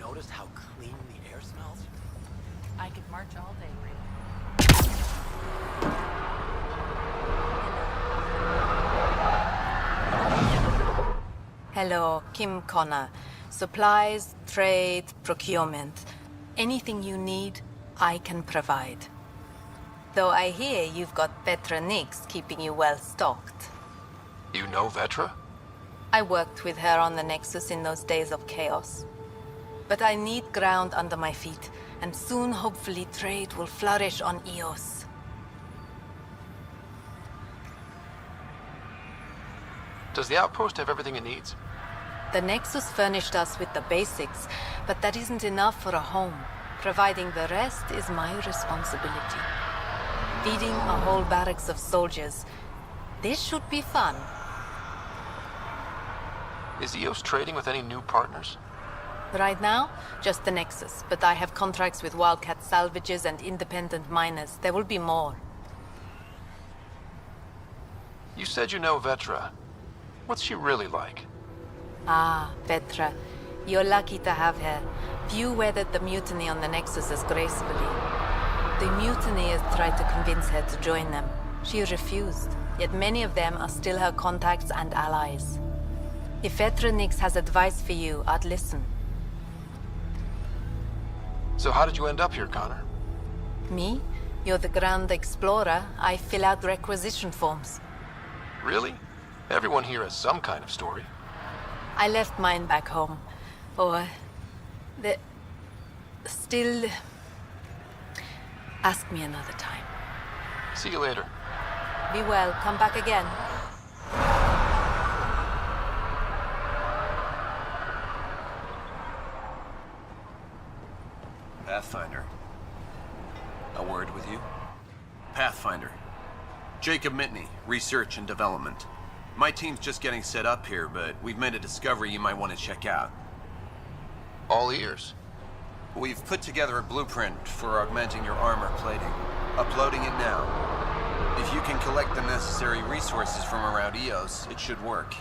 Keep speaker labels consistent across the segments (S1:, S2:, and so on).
S1: noticed how clean the air smells?
S2: I could march all day, Ray.
S3: Hello, Kim Connor. Supplies, trade, procurement. Anything you need, I can provide. Though I hear you've got Vetra Nix keeping you well stocked.
S4: You know Vetra?
S3: I worked with her on the Nexus in those days of chaos. But I need ground under my feet, and soon hopefully trade will flourish on Eos.
S4: Does the outpost have everything it needs?
S3: The Nexus furnished us with the basics, but that isn't enough for a home. Providing the rest is my responsibility. Feeding a whole barracks of soldiers. This should be fun.
S4: Is EOS trading with any new partners?
S3: Right now, just the Nexus, but I have contracts with Wildcat salvages and independent miners. There will be more.
S4: You said you know Vetra. What's she really like?
S3: Ah, Vetra. You're lucky to have her. Few weathered the mutiny on the Nexus as gracefully. The mutineers tried to convince her to join them. She refused, yet many of them are still her contacts and allies. If Vetra Nix has advice for you, I'd listen.
S4: So how did you end up here, Connor?
S3: Me? You're the Grand Explorer. I fill out requisition forms.
S4: Really? Everyone here has some kind of story.
S3: I left mine back home. Or... Still... Ask me another time.
S4: See you later.
S3: Be well. Come back again.
S5: Pathfinder. A word with you? Pathfinder. Jacob Mitney, Research and Development. My team's just getting set up here, but we've made a discovery you might want to check out.
S4: All ears.
S5: We've put together a blueprint for augmenting your armor plating. Uploading it now. If you can collect the necessary resources from around Eos, it should work.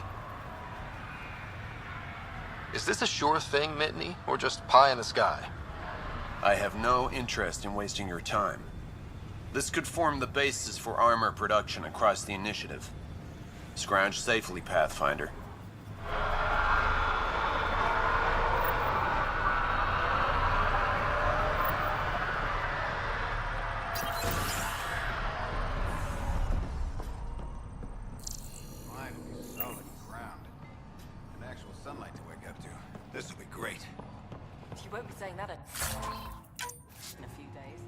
S4: Is this a sure thing, Mitney, or just pie in the sky?
S5: I have no interest in wasting your time. This could form the basis for armor production across the initiative. Scrounge safely, Pathfinder.
S1: Finally, solid ground. And actual sunlight to wake up to. This will be great.
S2: You won't be saying that in a few days.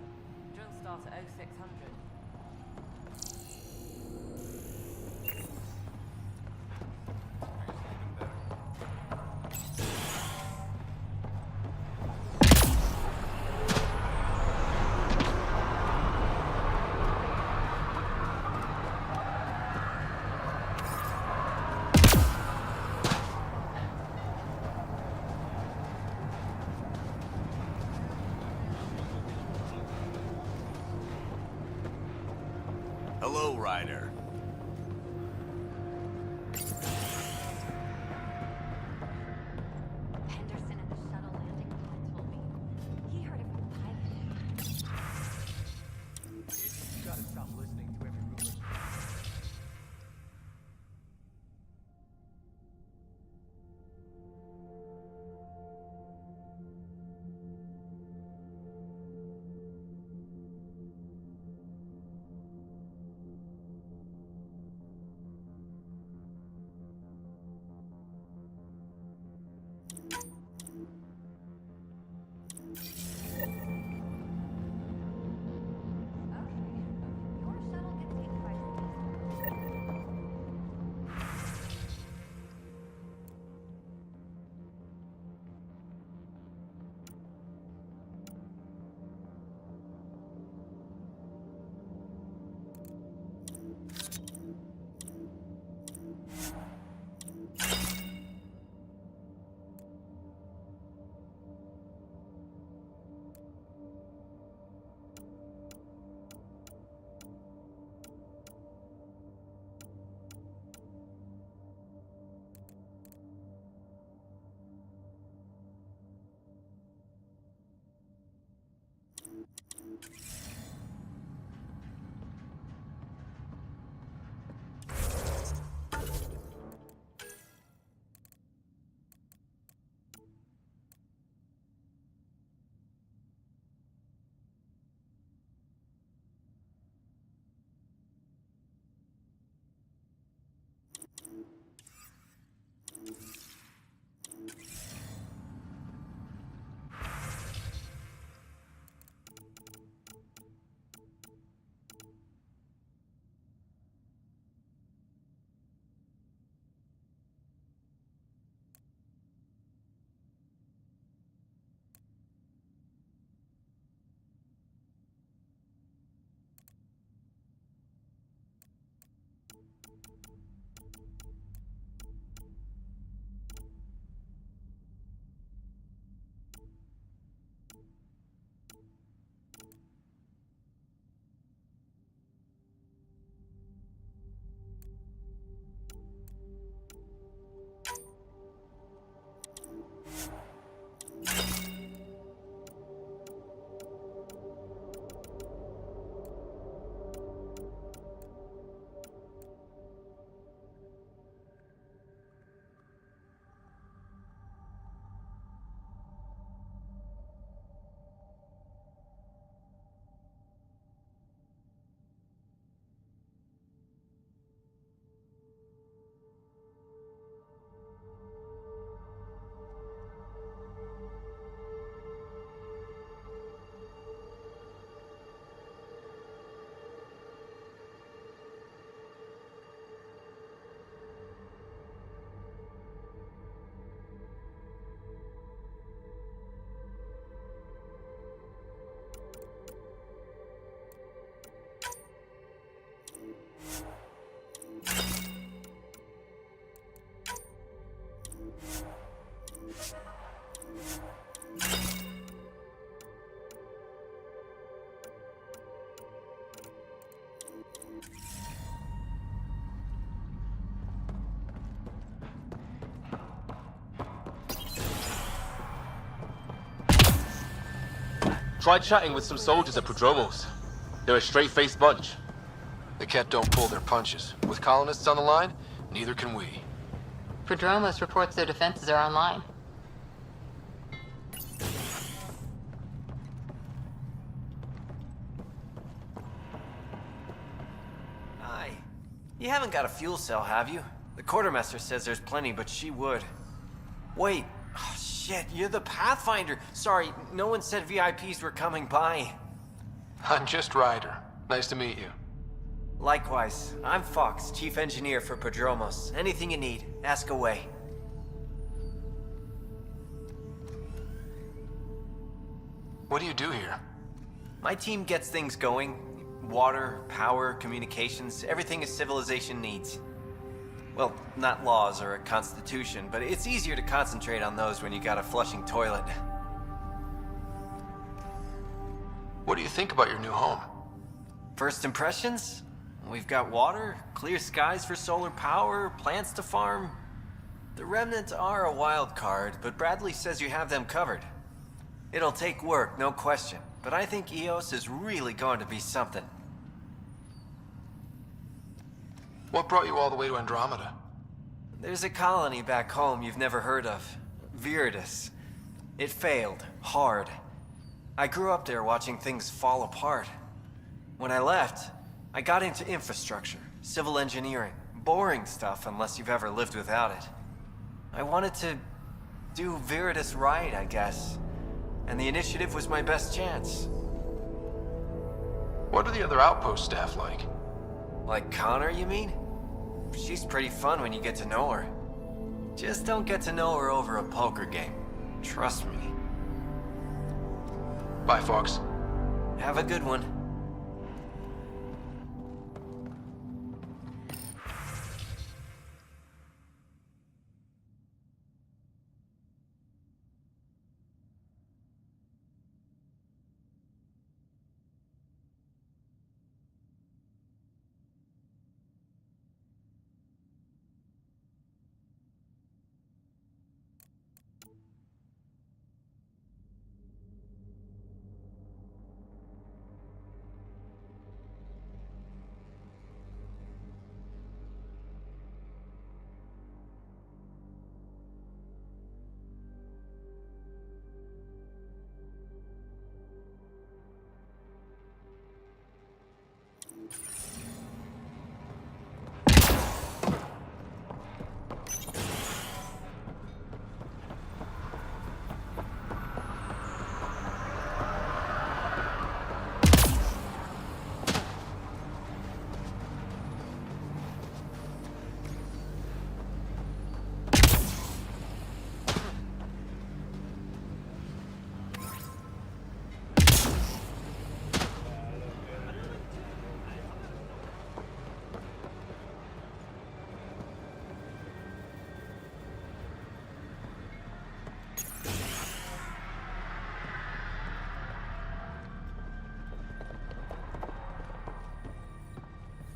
S2: Drill starts at 0600.
S1: Hello, Ryder.
S6: Henderson at the shuttle landing pad told me. He heard it from the pilot.
S1: You gotta stop listening to every rumor.
S6: Your shuttle gets hit by
S7: Tried chatting with some soldiers at Prodromos. They're a straight-faced bunch.
S4: The Ket don't pull their punches. With colonists on the line, neither can we.
S3: Prodromos reports their defenses are online.
S8: Aye. You haven't got a fuel cell, have you? The quartermaster says there's plenty, but she would. Wait. Oh, shit, you're the Pathfinder. Sorry, no one said VIPs were coming by.
S4: I'm just Ryder. Nice to meet you.
S8: Likewise. I'm Fox, chief engineer for Prodromos. Anything you need, ask away.
S4: What do you do here?
S8: My team gets things going. Water, power, communications, everything a civilization needs. Well, not laws or a constitution, but it's easier to concentrate on those when you got a flushing toilet.
S4: What do you think about your new home?
S8: First impressions? We've got water, clear skies for solar power, plants to farm. The remnants are a wild card, but Bradley says you have them covered. It'll take work, no question, but I think EOS is really going to be something.
S4: What brought you all the way to Andromeda?
S8: There's a colony back home you've never heard of. Viridis. It failed. Hard. I grew up there watching things fall apart. When I left, I got into infrastructure, civil engineering. Boring stuff unless you've ever lived without it. I wanted to do Viridis right, I guess. And the initiative was my best chance.
S4: What are the other outpost staff like?
S8: Like Connor, you mean? She's pretty fun when you get to know her. Just don't get to know her over a poker game. Trust me.
S4: Bye, Fox.
S8: Have a good one.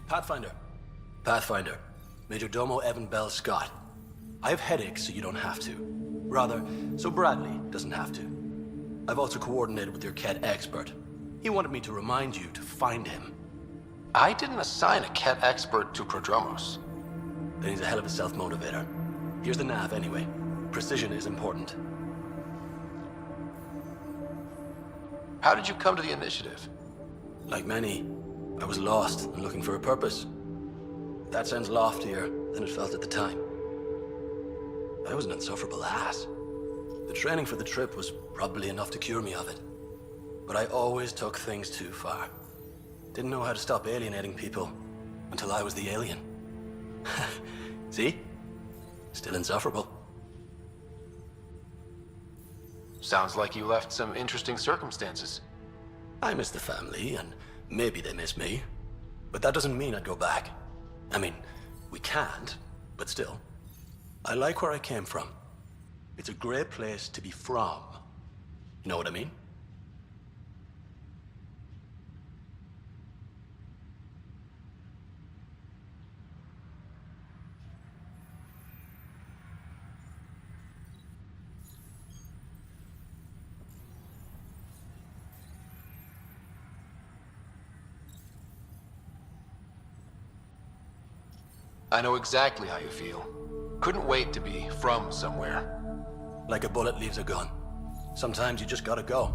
S9: Pathfinder. Pathfinder. Major Domo Evan Bell Scott. I have headaches, so you don't have to. Rather, so Bradley doesn't have to. I've also coordinated with your Ket expert. He wanted me to remind you to find him.
S4: I didn't assign a Ket expert to Prodromos.
S9: Then he's a hell of a self-motivator. Here's the nav anyway. Precision is important.
S4: How did you come to the initiative?
S9: Like many, I was lost and looking for a purpose. That sounds loftier than it felt at the time. I was an insufferable ass. The training for the trip was probably enough to cure me of it. But I always took things too far. Didn't know how to stop alienating people until I was the alien. See? Still insufferable.
S4: Sounds like you left some interesting circumstances.
S9: I miss the family, and maybe they miss me. But that doesn't mean I'd go back. I mean, we can't, but still. I like where I came from. It's a great place to be from. You know what I mean?
S4: I know exactly how you feel. Couldn't wait to be from somewhere.
S9: Like a bullet leaves a gun. Sometimes you just gotta go.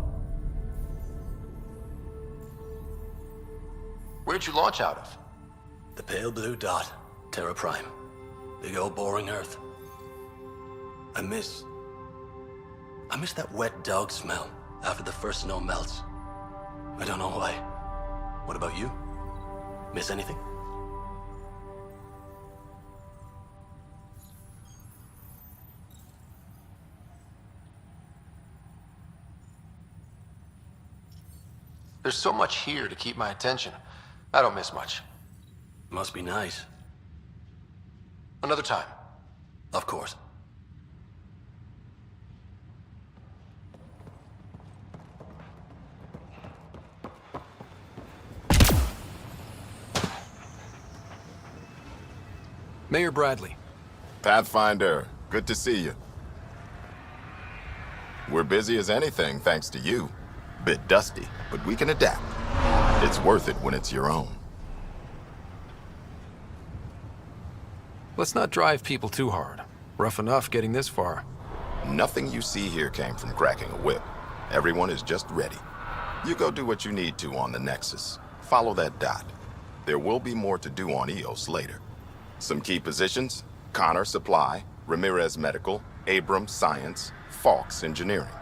S4: Where'd you launch out of?
S9: The pale blue dot, Terra Prime. Big old boring Earth. I miss that wet dog smell after the first snow melts. I don't know why. What about you? Miss anything?
S4: There's so much here to keep my attention. I don't miss much.
S9: Must be nice.
S4: Another time.
S9: Of course.
S4: Mayor Bradley.
S10: Pathfinder, good to see you. We're busy as anything thanks to you. Bit dusty, but we can adapt. It's worth it when it's your own.
S4: Let's not drive people too hard. Rough enough getting this far.
S10: Nothing you see here came from cracking a whip. Everyone is just ready. You go do what you need to on the Nexus. Follow that dot. There will be more to do on EOS later. Some key positions: Connor Supply, Ramirez Medical, Abrams Science, Falks Engineering.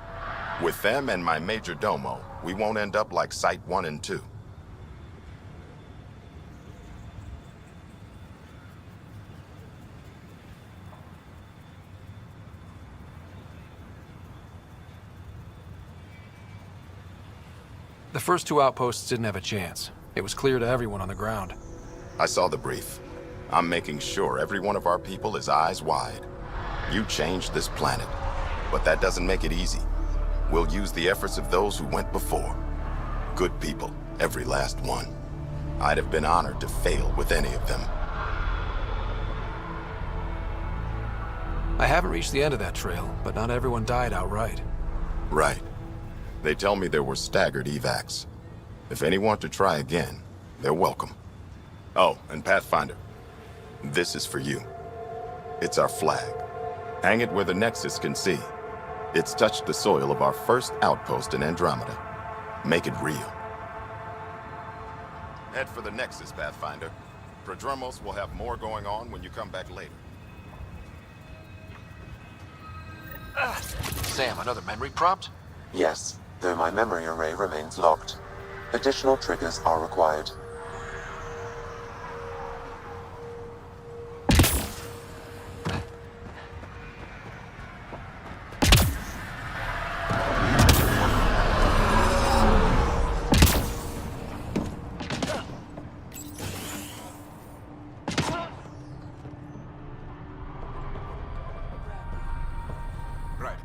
S10: With them and my Major Domo, we won't end up like Site 1 and 2.
S4: The first two outposts didn't have a chance. It was clear to everyone on the ground.
S10: I saw the brief. I'm making sure every one of our people is eyes wide. You changed this planet, but that doesn't make it easy. We'll use the efforts of those who went before. Good people, every last one. I'd have been honored to fail with any of them.
S4: I haven't reached the end of that trail, but not everyone died outright.
S10: Right. They tell me there were staggered evacs. If any want to try again, they're welcome. Oh, and Pathfinder, this is for you. It's our flag. Hang it where the Nexus can see. It's touched the soil of our first outpost in Andromeda. Make it real. Head for the Nexus, Pathfinder. Prodromos will have more going on when you come back later.
S4: Sam, another memory prompt?
S11: Yes, though my memory array remains locked. Additional triggers are required.
S12: Right.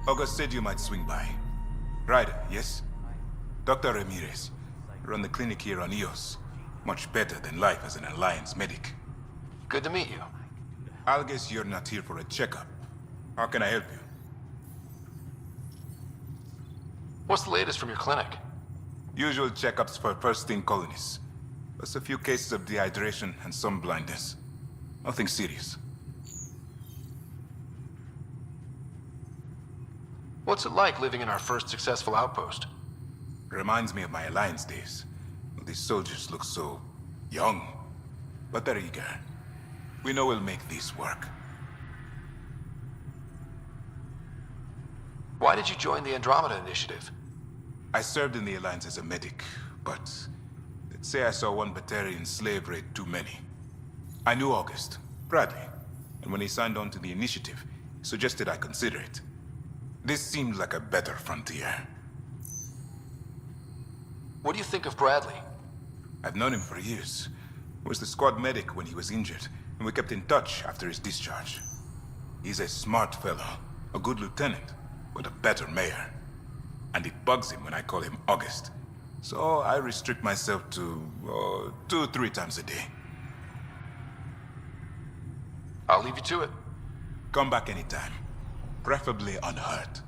S12: August said you might swing by. Ryder, yes? Dr. Ramirez. Run the clinic here on EOS. Much better than life as an Alliance medic.
S4: Good to meet you.
S12: I'll guess you're not here for a checkup. How can I help you?
S4: What's the latest from your clinic?
S12: Usual checkups for first-in colonies. Plus a few cases of dehydration and some blindness. Nothing serious.
S4: What's it like living in our first successful outpost?
S12: Reminds me of my Alliance days. These soldiers look so young, but they're eager. We know we'll make this work.
S4: Why did you join the Andromeda initiative?
S12: I served in the Alliance as a medic, but let's say I saw one Batarian slave raid too many. I knew August, Bradley, and when he signed on to the initiative, he suggested I consider it. This seemed like a better frontier.
S4: What do you think of Bradley?
S12: I've known him for years. He was the squad medic when he was injured, and we kept in touch after his discharge. He's a smart fellow, a good lieutenant, but a better mayor. And it bugs him when I call him August. So I restrict myself to 2-3 times a day.
S4: I'll leave you to it.
S12: Come back anytime. Preferably unhurt.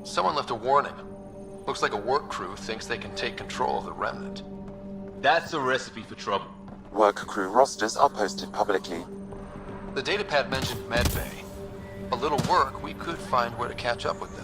S4: Someone left a warning. Looks like a work crew thinks they can take control of the remnant.
S7: That's a recipe for trouble.
S11: Work crew rosters are posted publicly.
S4: The datapad mentioned medbay. A little work, we could find where to catch up with them.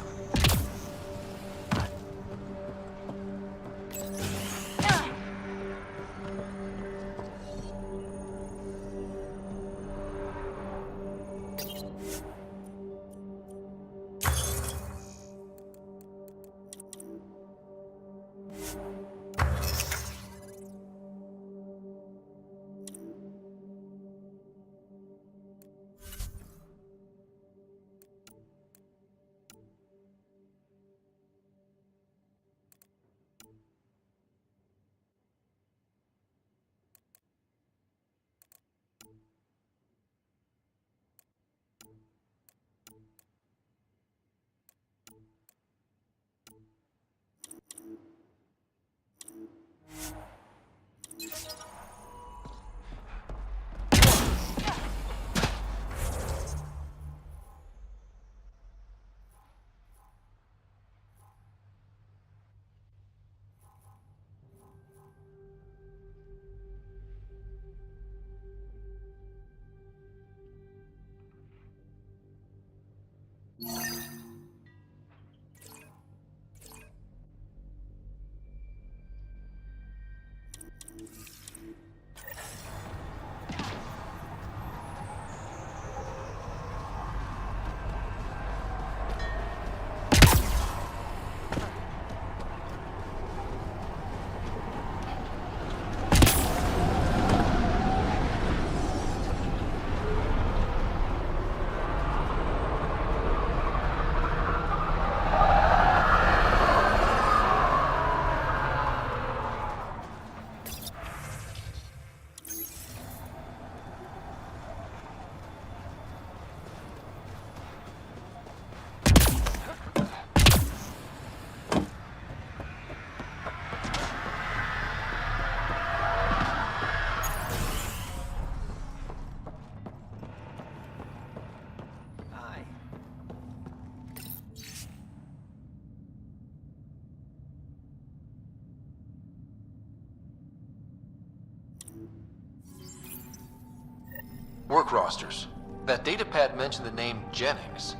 S4: Work rosters. That datapad mentioned the name Jennings.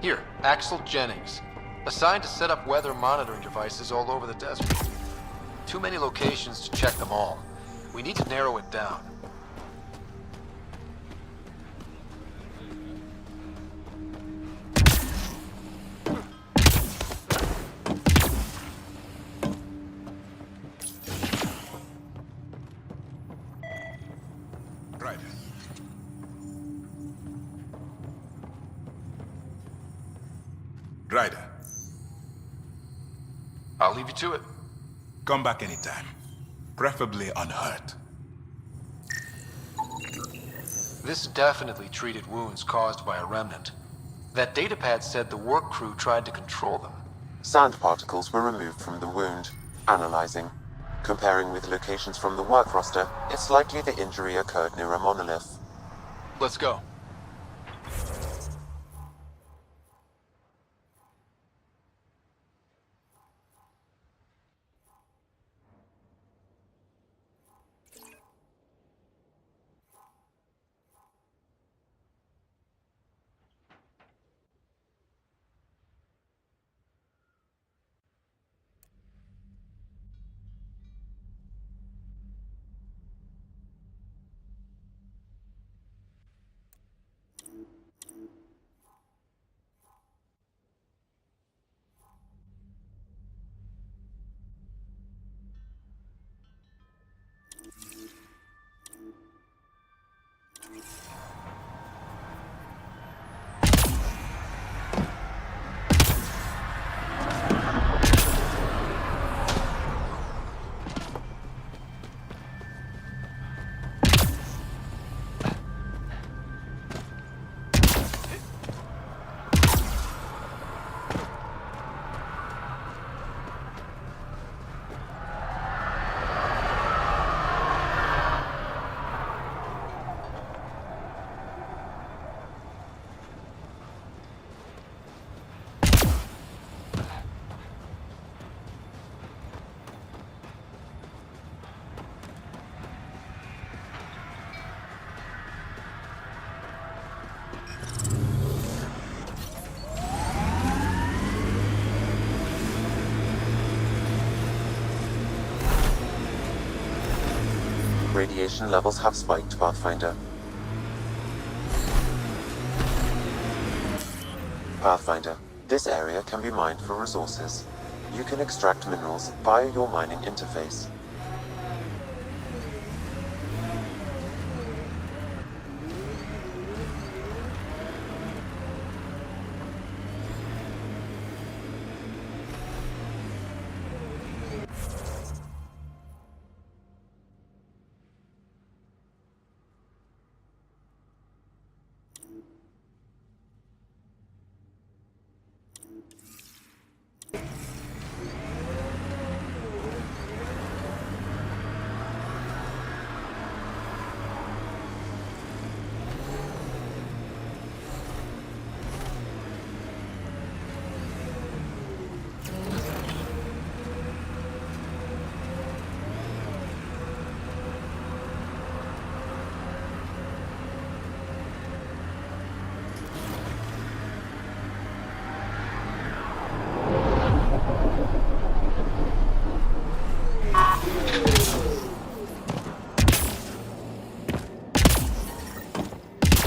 S4: Here, Axel Jennings. Assigned to set up weather monitoring devices all over the desert. Too many locations to check them all. We need to narrow it down.
S12: Right. Ryder,
S4: I'll leave you to it.
S12: come back anytime. Preferably unhurt.
S4: This definitely treated wounds caused by a remnant. That datapad said the work crew tried to control them.
S11: Sand particles were removed from the wound. Analyzing. Comparing with locations from the work roster, it's likely the injury occurred near a monolith.
S4: Let's go.
S11: Radiation levels have spiked, Pathfinder. Pathfinder, this area can be mined for resources. You can extract minerals via your mining interface.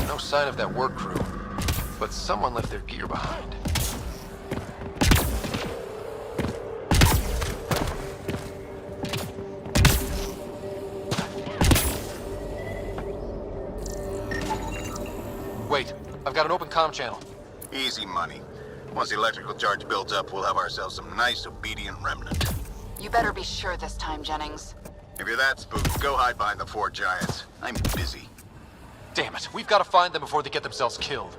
S4: No sign of that work crew, but someone left their gear behind. Wait, I've got an open comm channel.
S1: Easy money. Once the electrical charge builds up, we'll have ourselves some nice, obedient remnant.
S13: You better be sure this time, Jennings.
S1: If you're that spooked, go hide behind the four giants. I'm busy.
S4: Damn it, we've got to find them before they get themselves killed.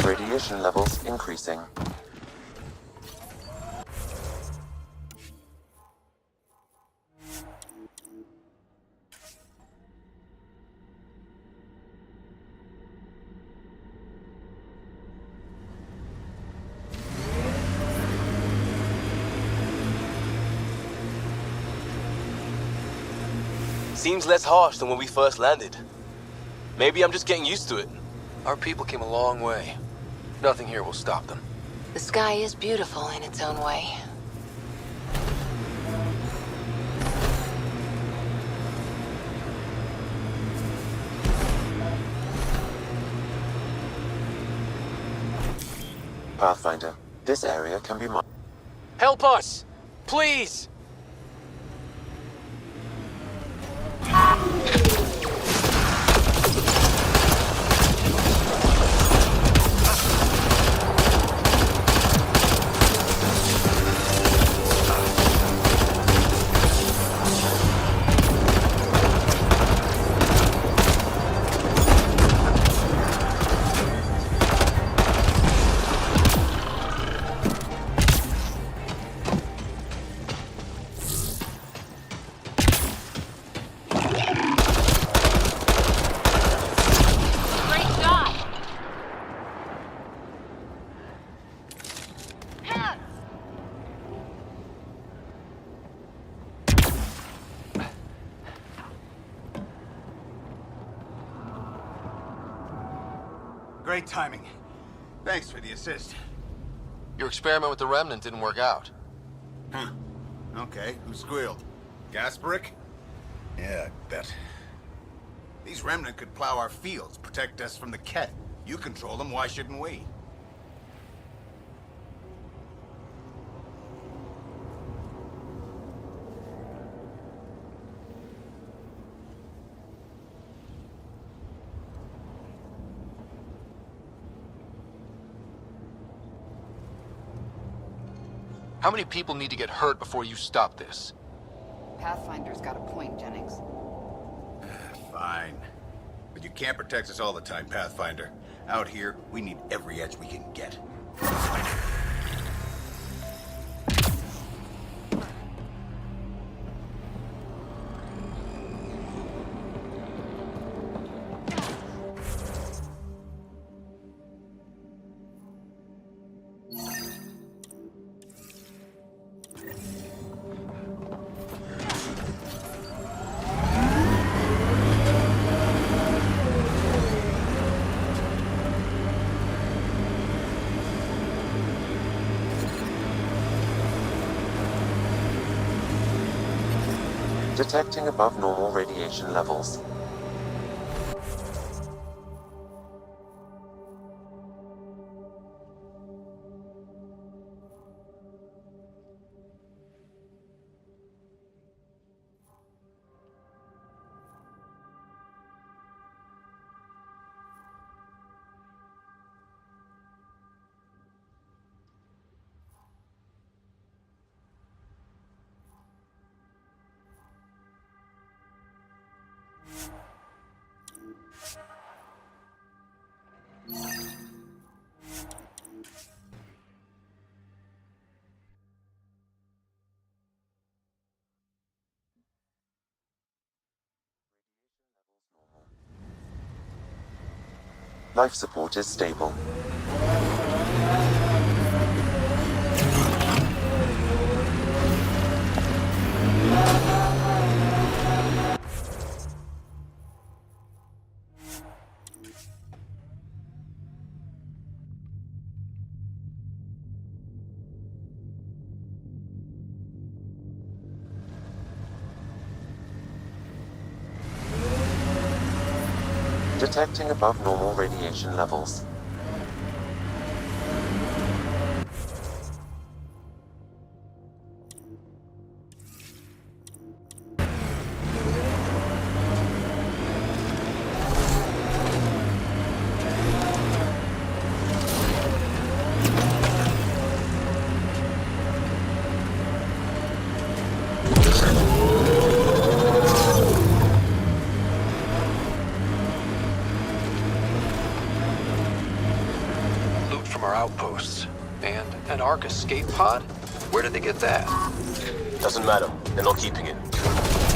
S11: Radiation levels increasing.
S7: Seems less harsh than when we first landed. Maybe I'm just getting used to it.
S4: Our people came a long way. Nothing here will stop them.
S3: The sky is beautiful in its own way.
S11: Pathfinder, this area can be mined.
S7: Help us! Please!
S1: Great timing. Thanks for the assist.
S4: Your experiment with the remnant didn't work out.
S1: Huh. Okay, who squealed? Gasparic? Yeah, I bet. These remnant could plow our fields, protect us from the Ket. You control them, why shouldn't we?
S4: How many people need to get hurt before you stop this?
S13: Pathfinder's got a point, Jennings.
S1: Fine. But you can't protect us all the time, Pathfinder. Out here, we need every edge we can get.
S11: Detecting above normal radiation levels. Life support is stable. Detecting above normal radiation levels.
S4: Loot from our outposts. And an Ark escape pod? Where did they get that?
S7: Doesn't matter. They're not keeping it.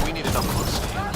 S4: We need an up-close scan.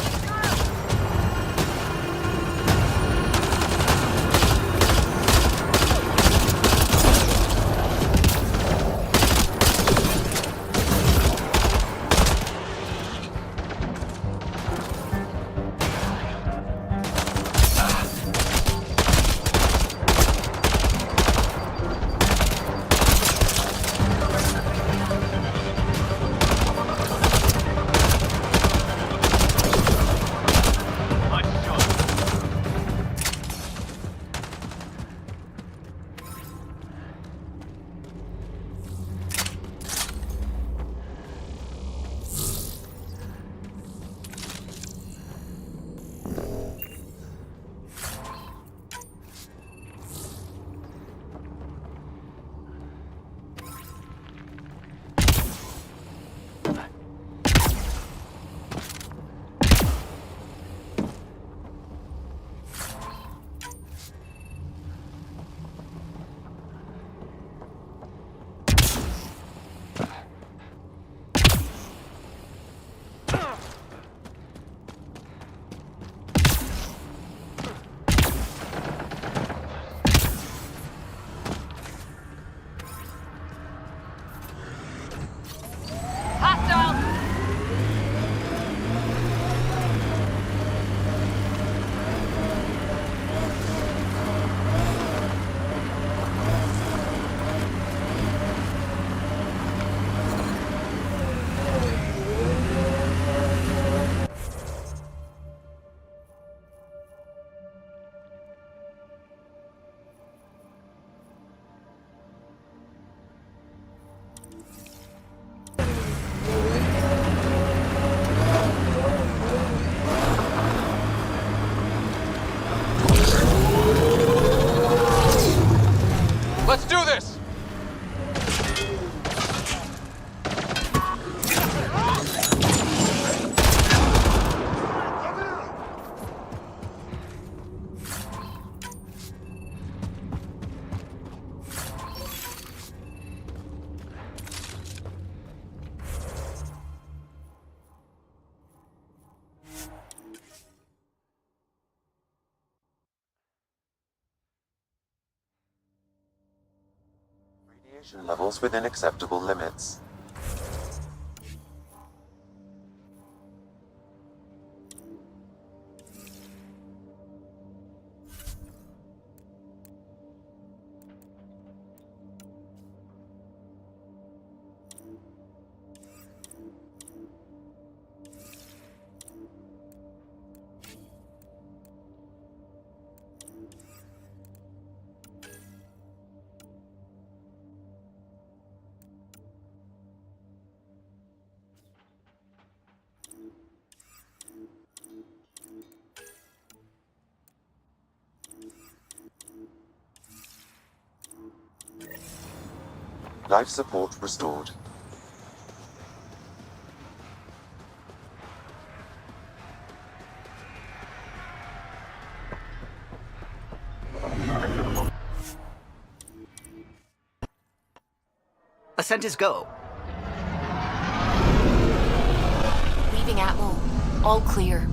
S4: Let's do this!
S11: Radiation levels within acceptable limits. Life support restored.
S14: Ascent is go.
S2: Leaving Atmo. All clear.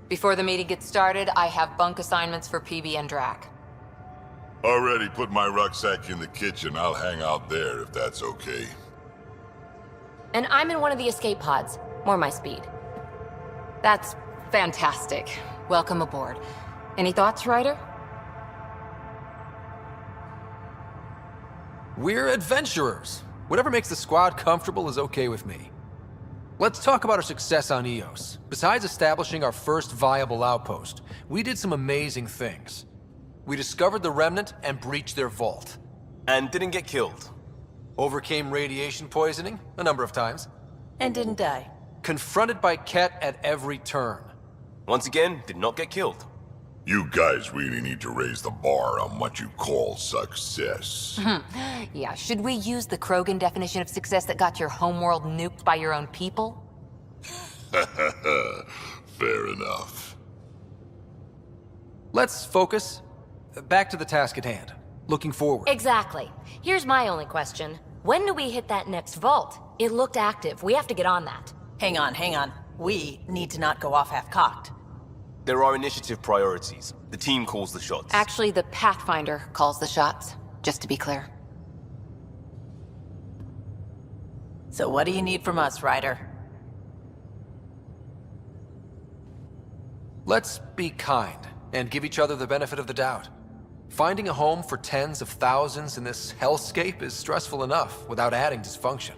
S2: Before the meeting gets started, I have bunk assignments for PB and Drac.
S15: Already put my rucksack in the kitchen. I'll hang out there if that's okay.
S2: And I'm in one of the escape pods. More my speed. That's fantastic. Welcome aboard. Any thoughts, Ryder?
S4: We're adventurers. Whatever makes the squad comfortable is okay with me. Let's talk about our success on Eos. Besides establishing our first viable outpost, we did some amazing things. We discovered the Remnant and breached their vault.
S7: And didn't get killed.
S4: Overcame radiation poisoning a number of times.
S16: And didn't die.
S4: Confronted by Ket at every turn.
S7: Once again, did not get killed.
S15: You guys really need to raise the bar on what you call success.
S2: Yeah, should we use the Krogan definition of success that got your homeworld nuked by your own people?
S15: Fair enough.
S4: Let's focus. Back to the task at hand. Looking forward.
S17: Exactly. Here's my only question. When do we hit that next vault? It looked active. We have to get on that.
S16: Hang on. We need to not go off half-cocked.
S7: There are initiative priorities. The team calls the shots.
S2: Actually, the Pathfinder calls the shots, just to be clear.
S16: So what do you need from us, Ryder?
S4: Let's be kind and give each other the benefit of the doubt. Finding a home for tens of thousands in this hellscape is stressful enough without adding dysfunction.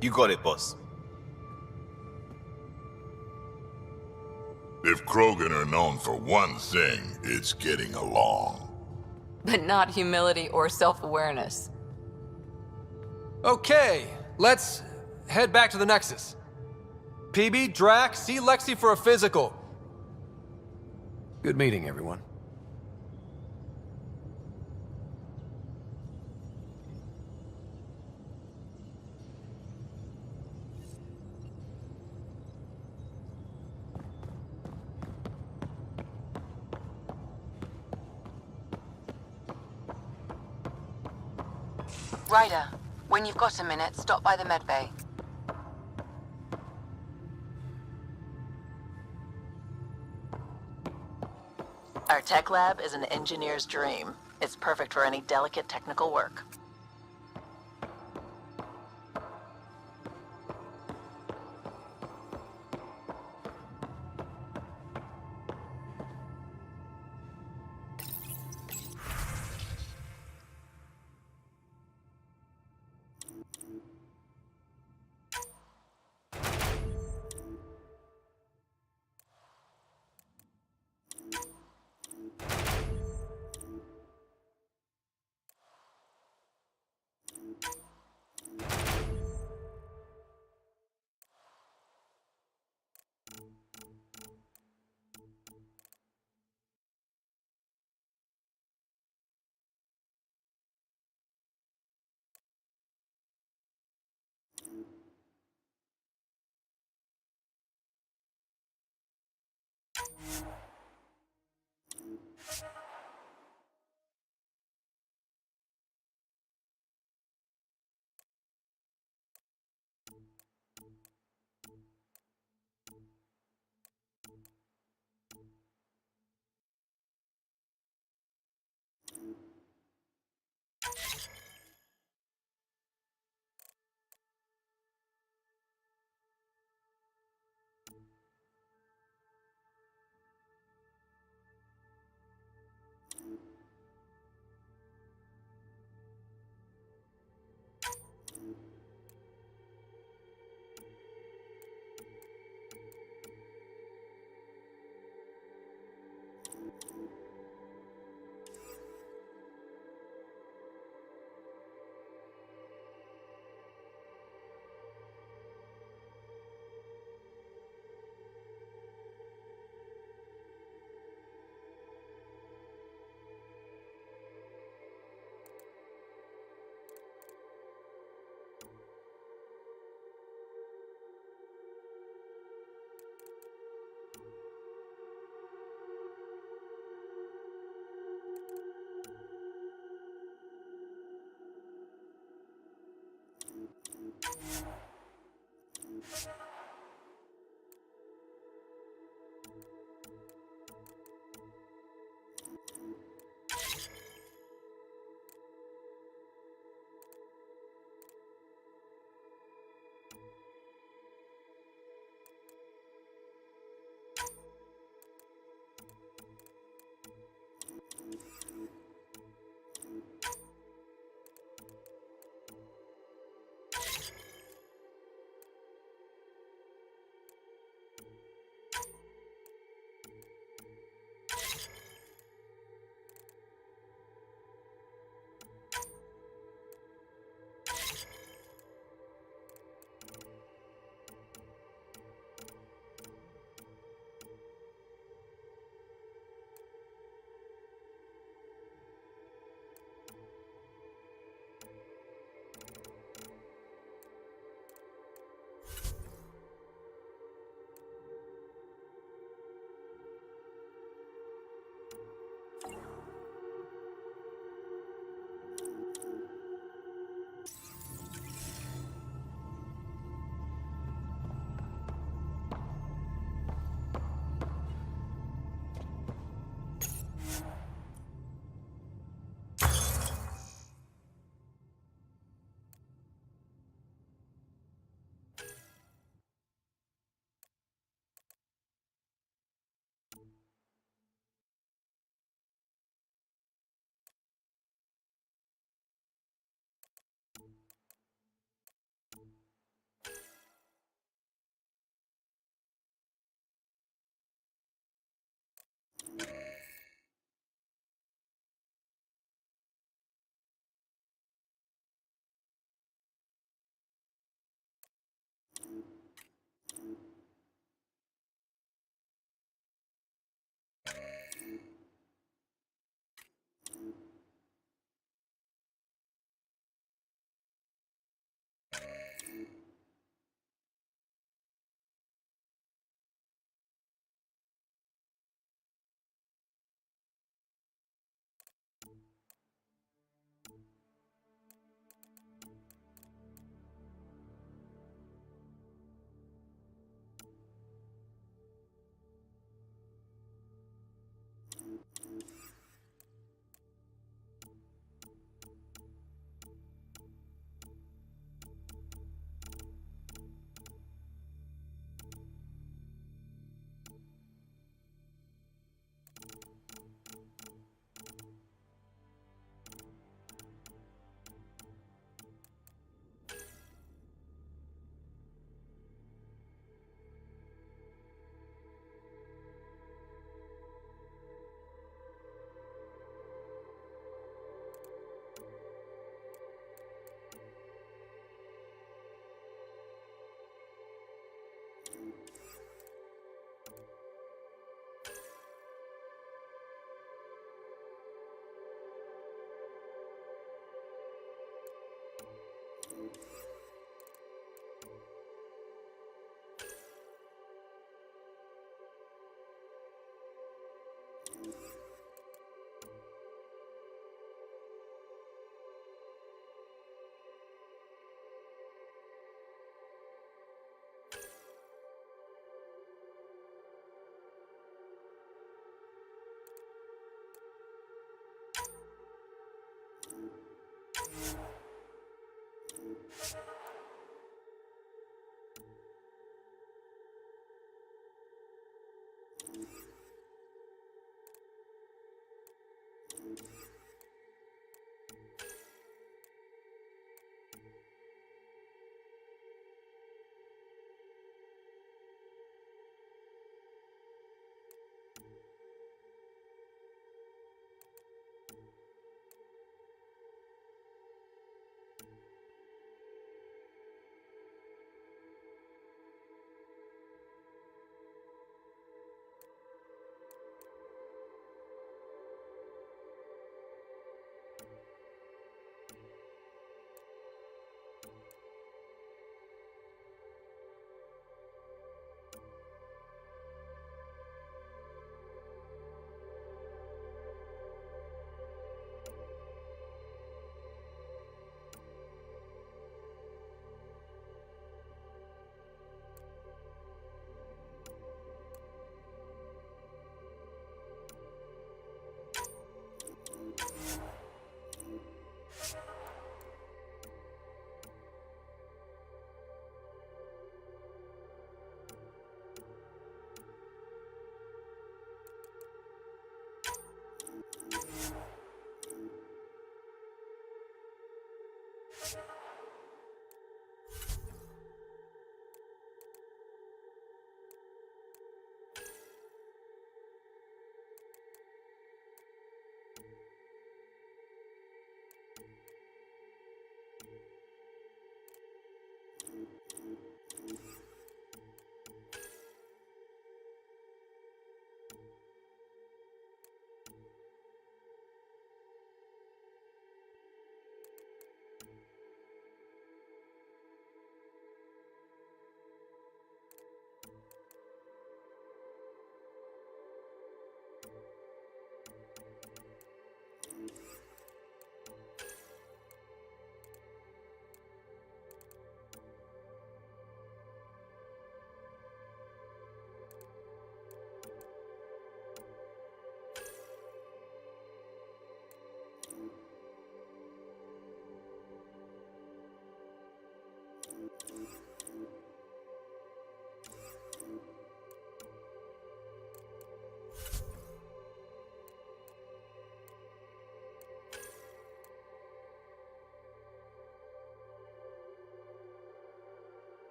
S7: You got it, boss.
S15: If Krogan are known for one thing, it's getting along.
S2: But not humility or self-awareness.
S4: Okay, let's head back to the Nexus. PB, Drac, see Lexi for a physical. Good meeting, everyone.
S13: Ryder, when you've got a minute, stop by the medbay.
S16: Our tech lab is an engineer's dream. It's perfect for any delicate technical work.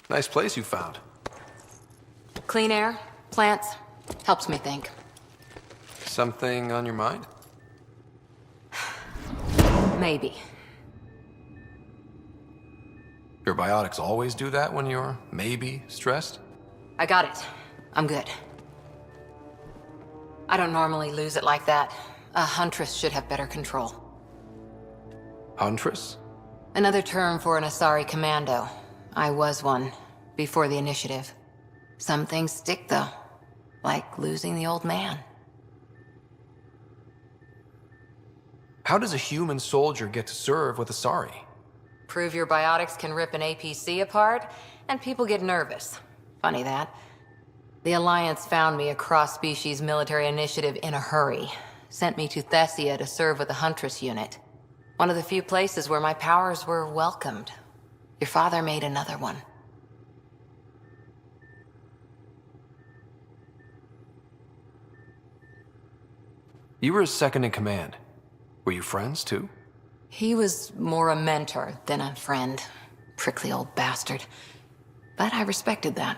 S5: Nice place you found.
S2: Clean air, plants, helps me think.
S5: Something on your mind?
S2: Maybe.
S5: Your biotics always do that when you're maybe stressed?
S2: I got it. I'm good. I don't normally lose it like that. A huntress should have better control.
S5: Huntress?
S2: Another term for an Asari commando. I was one, before the initiative. Some things stick, though. Like losing the old man.
S5: How does a human soldier get to serve with Asari?
S2: Prove your biotics can rip an APC apart, and people get nervous. Funny that. The Alliance found me a cross-species military initiative in a hurry. Sent me to Thessia to serve with the Huntress unit. One of the few places where my powers were welcomed. Your father made another one.
S5: You were his second in command. Were you friends, too?
S2: He was more a mentor than a friend. Prickly old bastard. But I respected that.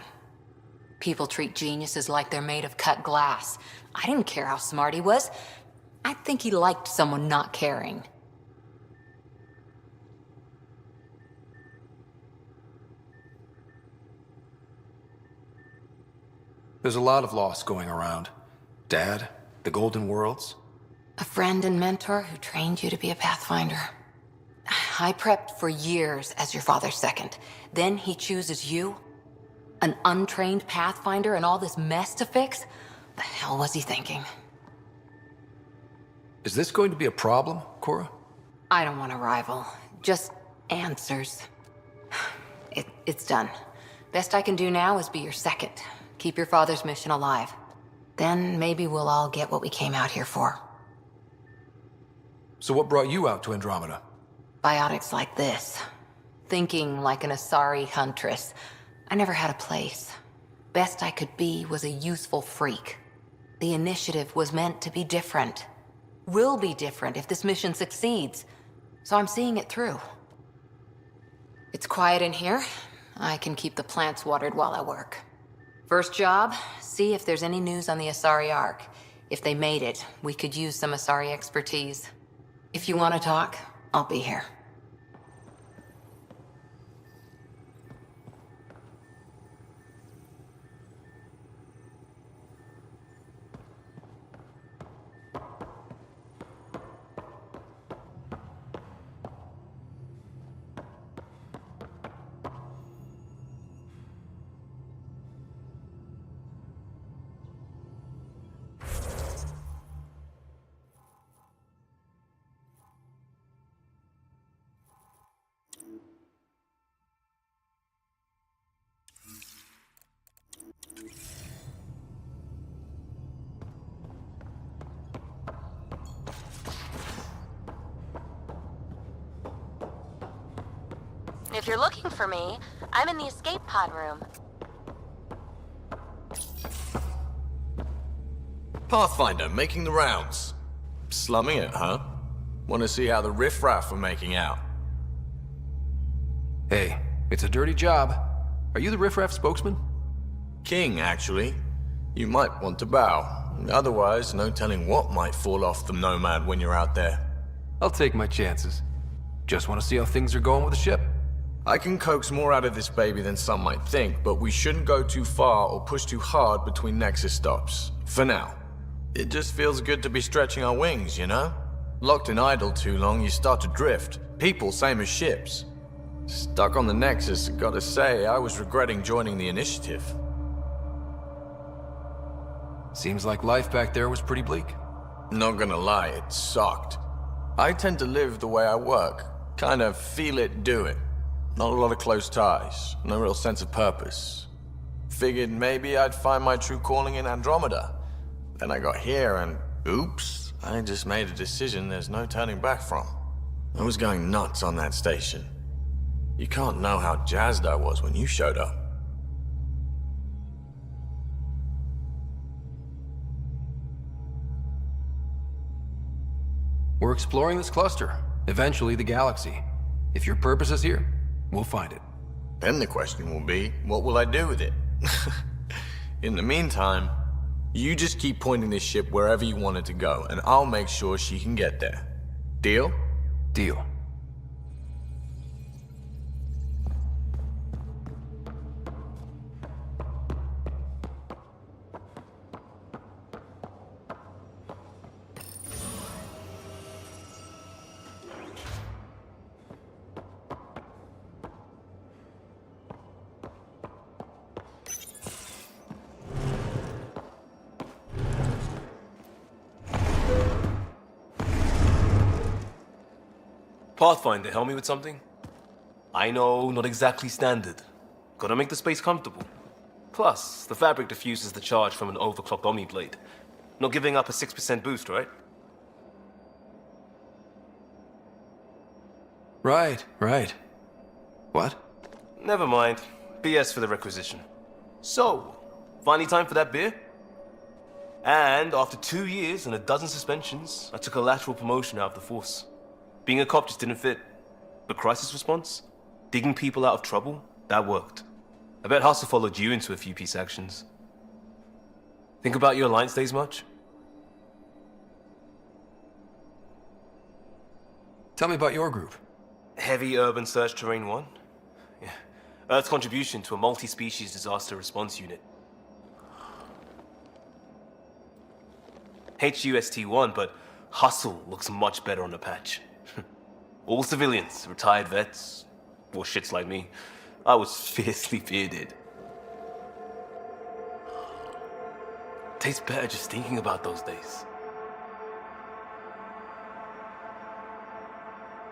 S2: People treat geniuses like they're made of cut glass. I didn't care how smart he was. I think he liked someone not caring.
S5: There's a lot of loss going around. Dad, the Golden Worlds.
S2: A friend and mentor who trained you to be a Pathfinder. I prepped for years as your father's second. Then he chooses you? An untrained Pathfinder and all this mess to fix? The hell was he thinking?
S5: Is this going to be a problem, Cora?
S2: I don't want a rival. Just answers. It's done. Best I can do now is be your second. Keep your father's mission alive. Then maybe we'll all get what we came out here for.
S5: So what brought you out to Andromeda?
S2: Biotics like this. Thinking like an Asari huntress. I never had a place. Best I could be was a useful freak. The initiative was meant to be different. Will be different if this mission succeeds. So I'm seeing it through. It's quiet in here. I can keep the plants watered while I work. First job, see if there's any news on the Asari Ark. If they made it, we could use some Asari expertise. If you want to talk, I'll be here.
S17: If you're looking for me, I'm in the escape pod room.
S14: Pathfinder, making the rounds. Slumming it, huh? Want to see how the riffraff are making out?
S5: Hey, it's a dirty job. Are you the riffraff spokesman?
S14: King, actually. You might want to bow. Otherwise, no telling what might fall off the Nomad when you're out there.
S5: I'll take my chances. Just want to see how things are going with the ship.
S14: I can coax more out of this baby than some might think, but we shouldn't go too far or push too hard between Nexus stops. For now. It just feels good to be stretching our wings, you know? Locked in idle too long, you start to drift. People, same as ships. Stuck on the Nexus, gotta say, I was regretting joining the initiative.
S5: Seems like life back there was pretty bleak.
S14: Not gonna lie, it sucked. I tend to live the way I work. Kind of feel it, do it. Not a lot of close ties, no real sense of purpose. Figured maybe I'd find my true calling in Andromeda. Then I got here and, oops, I just made a decision there's no turning back from. I was going nuts on that station. You can't know how jazzed I was when you showed up.
S5: We're exploring this cluster, eventually the galaxy. If your purpose is here, we'll find it.
S14: Then the question will be, what will I do with it? In the meantime, you just keep pointing this ship wherever you want it to go, and I'll make sure she can get there. Deal?
S9: Deal.
S18: Pathfinder, help me with something? I know, not exactly standard. Gotta make the space comfortable. Plus, the fabric diffuses the charge from an overclocked Omni blade. Not giving up a 6% boost, right?
S9: Right. What?
S18: Never mind. BS for the requisition. So, finally time for that beer? And after 2 years and a dozen suspensions, I took a lateral promotion out of the force. Being a cop just didn't fit. But crisis response? Digging people out of trouble? That worked. I bet Hustle followed you into a few peace actions. Think about your Alliance days much?
S9: Tell me about your group.
S18: Heavy Urban Search Terrain 1? Yeah. Earth's contribution to a multi-species disaster response unit. HUST-1, but Hustle looks much better on the patch. All civilians, retired vets, or shits like me. I was fiercely bearded. Tastes better just thinking about those days.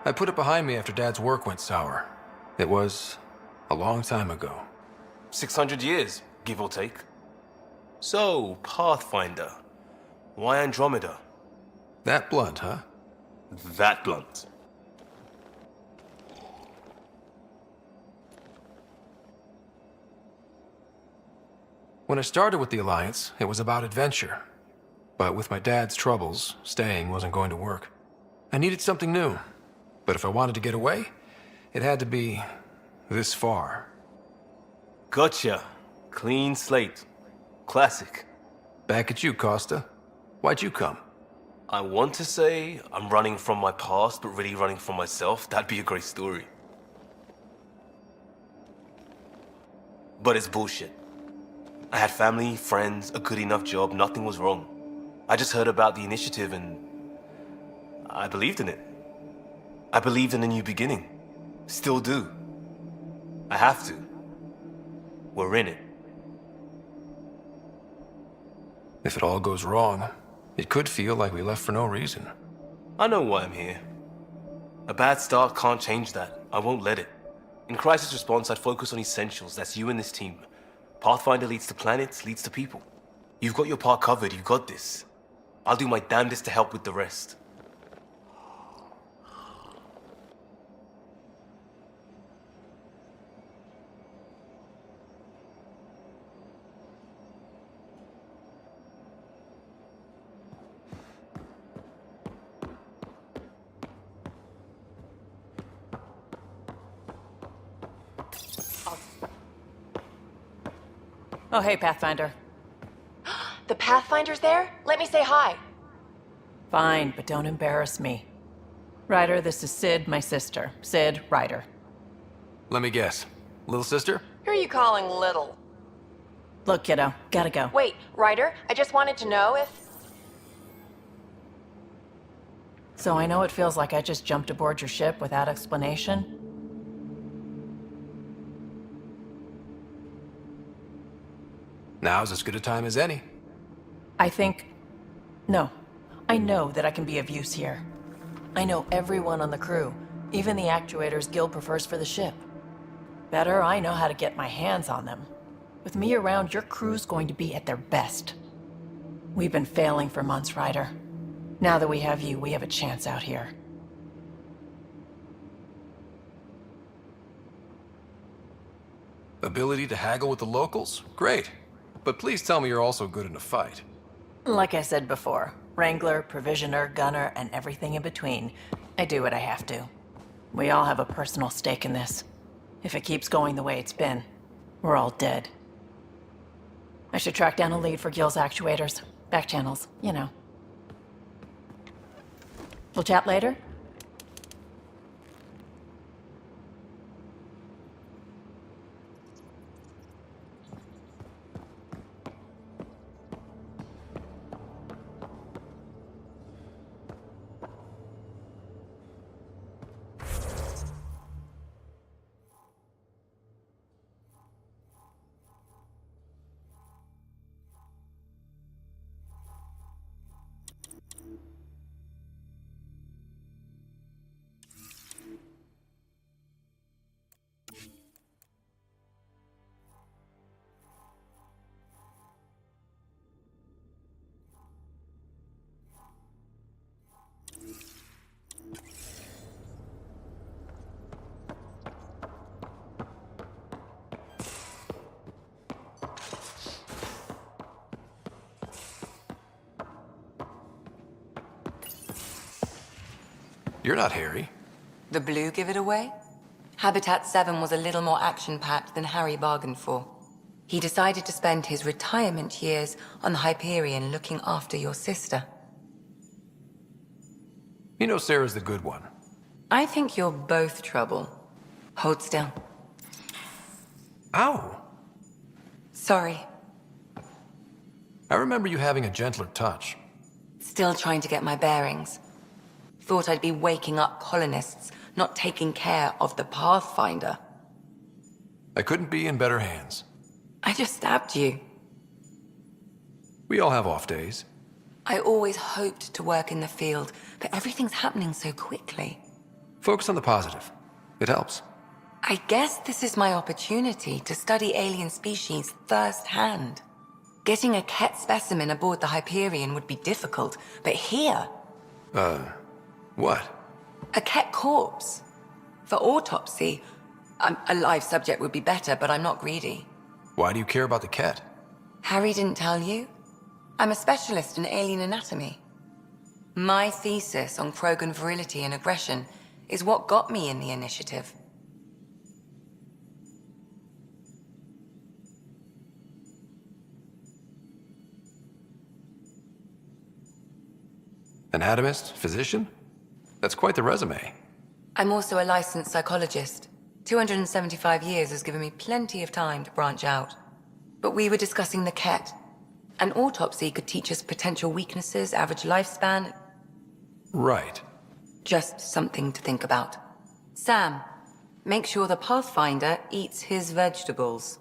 S9: I put it behind me after Dad's work went sour. It was a long time ago.
S18: 600 years, give or take. So, Pathfinder. Why Andromeda?
S9: That blunt, huh?
S18: That blunt.
S9: When I started with the Alliance, it was about adventure. But with my dad's troubles, staying wasn't going to work. I needed something new. But if I wanted to get away, it had to be this far.
S18: Gotcha. Clean slate. Classic.
S9: Back at you, Costa. Why'd you come?
S18: I want to say I'm running from my past, but really running from myself. That'd be a great story. But it's bullshit. I had family, friends, a good enough job, nothing was wrong. I just heard about the initiative and I believed in it. I believed in a new beginning. Still do. I have to. We're in it.
S9: If it all goes wrong, it could feel like we left for no reason.
S18: I know why I'm here. A bad start can't change that. I won't let it. In crisis response, I'd focus on essentials. That's you and this team. Pathfinder leads to planets, leads to people. You've got your part covered, you've got this. I'll do my damnedest to help with the rest.
S16: Oh, hey, Pathfinder.
S13: The Pathfinder's there? Let me say hi.
S16: Fine, but don't embarrass me. Ryder, this is Sid, my sister. Sid, Ryder.
S9: Let me guess. Little sister?
S13: Who are you calling little?
S16: Look, kiddo, gotta go.
S13: Wait, Ryder, I just wanted to know if...
S16: So I know it feels like I just jumped aboard your ship without explanation.
S9: Now's as good a time as any.
S16: No. I know that I can be of use here. I know everyone on the crew, even the actuators Gil prefers for the ship. Better, I know how to get my hands on them. With me around, your crew's going to be at their best. We've been failing for months, Ryder. Now that we have you, we have a chance out here.
S9: Ability to haggle with the locals? Great. But please tell me you're also good in a fight.
S16: Like I said before, Wrangler, Provisioner, Gunner, and everything in between. I do what I have to. We all have a personal stake in this. If it keeps going the way it's been, we're all dead. I should track down a lead for Gil's actuators. Back channels, you know. We'll chat later?
S14: You're not Harry.
S2: The blue give it away? Habitat 7 was a little more action-packed than Harry bargained for. He decided to spend his retirement years on the Hyperion looking after your sister.
S14: You know Sarah's the good one.
S2: I think you're both trouble. Hold still.
S14: Ow!
S2: Sorry.
S14: I remember you having a gentler touch.
S2: Still trying to get my bearings. Thought I'd be waking up colonists, not taking care of the Pathfinder.
S14: I couldn't be in better hands.
S2: I just stabbed you.
S14: We all have off days.
S2: I always hoped to work in the field, but everything's happening so quickly.
S14: Focus on the positive. It helps.
S2: I guess this is my opportunity to study alien species firsthand. Getting a Ket specimen aboard the Hyperion would be difficult, but here...
S14: What?
S2: A Ket corpse. For autopsy, a live subject would be better, but I'm not greedy.
S14: Why do you care about the Ket?
S2: Harry didn't tell you? I'm a specialist in alien anatomy. My thesis on Krogan virility and aggression is what got me in the initiative.
S14: Anatomist? Physician? That's quite the resume.
S2: I'm also a licensed psychologist. 275 years has given me plenty of time to branch out. But we were discussing the Ket. An autopsy could teach us potential weaknesses, average lifespan.
S14: Right.
S2: Just something to think about. Sam, make sure the Pathfinder eats his vegetables.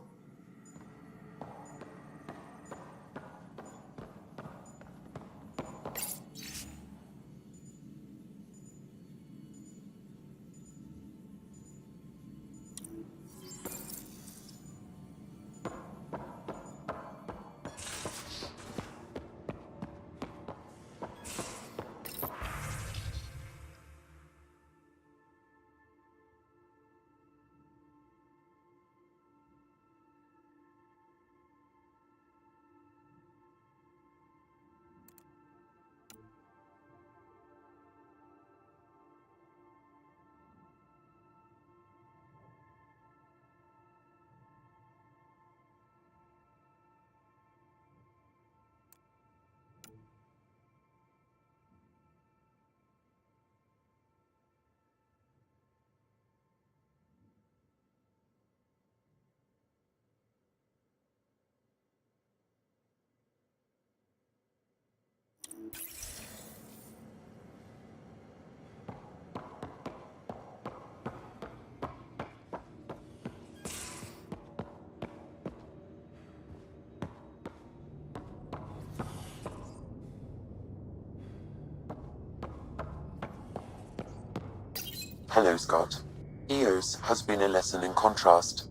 S11: Hello, Scott. EOS has been a lesson in contrast.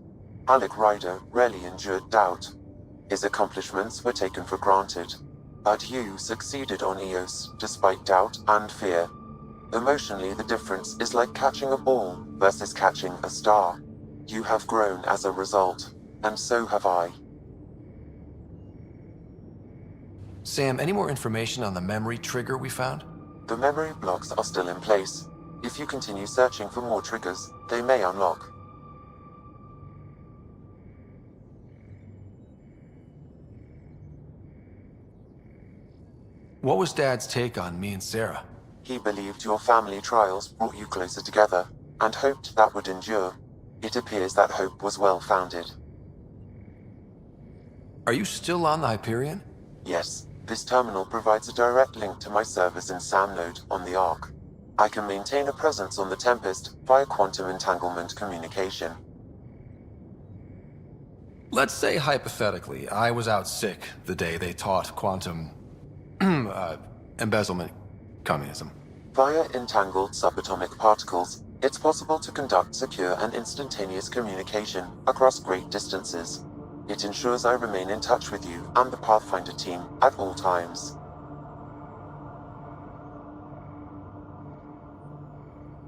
S11: Alec Ryder rarely endured doubt. His accomplishments were taken for granted. But you succeeded on EOS, despite doubt and fear. Emotionally, the difference is like catching a ball versus catching a star. You have grown as a result, and so have I.
S14: Sam, any more information on the memory trigger we found?
S11: The memory blocks are still in place. If you continue searching for more triggers, they may unlock.
S9: What was Dad's take on me and Sarah?
S11: He believed your family trials brought you closer together, and hoped that would endure. It appears that hope was well-founded.
S9: Are you still on the Hyperion?
S11: Yes, this terminal provides a direct link to my servers in SAM node on the Ark. I can maintain a presence on the Tempest via quantum entanglement communication.
S9: Let's say hypothetically, I was out sick the day they taught quantum embezzlement communism.
S11: Via entangled subatomic particles, it's possible to conduct secure and instantaneous communication across great distances. It ensures I remain in touch with you and the Pathfinder team at all times.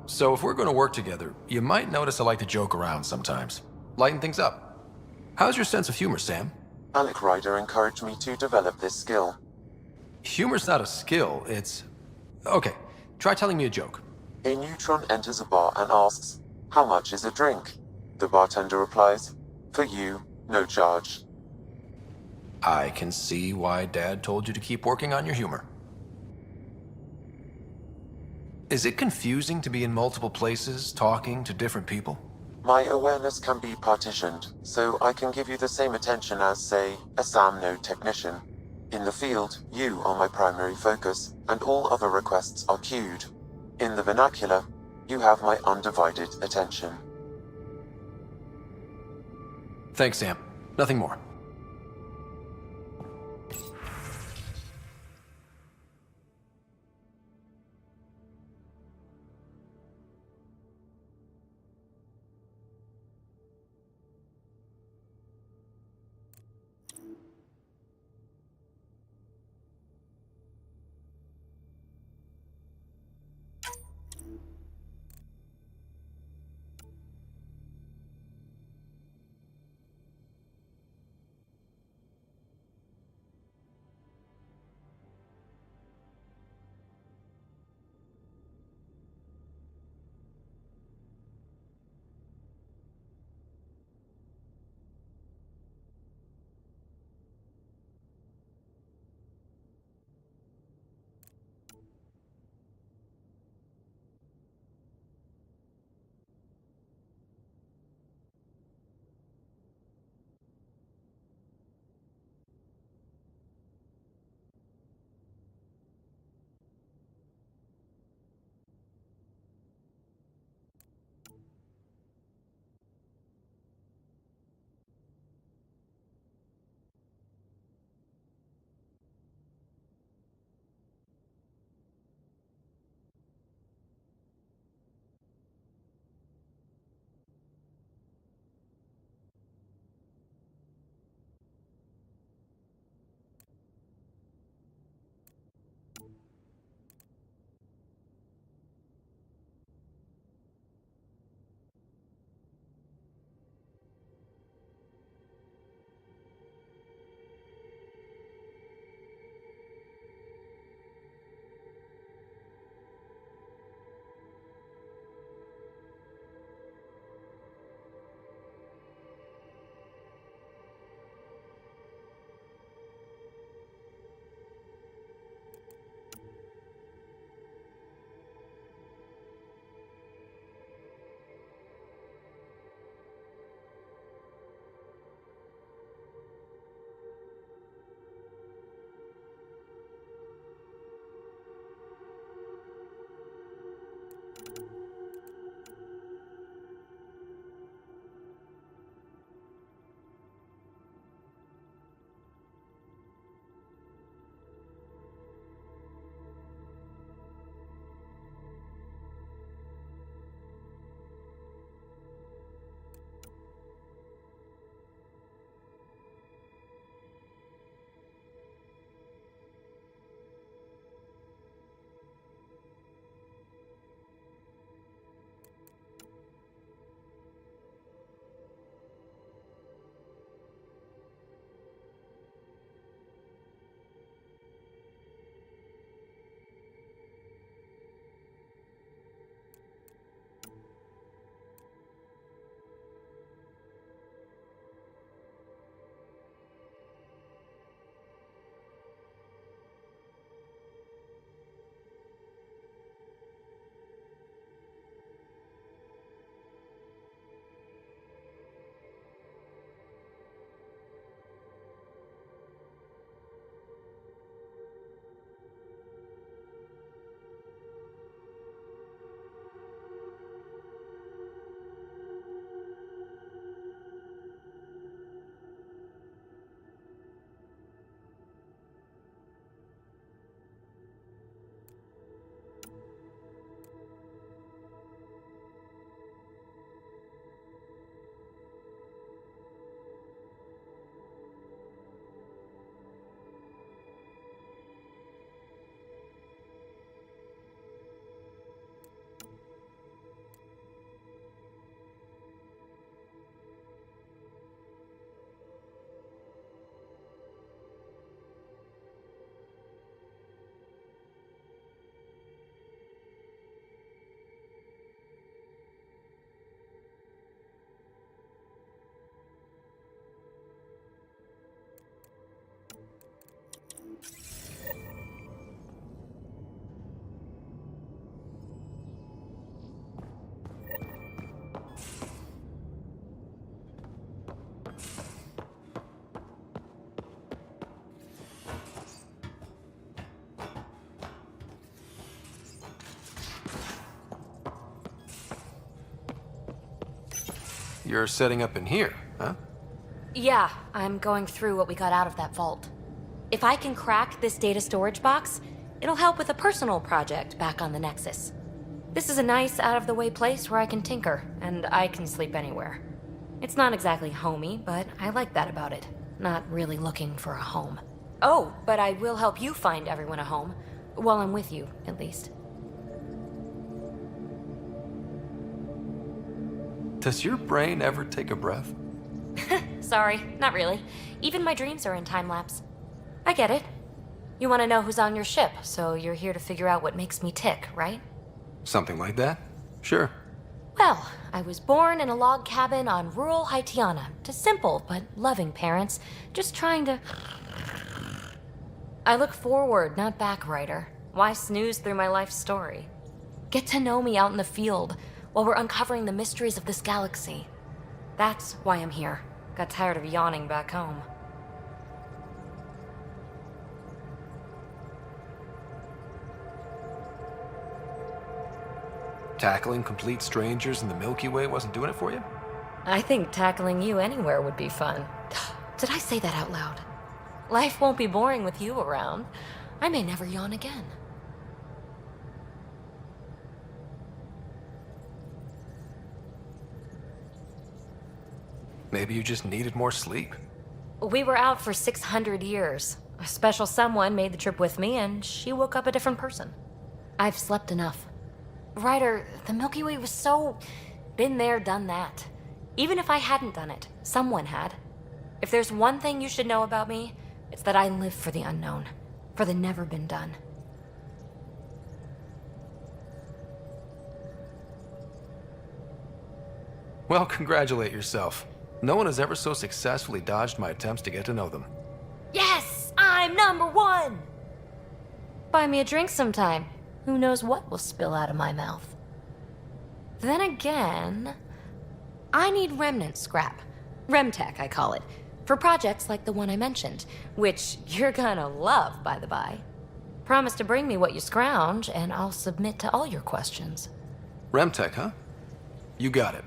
S9: So if we're going to work together, you might notice I like to joke around sometimes. Lighten things up. How's your sense of humor, Sam?
S11: Alec Ryder encouraged me to develop this skill.
S9: Humor's not a skill, it's... Okay, try telling me a joke.
S11: A neutron enters a bar and asks, "How much is a drink?" The bartender replies, "For you, no charge."
S9: I can see why Dad told you to keep working on your humor. Is it confusing to be in multiple places, talking to different people?
S11: My awareness can be partitioned, so I can give you the same attention as, say, a SAM node technician. In the field, you are my primary focus, and all other requests are queued. In the vernacular, you have my undivided attention.
S9: Thanks, Sam. Nothing more.
S4: you're setting up in here, huh?
S17: Yeah, I'm going through what we got out of that vault. If I can crack this data storage box, it'll help with a personal project back on the Nexus. This is a nice, out-of-the-way place where I can tinker, and I can sleep anywhere. It's not exactly homey, but I like that about it. Not really looking for a home. Oh, but I will help you find everyone a home. While I'm with you, at least.
S4: Does your brain ever take a breath?
S17: Sorry, not really. Even my dreams are in time-lapse. I get it. You want to know who's on your ship, so you're here to figure out what makes me tick, right?
S4: Something like that? Sure.
S17: Well, I was born in a log cabin on rural Haitiana to simple but loving parents, just trying to... I look forward, not back, Ryder. Why snooze through my life story? Get to know me out in the field while we're uncovering the mysteries of this galaxy. That's why I'm here. Got tired of yawning back home.
S4: Tackling complete strangers in the Milky Way wasn't doing it for you?
S17: I think tackling you anywhere would be fun. Did I say that out loud? Life won't be boring with you around. I may never yawn again.
S4: Maybe you just needed more sleep.
S17: We were out for 600 years. A special someone made the trip with me, and she woke up a different person. I've slept enough. Ryder, the Milky Way was so... been there, done that. Even if I hadn't done it, someone had. If there's one thing you should know about me, it's that I live for the unknown. For the never been done.
S4: Well, congratulate yourself. No one has ever so successfully dodged my attempts to get to know them.
S17: Yes! I'm #1! Buy me a drink sometime. Who knows what will spill out of my mouth. Then again, I need remnant scrap. Remtech, I call it. For projects like the one I mentioned, which you're gonna love, by the by. Promise to bring me what you scrounge, and I'll submit to all your questions.
S4: Remtech, huh? You got it.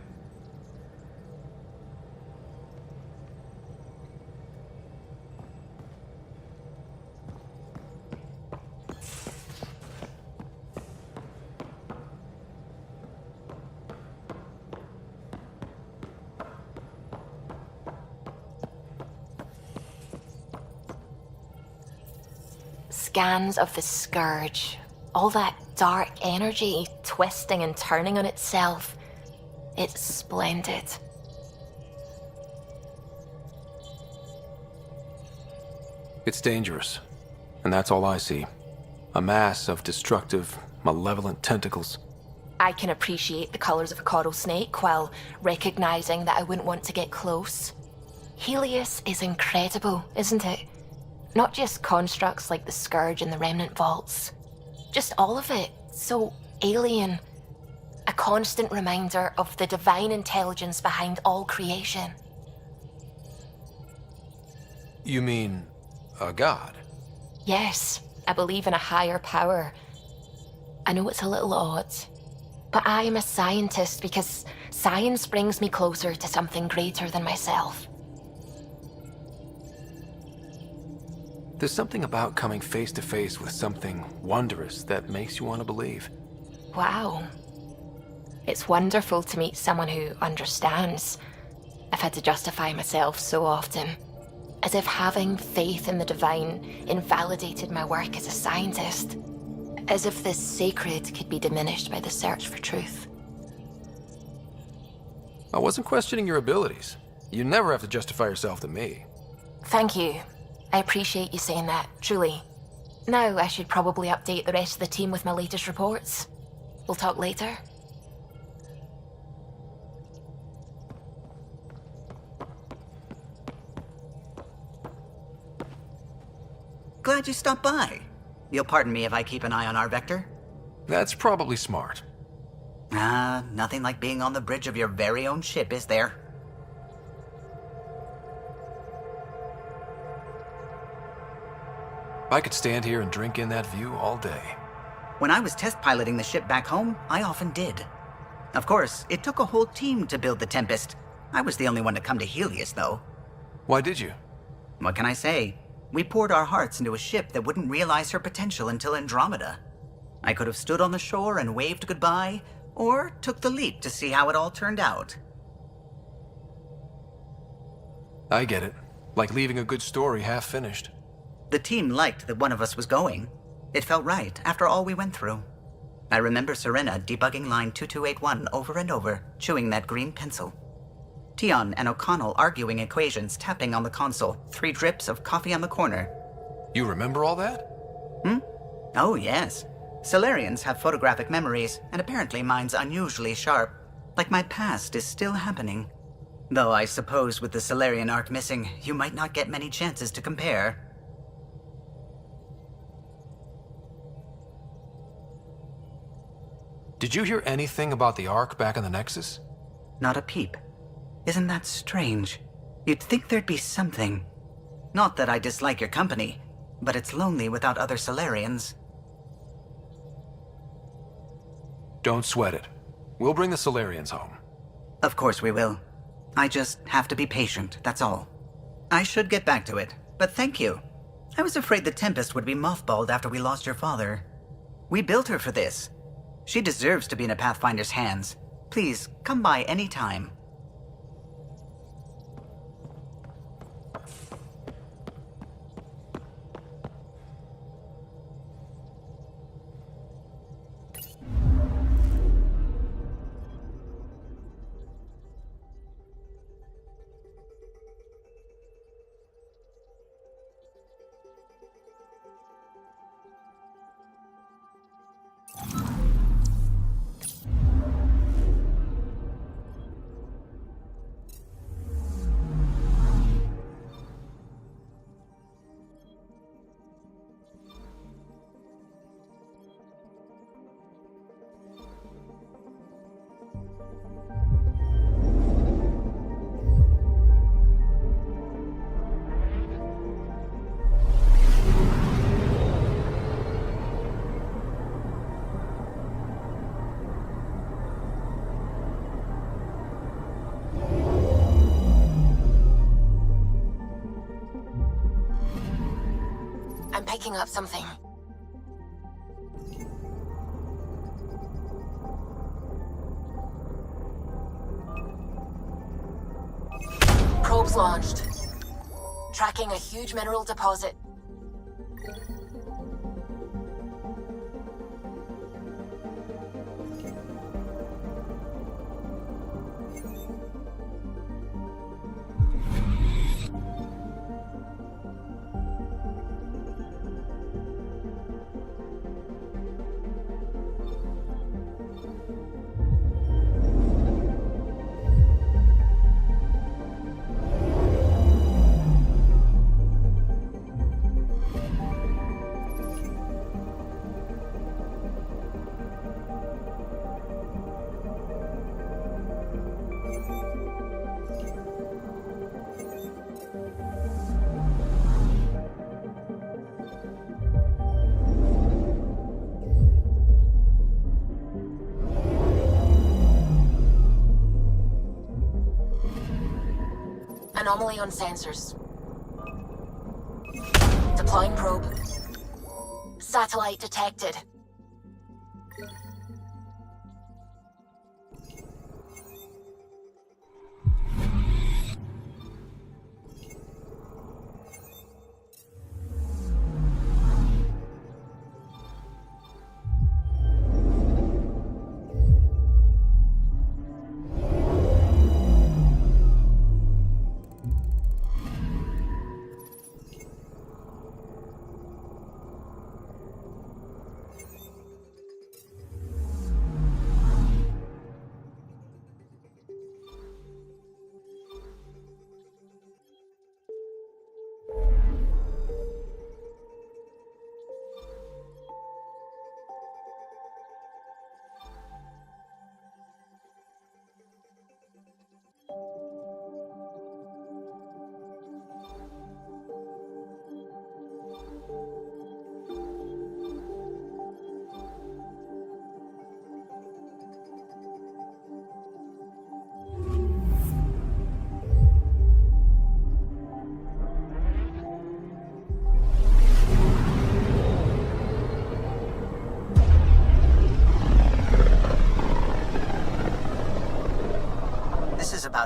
S2: Scans of the Scourge. All that dark energy twisting and turning on itself. It's splendid.
S4: It's dangerous. And that's all I see. A mass of destructive, malevolent tentacles.
S2: I can appreciate the colors of a coral snake while recognizing that I wouldn't want to get close. Helios is incredible, isn't it? Not just constructs like the Scourge and the Remnant Vaults. Just all of it. So alien. A constant reminder of the divine intelligence behind all creation.
S4: You mean a god?
S2: Yes, I believe in a higher power. I know it's a little odd, but I am a scientist because science brings me closer to something greater than myself.
S4: There's something about coming face to face with something wondrous that makes you want to believe.
S2: Wow. It's wonderful to meet someone who understands. I've had to justify myself so often, as if having faith in the divine invalidated my work as a scientist, as if this sacred could be diminished by the search for truth.
S4: I wasn't questioning your abilities. You never have to justify yourself to me.
S2: Thank you. I appreciate you saying that, truly. Now I should probably update the rest of the team with my latest reports. We'll talk later.
S19: Glad you stopped by. You'll pardon me if I keep an eye on our vector?
S4: That's probably smart.
S19: Nothing like being on the bridge of your very own ship, is there?
S4: I could stand here and drink in that view all day.
S19: When I was test piloting the ship back home, I often did. Of course, it took a whole team to build the Tempest. I was the only one to come to Helios, though.
S20: Why did you?
S19: What can I say? We poured our hearts into a ship that wouldn't realize her potential until Andromeda. I could have stood on the shore and waved goodbye, or took the leap to see how it all turned out.
S20: I get it. Like leaving a good story half-finished.
S19: The team liked that one of us was going. It felt right after all we went through. I remember Serena debugging line 2281 over and over, chewing that green pencil. Tion and O'Connell arguing equations, tapping on the console, 3 drips of coffee on the corner.
S20: You remember all that?
S19: Oh, yes. Solarians have photographic memories, and apparently mine's unusually sharp. Like my past is still happening. Though I suppose with the Solarian arc missing, you might not get many chances to compare.
S20: Did you hear anything about the Ark back in the Nexus?
S19: Not a peep. Isn't that strange? You'd think there'd be something. Not that I dislike your company, but it's lonely without other Solarians.
S20: Don't sweat it. We'll bring the Solarians home.
S19: Of course we will. I just have to be patient, that's all. I should get back to it, but thank you. I was afraid the Tempest would be mothballed after we lost your father. We built her for this. She deserves to be in a Pathfinder's hands. Please, come by any time.
S2: I'm picking up something. Probes launched. Tracking a huge mineral deposit. Anomaly on sensors. Deploying probe. Satellite detected.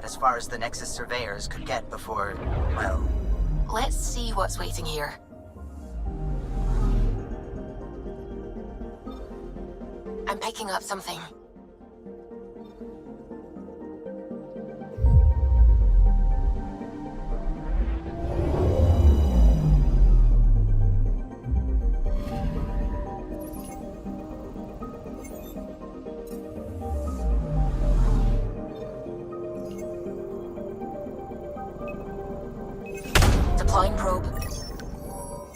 S19: about as far as the Nexus surveyors could get before, well...
S2: Let's see what's waiting here. I'm picking up something. Deploying probe.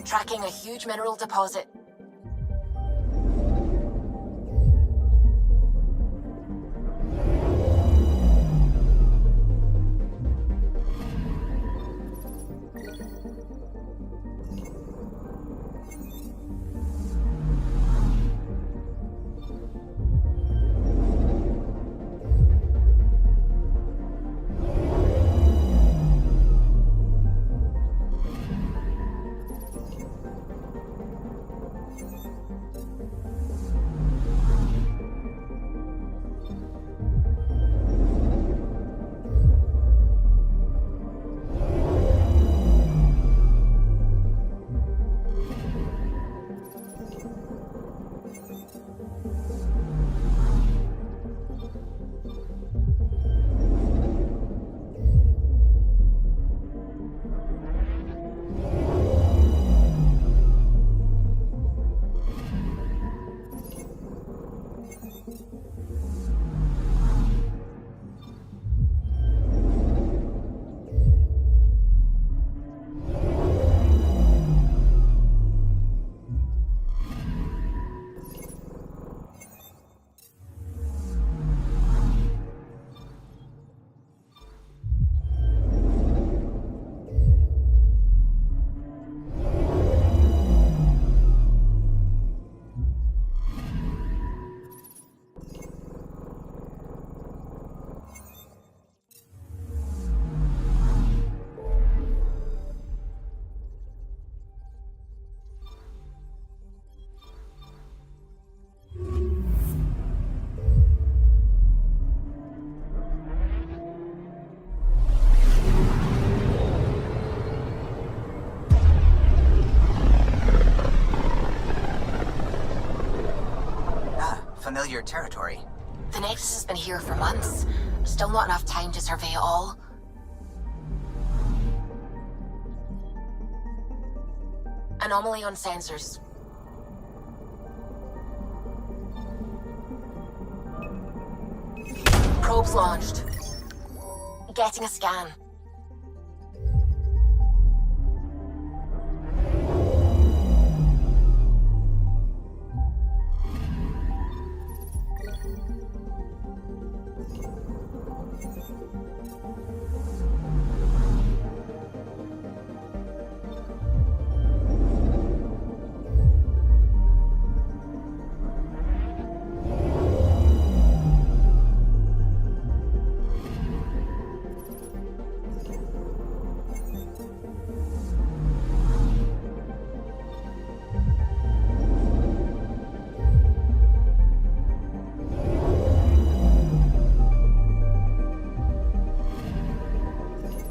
S2: Tracking a huge mineral deposit.
S19: Familiar territory.
S2: The Nexus has been here for months. Still not enough time to survey it all. Anomaly on sensors. Probes launched. Getting a scan.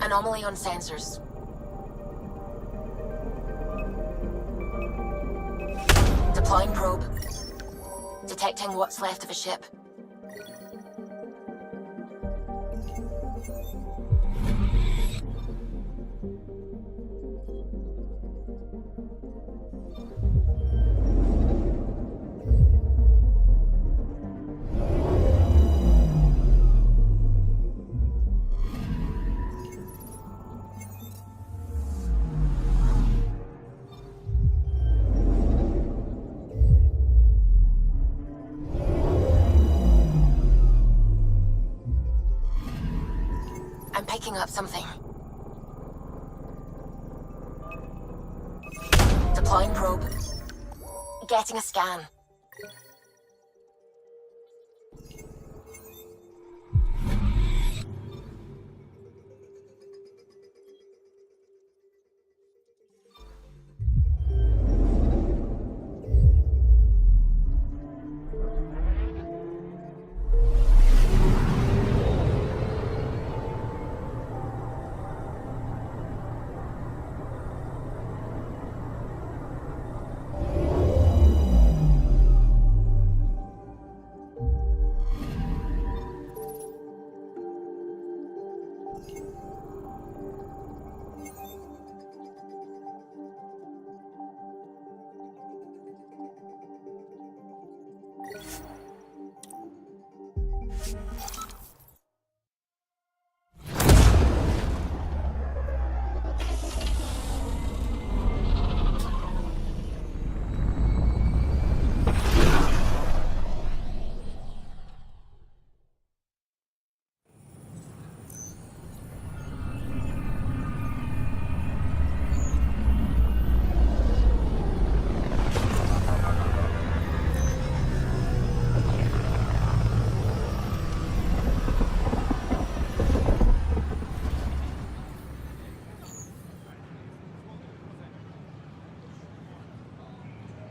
S2: Anomaly on sensors. Deploying probe. Detecting what's left of a ship. I'm picking up something. Deploying probe. Getting a scan.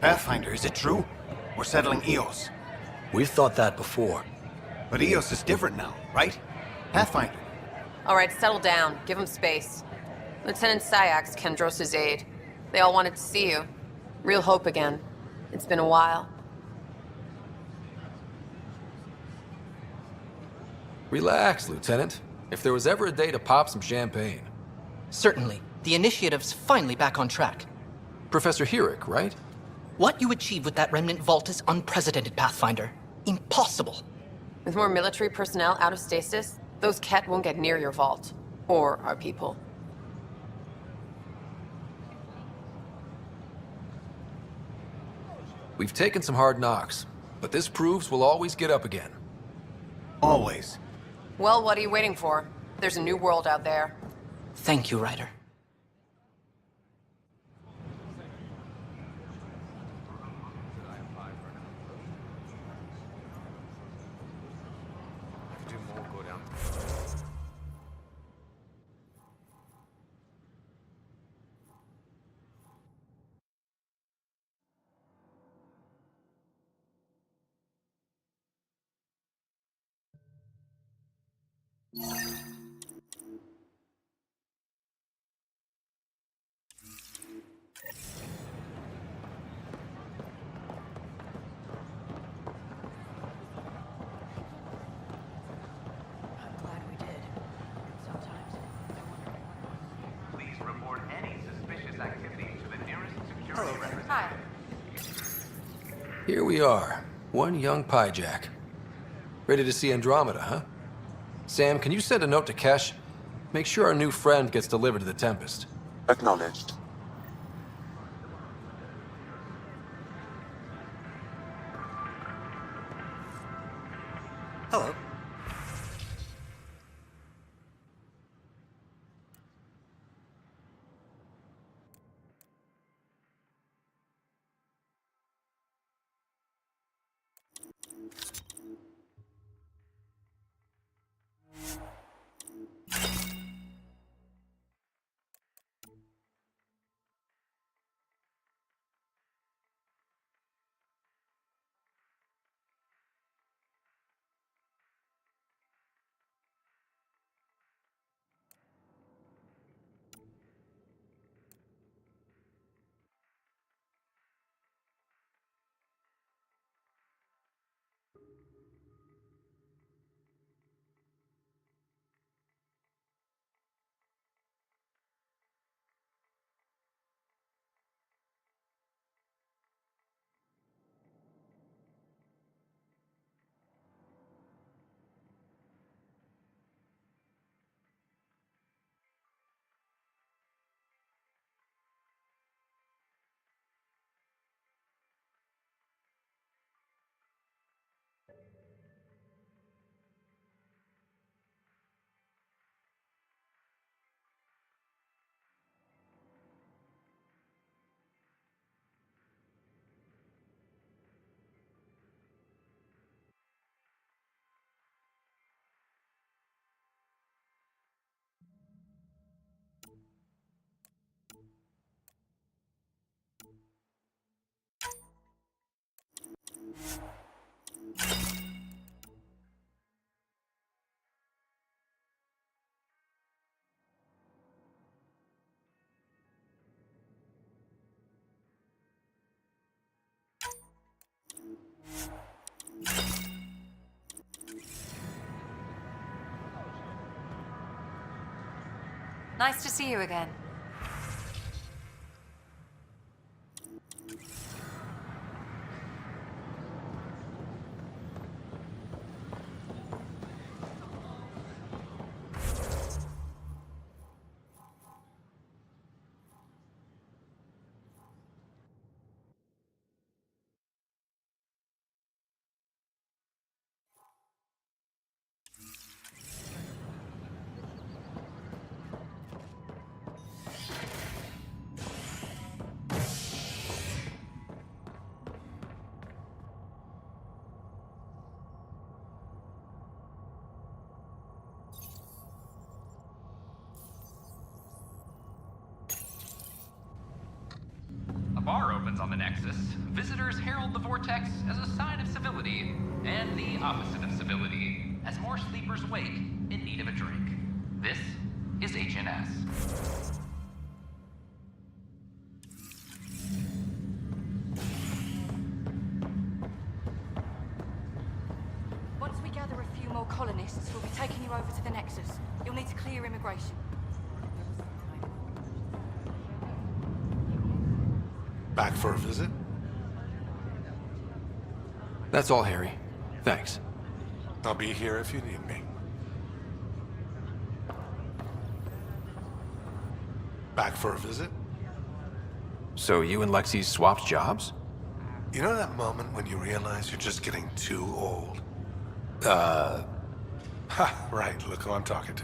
S1: Pathfinder, is it true? We're settling Eos.
S9: We've thought that before.
S1: But Eos is different now, right? Pathfinder.
S21: All right, settle down. Give him space. Lieutenant Syax, Kendros' aide. They all wanted to see you. Real hope again. It's been a while.
S20: Relax, Lieutenant. If there was ever a day to pop some champagne.
S22: Certainly. The initiative's finally back on track.
S20: Professor Herrick, right?
S22: What you achieved with that remnant vault is unprecedented, Pathfinder. Impossible.
S21: With more military personnel out of stasis, those Ket won't get near your vault. Or our people.
S20: We've taken some hard knocks, but this proves we'll always get up again.
S1: Always.
S21: Well, what are you waiting for? There's a new world out there.
S22: Thank you, Ryder.
S20: Here we are, one young Pyjack. Ready to see Andromeda, huh? Sam, can you send a note to Kesh? Make sure our new friend gets delivered to the Tempest.
S11: Acknowledged.
S19: Hello.
S2: Nice to see you again.
S6: bar opens on the Nexus, visitors herald the vortex as a sign of civility, and the opposite of civility, as more sleepers wake in need of a drink. This is HNS.
S8: Once we gather a few more colonists, we'll be taking you over to the Nexus. You'll need to clear immigration.
S23: Back for a visit?
S20: That's all, Harry. Thanks.
S23: I'll be here if you need me. Back for a visit?
S20: So you and Lexi swapped jobs?
S23: You know that moment when you realize you're just getting too old? Right, look who I'm talking to.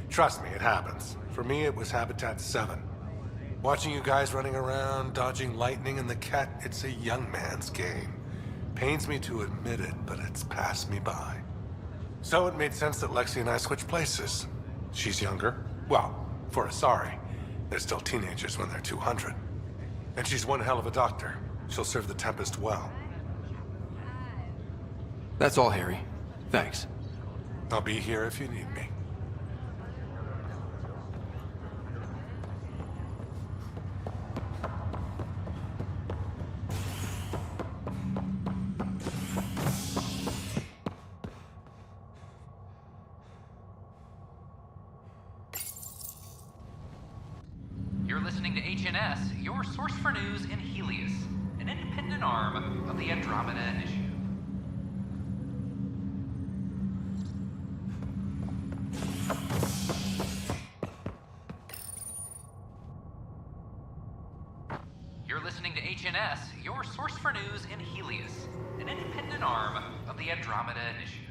S23: Trust me, it happens. For me, it was Habitat 7. Watching you guys running around, dodging lightning and the cat, it's a young man's game. Pains me to admit it, but it's passed me by. So it made sense that Lexi and I switched places. She's younger. Well, for Asari. They're still teenagers when they're 200. And she's one hell of a doctor. She'll serve the Tempest well.
S20: That's all, Harry. Thanks.
S23: I'll be here if you need me.
S6: You're listening to HNS, your source for news in Helios, an independent arm of the Andromeda Initiative. You're listening to HNS, your source for news in Helios, an independent arm of the Andromeda Initiative.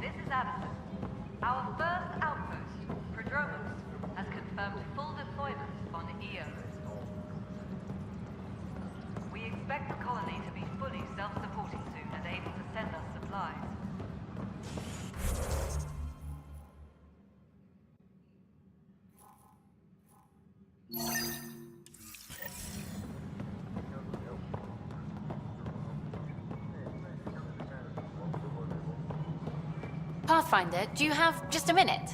S24: This is Addison. Our first outpost, Prodromos, has confirmed full deployment on EO. We expect the colony to be fully self-supporting soon and able to send us supplies.
S2: Pathfinder, do you have just a minute?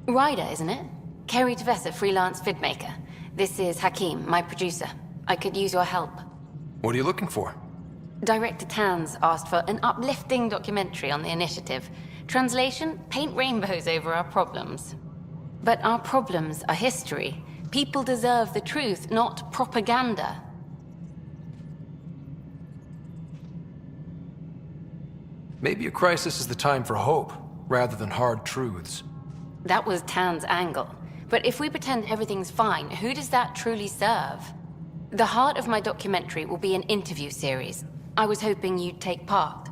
S2: Ryder, isn't it? Kerry Tevessa, freelance vidmaker. This is Hakeem, my producer. I could use your help.
S20: What are you looking for?
S2: Director Tans asked for an uplifting documentary on the initiative. Translation, paint rainbows over our problems. But our problems are history. People deserve the truth, not propaganda.
S20: Maybe a crisis is the time for hope, rather than hard truths.
S2: That was Tan's angle. But if we pretend everything's fine, who does that truly serve? The heart of my documentary will be an interview series. I was hoping you'd take part.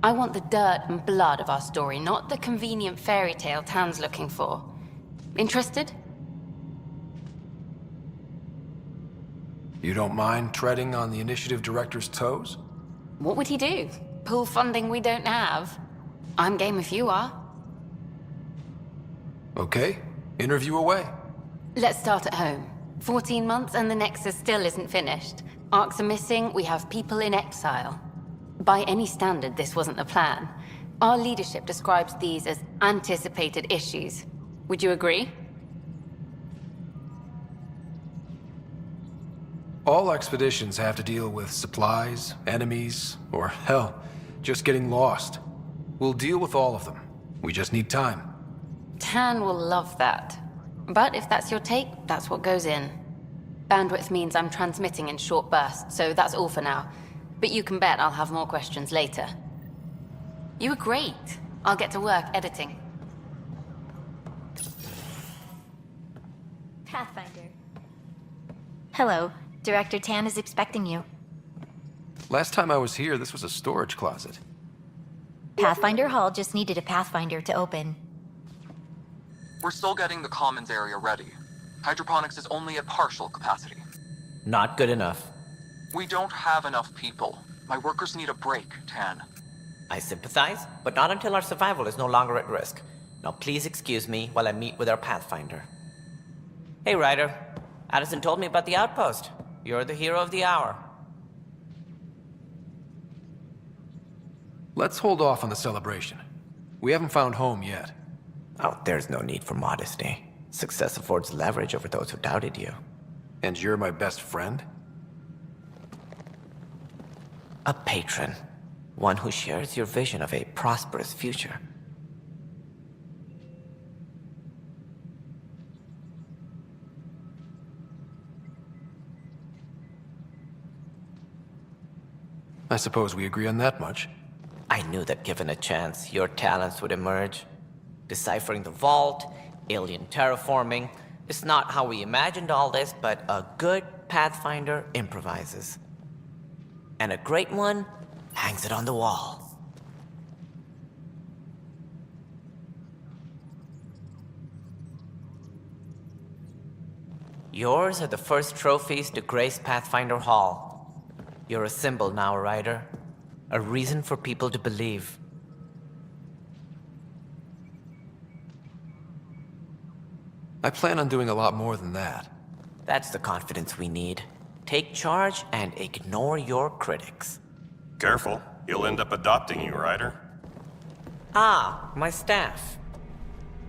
S2: I want the dirt and blood of our story, not the convenient fairy tale Tan's looking for. Interested?
S20: You don't mind treading on the initiative director's toes?
S2: What would he do? Pull funding we don't have? I'm game if you are.
S20: Okay, interview away.
S2: Let's start at home. 14 months and the Nexus still isn't finished. Arcs are missing, we have people in exile. By any standard, this wasn't the plan. Our leadership describes these as anticipated issues. Would you agree?
S20: All expeditions have to deal with supplies, enemies, or hell, just getting lost. We'll deal with all of them. We just need time.
S2: Tan will love that. But if that's your take, that's what goes in. Bandwidth means I'm transmitting in short bursts, so that's all for now. But you can bet I'll have more questions later. You were great. I'll get to work editing.
S25: Pathfinder. Hello. Director Tan is expecting you.
S20: Last time I was here, this was a storage closet.
S25: Pathfinder Hall just needed a Pathfinder to open.
S26: We're still getting the commons area ready. Hydroponics is only at partial capacity.
S27: Not good enough.
S26: We don't have enough people. My workers need a break, Tan.
S3: I sympathize, but not until our survival is no longer at risk. Now please excuse me while I meet with our Pathfinder. Hey, Ryder. Addison told me about the outpost. You're the hero of the hour.
S20: Let's hold off on the celebration. We haven't found home yet.
S3: Oh, there's no need for modesty. Success affords leverage over those who doubted you.
S20: And you're my best friend?
S3: A patron. One who shares your vision of a prosperous future.
S20: I suppose we agree on that much.
S3: I knew that given a chance, your talents would emerge. Deciphering the vault, alien terraforming. It's not how we imagined all this, but a good Pathfinder improvises. And a great one hangs it on the wall. Yours are the first trophies to grace Pathfinder Hall. You're a symbol now, Ryder. A reason for people to believe.
S20: I plan on doing a lot more than that.
S3: That's the confidence we need. Take charge and ignore your critics.
S5: Careful. He'll end up adopting you, Ryder.
S3: Ah, my staff.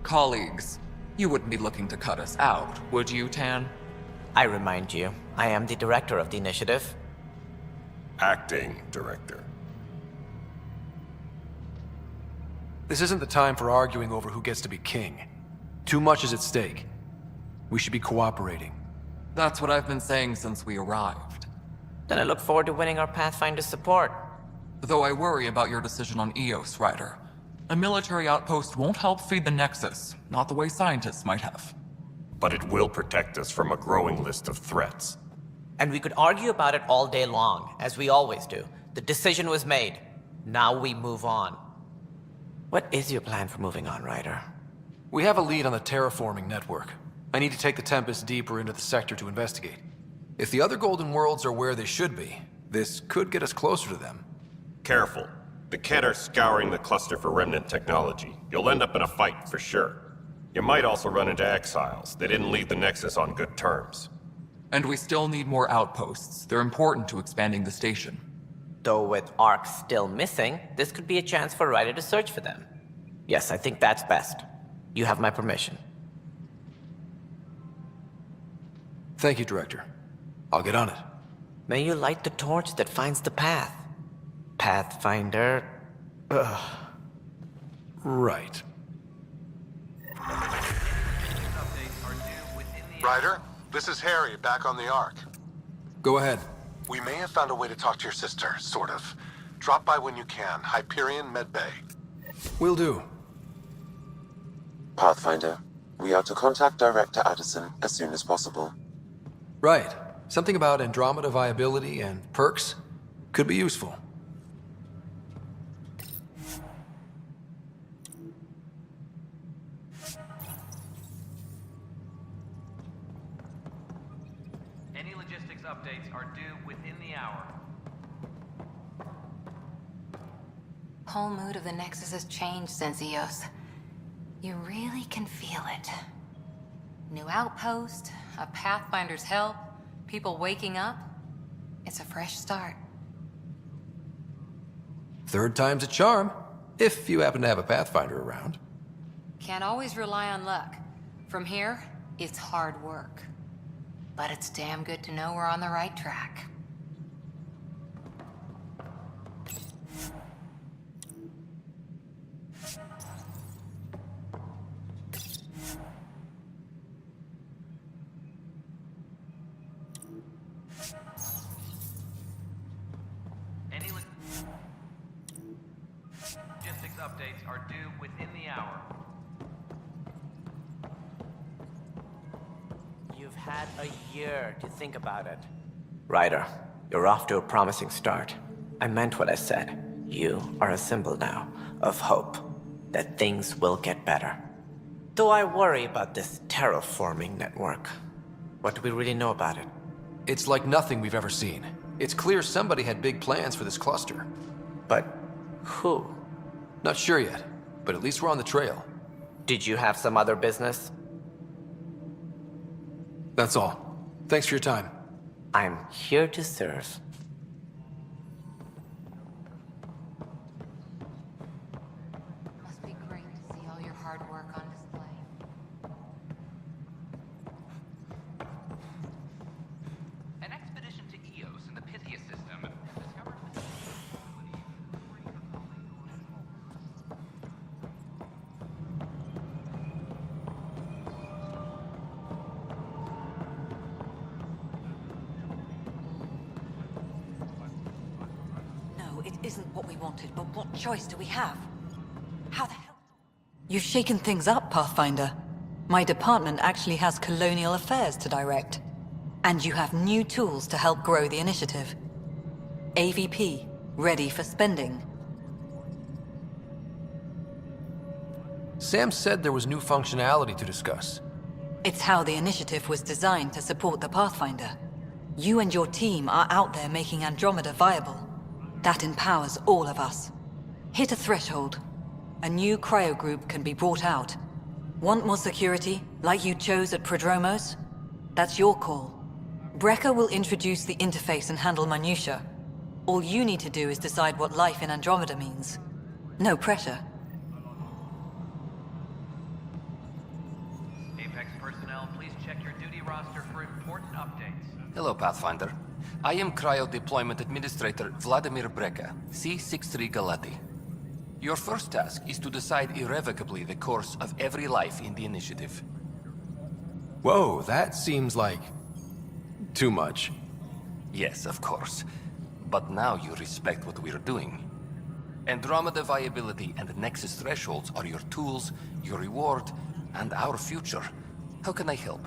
S26: Colleagues, you wouldn't be looking to cut us out, would you, Tan?
S3: I remind you, I am the director of the initiative.
S5: Acting director.
S20: This isn't the time for arguing over who gets to be king. Too much is at stake. We should be cooperating.
S26: That's what I've been saying since we arrived.
S3: Then I look forward to winning our Pathfinder support.
S26: Though I worry about your decision on Eos, Ryder. A military outpost won't help feed the Nexus, not the way scientists might have.
S5: But it will protect us from a growing list of threats.
S3: And we could argue about it all day long, as we always do. The decision was made. Now we move on. What is your plan for moving on, Ryder?
S20: We have a lead on the terraforming network. I need to take the Tempest deeper into the sector to investigate. If the other Golden Worlds are where they should be, this could get us closer to them.
S5: Careful. The Kett are scouring the cluster for remnant technology. You'll end up in a fight, for sure. You might also run into exiles. They didn't leave the Nexus on good terms.
S26: And we still need more outposts. They're important to expanding the station.
S3: Though with Ark still missing, this could be a chance for Ryder to search for them. Yes, I think that's best. You have my permission.
S20: Thank you, Director. I'll get on it.
S3: May you light the torch that finds the path. Pathfinder... Ugh.
S20: Right.
S23: Ryder, this is Harry, back on the Ark.
S20: Go ahead.
S23: We may have found a way to talk to your sister, sort of. Drop by when you can. Hyperion Medbay.
S20: Will do.
S11: Pathfinder, we are to contact Director Addison as soon as possible.
S20: Right. Something about Andromeda viability and perks could be useful.
S6: Any logistics updates are due within the hour.
S2: Whole mood of the Nexus has changed since Eos. You really can feel it. New outpost, a Pathfinder's help, people waking up. It's a fresh start.
S20: Third time's a charm, if you happen to have a Pathfinder around.
S2: Can't always rely on luck. From here, it's hard work. But it's damn good to know we're on the right track.
S6: Any logistics updates are due within the hour.
S3: You've had a year to think about it. Ryder, you're off to a promising start. I meant what I said. You are a symbol now of hope that things will get better. Though I worry about this terraforming network. What do we really know about it?
S20: It's like nothing we've ever seen. It's clear somebody had big plans for this cluster.
S3: But who?
S20: Not sure yet, but at least we're on the trail.
S3: Did you have some other business?
S20: That's all. Thanks for your time.
S3: I'm here to serve.
S2: Must be great to see all your hard work on display.
S6: An expedition to Eos in the Pythia system discovered the
S8: No, it isn't what we wanted, but what choice do we have? How the hell? You've shaken things up, Pathfinder. My department actually has colonial affairs to direct. And you have new tools to help grow the initiative. AVP, ready for spending.
S20: Sam said there was new functionality to discuss.
S8: It's how the initiative was designed to support the Pathfinder. You and your team are out there making Andromeda viable. That empowers all of us. Hit a threshold. A new cryo group can be brought out. Want more security, like you chose at Prodromos? That's your call. Brecker will introduce the interface and handle minutiae. All you need to do is decide what life in Andromeda means. No pressure.
S6: Apex personnel, please check your duty roster for important updates.
S4: Hello, Pathfinder. I am Cryo Deployment Administrator Vladimir Breka, C-63 Galati. Your first task is to decide irrevocably the course of every life in the initiative.
S20: Whoa, that seems like... too much.
S4: Yes, of course. But now you respect what we're doing. Andromeda viability and Nexus thresholds are your tools, your reward, and our future. How can I help?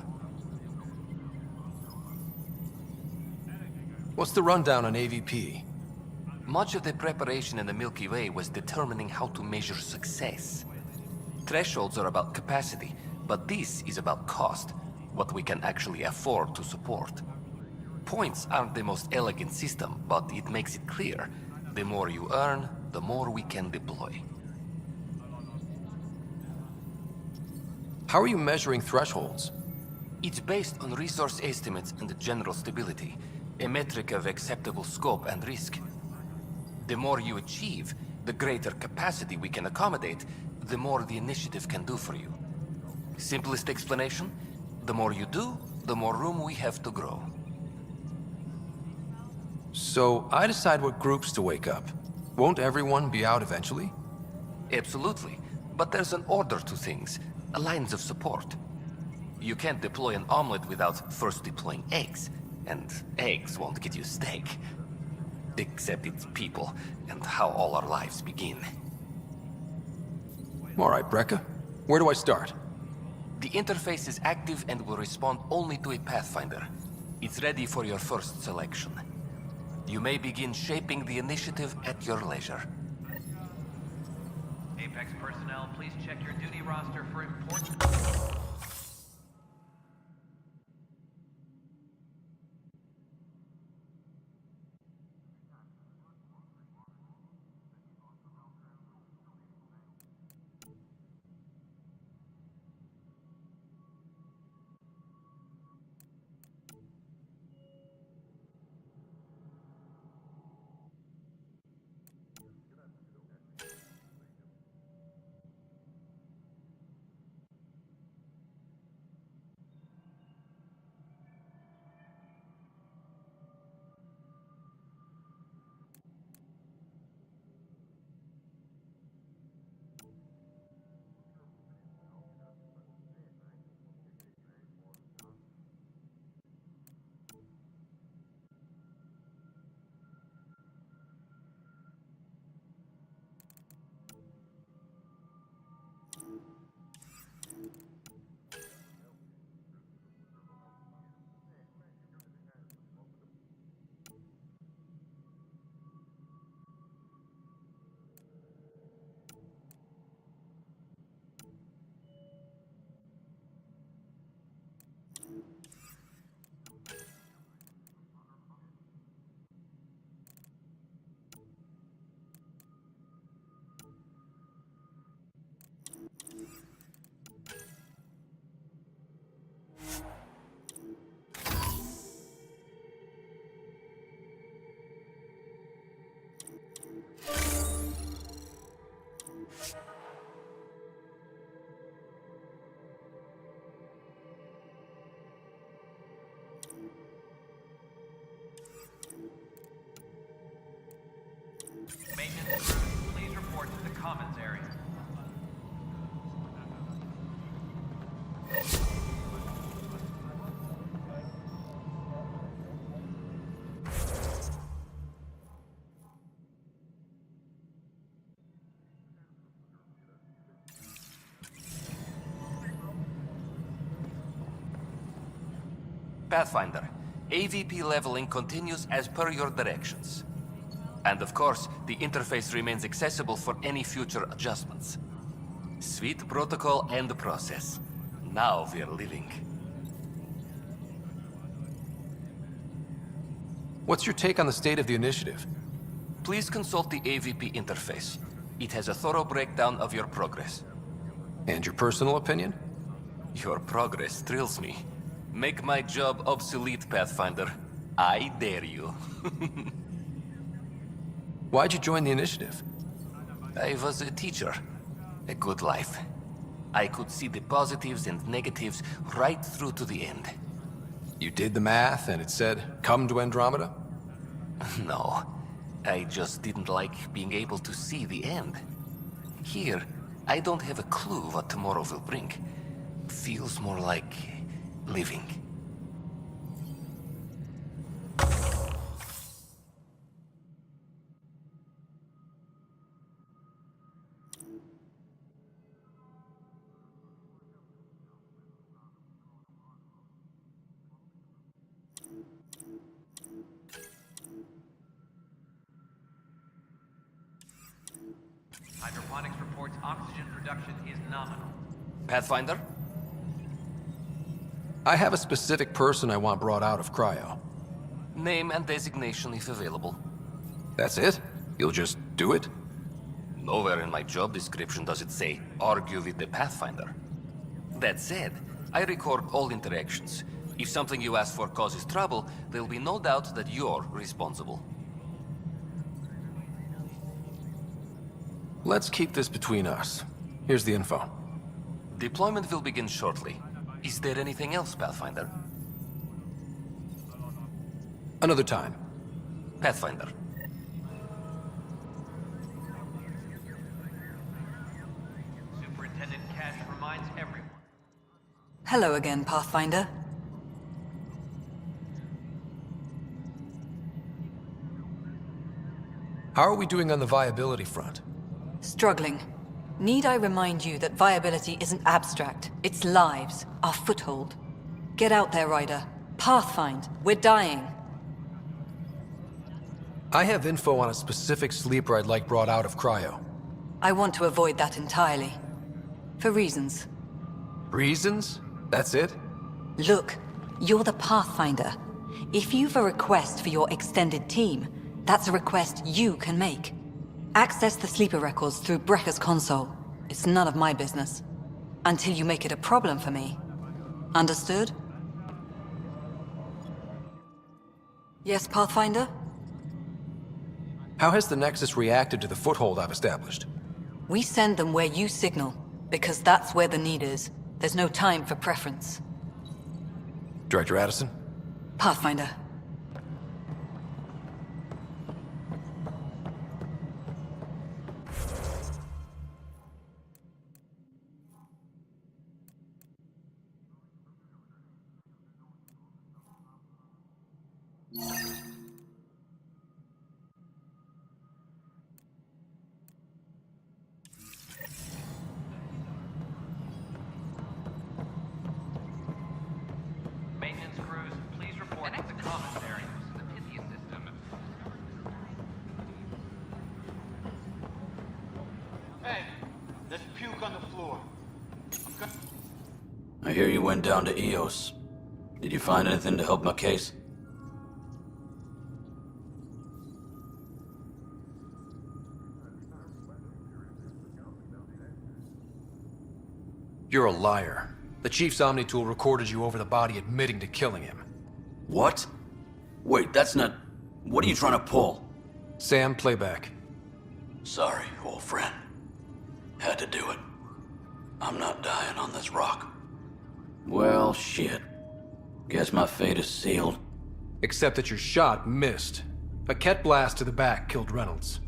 S20: What's the rundown on AVP?
S4: Much of the preparation in the Milky Way was determining how to measure success. Thresholds are about capacity, but this is about cost, what we can actually afford to support. Points aren't the most elegant system, but it makes it clear. The more you earn, the more we can deploy.
S20: How are you measuring thresholds?
S4: It's based on resource estimates and general stability, a metric of acceptable scope and risk. The more you achieve, the greater capacity we can accommodate, the more the initiative can do for you. Simplest explanation, the more you do, the more room we have to grow.
S20: So, I decide what groups to wake up. Won't everyone be out eventually?
S4: Absolutely, but there's an order to things, lines of support. You can't deploy an omelet without first deploying eggs, and eggs won't get you steak. Except it's people, and how all our lives begin.
S20: All right, Brekka. Where do I start?
S4: The interface is active and will respond only to a Pathfinder. It's ready for your first selection. You may begin shaping the initiative at your leisure.
S6: Apex personnel, please check your duty roster for important...
S7: Pathfinder, AVP leveling continues as per your directions. And of course, the interface remains accessible for any future adjustments. Sweet protocol and process. Now we're living.
S20: What's your take on the state of the initiative?
S7: Please consult the AVP interface. It has a thorough breakdown of your progress.
S20: And your personal opinion?
S7: Your progress thrills me. Make my job obsolete, Pathfinder. I dare you.
S20: Why'd you join the initiative?
S7: I was a teacher. A good life. I could see the positives and negatives right through to the end.
S20: You did the math and it said, come to Andromeda?
S7: No. I just didn't like being able to see the end. Here, I don't have a clue what tomorrow will bring. Feels more like living.
S6: Hydroponics reports oxygen production is nominal.
S7: Pathfinder?
S20: I have a specific person I want brought out of cryo.
S7: Name and designation if available.
S20: That's it? You'll just do it?
S7: Nowhere in my job description does it say, argue with the Pathfinder. That said, I record all interactions. If something you ask for causes trouble, there'll be no doubt that you're responsible.
S20: Let's keep this between us. Here's the info.
S7: Deployment will begin shortly. Is there anything else, Pathfinder?
S20: Another time.
S7: Pathfinder.
S6: Superintendent Cash reminds everyone.
S8: Hello again, Pathfinder.
S20: How are we doing on the viability front?
S8: Struggling. Need I remind you that viability isn't abstract, it's lives, our foothold. Get out there, Ryder. Pathfind, we're dying.
S20: I have info on a specific sleeper I'd like brought out of cryo.
S8: I want to avoid that entirely. For reasons.
S20: Reasons? That's it?
S8: Look, you're the Pathfinder. If you've a request for your extended team, that's a request you can make. Access the sleeper records through Brekker's console. It's none of my business. Until you make it a problem for me. Understood? Yes, Pathfinder?
S20: How has the Nexus reacted to the foothold I've established?
S8: We send them where you signal, because that's where the need is. There's no time for preference.
S20: Director Addison?
S8: Pathfinder.
S6: Maintenance crews, please report to the commissary. The Pythia system.
S10: Hey, there's puke on the floor.
S9: I hear you went down to EOS. Did you find anything to help my case?
S20: You're a liar. The Chief's Omni-tool recorded you over the body admitting to killing him.
S9: What? Wait, that's not... What are you trying to pull?
S20: Sam, playback.
S9: Sorry, old friend. Had to do it. I'm not dying on this rock. Well, shit. Guess my fate is sealed.
S20: Except that your shot missed. A Ket blast to the back killed Reynolds.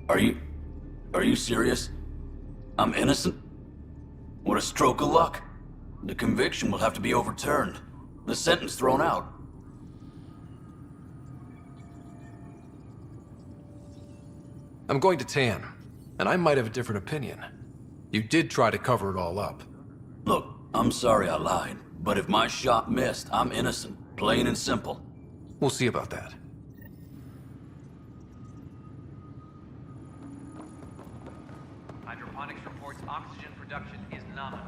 S9: Are you serious? I'm innocent? What a stroke of luck. The conviction will have to be overturned. The sentence thrown out.
S20: I'm going to Tan, and I might have a different opinion. You did try to cover it all up.
S9: Look, I'm sorry I lied, But if my shot missed, I'm innocent. Plain and simple.
S20: We'll see about that.
S6: Hydroponics reports oxygen production is nominal.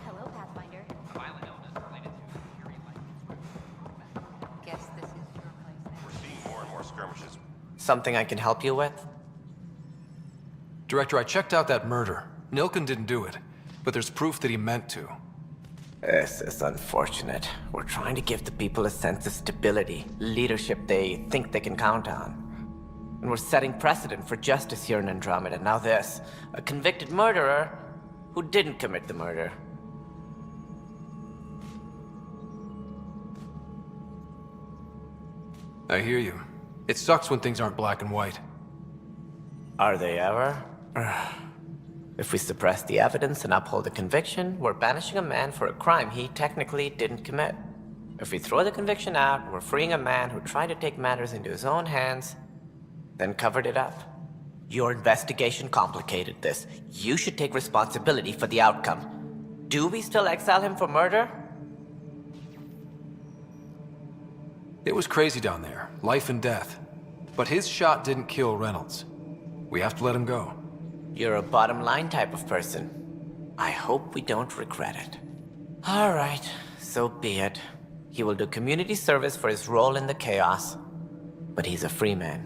S25: Hello, Pathfinder.
S6: A violent illness related to Imperial life.
S2: Guess this is your place now.
S5: We're seeing more and more skirmishes.
S3: Something I can help you with?
S20: Director, I checked out that murder. Nilken didn't do it, but there's proof that he meant to.
S3: This is unfortunate. We're trying to give the people a sense of stability, leadership they think they can count on. And we're setting precedent for justice here in Andromeda. Now this, a convicted murderer who didn't commit the murder.
S20: I hear you. It sucks when things aren't black and white.
S3: Are they ever? If we suppress the evidence and uphold the conviction, we're banishing a man for a crime he technically didn't commit. If we throw the conviction out, we're freeing a man who tried to take matters into his own hands, then covered it up. Your investigation complicated this. You should take responsibility for the outcome. Do we still exile him for murder?
S20: It was crazy down there, life and death. But his shot didn't kill Reynolds. We have to let him go.
S3: You're a bottom line type of person. I hope we don't regret it. All right, so be it. He will do community service for his role in the chaos. But he's a free man.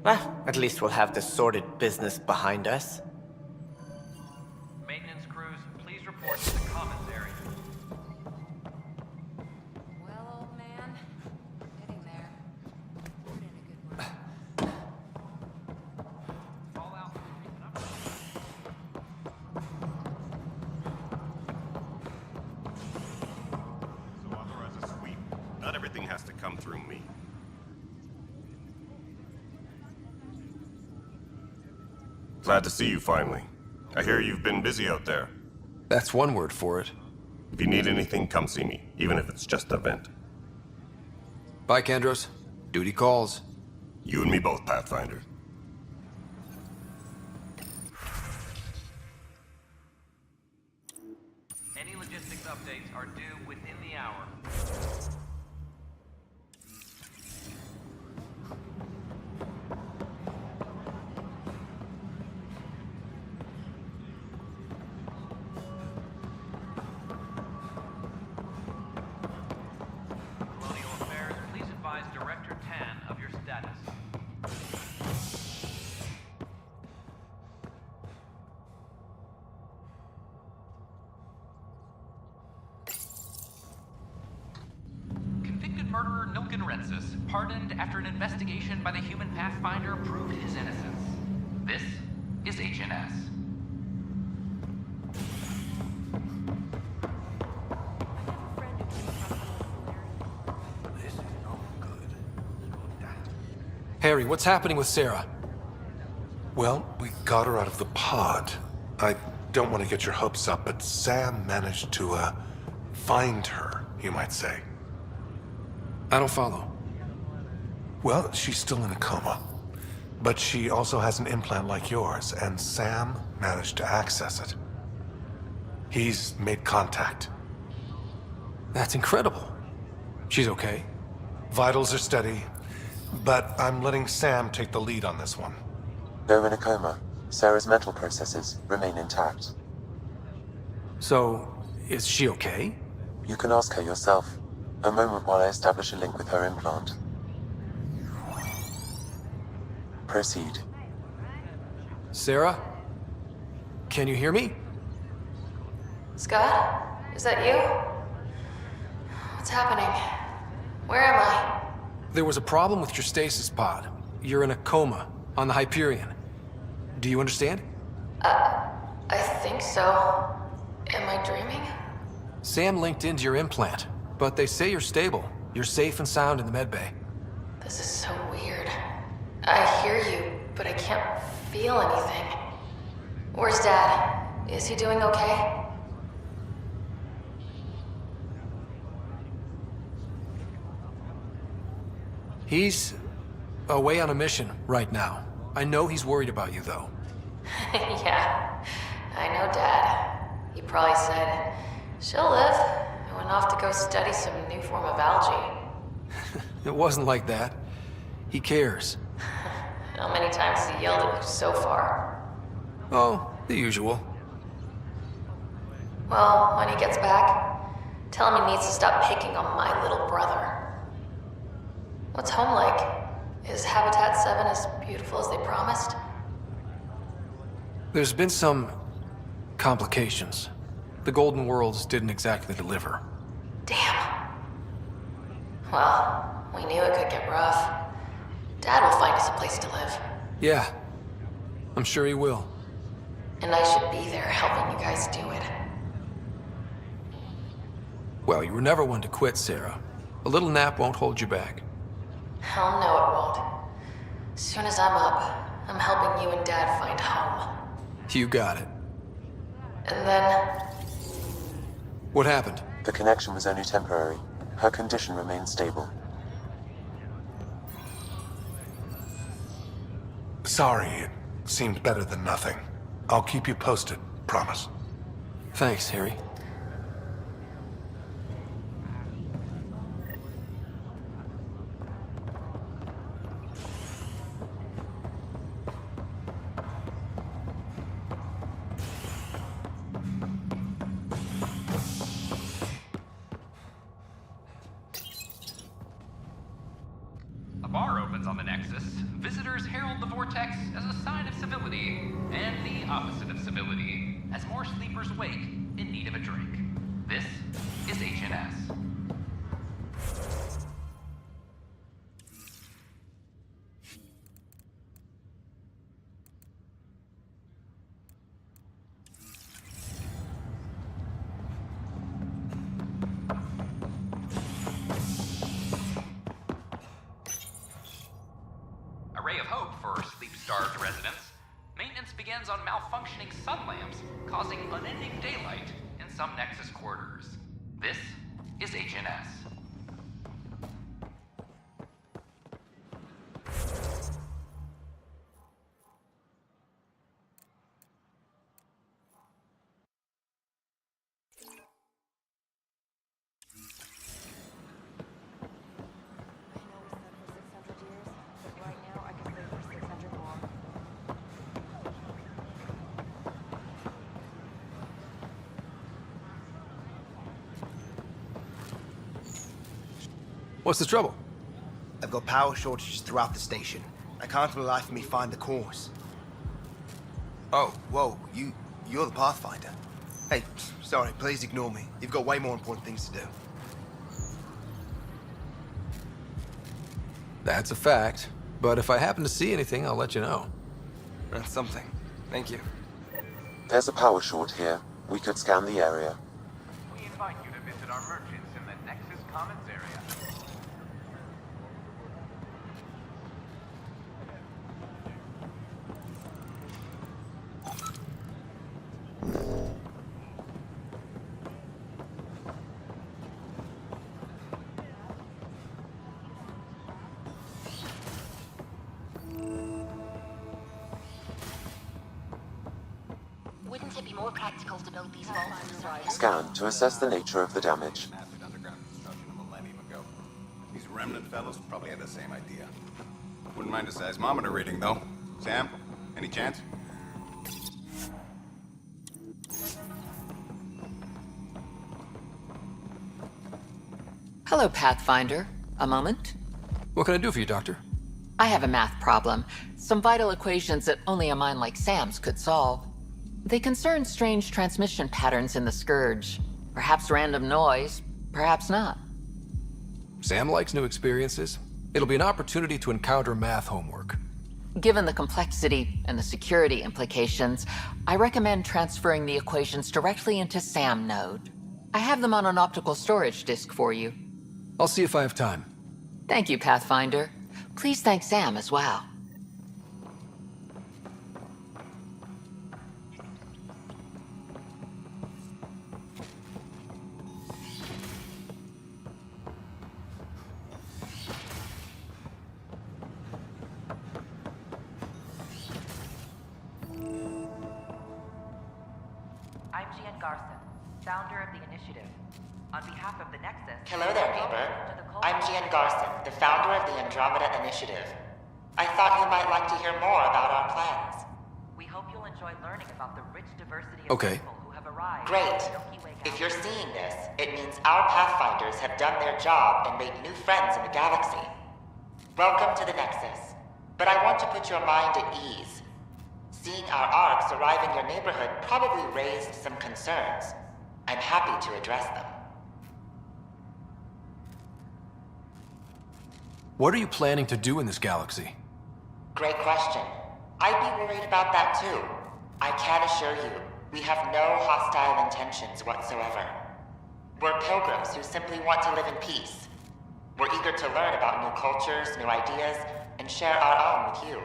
S3: Well, at least we'll have the sordid business behind us.
S6: Maintenance crews, please report to the commons area.
S2: Well, old man, getting there. Put in a good word.
S6: Fallout.
S5: So authorize a sweep. Not everything has to come through me. Glad to see you finally. I hear you've been busy out there.
S20: That's one word for it.
S5: If you need anything, come see me, even if it's just a vent.
S20: Bye, Kandros. Duty calls.
S5: You and me both, Pathfinder.
S6: Any logistics updates are due within the hour. Colonial Affairs, please advise Director Tan of your status. Convicted murderer Nilken Rensis, pardoned after an investigation by the human Pathfinder proved his innocence. This is HNS.
S20: Harry, what's happening with Sarah?
S23: Well, we got her out of the pod. I don't want to get your hopes up, but Sam managed to, find her, you might say.
S20: I don't follow.
S23: Well, she's still in a coma. But she also has an implant like yours, and Sam managed to access it. He's made contact.
S20: That's incredible. She's okay.
S23: Vitals are steady, but I'm letting Sam take the lead on this one.
S11: Though in a coma, Sarah's mental processes remain intact.
S20: So, is she okay?
S11: You can ask her yourself. A moment while I establish a link with her implant. Proceed.
S20: Sarah? Can you hear me?
S2: Scott? Is that you? What's happening? Where am I?
S20: There was a problem with your stasis pod. You're in a coma on the Hyperion. Do you understand?
S2: I think so. Am I dreaming?
S20: Sam linked into your implant, but they say you're stable. You're safe and sound in the medbay.
S2: This is so weird. I hear you, but I can't feel anything. Where's Dad? Is he doing okay?
S20: He's away on a mission right now. I know he's worried about you, though.
S2: Yeah, I know Dad. He probably said, she'll live. I went off to go study some new form of algae.
S20: It wasn't like that. He cares.
S2: How many times has he yelled at you so far?
S20: Oh, the usual.
S2: Well, when he gets back, tell him he needs to stop picking on my little brother. What's home like? Is Habitat 7 as beautiful as they promised?
S20: There's been some complications. The Golden Worlds didn't exactly deliver.
S2: Damn. Well, we knew it could get rough. Dad will find us a place to live.
S20: Yeah, I'm sure he will.
S2: And I should be there helping you guys do it.
S20: Well, you were never one to quit, Sarah. A little nap won't hold you back.
S2: Hell no, it won't. As soon as I'm up, I'm helping you and Dad find home.
S20: You got it.
S2: And then...
S20: What happened?
S11: The connection was only temporary. Her condition remains stable.
S23: Sorry, it seemed better than nothing. I'll keep you posted, promise.
S20: Thanks, Harry.
S6: A bar opens on the Nexus. Visitors herald the vortex as a sign of civility, and the opposite of civility, as more sleepers wake in need of a drink. This is HNS. A ray of hope for sleep-starved residents. Maintenance begins on malfunctioning sun lamps, causing unending daylight in some Nexus quarters. This is HNS.
S20: What's the trouble?
S12: I've got power shortages throughout the station. I can't for the life of me find the cause. Oh, whoa, you're the Pathfinder. Hey, sorry, please ignore me. You've got way more important things to do.
S20: That's a fact. But if I happen to see anything, I'll let you know.
S12: That's something. Thank you.
S11: There's a power short here. We could scan the area.
S10: We invite you to visit our merchants in the Nexus Commons area.
S2: Wouldn't it be more practical to build these vaults?
S11: Scan to assess the nature of the damage.
S1: Massive underground construction a millennium ago. These remnant fellows probably had the same idea. Wouldn't mind a seismometer reading, though. Sam, any chance?
S13: Hello, Pathfinder. A moment?
S20: What can I do for you, Doctor?
S13: I have a math problem. Some vital equations that only a mind like Sam's could solve. They concern strange transmission patterns in the Scourge. Perhaps random noise, perhaps not.
S20: Sam likes new experiences. It'll be an opportunity to encounter math homework.
S13: Given the complexity and the security implications, I recommend transferring the equations directly into SAM node. I have them on an optical storage disk for you.
S20: I'll see if I have time.
S13: Thank you, Pathfinder. Please thank Sam as well.
S14: Garson, founder of the initiative. On behalf of the Nexus...
S15: Hello there, neighbor. I'm Gian Garson, the founder of the Andromeda Initiative. I thought you might like to hear more about our plans.
S14: We hope you'll enjoy learning about the rich diversity of
S20: Okay.
S14: people who have arrived.
S15: Great. If you're seeing this, it means our Pathfinders have done their job and made new friends in the galaxy. Welcome to the Nexus. But I want to put your mind at ease. Seeing our arcs arrive in your neighborhood probably raised some concerns. I'm happy to address them.
S20: What are you planning to do in this galaxy?
S15: Great question. I'd be worried about that too. I can assure you, we have no hostile intentions whatsoever. We're pilgrims who simply want to live in peace. We're eager to learn about new cultures, new ideas, and share our own with you.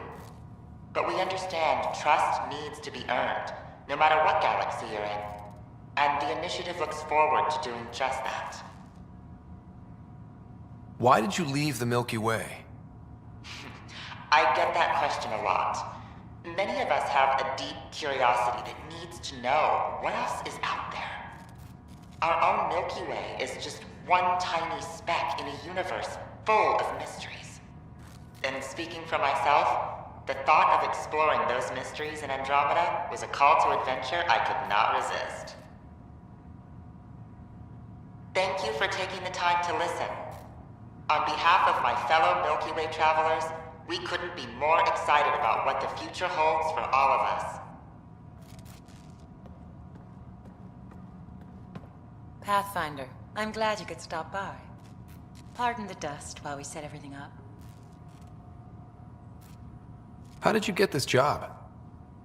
S15: But we understand trust needs to be earned, no matter what galaxy you're in. And the initiative looks forward to doing just that.
S20: Why did you leave the Milky Way?
S15: I get that question a lot. Many of us have a deep curiosity that needs to know what else is out there. Our own Milky Way is just one tiny speck in a universe full of mysteries. And speaking for myself, the thought of exploring those mysteries in Andromeda was a call to adventure I could not resist. Thank you for taking the time to listen. On behalf of my fellow Milky Way travelers, we couldn't be more excited about what the future holds for all of us.
S16: Pathfinder, I'm glad you could stop by. Pardon the dust while we set everything up.
S20: How did you get this job?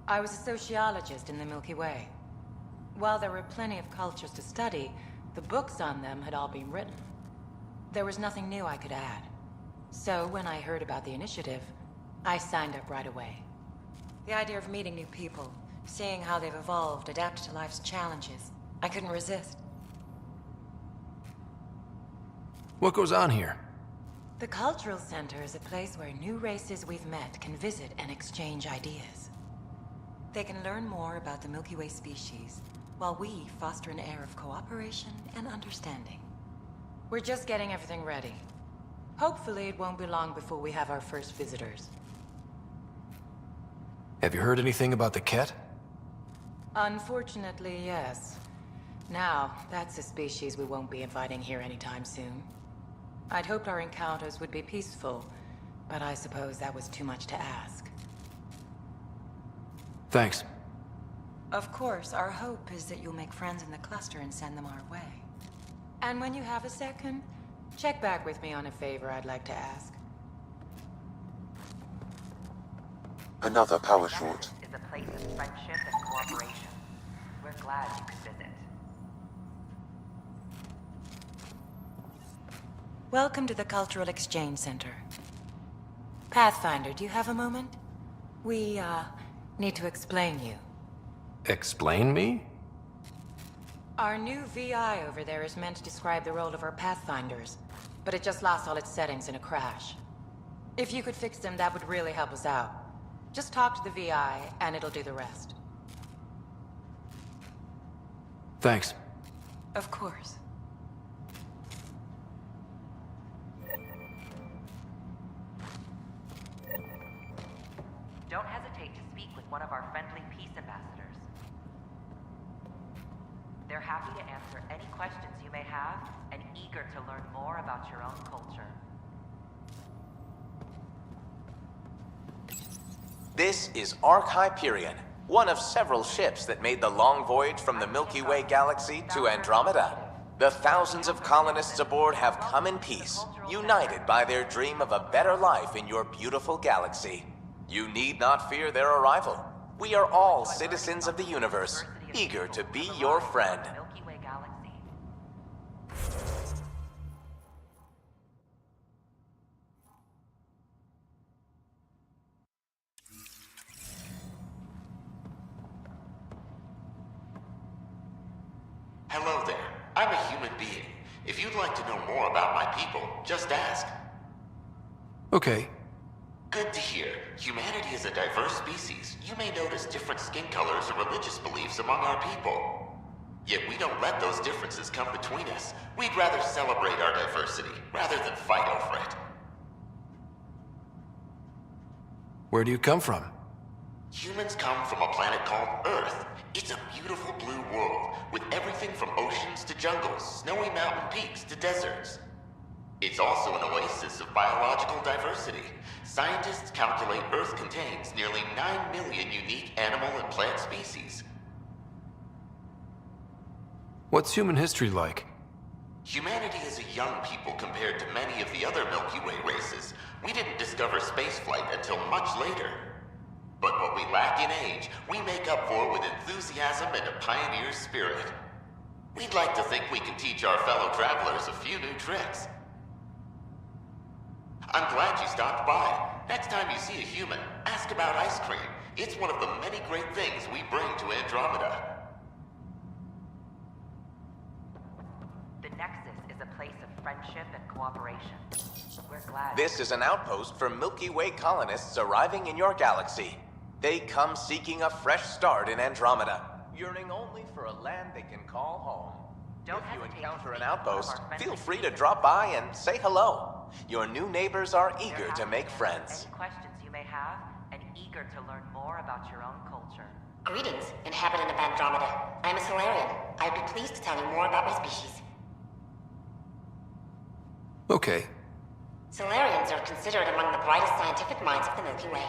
S16: I was a sociologist in the Milky Way. While there were plenty of cultures to study, the books on them had all been written. There was nothing new I could add. So when I heard about the initiative, I signed up right away. The idea of meeting new people, seeing how they've evolved, adapted to life's challenges, I couldn't resist.
S20: What goes on here?
S16: The Cultural Center is a place where new races we've met can visit and exchange ideas. They can learn more about the Milky Way species, while we foster an air of cooperation and understanding. We're just getting everything ready. Hopefully it won't be long before we have our first visitors.
S20: Have you heard anything about the Ket?
S16: Unfortunately, yes. Now, that's a species we won't be inviting here anytime soon. I'd hoped our encounters would be peaceful, but I suppose that was too much to ask.
S20: Thanks.
S16: Of course, our hope is that you'll make friends in the cluster and send them our way. And when you have a second, check back with me on a favor I'd like to ask.
S11: Another power short.
S14: Is a place of friendship and cooperation. We're glad you could visit.
S16: Welcome to the Cultural Exchange Center. Pathfinder, do you have a moment? We, need to explain you.
S20: Explain me?
S16: Our new VI over there is meant to describe the role of our Pathfinders, but it just lost all its settings in a crash. If you could fix them, that would really help us out. Just talk to the VI, and it'll do the rest.
S20: Thanks.
S16: Of course.
S14: Don't hesitate to speak with one of our friendly peace ambassadors. They're happy to answer any questions you may have and eager to learn more about your own culture.
S17: This is Ark Hyperion, one of several ships that made the long voyage from the Milky Way galaxy to Andromeda. The thousands of colonists aboard have come in peace, united by their dream of a better life in your beautiful galaxy. You need not fear their arrival. We are all citizens of the universe, eager to be your friend.
S18: Hello there. I'm a human being. If you'd like to know more about my people, just ask.
S20: Okay.
S18: Good to hear. Humanity is a diverse species. You may notice different skin colors or religious beliefs among our people. Yet we don't let those differences come between us. We'd rather celebrate our diversity, rather than fight over it.
S20: Where do you come from?
S18: Humans come from a planet called Earth. It's a beautiful blue world, with everything from oceans to jungles, snowy mountain peaks to deserts. It's also an oasis of biological diversity. Scientists calculate Earth contains nearly 9 million unique animal and plant species.
S20: What's human history like?
S18: Humanity is a young people compared to many of the other Milky Way races. We didn't discover spaceflight until much later. But what we lack in age, we make up for with enthusiasm and a pioneer's spirit. We'd like to think we can teach our fellow travelers a few new tricks. I'm glad you stopped by. Next time you see a human, ask about ice cream. It's one of the many great things we bring to Andromeda.
S14: The Nexus is a place of friendship and cooperation. We're glad.
S17: This is an outpost for Milky Way colonists arriving in your galaxy. They come seeking a fresh start in Andromeda, yearning only for a land they can call home. If you encounter an outpost, feel free to drop by and say hello. Your new neighbors are eager to make friends.
S14: Any questions you may have, and eager to learn more about your own culture.
S4: Greetings, inhabitant of Andromeda. I'm a Solarian. I'd be pleased to tell you more about my species.
S20: Okay.
S4: Solarians are considered among the brightest scientific minds of the Milky Way.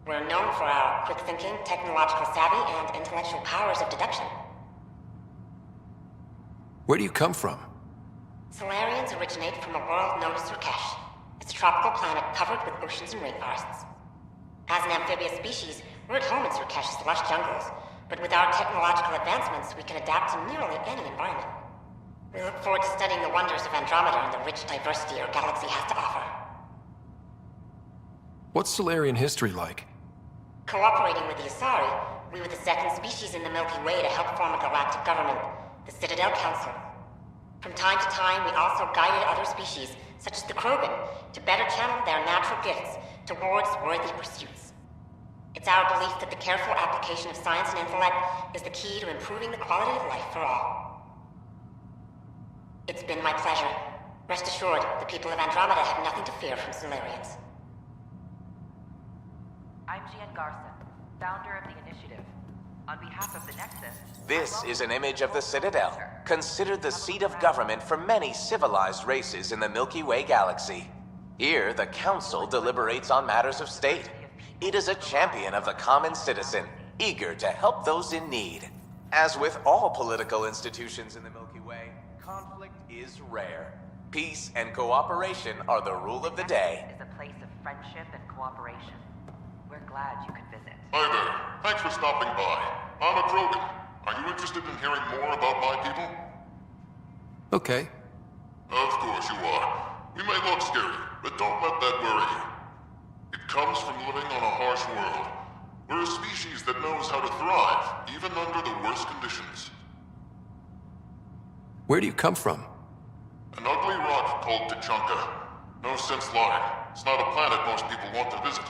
S4: We're known for our quick thinking, technological savvy, and intellectual powers of deduction.
S20: Where do you come from?
S4: Solarians originate from a world known as Surkesh. It's a tropical planet covered with oceans and rainforests. As an amphibious species, we're at home in Surkesh's lush jungles, but with our technological advancements, we can adapt to nearly any environment. We look forward to studying the wonders of Andromeda and the rich diversity our galaxy has to offer.
S20: What's Solarian history like?
S4: Cooperating with the Asari, we were the second species in the Milky Way to help form a galactic government, the Citadel Council. From time to time, we also guided other species, such as the Krogan, to better channel their natural gifts towards worthy pursuits. It's our belief that the careful application of science and intellect is the key to improving the quality of life for all. It's been my pleasure. Rest assured, the people of Andromeda have nothing to fear from Solarians.
S14: I'm Gian Garson, founder of the Initiative. On behalf of the Nexus...
S17: This is an image of the Citadel, considered the seat of government for many civilized races in the Milky Way galaxy. Here, the Council deliberates on matters of state. It is a champion of the common citizen, eager to help those in need. As with all political institutions in the Milky Way, conflict is rare. Peace and cooperation are the rule of the day.
S14: ...is a place of friendship and cooperation. We're glad you could visit.
S19: Hi there. Thanks for stopping by. I'm a Krogan. Are you interested in hearing more about my people?
S20: Okay.
S19: Of course you are. We may look scary, but don't let that worry you. It comes from living on a harsh world. We're a species that knows how to thrive, even under the worst conditions.
S20: Where do you come from?
S19: An ugly rock called Tachanka. No sense lying. It's not a planet most people want to visit.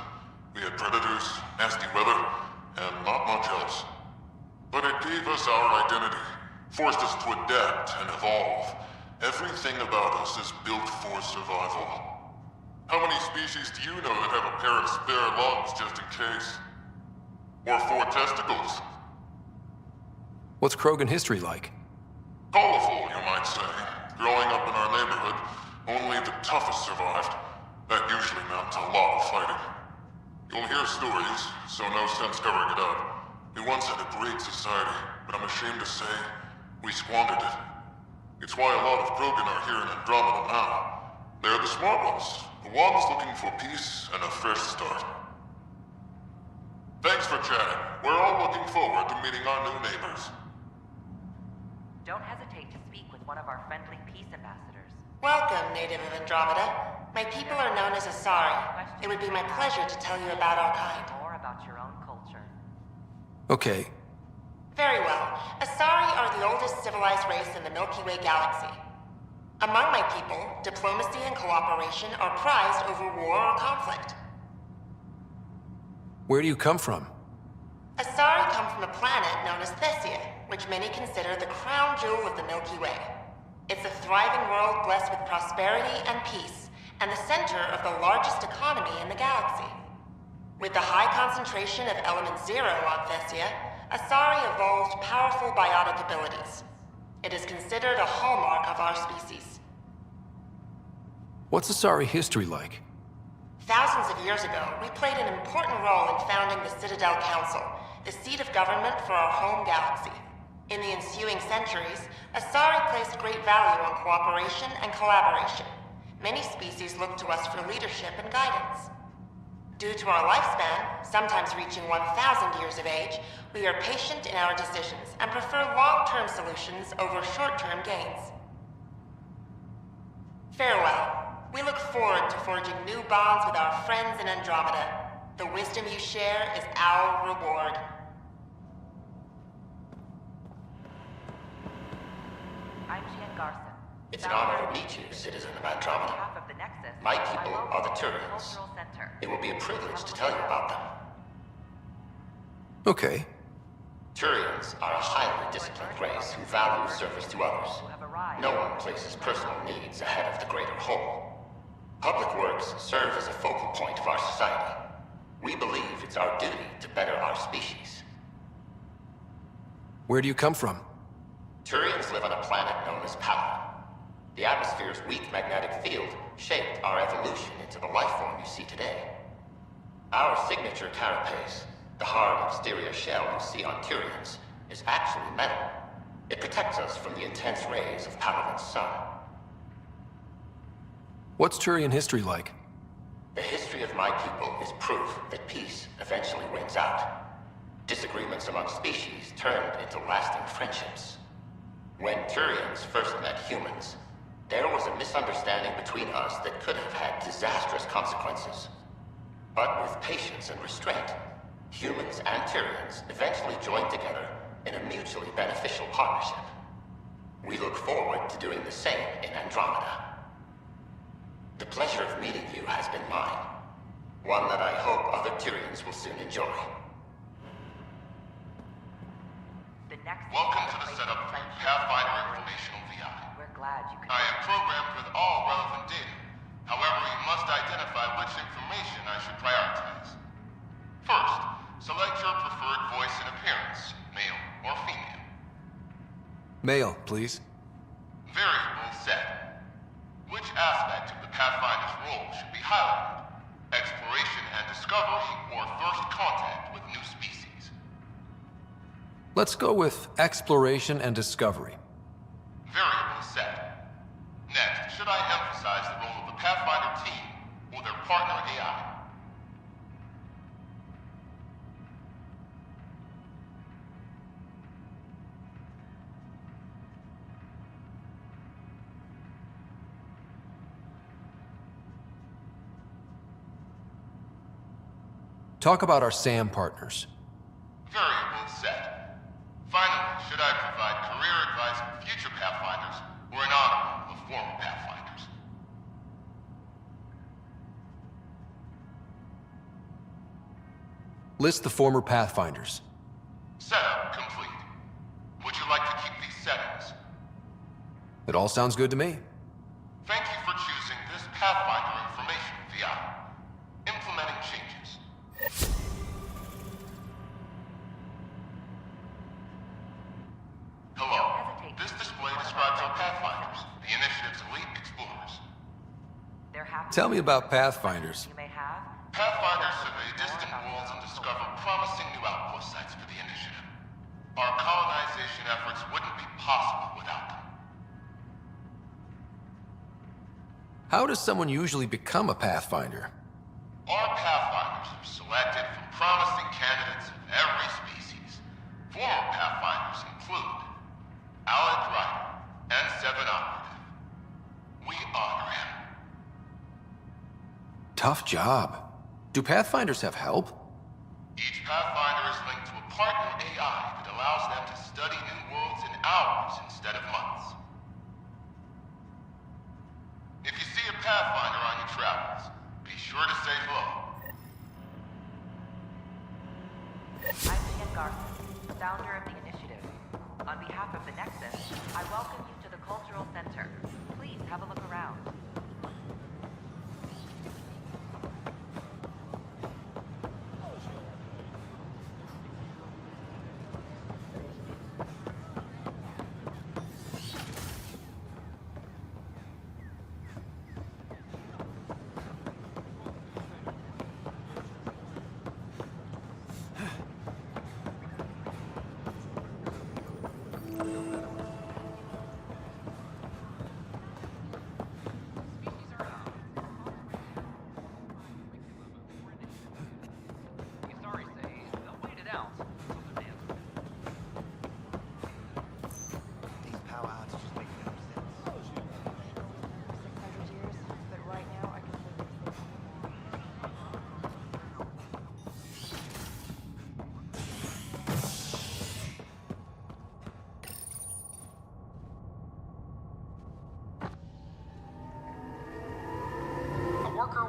S19: We had predators, nasty weather, and not much else. But it gave us our identity, forced us to adapt and evolve. Everything about us is built for survival. How many species do you know that have a pair of spare lungs just in case? Or 4 testicles?
S20: What's Krogan history like?
S19: Colorful, you might say. Growing up in our neighborhood, only the toughest survived. That usually meant a lot of fighting. You'll hear stories, so no sense covering it up. We once had a great society, but I'm ashamed to say, we squandered it. It's why a lot of Krogan are here in Andromeda now. They're the smart ones, the ones looking for peace and a fresh start. Thanks for chatting. We're all looking forward to meeting our new neighbors.
S14: Don't hesitate to speak with one of our friendly peace ambassadors.
S4: Welcome, native of Andromeda. My people are known as Asari. It would be my pleasure to tell you about our kind.
S14: More about your own culture.
S20: Okay.
S4: Very well. Asari are the oldest civilized race in the Milky Way galaxy. Among my people, diplomacy and cooperation are prized over war or conflict.
S20: Where do you come from?
S4: Asari come from a planet known as Thesia.
S15: which many consider the crown jewel of the Milky Way. It's a thriving world blessed with prosperity and peace, and the center of the largest economy in the galaxy. With the high concentration of element zero on Thessia, Asari evolved powerful biotic abilities. It is considered a hallmark of our species.
S20: What's Asari history like?
S15: Thousands of years ago, we played an important role in founding the Citadel Council, the seat of government for our home galaxy. In the ensuing centuries, Asari placed great value on cooperation and collaboration. Many species look to us for leadership and guidance. Due to our lifespan, sometimes reaching 1,000 years of age, we are patient in our decisions and prefer long-term solutions over short-term gains. Farewell. We look forward to forging new bonds with our friends in Andromeda. The wisdom you share is our reward.
S14: I'm Jan Garson.
S18: It's an honor to meet you, citizen of Andromeda. My people are the Turians. It will be a privilege to tell you about them.
S20: Okay.
S18: Turians are a highly disciplined race who value service to others. No one places personal needs ahead of the greater whole. Public works serve as a focal point of our society. We believe it's our duty to better our species.
S20: Where do you come from?
S18: Turians live on a planet known as Palaven. The atmosphere's weak magnetic field shaped our evolution into the life form you see today. Our signature carapace, the hard exterior shell you see on Turians, is actually metal. It protects us from the intense rays of Palaven's sun.
S20: What's Turian history like?
S18: The history of my people is proof that peace eventually wins out. Disagreements among species turned into lasting friendships. When Turians first met humans, there was a misunderstanding between us that could have had disastrous consequences. But with patience and restraint, humans and Turians eventually joined together in a mutually beneficial partnership. We look forward to doing the same in Andromeda. The pleasure of meeting you has been mine. One that I hope other Turians will soon enjoy.
S19: Welcome to the setup for Pathfinder Informational VI.
S14: We're glad you could.
S19: I am programmed with all relevant data. However, you must identify which information I should prioritize. First, select your preferred voice and appearance, male or female.
S20: Male, please.
S19: Variable set. Which aspect of the Pathfinder's role should be highlighted? Exploration and discovery, or first contact with new species?
S20: Let's go with exploration and discovery.
S19: Variable set. Next, should I emphasize the role of the Pathfinder team or their partner AI?
S20: Talk about our SAM partners.
S19: Variable set. Finally, should I provide career advice for future Pathfinders or an honor of former Pathfinders?
S20: List the former Pathfinders.
S19: Setup complete. Would you like to keep these settings?
S20: It all sounds good to me.
S19: Thank you for choosing this Pathfinder information VI. Implementing changes. Hello. This display describes our Pathfinders, the Initiative's elite explorers.
S20: Tell me about Pathfinders.
S19: Pathfinders survey distant worlds and discover promising new outpost sites for the Initiative. Our colonization efforts wouldn't be possible without them.
S20: How does someone usually become a Pathfinder?
S19: Our Pathfinders are selected from promising candidates of every species. Former Pathfinders include Alec Ryder and Seven Operative. We honor him.
S20: Tough job. Do Pathfinders have help?
S19: Each Pathfinder is linked to a partner AI that allows them to study new worlds in hours instead of months. If you see a Pathfinder on your travels, be sure to say hello.
S14: I'm Jan Garson, founder of the Initiative. On behalf of the Nexus, I welcome you to the Cultural Center. Please have a look around.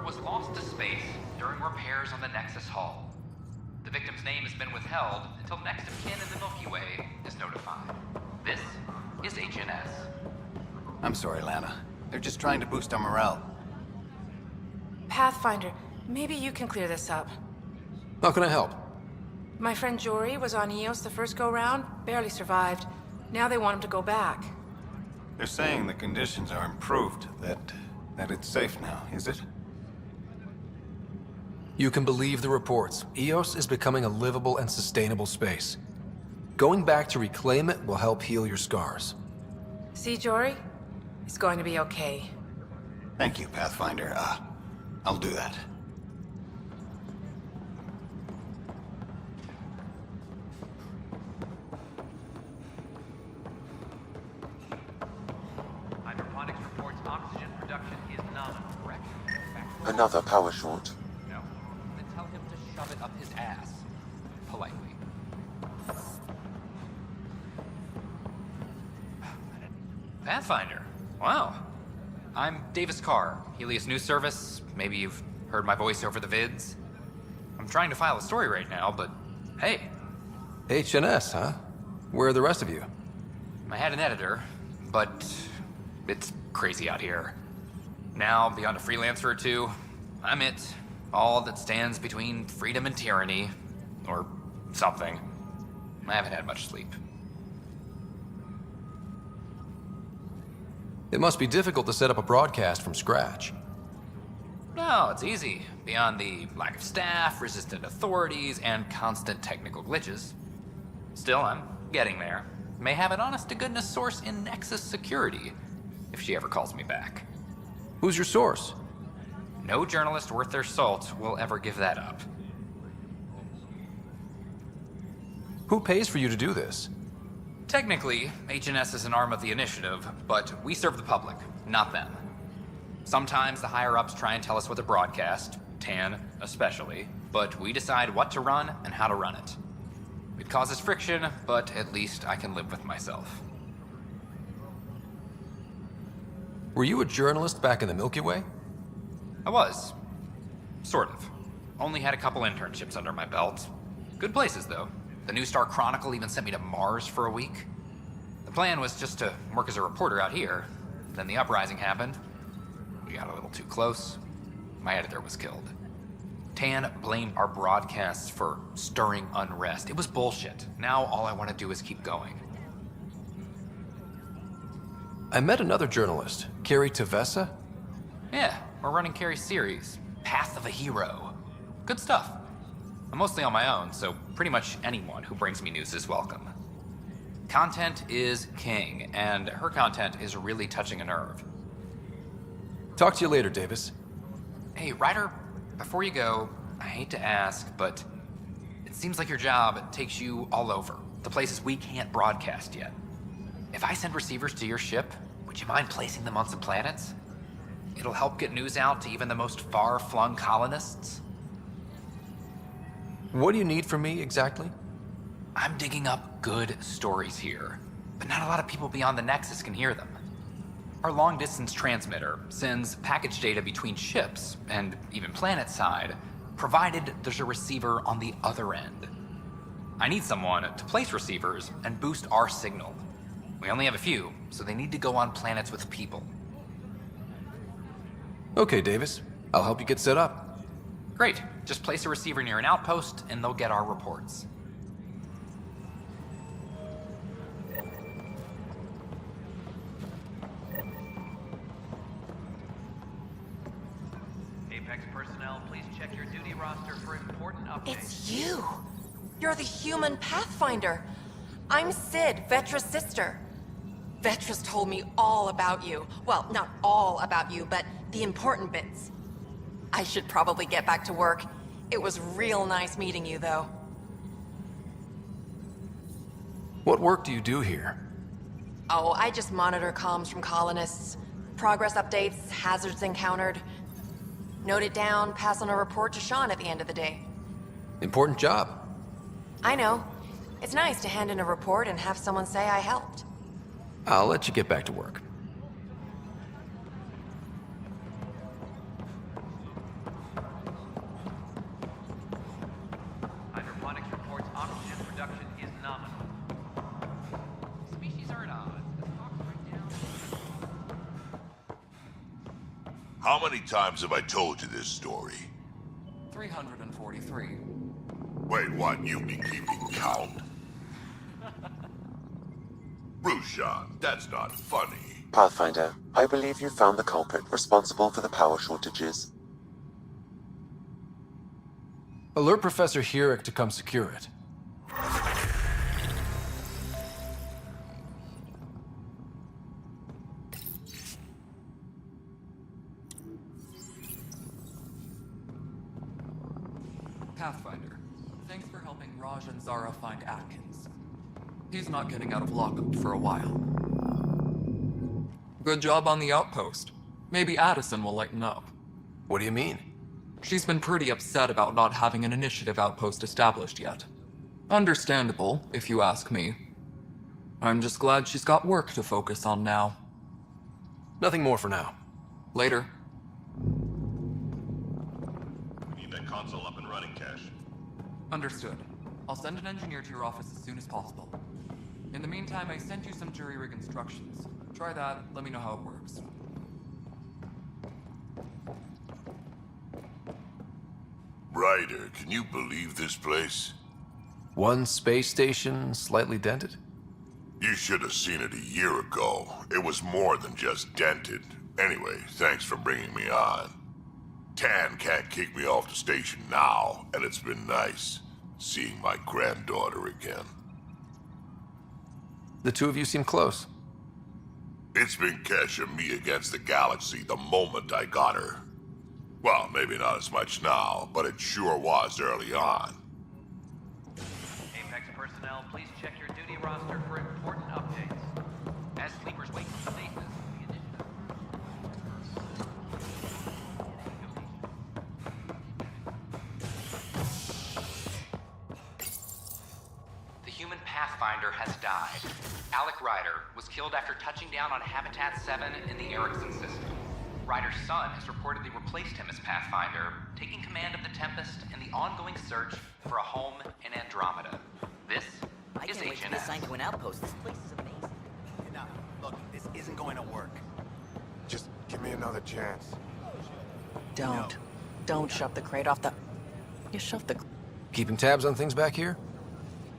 S6: Was lost to space during repairs on the Nexus hull. The victim's name has been withheld until next of kin in the Milky Way is notified. This is HNS.
S1: I'm sorry, Lana. They're just trying to boost our morale.
S7: Pathfinder, maybe you can clear this up.
S20: How can I help?
S7: My friend Jory was on Eos the first go-round, barely survived. Now they want him to go back.
S1: They're saying the conditions are improved, that it's safe now, is it?
S20: You can believe the reports. Eos is becoming a livable and sustainable space. Going back to reclaim it will help heal your scars.
S7: See, Jory? It's going to be okay.
S1: Thank you, Pathfinder. I'll do that.
S6: Hydroponics reports oxygen production is nominal, correct?
S11: Another power short.
S6: Tell him to shove it up his ass. Politely. Pathfinder. Wow. I'm Davis Carr, Helios News Service. Maybe you've heard my voice over the vids. I'm trying to file a story right now, but hey.
S20: HNS, huh? Where are the rest of you?
S6: I had an editor, but it's crazy out here. Now, beyond a freelancer or two, I'm it. All that stands between freedom and tyranny. Or something. I haven't had much sleep.
S20: It must be difficult to set up a broadcast from scratch.
S6: No, it's easy. Beyond the lack of staff, resistant authorities, and constant technical glitches. Still, I'm getting there. May have an honest-to-goodness source in Nexus security, if she ever calls me back.
S20: Who's your source?
S6: No journalist worth their salt will ever give that up.
S20: Who pays for you to do this?
S6: Technically, HNS is an arm of the initiative, but we serve the public, not them. Sometimes the higher-ups try and tell us what to broadcast, Tan especially, but we decide what to run and how to run it. It causes friction, but at least I can live with myself.
S20: Were you a journalist back in the Milky Way?
S6: I was. Sort of. Only had a couple internships under my belt. Good places, though. The New Star Chronicle even sent me to Mars for a week. The plan was just to work as a reporter out here. Then the uprising happened. We got a little too close. My editor was killed. Tan blamed our broadcasts for stirring unrest. It was bullshit. Now all I want to do is keep going.
S20: I met another journalist, Carrie Tavessa.
S6: Yeah, we're running Carrie's series, Path of a Hero. Good stuff. I'm mostly on my own, so pretty much anyone who brings me news is welcome. Content is king, and her content is really touching a nerve.
S20: Talk to you later, Davis.
S6: Hey, Ryder, before you go, I hate to ask, but it seems like your job takes you all over, the places we can't broadcast yet. If I send receivers to your ship, would you mind placing them on some planets? It'll help get news out to even the most far-flung colonists.
S20: What do you need from me, exactly?
S6: I'm digging up good stories here, but not a lot of people beyond the Nexus can hear them. Our long-distance transmitter sends package data between ships, and even planet-side, provided there's a receiver on the other end. I need someone to place receivers and boost our signal. We only have a few, so they need to go on planets with people.
S20: Okay, Davis. I'll help you get set up.
S6: Great. Just place a receiver near an outpost, and they'll get our reports.
S14: Apex personnel, please check your duty roster for important updates.
S7: It's you! You're the human Pathfinder. I'm Sid, Vetra's sister. Vetra's told me all about you. Well, not all about you, but the important bits. I should probably get back to work. It was real nice meeting you, though.
S20: What work do you do here?
S7: Oh, I just monitor comms from colonists. Progress updates, hazards encountered. Note it down, pass on a report to Sean at the end of the day.
S20: Important job.
S7: I know. It's nice to hand in a report and have someone say I helped.
S20: I'll let you get back to work.
S14: Hydroponics reports oxygen production is nominal. Species are at odds.
S19: How many times have I told you this story?
S8: 343.
S19: Wait, what? You've been keeping count? Rushan, that's not funny.
S11: Pathfinder, I believe you found the culprit responsible for the power shortages.
S20: Alert Professor Herrick to come secure it.
S8: Pathfinder, thanks for helping Raj and Zara find Atkins. He's not getting out of lockup for a while. Good job on the outpost. Maybe Addison will lighten up.
S20: What do you mean?
S8: She's been pretty upset about not having an initiative outpost established yet. Understandable, if you ask me. I'm just glad she's got work to focus on now.
S20: Nothing more for now.
S8: Later.
S5: We need that console up and running, Cash.
S8: Understood. I'll send an engineer to your office as soon as possible. In the meantime, I sent you some jury rig instructions. Try that, let me know how it works.
S19: Ryder, can you believe this place?
S20: One space station slightly dented?
S19: You should have seen it a year ago. It was more than just dented. Anyway, thanks for bringing me on. Tan can't kick me off the station now, and it's been nice seeing my granddaughter again.
S20: The two of you seem close.
S19: It's been Kesh and me against the galaxy the moment I got her. Well, maybe not as much now, but it sure was early on.
S14: Apex personnel, please check your duty roster for important updates. As sleepers wake from stasis, the human Pathfinder has died. Alec Ryder was killed after touching down on Habitat 7 in the Erickson system. Ryder's son has reportedly replaced him as Pathfinder, taking command of the Tempest in the ongoing search for a home in Andromeda. This is Agent F.
S15: assigned to an outpost. This place is amazing.
S12: Now, look, this isn't going to work.
S23: Just give me another chance.
S16: Don't. Don't shove the crate off the... You shoved the...
S20: Keeping tabs on things back here?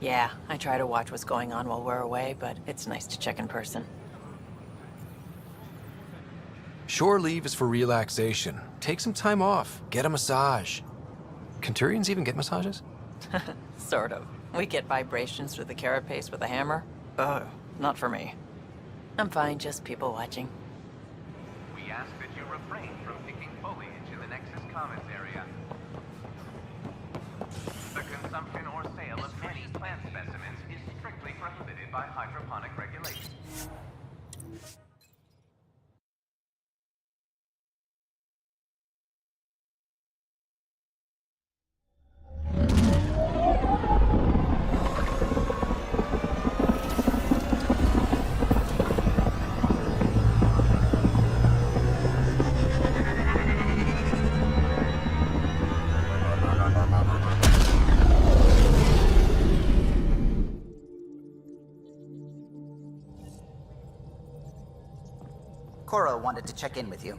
S16: Yeah, I try to watch what's going on while we're away, but it's nice to check in person.
S20: Shore leave is for relaxation. Take some time off. Get a massage. Can Turians even get massages?
S16: Sort of. We get vibrations through the carapace with a hammer. Ugh, not for me. I'm fine, just people watching.
S10: We ask that you refrain from picking foliage in the Nexus Commons area. The consumption or sale of any plant specimens is strictly prohibited by hydroponic regulations.
S9: Cora wanted to check in with you.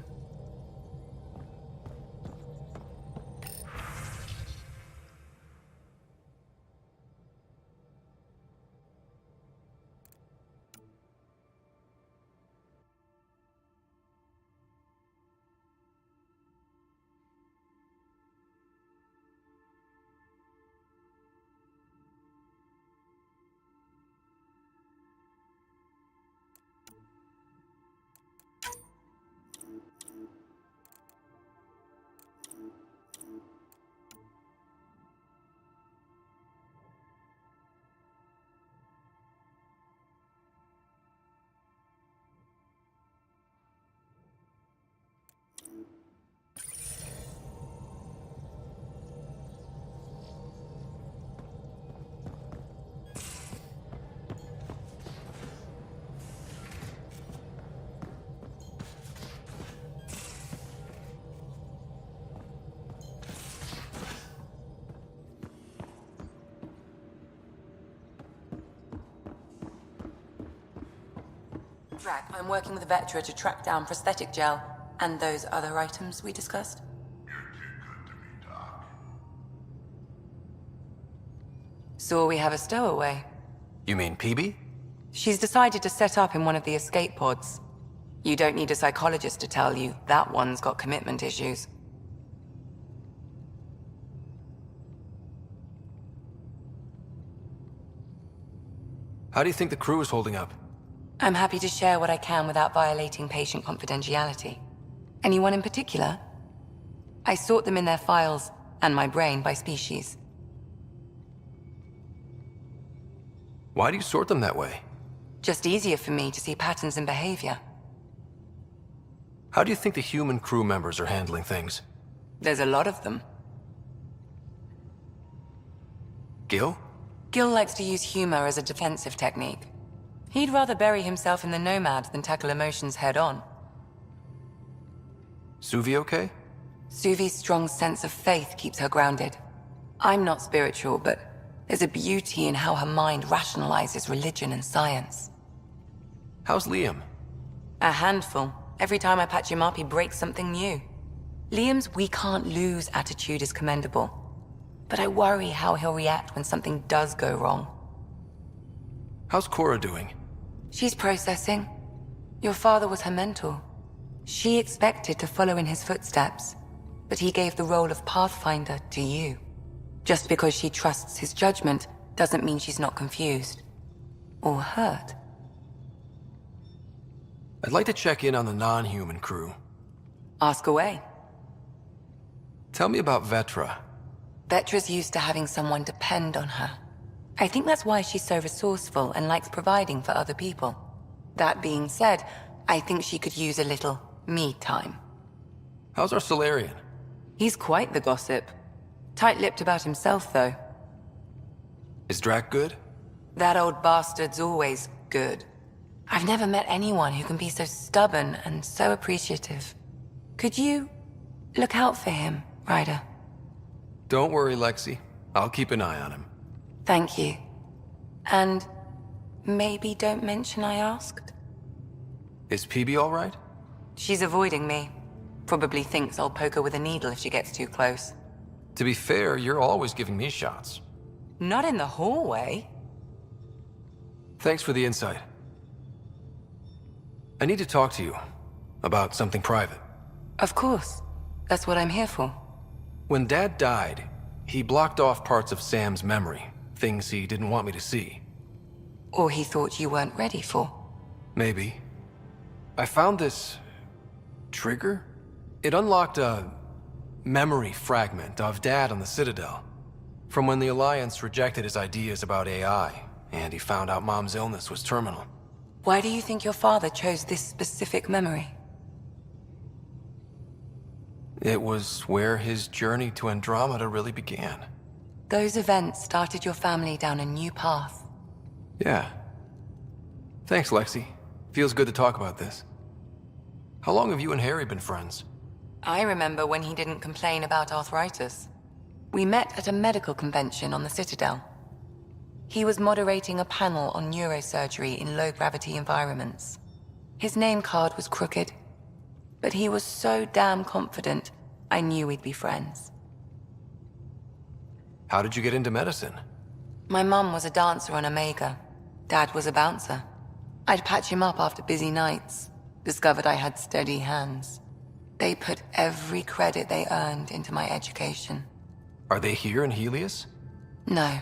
S16: Drac, I'm working with Vetra to track down prosthetic gel and those other items we discussed. So we have a stowaway.
S20: You mean PB?
S16: She's decided to set up in one of the escape pods. You don't need a psychologist to tell you that one's got commitment issues.
S20: How do you think the crew is holding up?
S16: I'm happy to share what I can without violating patient confidentiality. Anyone in particular? I sort them in their files, and my brain, by species.
S20: Why do you sort them that way?
S16: Just easier for me to see patterns in behavior.
S20: How do you think the human crew members are handling things?
S16: There's a lot of them.
S20: Gil?
S16: Gil likes to use humor as a defensive technique. He'd rather bury himself in the Nomad than tackle emotions head-on.
S20: Suvi okay?
S16: Suvi's strong sense of faith keeps her grounded. I'm not spiritual, but there's a beauty in how her mind rationalizes religion and science.
S20: How's Liam?
S16: A handful. Every time I patch him up, he breaks something new. Liam's "we can't lose" attitude is commendable. But I worry how he'll react when something does go wrong.
S20: How's Cora doing?
S16: She's processing. Your father was her mentor. She expected to follow in his footsteps, but he gave the role of Pathfinder to you. Just because she trusts his judgment doesn't mean she's not confused. Or hurt.
S20: I'd like to check in on the non-human crew.
S16: Ask away.
S20: Tell me about Vetra.
S16: Vetra's used to having someone depend on her. I think that's why she's so resourceful and likes providing for other people. That being said, I think she could use a little me time.
S20: How's our Solarian?
S16: He's quite the gossip. Tight-lipped about himself, though.
S20: Is Drac good?
S16: That old bastard's always good. I've never met anyone who can be so stubborn and so appreciative. Could you look out for him, Ryder?
S20: Don't worry, Lexi. I'll keep an eye on him.
S16: Thank you. And maybe don't mention I asked?
S20: Is PB all right?
S16: She's avoiding me. Probably thinks I'll poke her with a needle if she gets too close.
S20: To be fair, you're always giving me shots.
S16: Not in the hallway.
S20: Thanks for the insight. I need to talk to you about something private.
S16: Of course. That's what I'm here for.
S20: When Dad died, he blocked off parts of Sam's memory, things he didn't want me to see.
S16: Or he thought you weren't ready for.
S20: Maybe. I found this trigger. It unlocked a memory fragment of Dad on the Citadel, from when the Alliance rejected his ideas about AI, and he found out Mom's illness was terminal.
S16: Why do you think your father chose this specific memory?
S20: It was where his journey to Andromeda really began.
S16: Those events started your family down a new path.
S20: Yeah. Thanks, Lexi. Feels good to talk about this. How long have you and Harry been friends?
S16: I remember when he didn't complain about arthritis. We met at a medical convention on the Citadel. He was moderating a panel on neurosurgery in low-gravity environments. His name card was crooked,
S9: But he was so damn confident, I knew we'd be friends.
S20: How did you get into medicine?
S9: My mum was a dancer on Omega. Dad was a bouncer. I'd patch him up after busy nights. Discovered I had steady hands. They put every credit they earned into my education.
S20: Are they here in Helios?
S9: No.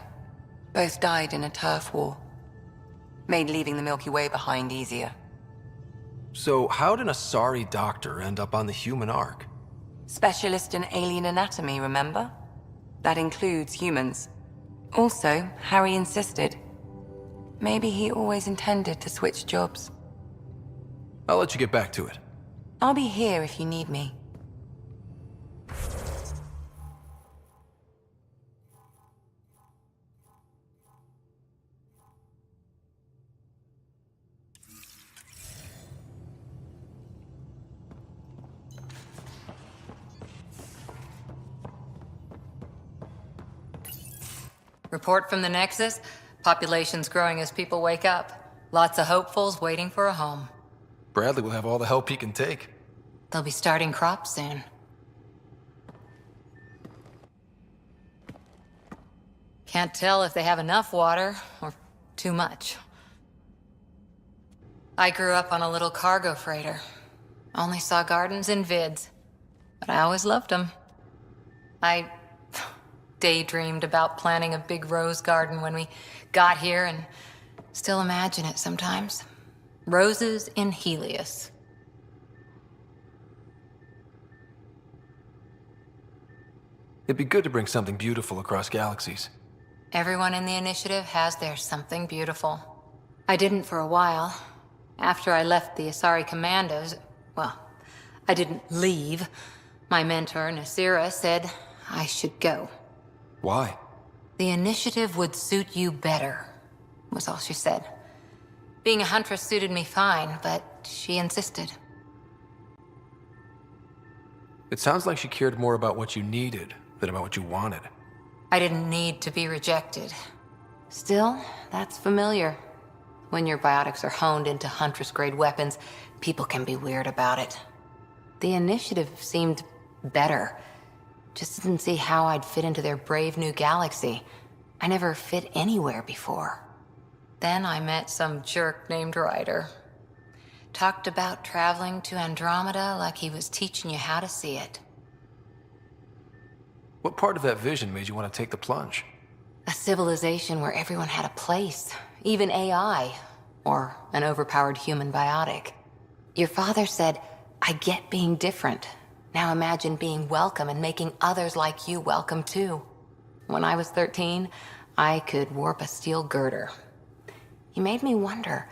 S9: Both died in a turf war. Made leaving the Milky Way behind easier.
S20: So how'd an Asari doctor end up on the human Ark?
S9: Specialist in alien anatomy, remember? That includes humans. Also, Harry insisted. Maybe he always intended to switch jobs.
S20: I'll let you get back to it.
S9: I'll be here if you need me.
S2: Report from the Nexus. Population's growing as people wake up. Lots of hopefuls waiting for a home.
S20: Bradley will have all the help he can take.
S2: They'll be starting crops soon. Can't tell if they have enough water or too much. I grew up on a little cargo freighter. Only saw gardens in vids, but I always loved them. I daydreamed about planting a big rose garden when we got here and still imagine it sometimes. Roses in Helios.
S20: It'd be good to bring something beautiful across galaxies.
S2: Everyone in the initiative has their something beautiful. I didn't for a while. After I left the Asari Commandos, well, I didn't leave. My mentor, Nasira, said I should go.
S20: Why?
S2: The initiative would suit you better, was all she said. Being a huntress suited me fine, but she insisted.
S20: It sounds like she cared more about what you needed than about what you wanted.
S2: I didn't need to be rejected. Still, that's familiar. When your biotics are honed into Huntress-grade weapons, people can be weird about it. The initiative seemed better. Just didn't see how I'd fit into their brave new galaxy. I never fit anywhere before. Then I met some jerk named Ryder. Talked about traveling to Andromeda like he was teaching you how to see it.
S20: What part of that vision made you want to take the plunge?
S2: A civilization where everyone had a place, even AI, or an overpowered human biotic. Your father said, I get being different. Now imagine being welcome and making others like you welcome too. When I was 13, I could warp a steel girder. He made me wonder,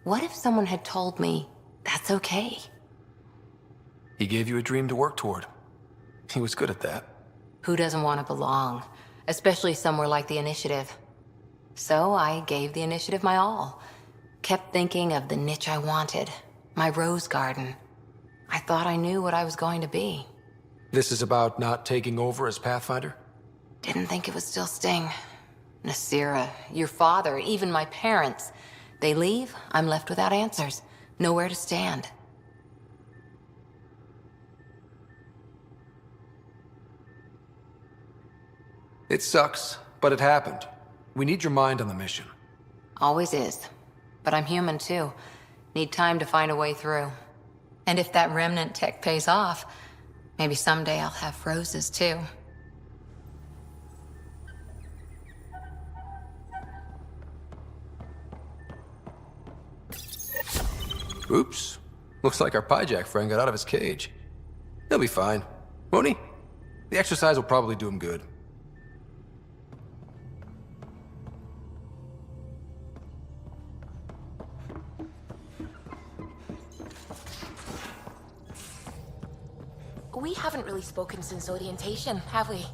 S2: what if someone had told me that's okay?
S20: He gave you a dream to work toward. He was good at that.
S2: Who doesn't want to belong? Especially somewhere like the Initiative. So I gave the Initiative my all. Kept thinking of the niche I wanted. My rose garden. I thought I knew what I was going to be.
S20: This is about not taking over as Pathfinder?
S2: Didn't think it would still sting. Nasira, your father, even my parents. They leave, I'm left without answers. Nowhere to stand.
S20: It sucks, but it happened. We need your mind on the mission.
S2: Always is. But I'm human too. Need time to find a way through. And if that remnant tech pays off, maybe someday I'll have roses too.
S20: Oops. Looks like our Pyjack friend got out of his cage. He'll be fine, won't he? The exercise will probably do him good.
S21: We haven't really spoken since orientation, have we?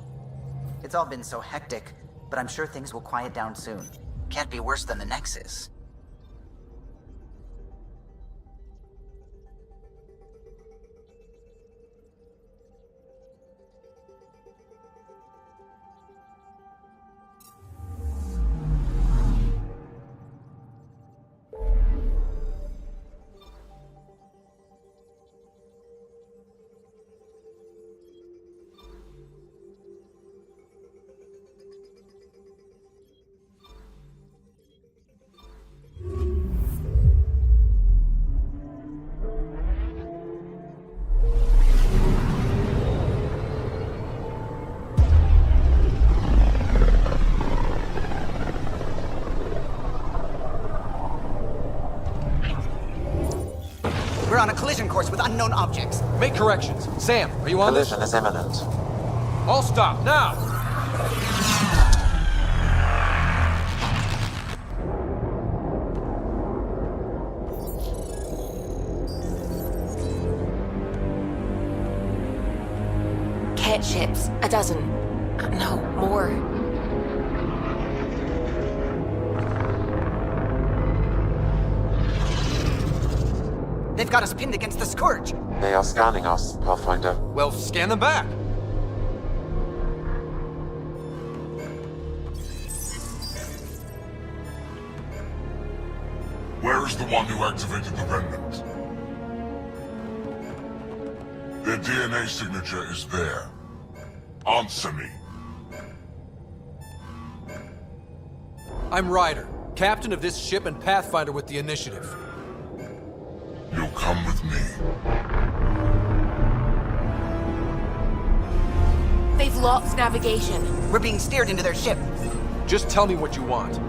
S22: It's all been so hectic, but I'm sure things will quiet down soon. Can't be worse than the Nexus.
S3: intercourse with unknown objects.
S20: Make corrections. Sam, are you on this?
S11: Collision is imminent.
S20: All stop, now!
S21: Ket ships. A dozen. No, more.
S3: They've got us pinned against the Scourge.
S11: They are scanning us, Pathfinder.
S20: Well, scan them back.
S19: Where is the one who activated the remnant? Their DNA signature is there. Answer me.
S20: I'm Ryder, captain of this ship and Pathfinder with the initiative.
S19: You'll come with me.
S21: They've lost navigation.
S3: We're being steered into their ship.
S20: Just tell me what you want.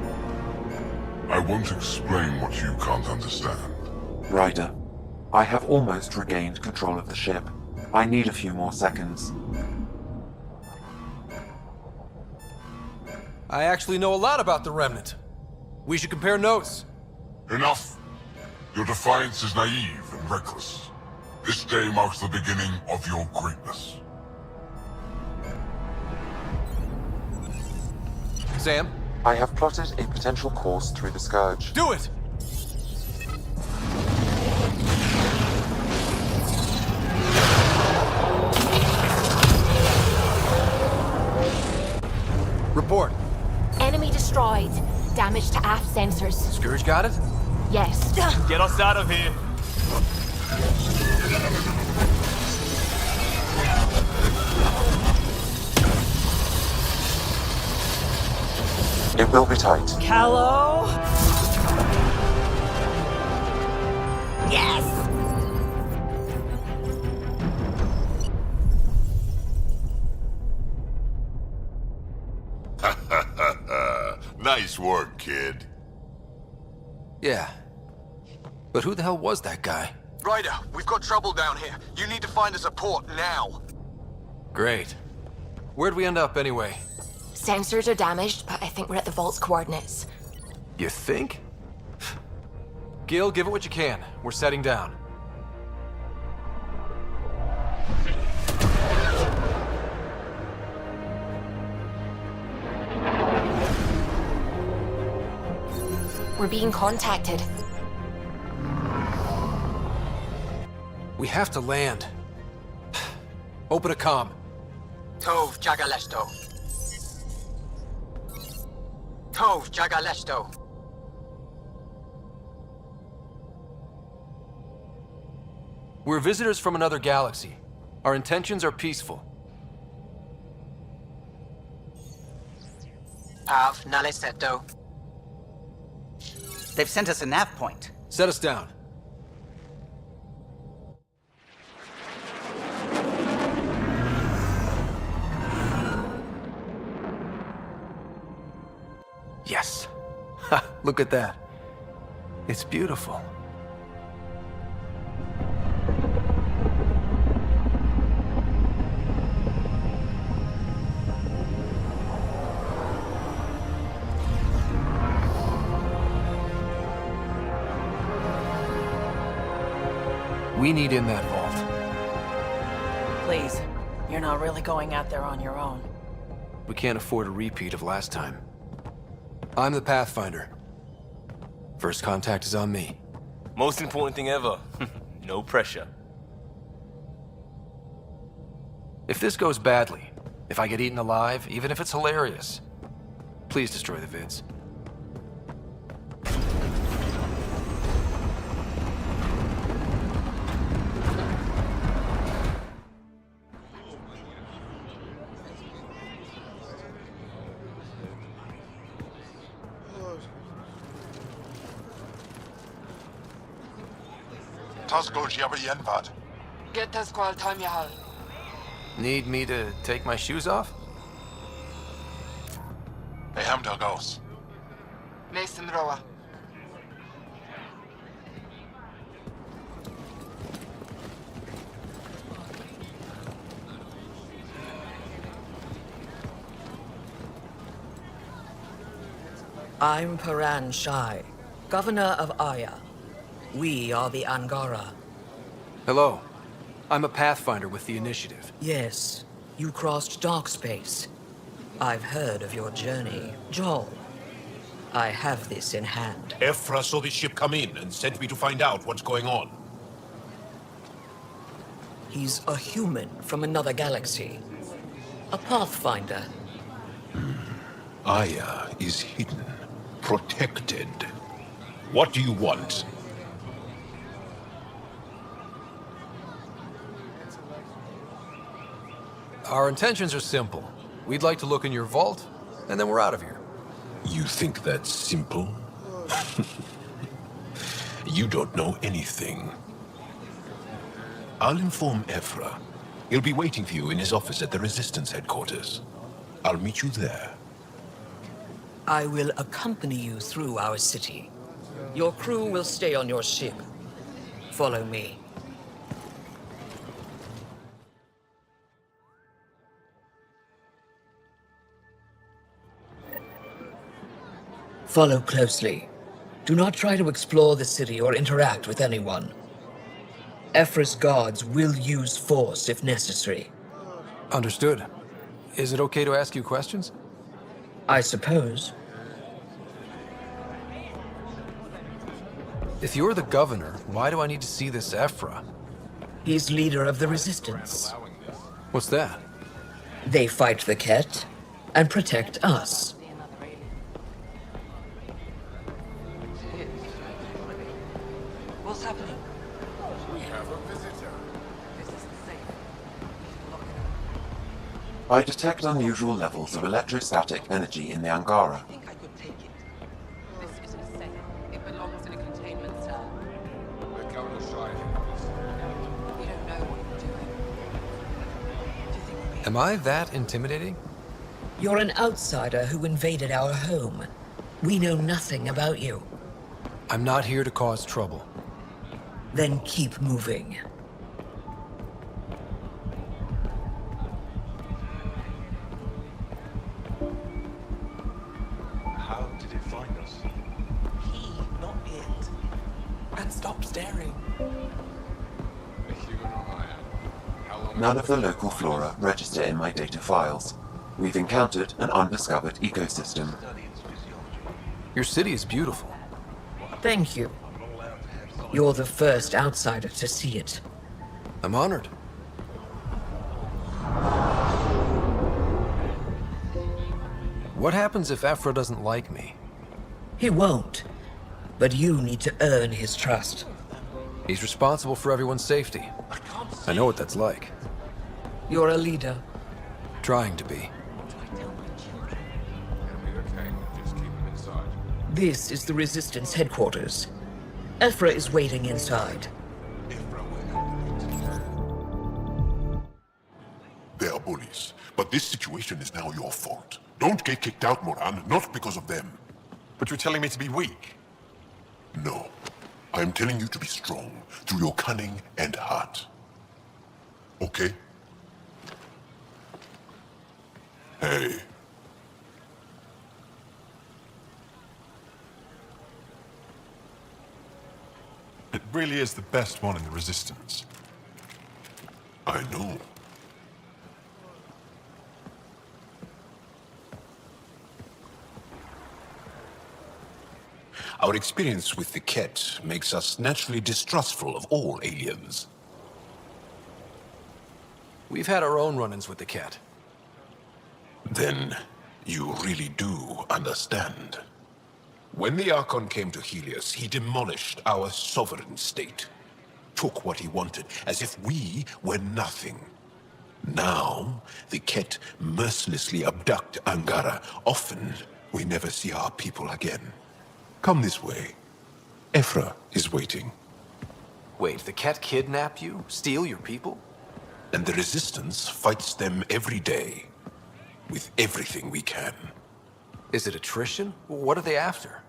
S19: I won't explain what you can't understand.
S11: Ryder, I have almost regained control of the ship. I need a few more seconds.
S20: I actually know a lot about the Remnant. We should compare notes.
S19: Enough! Your defiance is naive and reckless. This day marks the beginning of your greatness.
S20: Sam?
S11: I have plotted a potential course through the Scourge.
S20: Do it! Report.
S21: Enemy destroyed. Damage to aft sensors.
S20: Scourge got it?
S21: Yes.
S13: Get us out of here.
S11: It will be tight.
S3: Callow? Yes!
S19: Nice work, kid.
S20: Yeah. But who the hell was that guy?
S17: Ryder, we've got trouble down here. You need to find us a port now.
S20: Great. Where'd we end up anyway?
S21: Sensors are damaged, but I think we're at the vault's coordinates.
S20: You think? Gil, give it what you can. We're setting down.
S21: We're being contacted.
S20: We have to land. Open a comm.
S3: Tov Jagalesto. Tov Jagalesto.
S20: We're visitors from another galaxy. Our intentions are peaceful.
S3: Pav Naleseto. They've sent us a nav point.
S20: Set us down. Yes. Ha, look at that. It's beautiful. We need in that vault.
S24: Please, you're not really going out there on your own.
S20: We can't afford a repeat of last time. I'm the Pathfinder. First contact is on me.
S13: Most important thing ever. No pressure.
S20: If this goes badly, if I get eaten alive, even if it's hilarious, please destroy the vids.
S25: Get das Squall time Yahal.
S20: Need me to take my shoes off?
S25: Mason Roa.
S1: I'm Paran Shai, Governor of Aya. We are the Angara.
S20: Hello. I'm a Pathfinder with the Initiative.
S1: Yes, you crossed dark space. I've heard of your journey, Joel. I have this in hand.
S4: Ephra saw the ship come in and sent me to find out what's going on.
S1: He's a human from another galaxy. A Pathfinder.
S4: Aya is hidden, protected. What do you want?
S20: Our intentions are simple. We'd like to look in your vault, and then we're out of here.
S4: You think that's simple? You don't know anything. I'll inform Ephra. He'll be waiting for you in his office at the Resistance headquarters. I'll meet you there.
S1: I will accompany you through our city. Your crew will stay on your ship. Follow me. Follow closely. Do not try to explore the city or interact with anyone. Ephra's guards will use force if necessary.
S20: Understood. Is it okay to ask you questions?
S1: I suppose.
S20: If you're the governor, why do I need to see this Ephra?
S1: He's leader of the Resistance.
S20: What's that?
S1: They fight the Ket and protect us.
S6: What's happening?
S19: We have a visitor.
S6: This isn't safe.
S11: I detect unusual levels of electrostatic energy in the Angara.
S6: I think I could take it. This isn't safe. It belongs in a containment cell.
S19: The Governor Shai.
S6: We don't know what we're doing. Do you think we'll be
S20: Am I that intimidating?
S1: You're an outsider who invaded our home. We know nothing about you.
S20: I'm not here to cause trouble.
S1: Then keep moving.
S4: How did it find us?
S6: he, not it? And stop staring.
S11: None of the local flora register in my data files. We've encountered an undiscovered ecosystem.
S20: Your city is beautiful.
S1: Thank you. You're the first outsider to see it.
S20: I'm honored. What happens if Ephra doesn't like me?
S1: He won't. But you need to earn his trust.
S20: He's responsible for everyone's safety. I know what that's like.
S1: You're a leader.
S20: Trying to be.
S1: This is the Resistance headquarters. Ephra is waiting inside.
S19: They are bullies, but this situation is now your fault. Don't get kicked out, Moran, not because of them.
S23: But you're telling me to be weak?
S19: No. I am telling you to be strong through your cunning and heart. Okay? Hey.
S23: It really is the best one in the Resistance.
S19: I know.
S4: Our experience with the Ket makes us naturally distrustful of all aliens.
S20: We've had our own run-ins with the Ket.
S4: Then you really do understand. When the Archon came to Helios, he demolished our sovereign state. Took what he wanted, as if we were nothing. Now, the Ket mercilessly abduct Angara. Often, we never see our people again. Come this way. Ephra is waiting.
S20: Wait, the Ket kidnap you? Steal your people?
S4: And the Resistance fights them every day. With everything we can.
S20: Is it attrition? What are they after?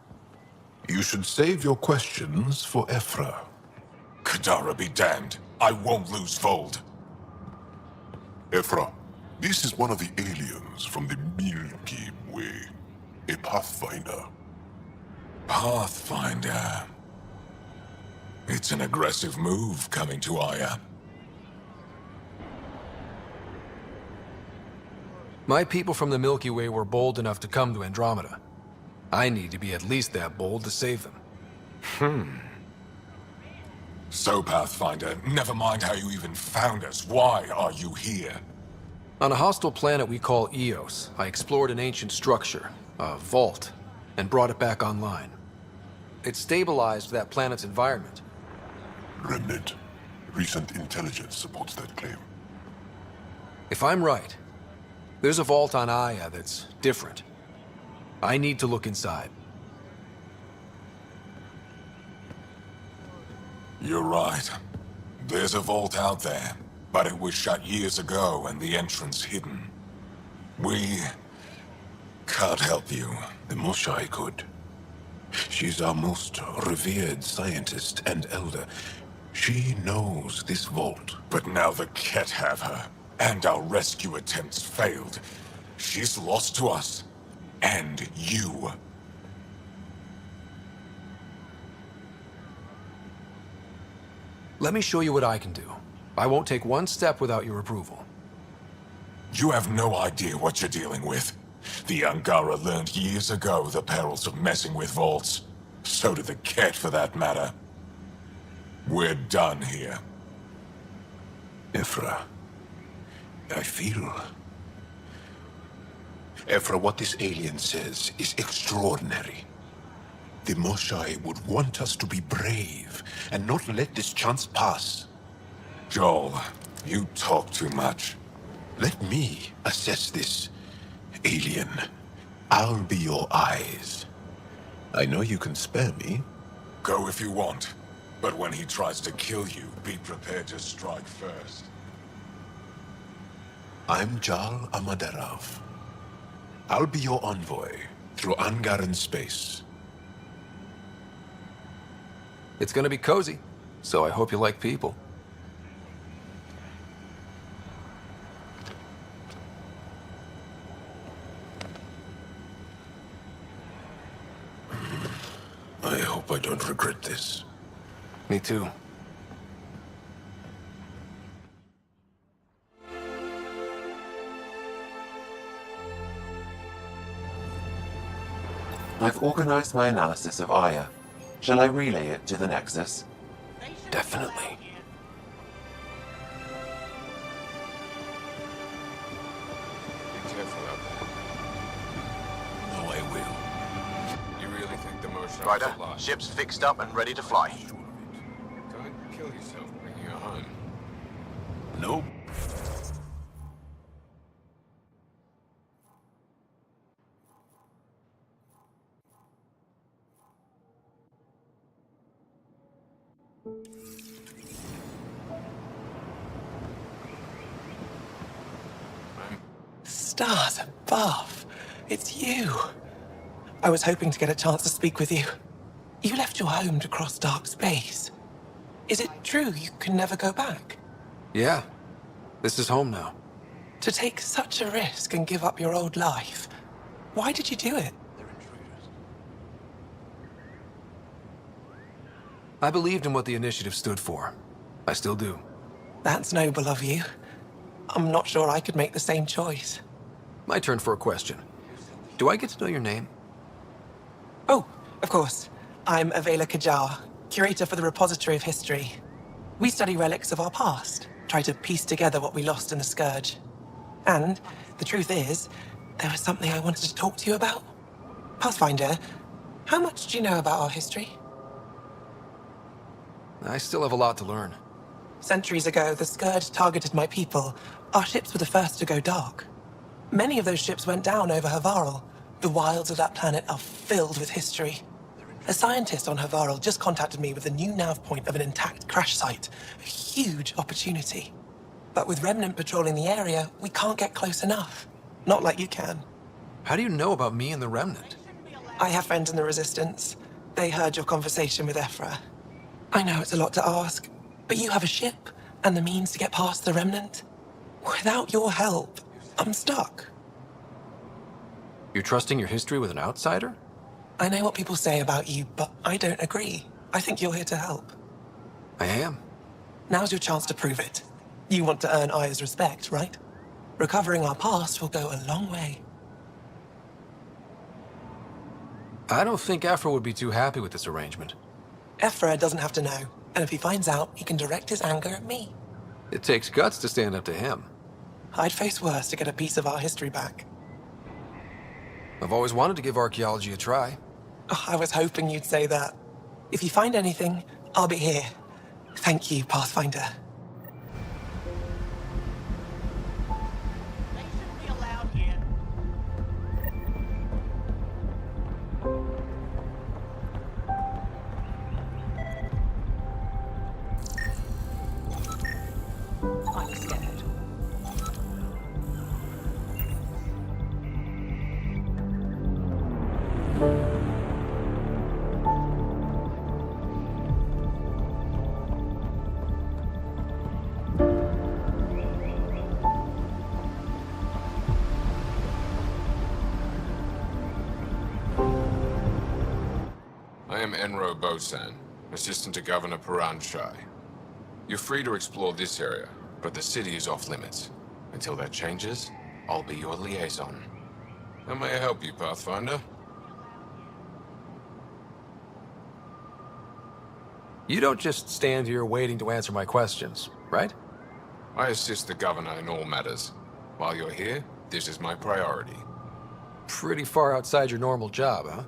S4: You should save your questions for Ephra.
S19: Kadara be damned. I won't lose Vold. Ephra, this is one of the aliens from the Milky Way. A Pathfinder.
S4: Pathfinder. It's an aggressive move coming to Aya.
S20: My people from the Milky Way were bold enough to come to Andromeda. I need to be at least that bold to save them.
S4: So, Pathfinder, never mind how you even found us. Why are you here?
S20: On a hostile planet we call Eos, I explored an ancient structure, a vault, and brought it back online. It stabilized that planet's environment.
S19: Remnant. Recent intelligence supports that claim.
S20: If I'm right, there's a vault on Aya that's different. I need to look inside.
S4: You're right. There's a vault out there, but it was shut years ago and the entrance hidden. We can't help you.
S5: The Moshai could. She's our most revered scientist and elder. She knows this vault.
S4: But now the Ket have her, and our rescue attempts failed. She's lost to us, and you.
S20: Let me show you what I can do. I won't take one step without your approval.
S4: You have no idea what you're dealing with. The Angara learned years ago the perils of messing with vaults. So did the Ket, for that matter. We're done here.
S5: Ephra, I feel... Ephra, what this alien says is extraordinary. The Moshai would want us to be brave and not let this chance pass.
S4: Joel, you talk too much.
S5: Let me assess this, alien. I'll be your eyes. I know you can spare me.
S4: Go if you want. But when he tries to kill you, be prepared to strike first.
S5: I'm Jal Amaderov. I'll be your envoy through Angaran space.
S20: It's gonna be cozy, so I hope you like people.
S5: I hope I don't regret this.
S20: Me too.
S11: I've organized my analysis of Aya. Shall I relay it to the Nexus?
S20: Definitely.
S7: Be careful out there.
S5: No, I will.
S7: You really think the motion
S17: Ryder, ship's fixed up and ready to fly.
S7: Don't kill yourself bringing her home.
S5: Nope.
S8: Stars above. It's you. I was hoping to get a chance to speak with you. You left your home to cross dark space. Is it true you can never go back?
S20: Yeah. This is home now.
S8: To take such a risk and give up your old life, why did you do it?
S20: I believed in what the initiative stood for. I still do.
S8: That's noble of you. I'm not sure I could make the same choice.
S20: My turn for a question. Do I get to know your name?
S8: Oh, of course. I'm Avela Kajar, curator for the Repository of History. We study relics of our past, try to piece together what we lost in the Scourge. And the truth is, there was something I wanted to talk to you about. Pathfinder, how much do you know about our history?
S20: I still have a lot to learn.
S8: Centuries ago, the Scourge targeted my people. Our ships were the first to go dark. Many of those ships went down over Havarl. The wilds of that planet are filled with history. A scientist on Havarl just contacted me with a new nav point of an intact crash site. A huge opportunity. But with Remnant patrolling the area, we can't get close enough. Not like you can.
S20: How do you know about me and the Remnant?
S8: I have friends in the Resistance. They heard your conversation with Ephra. I know it's a lot to ask, but you have a ship and the means to get past the Remnant. Without your help, I'm stuck.
S20: You're trusting your history with an outsider?
S8: I know what people say about you, but I don't agree. I think you're here to help.
S20: I am.
S8: Now's your chance to prove it. You want to earn Aya's respect, right? Recovering our past will go a long way.
S20: I don't think Aphra would be too happy with this arrangement.
S8: Ephra doesn't have to know, and if he finds out, he can direct his anger at me.
S20: It takes guts to stand up to him.
S8: I'd face worse to get a piece of our history back.
S20: I've always wanted to give archaeology a try.
S8: Oh, I was hoping you'd say that. If you find anything, I'll be here. Thank you, Pathfinder.
S16: I'm scared.
S7: I am Enro Bosan, assistant to Governor Paran Shai. You're free to explore this area, but the city is off limits. Until that changes, I'll be your liaison. How may I help you, Pathfinder?
S20: You don't just stand here waiting to answer my questions, right?
S7: I assist the Governor in all matters. While you're here, this is my priority.
S20: Pretty far outside your normal job, huh?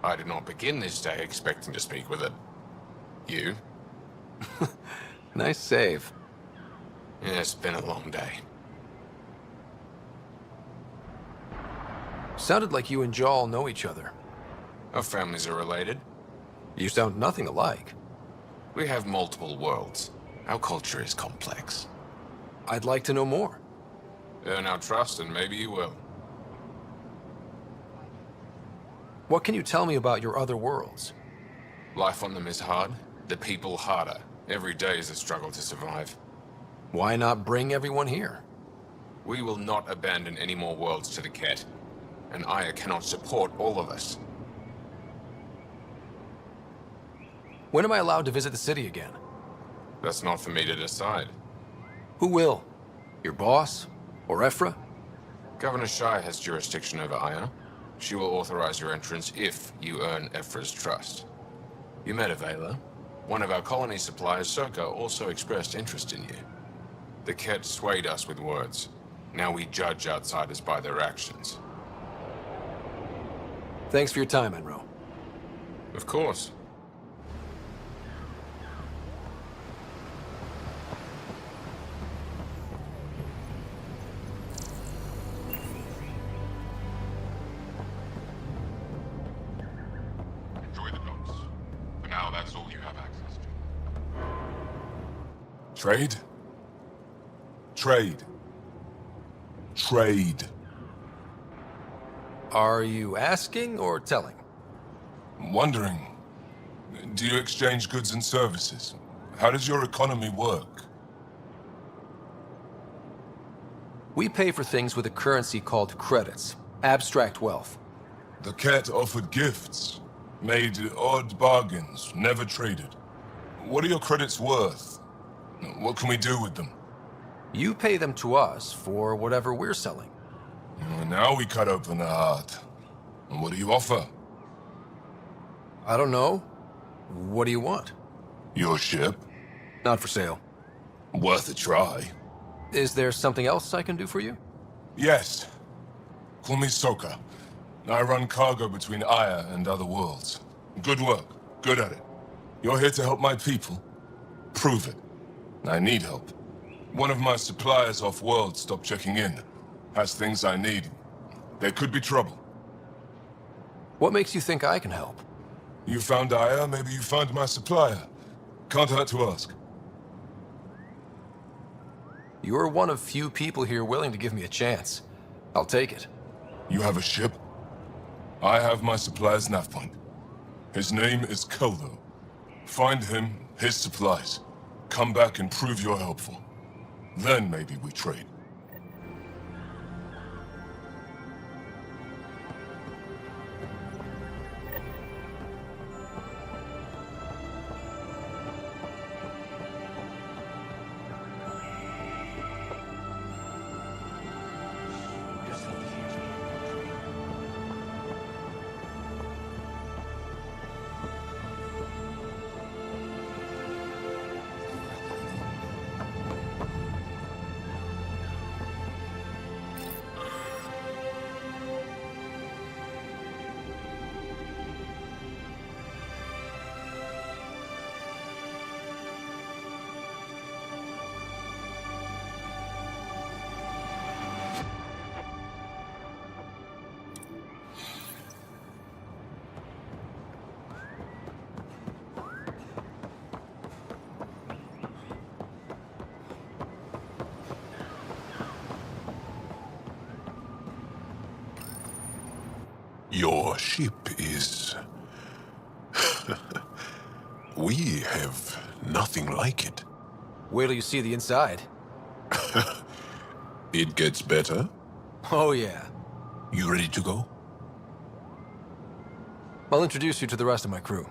S7: I did not begin this day expecting to speak with it. You?
S20: Nice save.
S7: Yeah, it's been a long day.
S20: Sounded like you and Jal know each other.
S7: Our families are related.
S20: You sound nothing alike.
S7: We have multiple worlds. Our culture is complex.
S20: I'd like to know more.
S7: Earn our trust and maybe you will.
S20: What can you tell me about your other worlds?
S7: Life on them is hard, the people harder. Every day is a struggle to survive.
S20: Why not bring everyone here?
S7: We will not abandon any more worlds to the Ket. And Aya cannot support all of us.
S20: When am I allowed to visit the city again?
S7: That's not for me to decide.
S20: Who will? Your boss? Or Ephra?
S7: Governor Shai has jurisdiction over Aya. She will authorize your entrance if you earn Ephra's trust. You met Avela. One of our colony suppliers, Soka, also expressed interest in you. The Ket swayed us with words. Now we judge outsiders by their actions.
S20: Thanks for your time, Enro.
S7: Of course.
S19: Enjoy the docks. For now, that's all you have access to.
S5: Trade? Trade. Trade.
S20: Are you asking or telling?
S5: Wondering, do you exchange goods and services? How does your economy work?
S20: We pay for things with a currency called credits. Abstract wealth.
S5: The Ket offered gifts, made odd bargains, never traded. What are your credits worth? What can we do with them?
S20: You pay them to us for whatever we're selling.
S5: Now we cut open the heart. What do you offer?
S20: I don't know. What do you want?
S5: Your ship?
S20: Not for sale.
S5: Worth a try.
S20: Is there something else I can do for you?
S5: Yes. Call me Soka. I run cargo between Aya and other worlds. Good work. Good at it. You're here to help my people? Prove it. I need help. One of my suppliers off-world stopped checking in. Has things I need. There could be trouble.
S20: What makes you think I can help?
S5: You found Aya, maybe you found my supplier. Can't hurt to ask.
S20: You're one of few people here willing to give me a chance. I'll take it.
S5: You have a ship? I have my supplier's nav point. His name is Kolo. Find him, his supplies. Come back and prove you're helpful. Then maybe we trade.
S4: Your ship is... We have nothing like it.
S20: Wait till you see the inside.
S4: It gets better?
S20: Oh, yeah.
S4: You ready to go?
S20: I'll introduce you to the rest of my crew.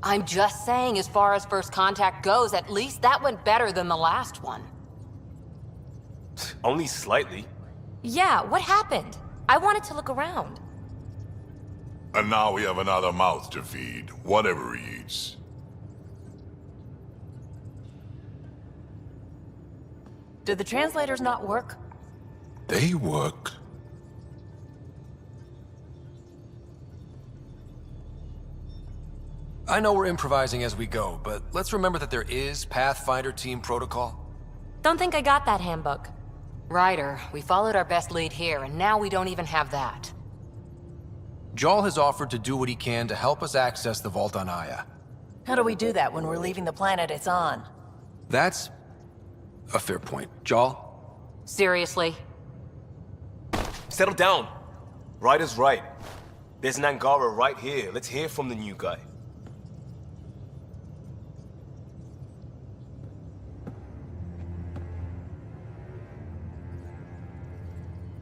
S2: I'm just saying, as far as first contact goes, at least that went better than the last one.
S13: Only slightly.
S21: Yeah, what happened? I wanted to look around.
S10: And now we have another mouth to feed, whatever he eats.
S24: Did the translators not work?
S4: They work.
S20: I know we're improvising as we go, but let's remember that there is Pathfinder team protocol.
S21: Don't think I got that handbook.
S2: Ryder, we followed our best lead here, and now we don't even have that.
S20: Jarl has offered to do what he can to help us access the vault on Aya.
S24: How do we do that when we're leaving the planet it's on?
S20: That's a fair point. Jarl?
S2: Seriously?
S13: Settle down. Ryder's right. There's an Angara right here. Let's hear from the new guy.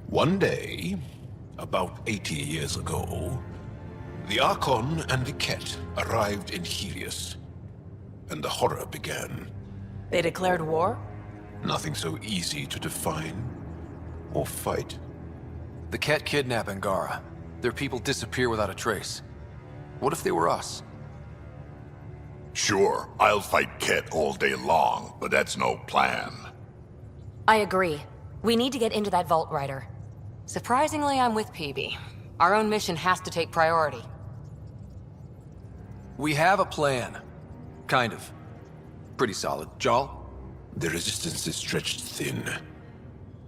S4: One day, about 80 years ago, the Archon and the Ket arrived in Helios, and the horror began.
S24: They declared war?
S4: Nothing so easy to define or fight.
S20: The Ket kidnap Angara. Their people disappear without a trace. What if they were us?
S10: Sure, I'll fight Ket all day long, but that's no plan.
S21: I agree. We need to get into that vault, Ryder.
S2: Surprisingly, I'm with PB. Our own mission has to take priority.
S20: We have a plan. Kind of. Pretty solid. Jarl?
S4: The resistance is stretched thin.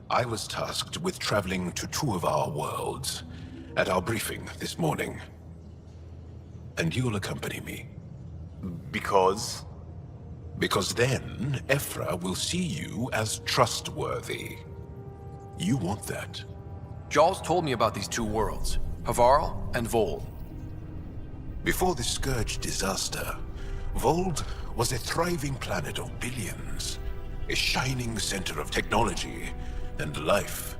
S4: I was tasked with traveling to two of our worlds at our briefing this morning. And you'll accompany me.
S13: Because?
S4: Because then, Ephra will see you as trustworthy. You want that.
S20: Jarl's told me about these two worlds, Havarl and Vold.
S4: Before the Scourge disaster, Vold was a thriving planet of billions, a shining center of technology and life.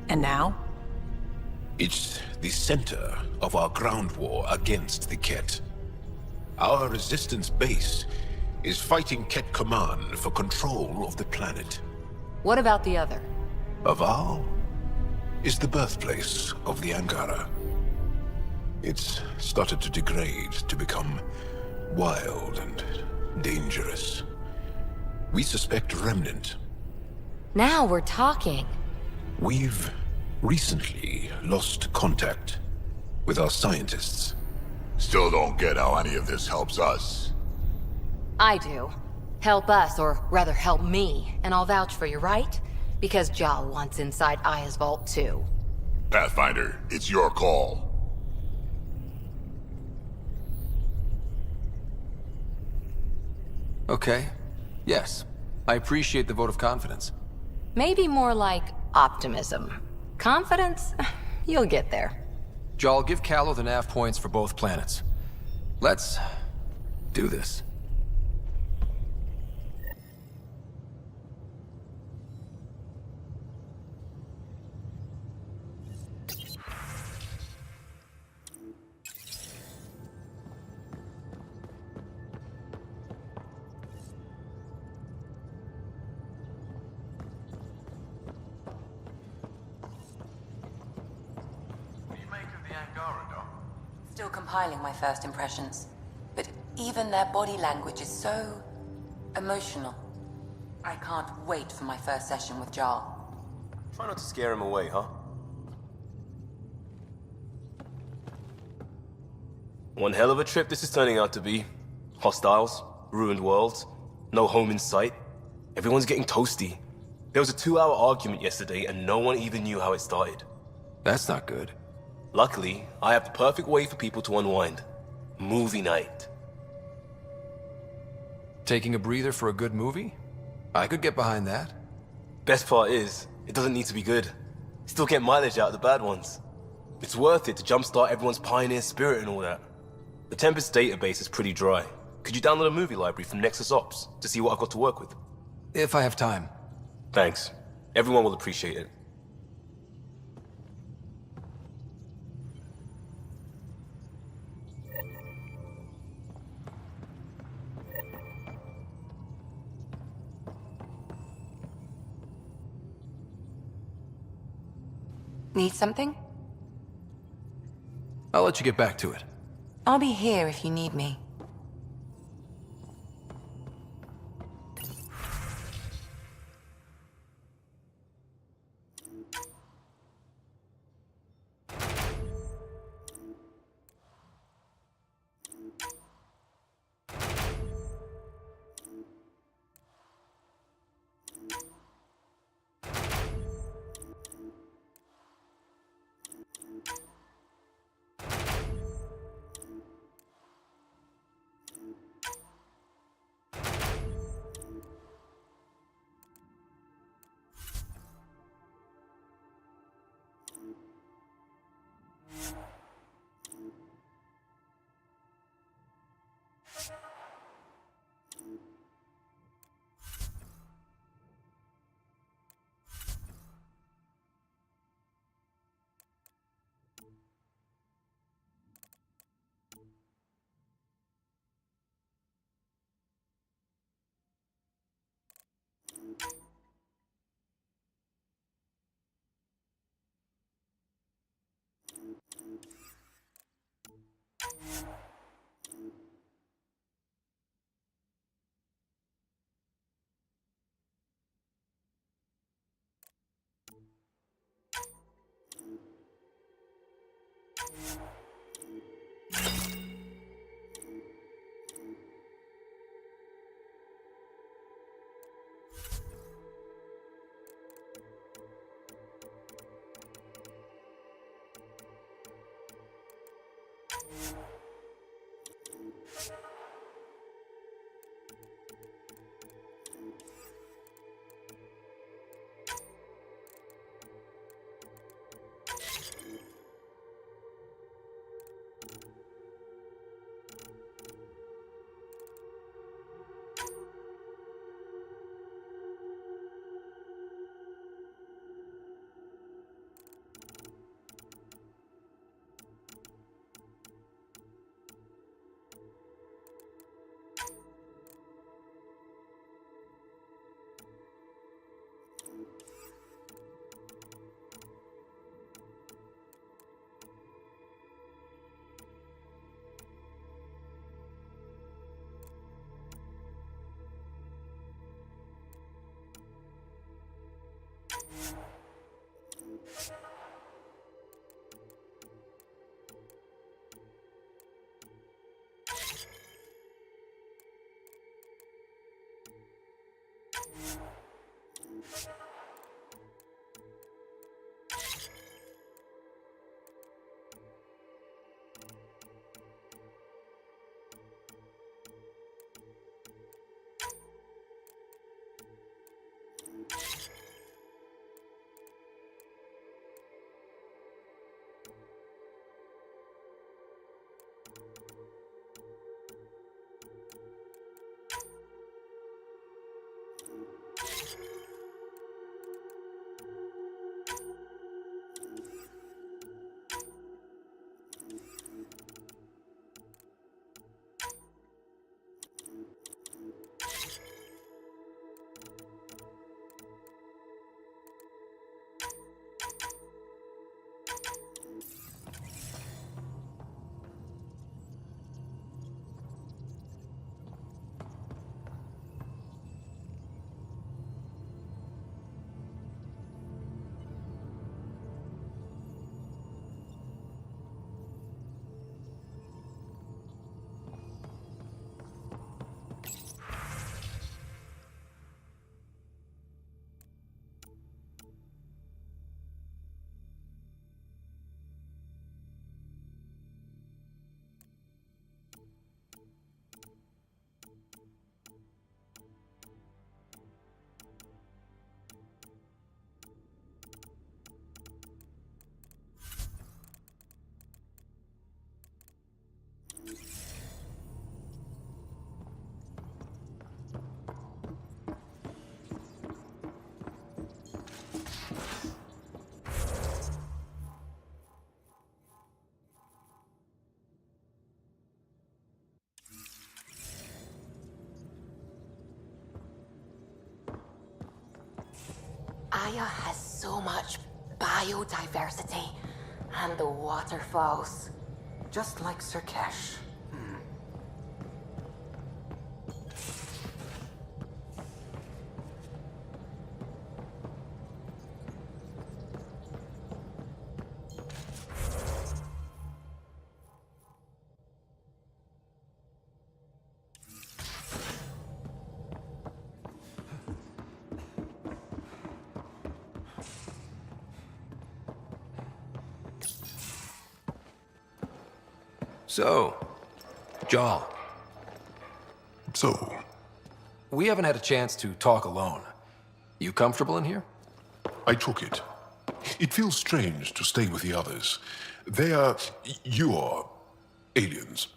S24: And now?
S4: It's the center of our ground war against the Ket. Our resistance base is fighting Ket Command for control of the planet.
S2: What about the other?
S4: Havarl is the birthplace of the Angara. It's started to degrade, to become wild and dangerous. We suspect Remnant.
S21: Now we're talking.
S4: We've recently lost contact with our scientists.
S10: Still don't get how any of this helps us.
S2: I do. Help us, or rather help me, and I'll vouch for you, right? Because Jarl wants inside Aya's vault too.
S10: Pathfinder, it's your call.
S20: Okay. Yes. I appreciate the vote of confidence.
S2: Maybe more like optimism. Confidence? You'll get there.
S20: Jarl, give Callow the nav points for both planets. Let's do this.
S9: Still compiling my first impressions. But even their body language is so emotional. I can't wait for my first session with Jarl.
S13: Try not to scare him away, huh? One hell of a trip this is turning out to be. Hostiles, ruined worlds, no home in sight. Everyone's getting toasty. There was a 2-hour argument yesterday and no one even knew how it started.
S20: That's not good.
S13: Luckily, I have the perfect way for people to unwind. Movie night.
S20: Taking a breather for a good movie? I could get behind that.
S13: Best part is, it doesn't need to be good. Still get mileage out of the bad ones. It's worth it to jumpstart everyone's pioneer spirit and all that. The Tempest database is pretty dry. Could you download a movie library from Nexus Ops to see what I've got to work with?
S20: If I have time.
S13: Thanks. Everyone will appreciate it.
S9: Need something?
S20: I'll let you get back to it.
S9: I'll be here if you need me.
S21: Aya has so much biodiversity. And the waterfalls.
S3: Just like Sirkesh.
S20: So, Jarl.
S4: So?
S20: We haven't had a chance to talk alone. You comfortable in here?
S4: I took it. It feels strange to stay with the others. You are aliens.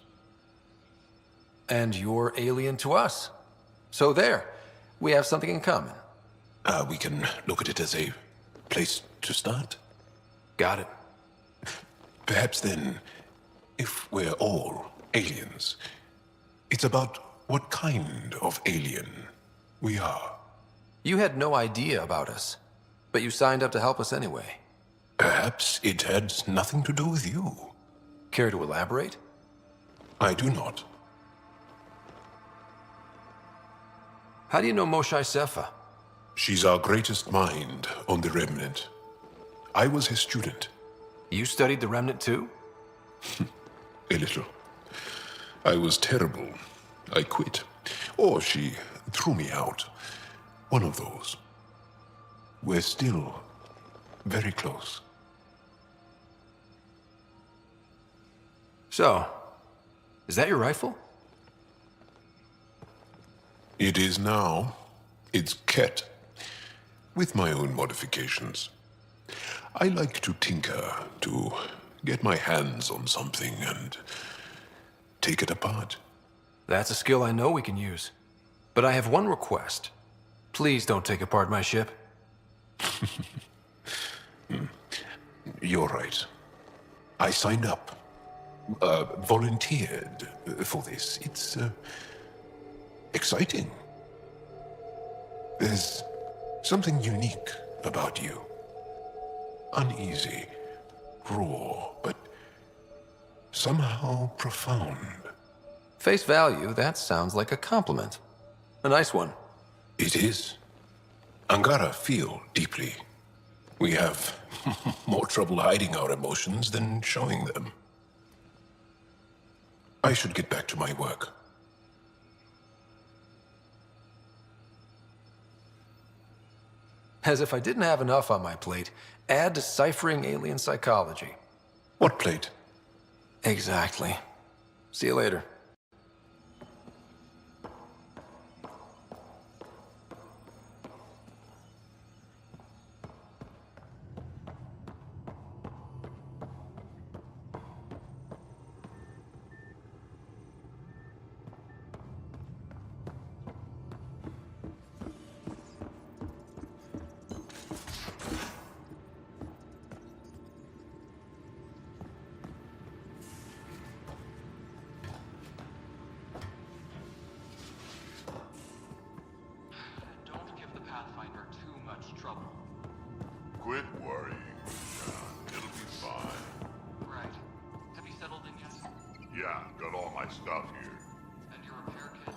S20: And you're alien to us. So there, we have something in common.
S4: We can look at it as a place to start.
S20: Got it.
S4: Perhaps then, if we're all aliens, it's about what kind of alien we are.
S20: You had no idea about us, but you signed up to help us anyway.
S4: Perhaps it had nothing to do with you.
S20: Care to elaborate?
S4: I do not.
S20: How do you know Moshae Sefa?
S4: She's our greatest mind on the Remnant. I was his student.
S20: You studied the Remnant too?
S4: A little. I was terrible. I quit. Or she threw me out. One of those. We're still very close.
S20: So, is that your rifle?
S4: It is now. It's Ket. With my own modifications. I like to tinker, to get my hands on something and take it apart.
S20: That's a skill I know we can use. But I have one request. Please don't take apart my ship.
S4: You're right. I signed up. Volunteered for this. It's exciting. There's something unique about you. Uneasy, raw, but somehow profound.
S20: Face value, that sounds like a compliment. A nice one.
S4: It is. Angara feel deeply. We have more trouble hiding our emotions than showing them. I should get back to my work.
S20: As if I didn't have enough on my plate, add deciphering alien psychology.
S4: What plate?
S20: Exactly. See you later.
S10: Quit worrying, John. It'll be fine.
S6: Right. Have you settled in yet?
S10: Yeah, got all my stuff here.
S6: And your repair kit?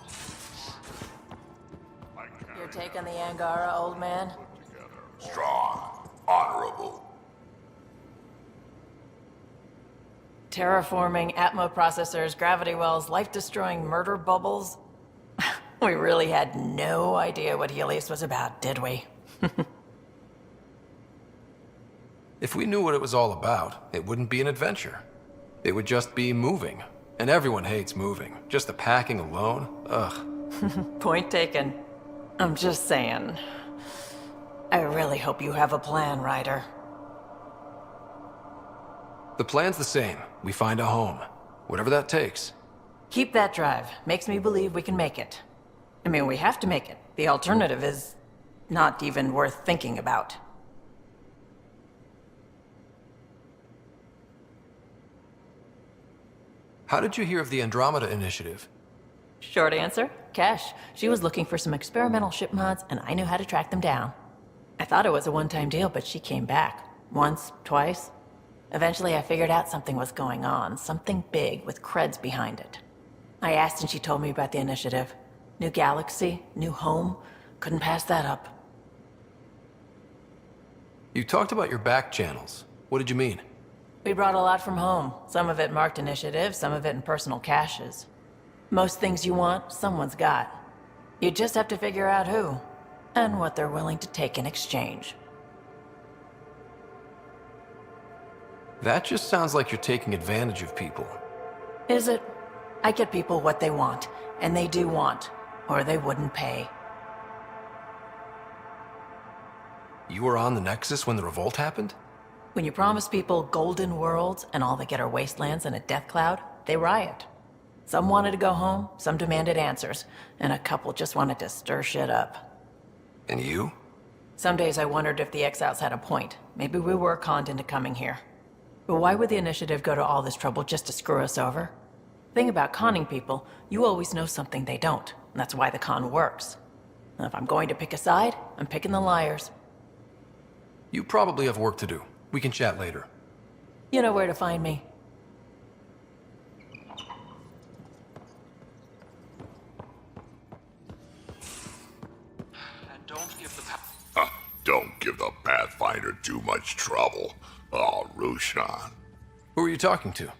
S24: You're taking the Angara, old man?
S10: Strong, honorable.
S24: Terraforming, Atmo processors, gravity wells, life-destroying murder bubbles. We really had no idea what Helios was about, did we?
S20: If we knew what it was all about, it wouldn't be an adventure. It would just be moving. And everyone hates moving. Just the packing alone, ugh.
S24: Point taken. I'm just saying. I really hope you have a plan, Ryder.
S20: The plan's the same. We find a home. Whatever that takes.
S24: Keep that drive. Makes me believe we can make it. I mean, we have to make it. The alternative is not even worth thinking about.
S20: How did you hear of the Andromeda initiative?
S24: Short answer, Cash. She was looking for some experimental ship mods, and I knew how to track them down. I thought it was a one-time deal, but she came back. Once, twice. Eventually, I figured out something was going on. Something big with creds behind it. I asked and she told me about the initiative. New galaxy, new home. Couldn't pass that up.
S20: You talked about your back channels. What did you mean?
S24: We brought a lot from home. Some of it marked initiative, some of it in personal caches. Most things you want, someone's got. You just have to figure out who, and what they're willing to take in exchange.
S20: That just sounds like you're taking advantage of people.
S24: Is it? I get people what they want, and they do want, or they wouldn't pay.
S20: You were on the Nexus when the revolt happened?
S24: When you promise people golden worlds and all they get are wastelands and a death cloud, they riot. Some wanted to go home, some demanded answers, and a couple just wanted to stir shit up.
S20: And you?
S24: Some days I wondered if the exiles had a point. Maybe we were conned into coming here. But why would the initiative go to all this trouble just to screw us over? Thing about conning people, you always know something they don't. And that's why the con works. And if I'm going to pick a side, I'm picking the liars.
S20: You probably have work to do. We can chat later.
S24: You know where to find me.
S10: Don't give the Pathfinder too much trouble. Oh, Rushan.
S20: Who are you talking to?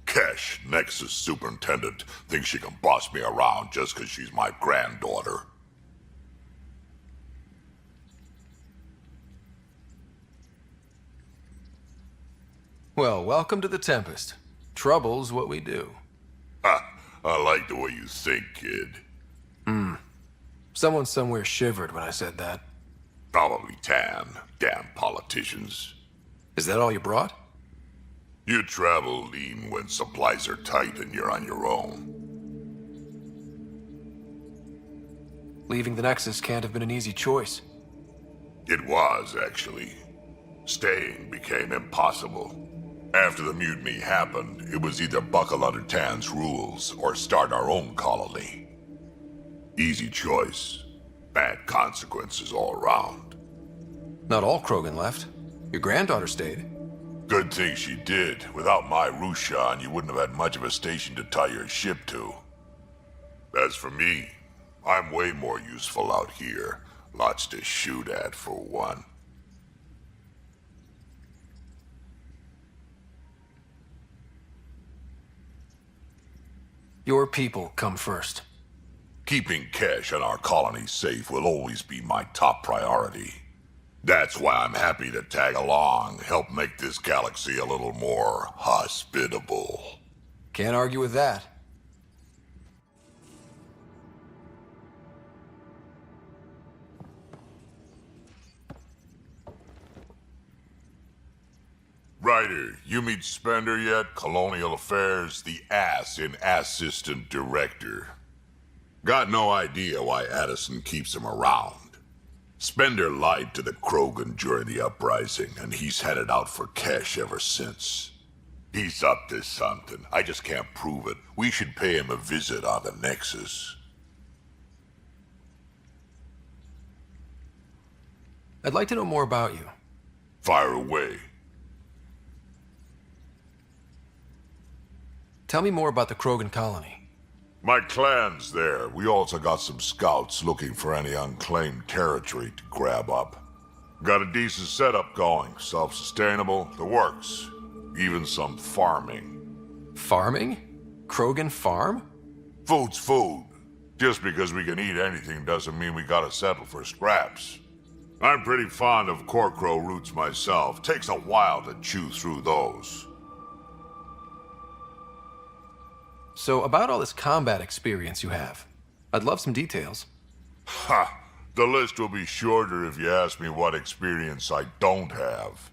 S10: Kesh, Nexus Superintendent, thinks she can boss me around just because she's my granddaughter.
S20: Well, welcome to the Tempest. Trouble's what we do.
S10: Ha! I like the way you think, kid.
S20: Someone somewhere shivered when I said that.
S10: Probably Tan. Damn politicians.
S20: Is that all you brought?
S10: You travel lean when supplies are tight and you're on your own.
S20: Leaving the Nexus can't have been an easy choice.
S10: It was, actually. Staying became impossible. After the mutiny happened, it was either buckle under Tan's rules or start our own colony. Easy choice. Bad consequences all around.
S20: Not all Krogan left. Your granddaughter stayed.
S10: Good thing she did. Without my Rushan, you wouldn't have had much of a station to tie your ship to. As for me, I'm way more useful out here. Lots to shoot at, for one.
S20: Your people come first.
S10: Keeping Kesh and our colony safe will always be my top priority. That's why I'm happy to tag along, help make this galaxy a little more hospitable.
S20: Can't argue with that.
S10: Ryder, you meet Spender yet? Colonial Affairs, the ass in Assistant Director. Got no idea why Addison keeps him around. Spender lied to the Krogan during the uprising, and he's headed out for Kesh ever since. He's up to something. I just can't prove it. We should pay him a visit on the Nexus.
S20: I'd like to know more about you.
S10: Fire away.
S20: Tell me more about the Krogan colony.
S10: My clan's there. We also got some scouts looking for any unclaimed territory to grab up. Got a decent setup going. Self-sustainable, the works. Even some farming.
S20: Farming? Krogan farm?
S10: Food's food. Just because we can eat anything doesn't mean we gotta settle for scraps. I'm pretty fond of Corcrow roots myself. Takes a while to chew through those.
S20: So, about all this combat experience you have, I'd love some details.
S10: Ha! The list will be shorter if you ask me what experience I don't have.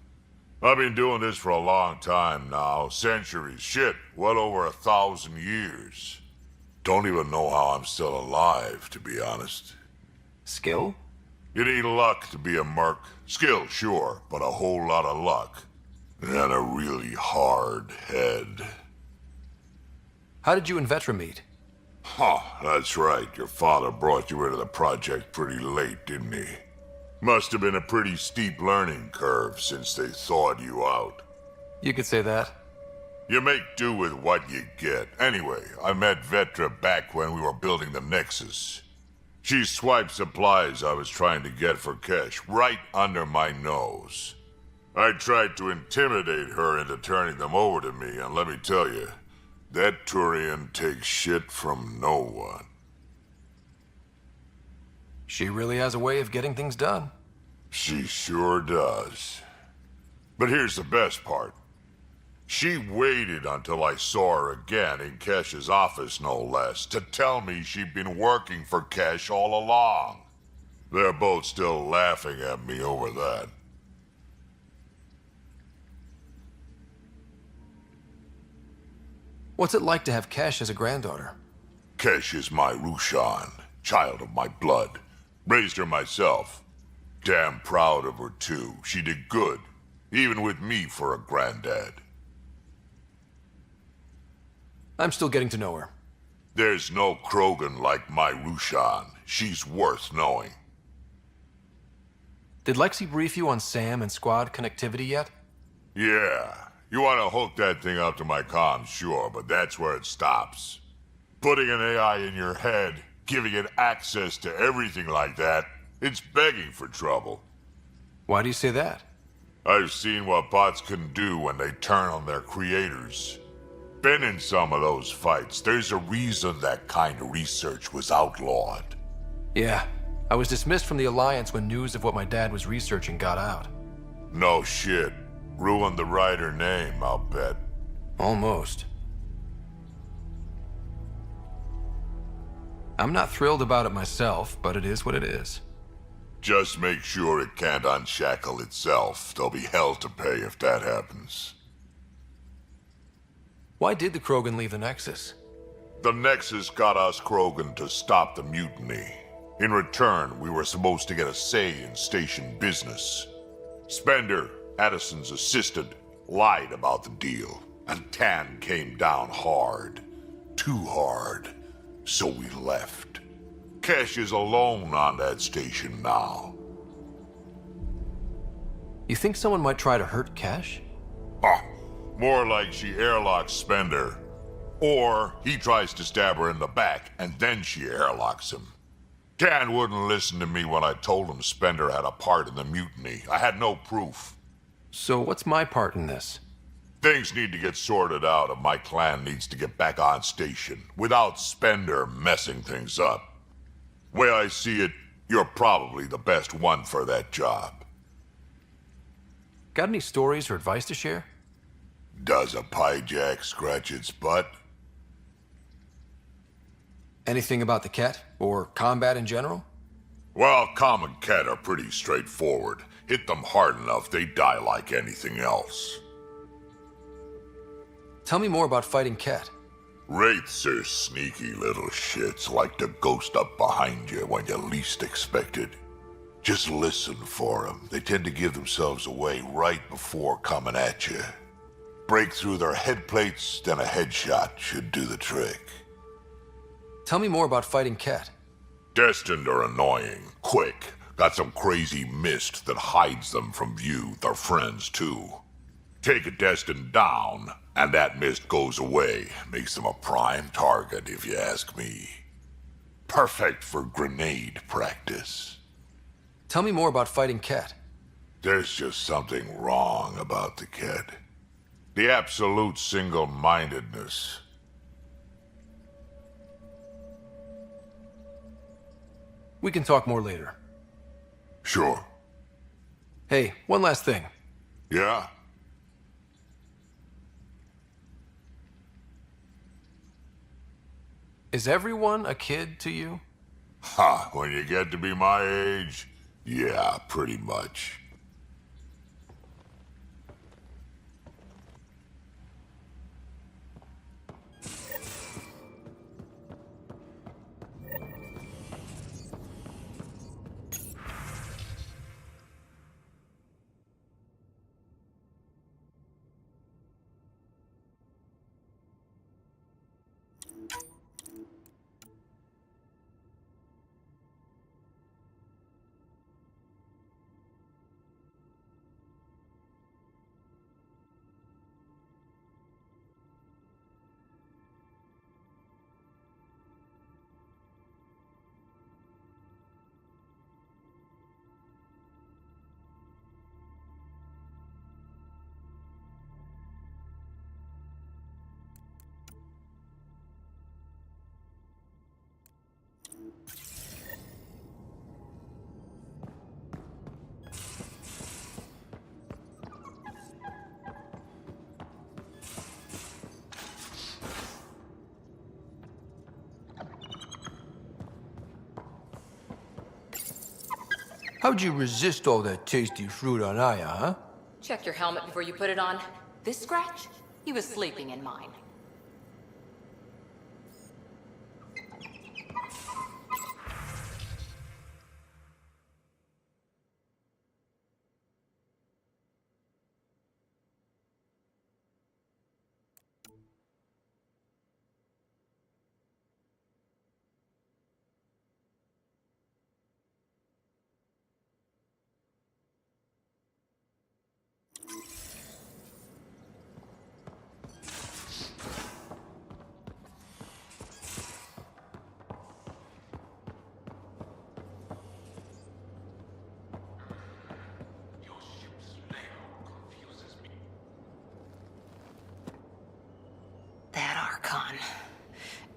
S10: I've been doing this for a long time now. Centuries. Shit, well over 1,000 years. Don't even know how I'm still alive, to be honest.
S20: Skill?
S10: You need luck to be a merc. Skill, sure, but a whole lot of luck. And a really hard head.
S20: How did you and Vetra meet?
S10: Huh, that's right. Your father brought you into the project pretty late, didn't he? Must have been a pretty steep learning curve since they thawed you out.
S20: You could say that.
S10: You make do with what you get. Anyway, I met Vetra back when we were building the Nexus. She swiped supplies I was trying to get for Kesh right under my nose. I tried to intimidate her into turning them over to me, and let me tell you, that Turian takes shit from no one.
S20: She really has a way of getting things done.
S10: She sure does. But here's the best part. She waited until I saw her again in Kesh's office, no less, to tell me she'd been working for Kesh all along. They're both still laughing at me over that.
S20: What's it like to have Kesh as a granddaughter?
S10: Kesh is my Rushan, child of my blood. Raised her myself. Damn proud of her, too. She did good, even with me for a granddad.
S20: I'm still getting to know her.
S10: There's no Krogan like my Rushan. She's worth knowing.
S20: Did Lexi brief you on SAM and squad connectivity yet?
S10: Yeah. You want to hook that thing up to my comms, sure, but that's where it stops. Putting an AI in your head, giving it access to everything like that, it's begging for trouble.
S20: Why do you say that?
S10: I've seen what bots can do when they turn on their creators. Been in some of those fights. There's a reason that kind of research was outlawed.
S20: Yeah. I was dismissed from the Alliance when news of what my dad was researching got out.
S10: No shit. Ruined the writer name, I'll bet.
S20: Almost. I'm not thrilled about it myself, but it is what it is.
S10: Just make sure it can't unshackle itself. There'll be hell to pay if that happens.
S20: Why did the Krogan leave the Nexus?
S10: The Nexus got us Krogan to stop the mutiny. In return, we were supposed to get a say in station business. Spender, Addison's assistant, lied about the deal, and Tan came down hard. Too hard. So we left. Kesh is alone on that station now.
S20: You think someone might try to hurt Kesh?
S10: More like she airlocks Spender. Or he tries to stab her in the back, and then she airlocks him. Tan wouldn't listen to me when I told him Spender had a part in the mutiny. I had no proof.
S20: So what's my part in this?
S10: Things need to get sorted out, and my clan needs to get back on station, without Spender messing things up. Way I see it, you're probably the best one for that job.
S20: Got any stories or advice to share?
S10: Does a piejack scratch its butt?
S20: Anything about the Ket, or combat in general?
S10: Well, common Ket are pretty straightforward. Hit them hard enough, they die like anything else.
S20: Tell me more about fighting Ket.
S10: Wraiths are sneaky little shits, like to ghost up behind you when you least expect it. Just listen for them. They tend to give themselves away right before coming at you. Break through their head plates, then a headshot should do the trick.
S20: Tell me more about fighting Ket.
S10: Destined are annoying, quick. Got some crazy mist that hides them from view, their friends too. Take a Destined down, and that mist goes away. Makes them a prime target, if you ask me. Perfect for grenade practice.
S20: Tell me more about fighting Ket.
S10: There's just something wrong about the Ket. The absolute single-mindedness.
S20: We can talk more later.
S10: Sure.
S20: Hey, one last thing.
S10: Yeah?
S20: Is everyone a kid to you?
S10: Ha, when you get to be my age, yeah, pretty much.
S20: How'd you resist all that tasty fruit on Aya, huh?
S2: Check your helmet before you put it on. This scratch? He was sleeping in mine.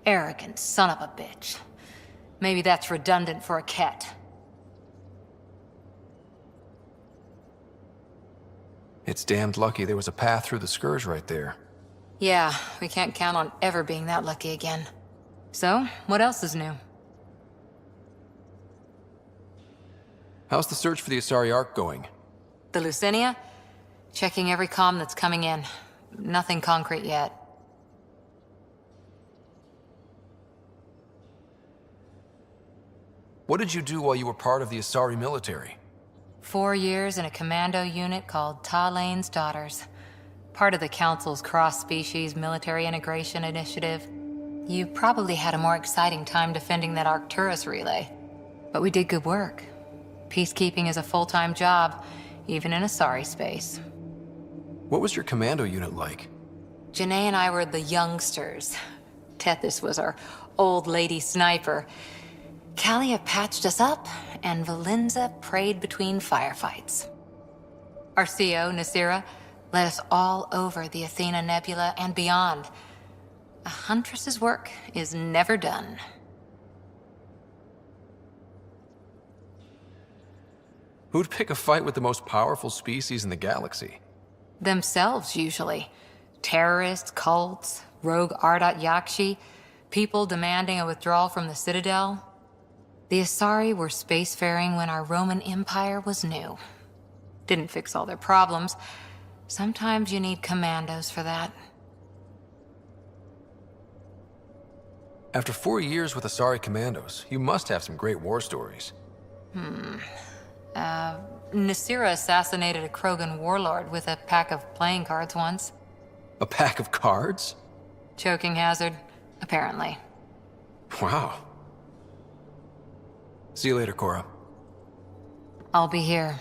S2: Arrogant son of a bitch. Maybe that's redundant for a cat.
S20: It's damned lucky there was a path through the Scourge right there.
S2: Yeah, we can't count on ever being that lucky again. So, what else is new?
S20: How's the search for the Asari Ark going?
S2: The Lucinia? Checking every comm that's coming in. Nothing concrete yet.
S20: What did you do while you were part of the Asari military?
S2: 4 years in a commando unit called Talane's Daughters. Part of the Council's cross-species military integration initiative. You probably had a more exciting time defending that Arcturus relay. But we did good work. Peacekeeping is a full-time job, even in Asari space.
S20: What was your commando unit like?
S2: Janae and I were the youngsters. Tethys was our old lady sniper. Kalia patched us up, and Valenza prayed between firefights. Our CO, Nasira, led us all over the Athena Nebula and beyond. A huntress's work is never done.
S20: Who'd pick a fight with the most powerful species in the galaxy?
S2: Themselves, usually. Terrorists, cults, rogue Ardat Yakshi, people demanding a withdrawal from the Citadel. The Asari were spacefaring when our Roman Empire was new. Didn't fix all their problems. Sometimes you need commandos for that.
S20: After 4 years with Asari commandos, you must have some great war stories.
S2: Nasira assassinated a Krogan warlord with a pack of playing cards once.
S20: A pack of cards?
S2: Choking hazard, apparently.
S20: Wow. See you later, Cora.
S2: I'll be here.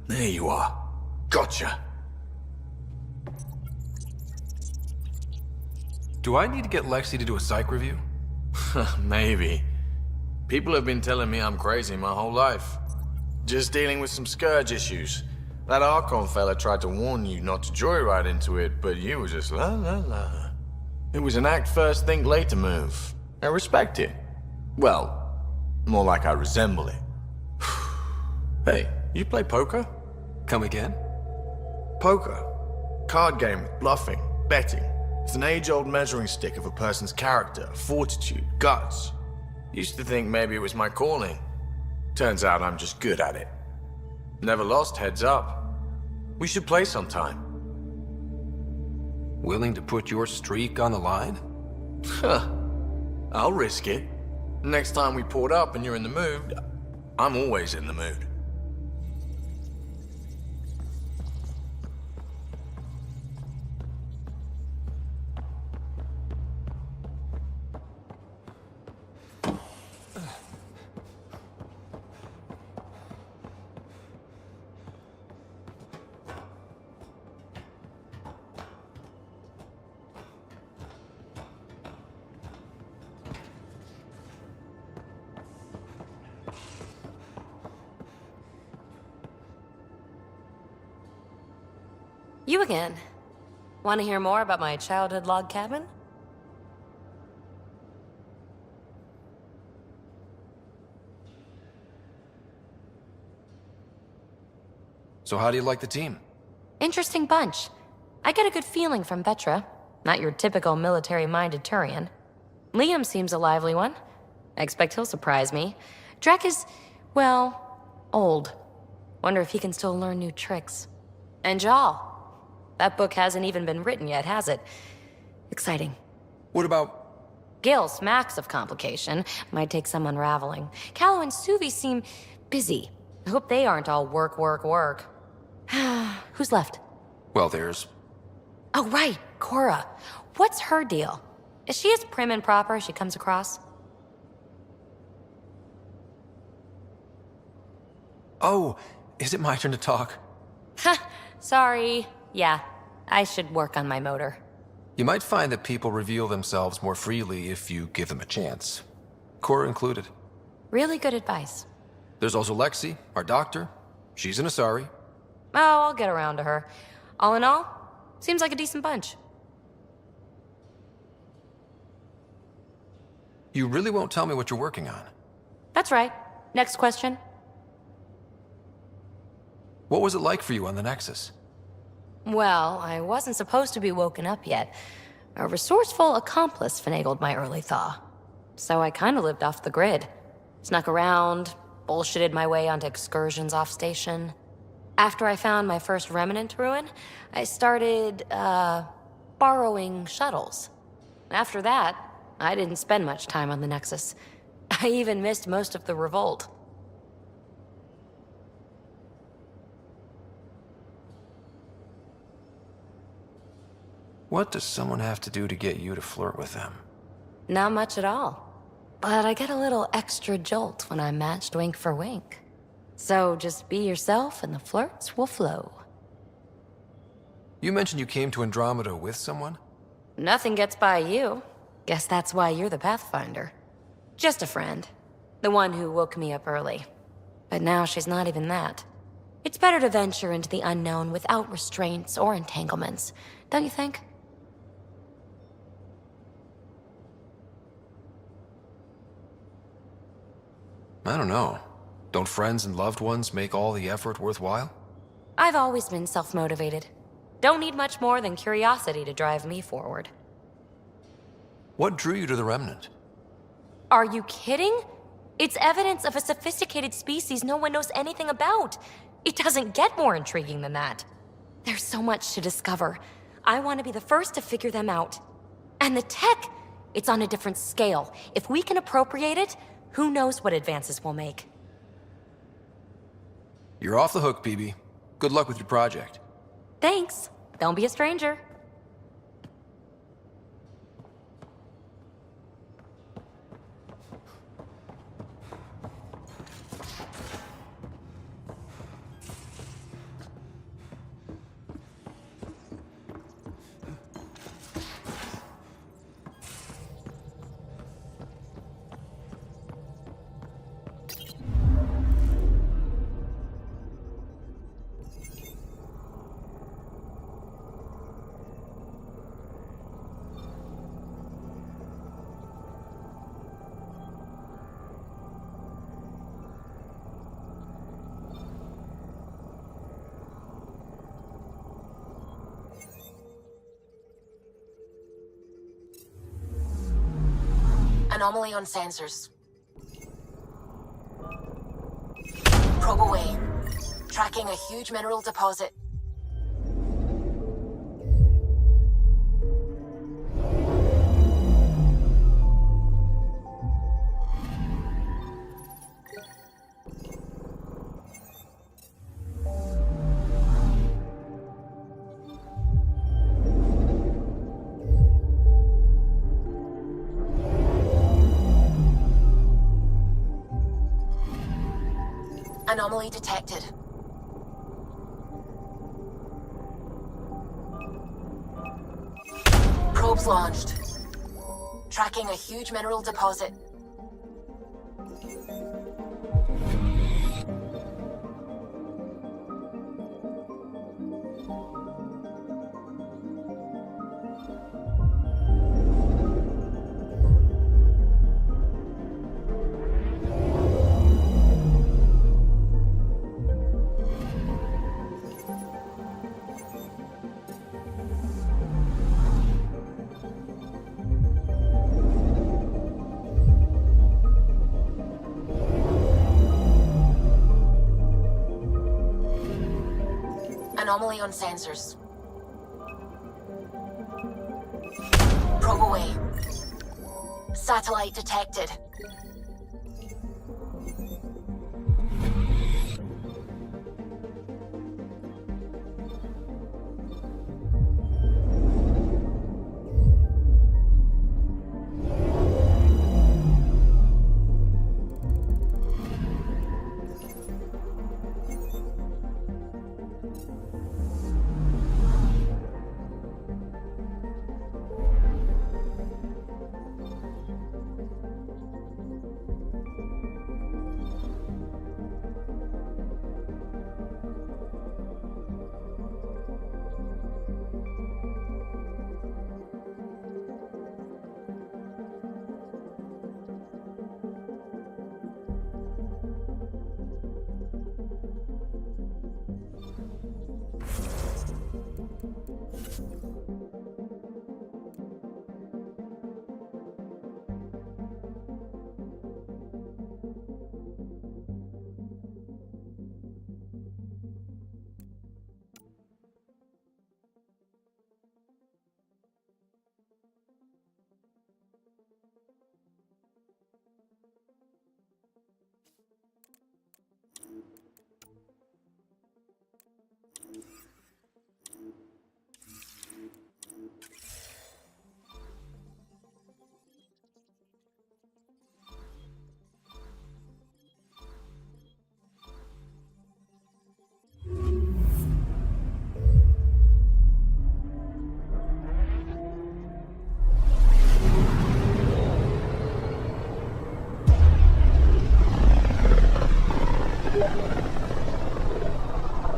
S12: There you are. Gotcha.
S20: Do I need to get Lexi to do a psych review?
S12: Maybe. People have been telling me I'm crazy my whole life. Just dealing with some Scourge issues. That Archon fella tried to warn you not to joyride into it, but you were just la la la. It was an act first, think later move. I respect it. Well, more like I resemble it. Hey, you play poker?
S20: Come again?
S12: Poker. Card game with bluffing, betting. It's an age-old measuring stick of a person's character, fortitude, guts. Used to think maybe it was my calling. Turns out I'm just good at it. Never lost heads up. We should play sometime.
S20: Willing to put your streak on the line?
S12: Huh. I'll risk it. Next time we port up and you're in the mood, I'm always in the mood.
S14: You again. Want to hear more about my childhood log cabin?
S20: So how do you like the team?
S14: Interesting bunch. I get a good feeling from Vetra. Not your typical military-minded Turian. Liam seems a lively one. I expect he'll surprise me. Drek is, well, old. Wonder if he can still learn new tricks. And Jal. That book hasn't even been written yet, has it? Exciting.
S20: What about...
S14: Gil smacks of complication. Might take some unraveling. Callow and Suvi seem busy. I hope they aren't all work, work, work. Who's left?
S20: Well, there's...
S14: Oh, right, Cora. What's her deal? Is she as prim and proper as she comes across?
S20: Oh, is it my turn to talk?
S14: Ha! Sorry. Yeah, I should work on my motor.
S20: You might find that people reveal themselves more freely if you give them a chance. Cora included.
S14: Really good advice.
S20: There's also Lexi, our doctor. She's an Asari.
S14: Oh, I'll get around to her. All in all, seems like a decent bunch.
S20: You really won't tell me what you're working on?
S14: That's right. Next question.
S20: What was it like for you on the Nexus?
S14: Well, I wasn't supposed to be woken up yet. A resourceful accomplice finagled my early thaw. So I kinda lived off the grid. Snuck around, bullshitted my way onto excursions off station. After I found my first remnant ruin, I started, borrowing shuttles. After that, I didn't spend much time on the Nexus. I even missed most of the revolt.
S20: What does someone have to do to get you to flirt with them?
S14: Not much at all. But I get a little extra jolt when I'm matched wink for wink. So just be yourself and the flirts will flow.
S20: You mentioned you came to Andromeda with someone?
S14: Nothing gets by you. Guess that's why you're the Pathfinder. Just a friend. The one who woke me up early. But now she's not even that. It's better to venture into the unknown without restraints or entanglements, don't you think?
S20: I don't know. Don't friends and loved ones make all the effort worthwhile?
S14: I've always been self-motivated. Don't need much more than curiosity to drive me forward.
S20: What drew you to the Remnant?
S14: Are you kidding? It's evidence of a sophisticated species no one knows anything about. It doesn't get more intriguing than that. There's so much to discover. I want to be the first to figure them out. And the tech, it's on a different scale. If we can appropriate it, who knows what advances we'll make.
S20: You're off the hook, PB. Good luck with your project.
S14: Thanks. Don't be a stranger.
S21: Anomaly on sensors. Probe away. Tracking a huge mineral deposit. Anomaly detected. Probes launched. Tracking a huge mineral deposit. Anomaly on sensors. Probe away. Satellite detected.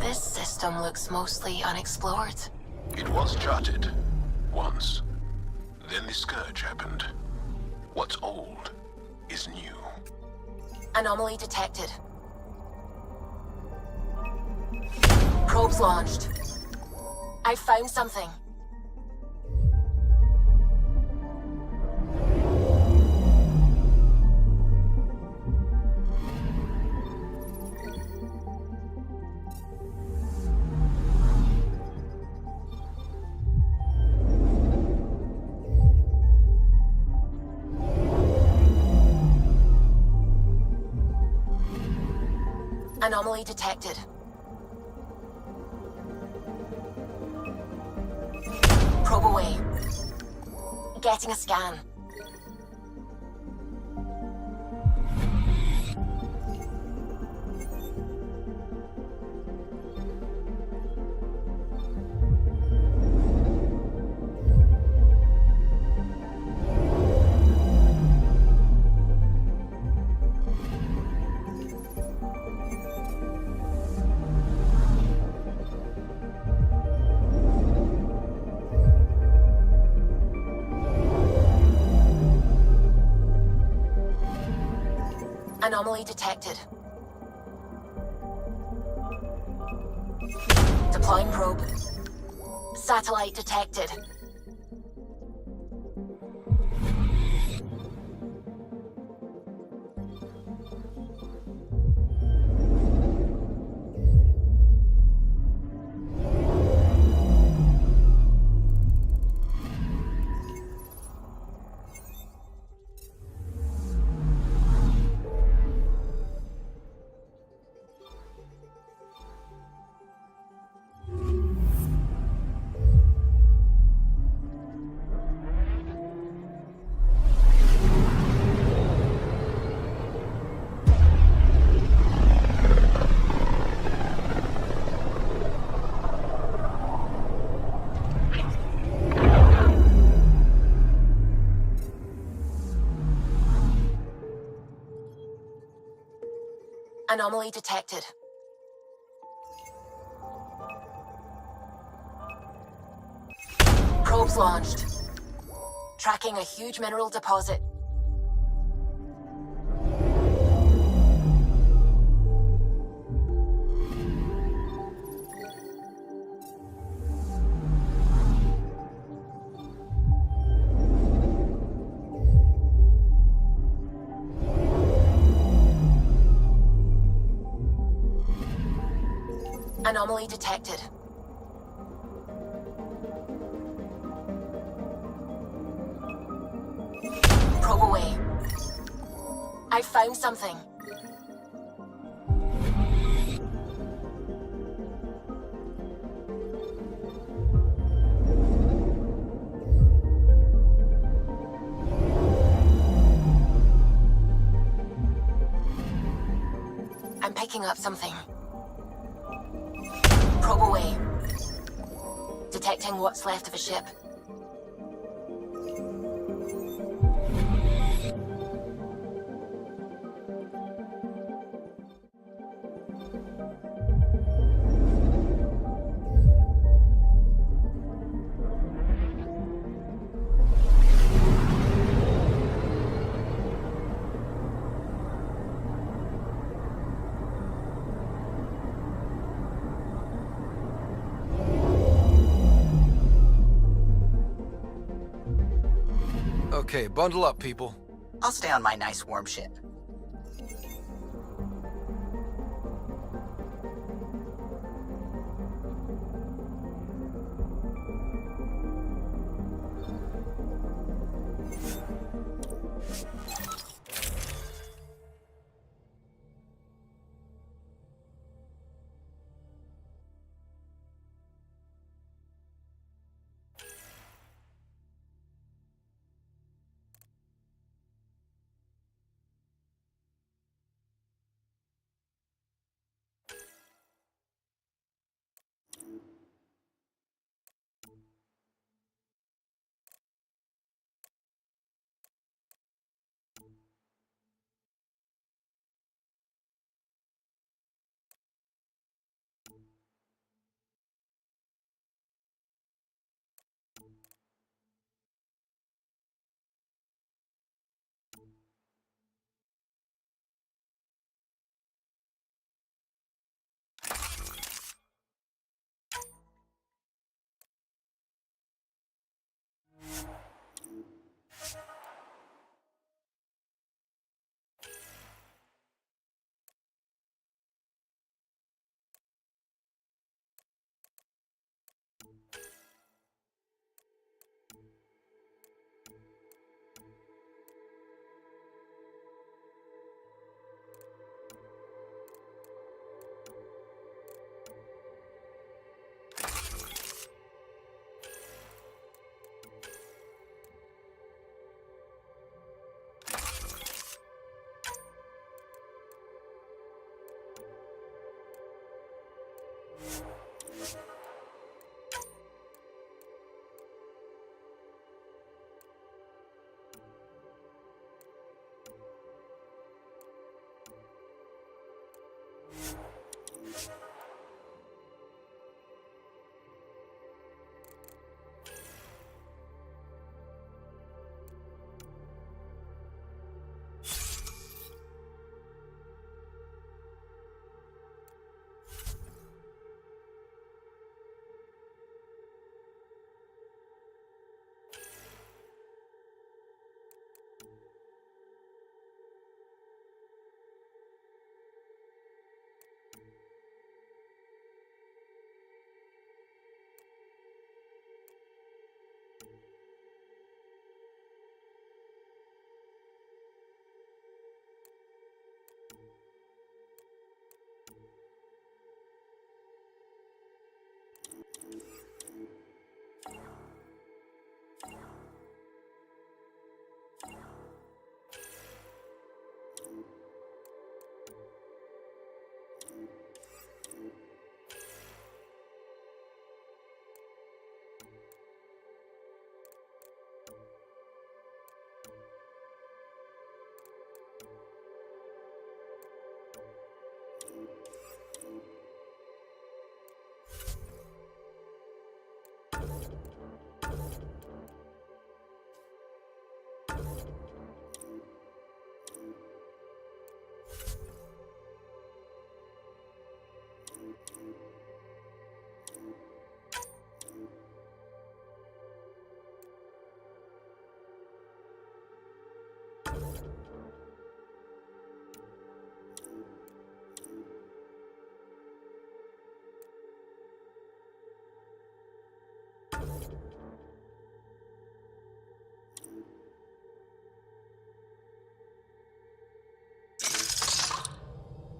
S21: This system looks mostly unexplored.
S4: It was charted. Once. Then the Scourge happened. What's old is new.
S21: Anomaly detected. Probes launched. I found something. Anomaly detected. Probe away. Getting a scan. Anomaly detected. Deploying probe. Satellite detected. Anomaly detected. Probes launched. Tracking a huge mineral deposit. Anomaly detected. Probe away. I found something. I'm picking up something. Probe away. Detecting what's left of a ship.
S20: Okay, bundle up, people.
S3: I'll stay on my nice warm ship.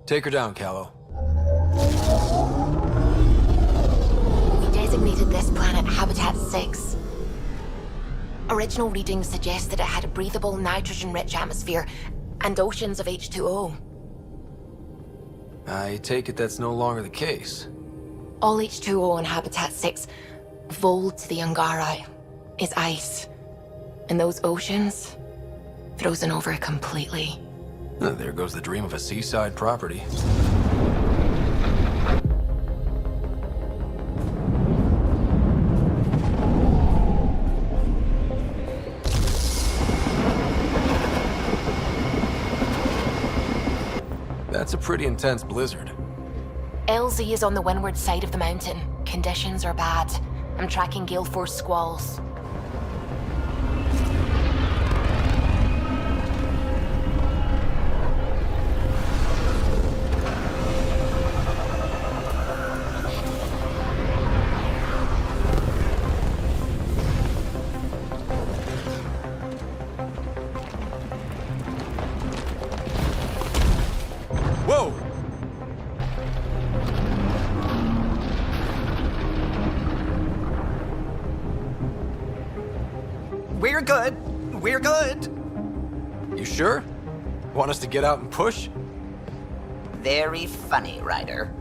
S20: Take her down, Callow.
S21: We designated this planet Habitat 6. Original readings suggest that it had a breathable, nitrogen-rich atmosphere and oceans of H2O.
S20: I take it that's no longer the case.
S21: All H2O on Habitat 6, vol to the Angara, is ice. And those oceans, frozen over completely.
S20: There goes the dream of a seaside property. That's a pretty intense blizzard.
S21: LZ is on the windward side of the mountain. Conditions are bad. I'm tracking gale force squalls.
S20: Whoa!
S3: We're good. We're good.
S20: You sure? Want us to get out and push?
S3: Very funny, Ryder.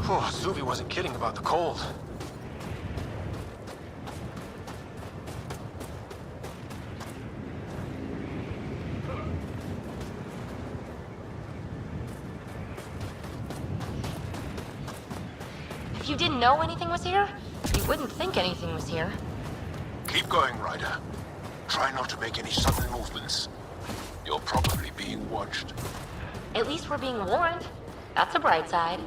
S20: Oh, Suvi wasn't kidding about the cold.
S14: If you didn't know anything was here, you wouldn't think anything was here.
S4: Keep going, Ryder. Try not to make any sudden movements. You're probably being watched.
S14: At least we're being warned. That's a bright side.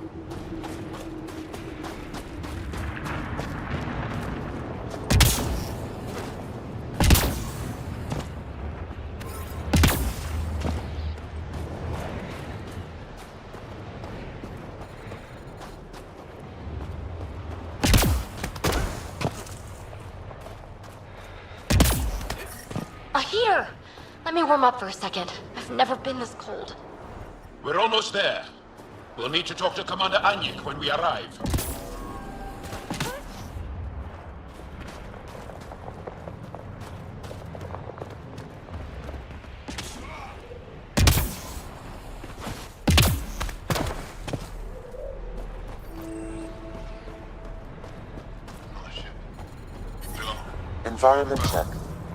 S14: A heater! Let me warm up for a second. I've never been this cold.
S4: We're almost there. We'll need to talk to Commander Anyik when we arrive.
S11: Environment check.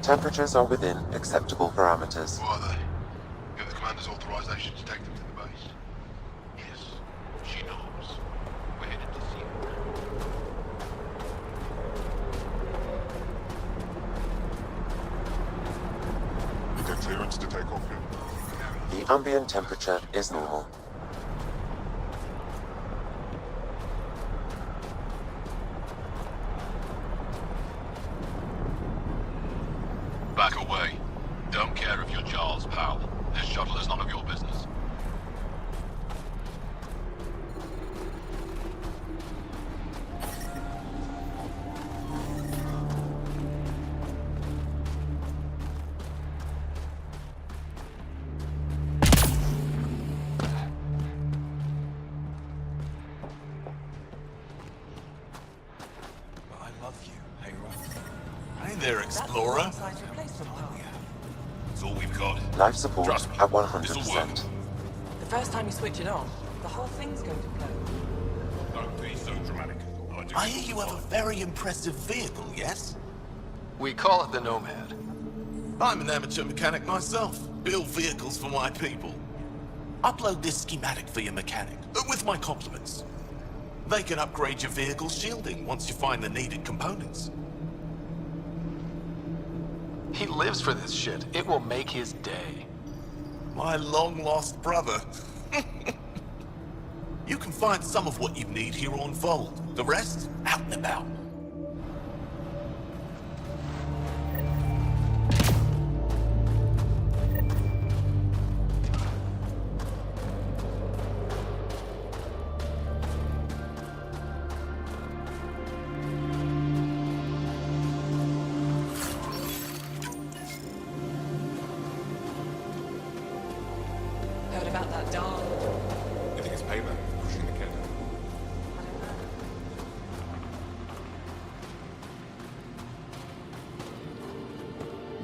S11: Temperatures are within acceptable parameters.
S19: What are they? Get the commander's authorization to take them to the base.
S4: Yes, she knows. We're headed to see her.
S19: You get clearance to take off here?
S11: The ambient temperature is normal.
S4: Back away. Don't care if you're Charles, pal. This shuttle is none of your business.
S1: I love you, hey Ruff. Hey there, Explorer. That's all we've got.
S11: Life support
S1: Trust me,
S11: at
S1: this'll
S11: 100%.
S24: The first time you switch it on, the whole thing's going to blow.
S1: Don't be so dramatic. I hear you have a very impressive vehicle, yes?
S20: We call it the Nomad.
S1: I'm an amateur mechanic myself. Build vehicles for my people. Upload this schematic for your mechanic, with my compliments. They can upgrade your vehicle's shielding once you find the needed components.
S20: He lives for this shit. It will make his day.
S1: My long-lost brother. You can find some of what you need here on Vold. The rest, out and about.
S24: Heard about that dog?
S19: You think it's payback for pushing the kid?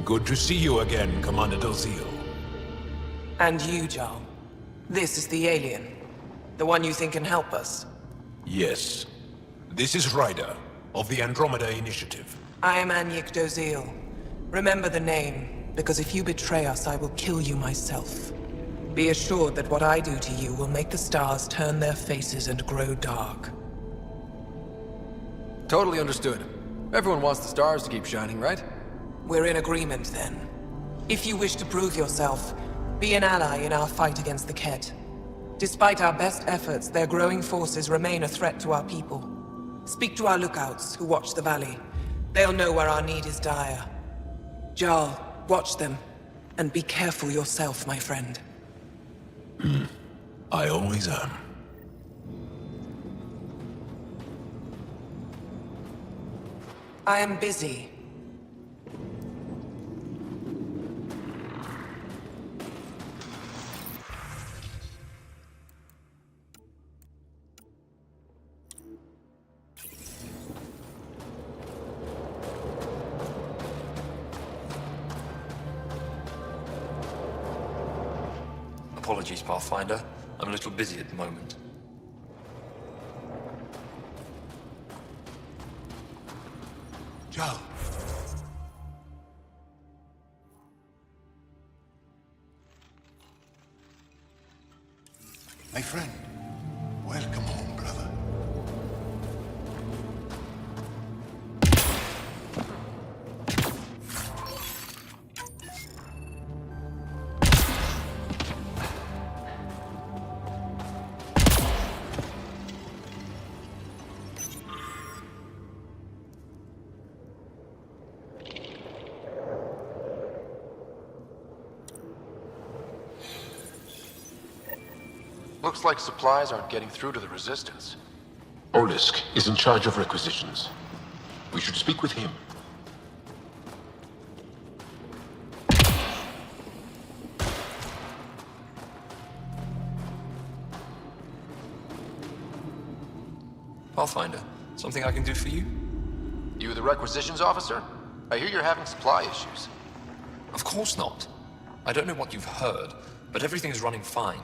S4: Good to see you again, Commander Dozil.
S8: And you, Jarl. This is the alien. The one you think can help us.
S4: Yes. This is Ryder, of the Andromeda Initiative.
S8: I am Anyik Dozil. Remember the name, because if you betray us, I will kill you myself. Be assured that what I do to you will make the stars turn their faces and grow dark.
S20: Totally understood. Everyone wants the stars to keep shining, right?
S8: We're in agreement, then. If you wish to prove yourself, be an ally in our fight against the Ket. Despite our best efforts, their growing forces remain a threat to our people. Speak to our lookouts, who watch the valley. They'll know where our need is dire. Jarl, watch them, and be careful yourself, my friend.
S4: I always am.
S8: I am busy.
S15: Apologies, Pathfinder. I'm a little busy at the moment. go. My friend, welcome home, brother.
S18: Looks like supplies aren't getting through to the Resistance.
S4: Olisk is in charge of requisitions. We should speak with him.
S22: Pathfinder, something I can do for you?
S18: You the requisitions officer? I hear you're having supply issues.
S22: Of course not. I don't know what you've heard, but everything is running fine.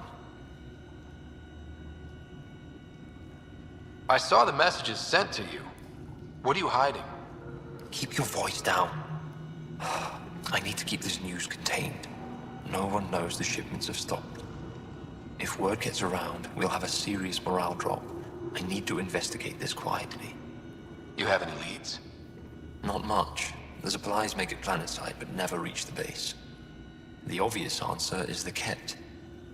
S18: I saw the messages sent to you. What are you hiding?
S22: Keep your voice down. I need to keep this news contained. No one knows the shipments have stopped. If word gets around, we'll have a serious morale drop. I need to investigate this quietly.
S18: You have any leads?
S22: Not much. The supplies make it planetside, but never reach the base. The obvious answer is the Ket.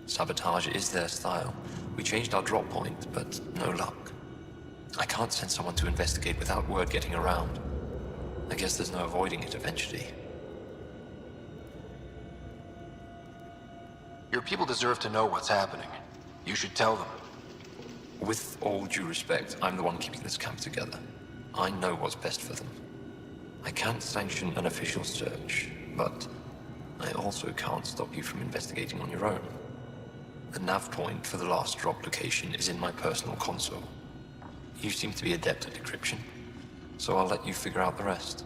S22: Sabotage is their style. We changed our drop point, but no luck. I can't send someone to investigate without word getting around. I guess there's no avoiding it eventually.
S18: Your people deserve to know what's happening. You should tell them.
S22: With all due respect, I'm the one keeping this camp together. I know what's best for them. I can't sanction an official search, but I also can't stop you from investigating on your own. The nav point for the last drop location is in my personal console. You seem to be adept at decryption, so I'll let you figure out the rest.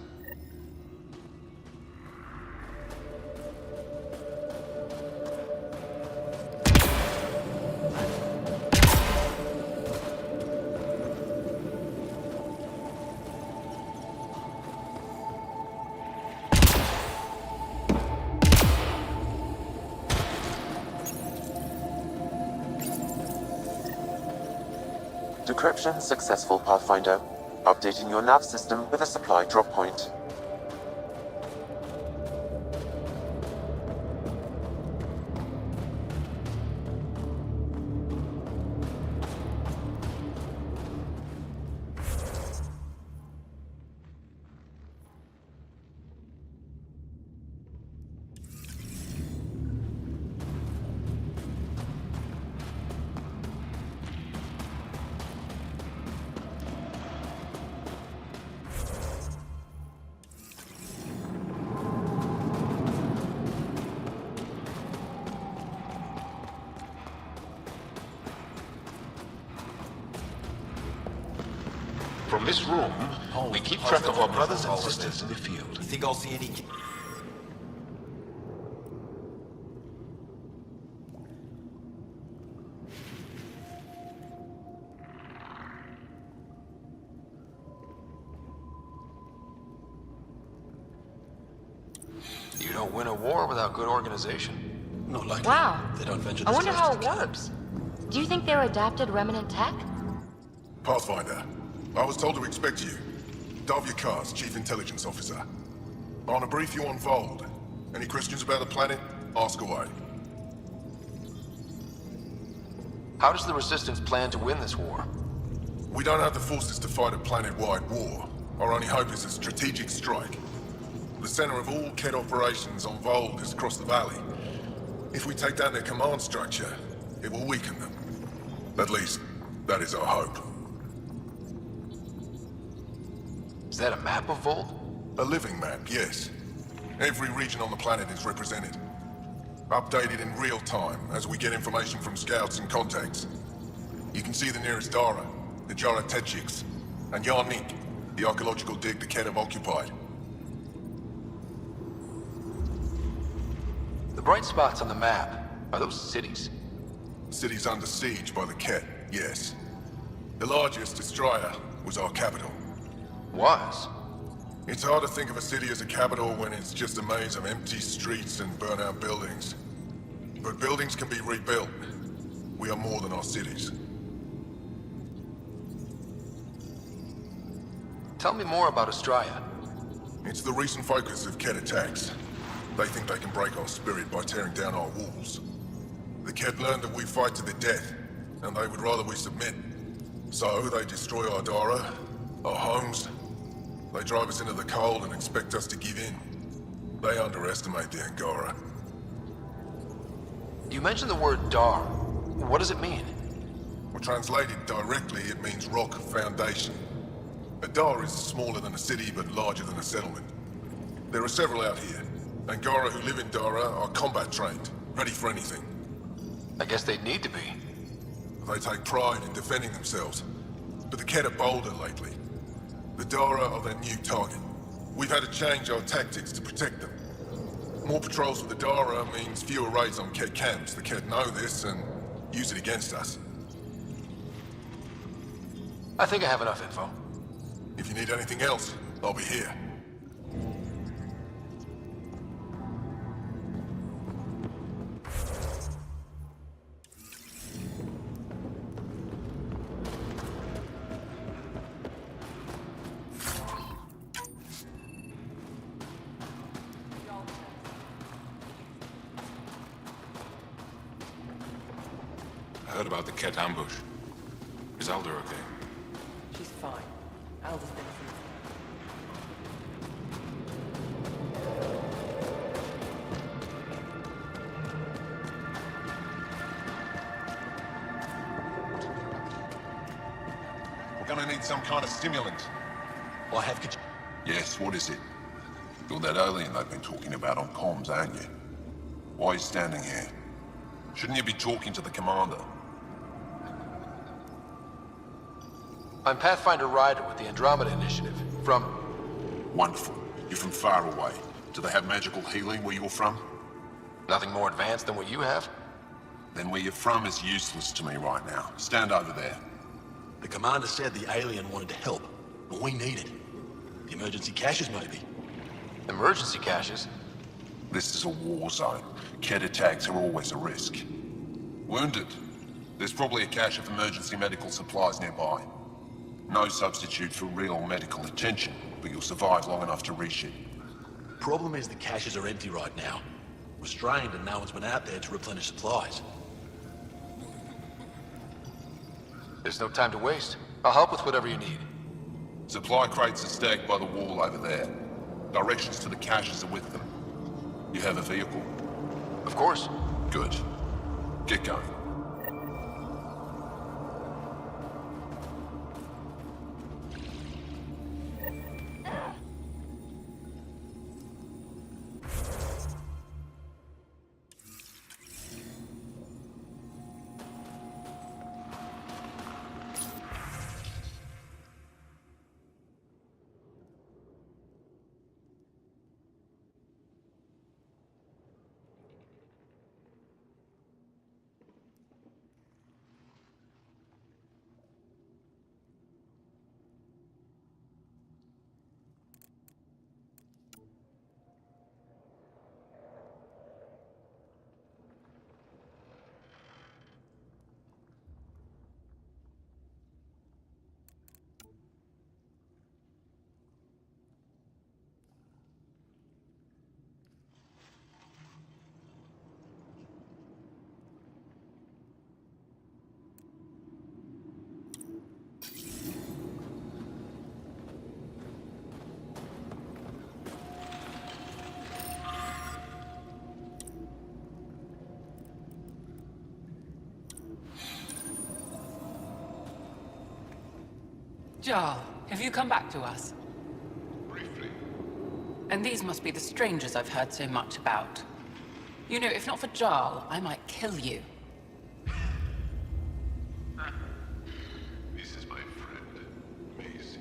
S11: Decryption successful, Pathfinder. Updating your nav system with a supply drop point.
S4: From this room, we keep track of our brothers and sisters in the field.
S15: You think I'll see any...
S18: You don't win a war without good organization.
S15: Not likely.
S14: Wow.
S15: They don't venture
S14: I
S15: this
S14: wonder
S15: close
S14: how
S15: to
S14: it
S15: the camp.
S14: works. Do you think they're adapted remnant tech?
S5: Pathfinder, I was told to expect you. Davia Kars, Chief Intelligence Officer. I want to brief you on Vold. Any questions about the planet? Ask away.
S18: How does the Resistance plan to win this war?
S5: We don't have the forces to fight a planet-wide war. Our only hope is a strategic strike. The center of all Ket operations on Vold is across the valley. If we take down their command structure, it will weaken them. At least, that is our hope.
S18: Is that a map of Vold?
S5: A living map, yes. Every region on the planet is represented. Updated in real time as we get information from scouts and contacts. You can see the nearest Dara, the Jara Tetchiks, and Yarnik, the archaeological dig the Ket have occupied.
S18: The bright spots on the map, are those cities?
S5: Cities under siege by the Ket, yes. The largest, Estraya, was our capital.
S18: Was?
S5: It's hard to think of a city as a capital when it's just a maze of empty streets and burnt-out buildings. But buildings can be rebuilt. We are more than our cities.
S18: Tell me more about Australia.
S5: It's the recent focus of Kett attacks. They think they can break our spirit by tearing down our walls. The Kett learned that we fight to the death, and they would rather we submit. So they destroy our Dara, our homes. They drive us into the cold and expect us to give in. They underestimate the Angara.
S18: You mentioned the word Dar. What does it mean?
S5: Well, translated directly, it means rock foundation. A Dar is smaller than a city, but larger than a settlement. There are several out here. Angara who live in Dara are combat trained, ready for anything.
S18: I guess they'd need to be.
S5: They take pride in defending themselves. But the Kett are bolder lately. The Dara are their new target. We've had to change our tactics to protect them. More patrols with the Dara means fewer raids on Kett camps. The Kett know this and use it against us.
S18: I think I have enough info.
S5: If you need anything else, I'll be here.
S4: I heard about the Kett ambush. Is Alder okay?
S24: She's fine. Alda's been through.
S5: We're gonna need some kind of stimulant.
S4: I have... Yes, what is it? You're that alien they've been talking about on comms, aren't you? Why are you standing here? Shouldn't you be talking to the commander?
S18: I'm Pathfinder Ryder with the Andromeda Initiative. From...
S4: Wonderful. You're from far away. Do they have magical healing where you're from?
S18: Nothing more advanced than what you have?
S4: Then where you're from is useless to me right now. Stand over there.
S7: The commander said the alien wanted to help, but we need it. The emergency caches, maybe.
S18: Emergency caches?
S4: This is a war zone. Kett attacks are always a risk. Wounded? There's probably a cache of emergency medical supplies nearby. No substitute for real medical attention, but you'll survive long enough to reach it.
S7: Problem is the caches are empty right now. We're strained and no one's been out there to replenish supplies.
S18: There's no time to waste. I'll help with whatever you need.
S4: Supply crates are stacked by the wall over there. Directions to the caches are with them. You have a vehicle?
S18: Of course.
S4: Good. Get going.
S6: Jarl, have you come back to us?
S7: Briefly.
S6: And these must be the strangers I've heard so much about. You know, if not for Jarl, I might kill you.
S19: This is my friend, Macy.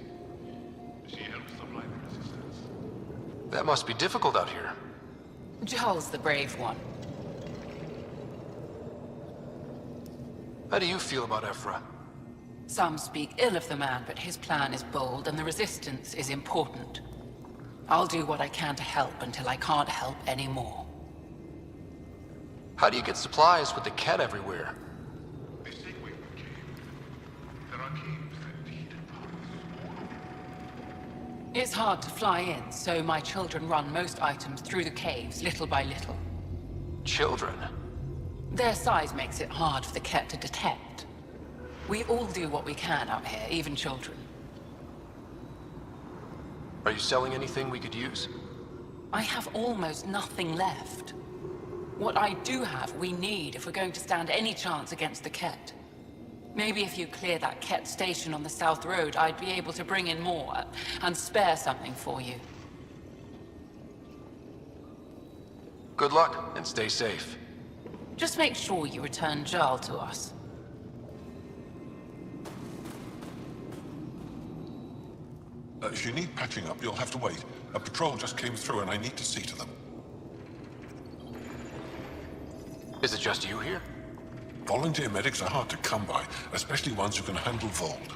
S19: She helps the blind resistance.
S18: That must be difficult out here.
S6: Jarl's the brave one.
S18: How do you feel about Ephra?
S6: Some speak ill of the man, but his plan is bold and the resistance is important. I'll do what I can to help until I can't help anymore.
S18: How do you get supplies with the cat everywhere?
S6: It's hard to fly in, so my children run most items through the caves, little by little.
S18: Children?
S6: Their size makes it hard for the Ket to detect. We all do what we can out here, even children.
S18: Are you selling anything we could use?
S6: I have almost nothing left. What I do have, we need if we're going to stand any chance against the Ket. Maybe if you clear that Ket station on the South Road, I'd be able to bring in more and spare something for you.
S18: Good luck, and stay safe.
S6: Just make sure you return Jarl to us.
S15: If you need patching up, you'll have to wait. A patrol just came through and I need to see to them.
S18: Is it just you here?
S15: Volunteer medics are hard to come by, especially ones who can handle Vold.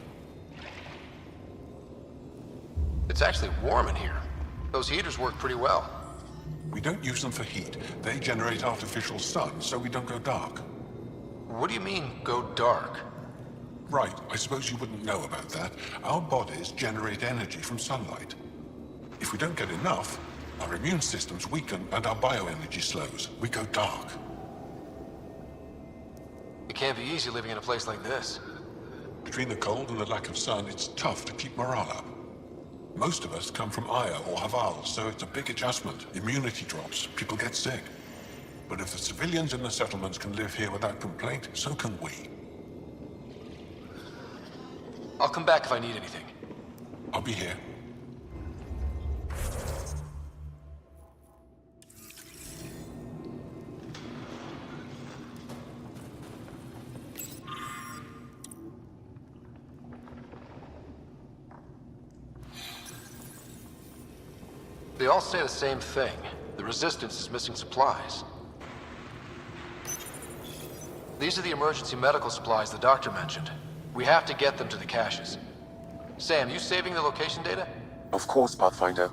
S18: It's actually warm in here. Those heaters work pretty well.
S15: We don't use them for heat. They generate artificial sun, so we don't go dark.
S18: What do you mean, go dark?
S15: Right, I suppose you wouldn't know about that. Our bodies generate energy from sunlight. If we don't get enough, our immune systems weaken and our bioenergy slows. We go dark.
S18: It can't be easy living in a place like this.
S15: Between the cold and the lack of sun, it's tough to keep morale up. Most of us come from Aya or Haval, so it's a big adjustment. Immunity drops, people get sick. But if the civilians in the settlements can live here without complaint, so can we.
S18: I'll come back if I need anything.
S15: I'll be here.
S18: They all say the same thing. The Resistance is missing supplies. These are the emergency medical supplies the doctor mentioned. We have to get them to the caches. Sam, you saving the location data?
S11: Of course, Pathfinder.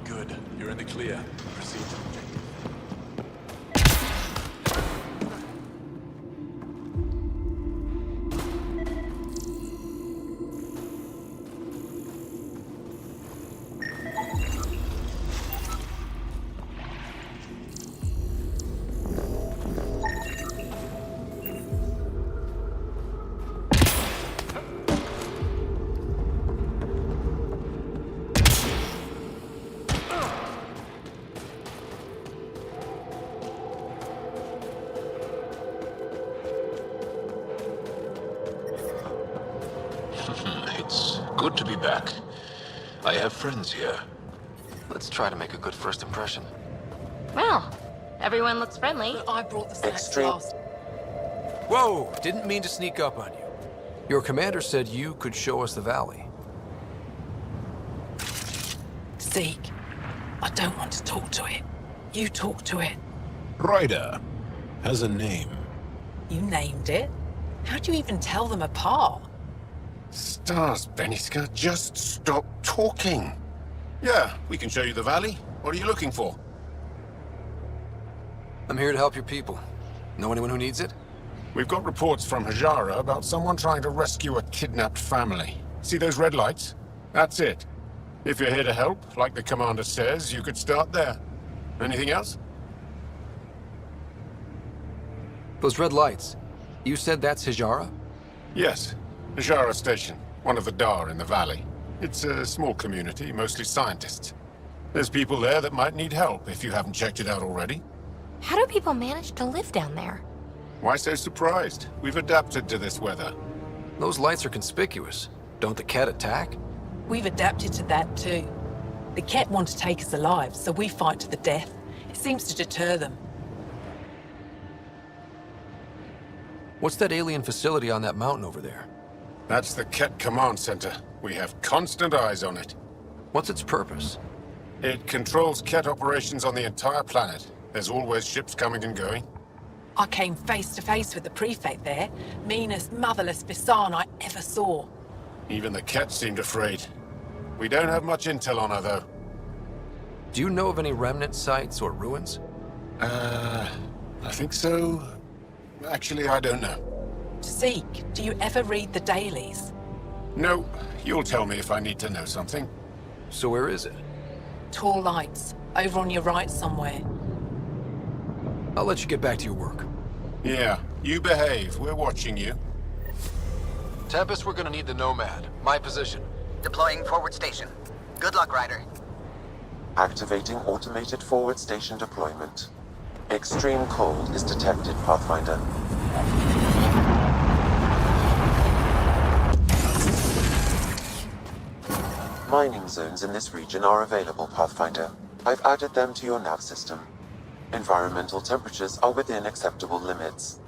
S1: Good. You're in the clear. Proceed to objective.
S4: It's good to be back. I have friends here.
S18: Let's try to make a good first impression.
S14: Well, everyone looks friendly.
S6: I brought the snacks
S11: Extreme.
S6: last.
S20: Whoa! Didn't mean to sneak up on you. Your commander said you could show us the valley.
S3: Zeke, I don't want to talk to it. You talk to it.
S4: Ryder has a name.
S3: You named it. How do you even tell them apart?
S13: Stars, Beniska, just stop talking. Yeah, we can show you the valley. What are you looking for?
S20: I'm here to help your people. Know anyone who needs it?
S13: We've got reports from Hajara about someone trying to rescue a kidnapped family. See those red lights? That's it. If you're here to help, like the commander says, you could start there. Anything else?
S20: Those red lights. You said that's Hijara?
S13: Yes. Hajara Station, one of the Dar in the valley. It's a small community, mostly scientists. There's people there that might need help if you haven't checked it out already.
S14: How do people manage to live down there?
S13: Why so surprised? We've adapted to this weather.
S20: Those lights are conspicuous. Don't the cat attack?
S24: We've adapted to that too. The Ket want to take us alive, so we fight to the death. It seems to deter them.
S20: What's that alien facility on that mountain over there?
S13: That's the Ket Command Center. We have constant eyes on it.
S20: What's its purpose?
S13: It controls Ket operations on the entire planet. There's always ships coming and going.
S24: I came face to face with the prefect there. Meanest, motherless Bisan I ever saw.
S13: Even the Ket seemed afraid. We don't have much intel on her, though.
S20: Do you know of any remnant sites or ruins?
S13: I think so. Actually, I don't know.
S24: Zeke, do you ever read the dailies?
S13: No, you'll tell me if I need to know something.
S20: So where is it?
S24: Tall lights, over on your right somewhere.
S20: I'll let you get back to your work.
S13: Yeah, you behave. We're watching you.
S18: Tempest, we're gonna need the Nomad. My position.
S9: Deploying forward station. Good luck, Ryder.
S11: Activating automated forward station deployment. Extreme cold is detected, Pathfinder. Mining zones in this region are available, Pathfinder. I've added them to your nav system. Environmental temperatures are within acceptable limits.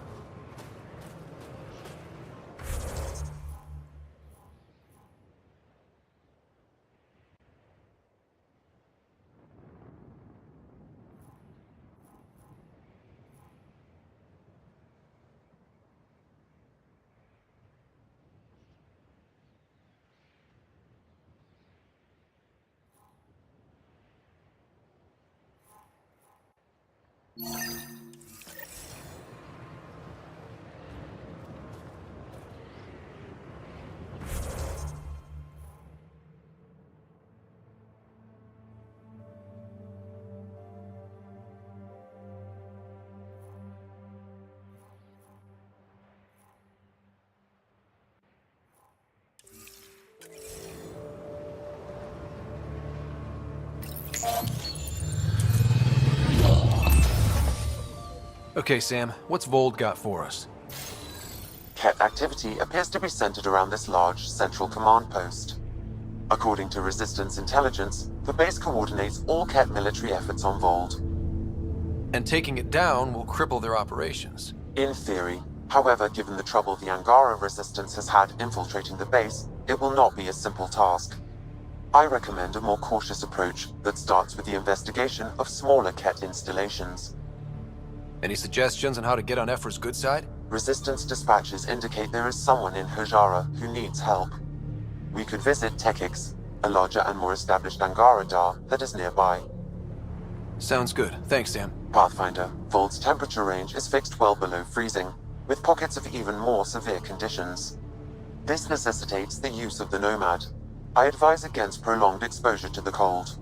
S20: Okay, Sam, what's Vold got for us?
S11: Ket activity appears to be centered around this large central command post. According to Resistance intelligence, the base coordinates all Ket military efforts on Vold.
S20: And taking it down will cripple their operations.
S11: In theory. However, given the trouble the Angara Resistance has had infiltrating the base, it will not be a simple task. I recommend a more cautious approach that starts with the investigation of smaller Ket installations.
S20: Any suggestions on how to get on Ephra's good side?
S11: Resistance dispatches indicate there is someone in Hajara who needs help. We could visit Tekix, a larger and more established Angara Dar that is nearby.
S20: Sounds good. Thanks, Sam.
S11: Pathfinder, Vold's temperature range is fixed well below freezing, with pockets of even more severe conditions. This necessitates the use of the Nomad. I advise against prolonged exposure to the cold.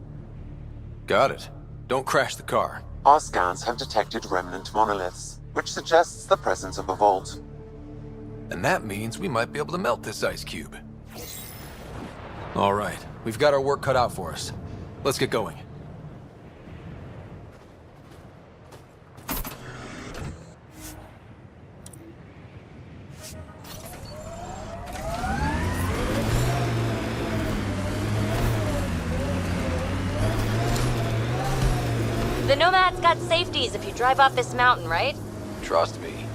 S20: Got it. Don't crash the car.
S11: Our scans have detected remnant monoliths, which suggests the presence of a vault.
S20: And that means we might be able to melt this ice cube. All right, we've got our work cut out for us. Let's get going.
S14: The Nomad's got safeties if you drive off this mountain, right?
S4: Trust me.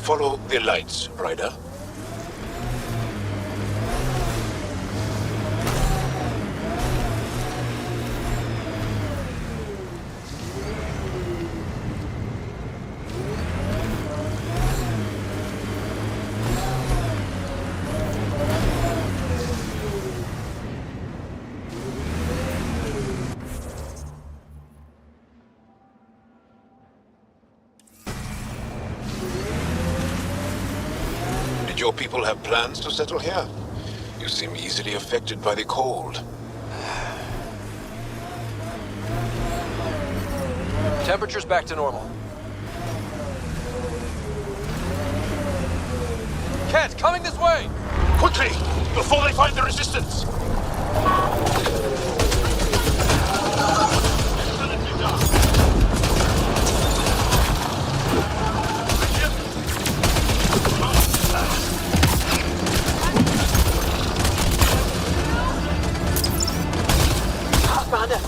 S4: Follow the lights, Ryder. Your people have plans to settle here? You seem easily affected by the cold.
S20: Temperature's back to normal. Ket, coming this way!
S4: Quickly! Before they find the resistance!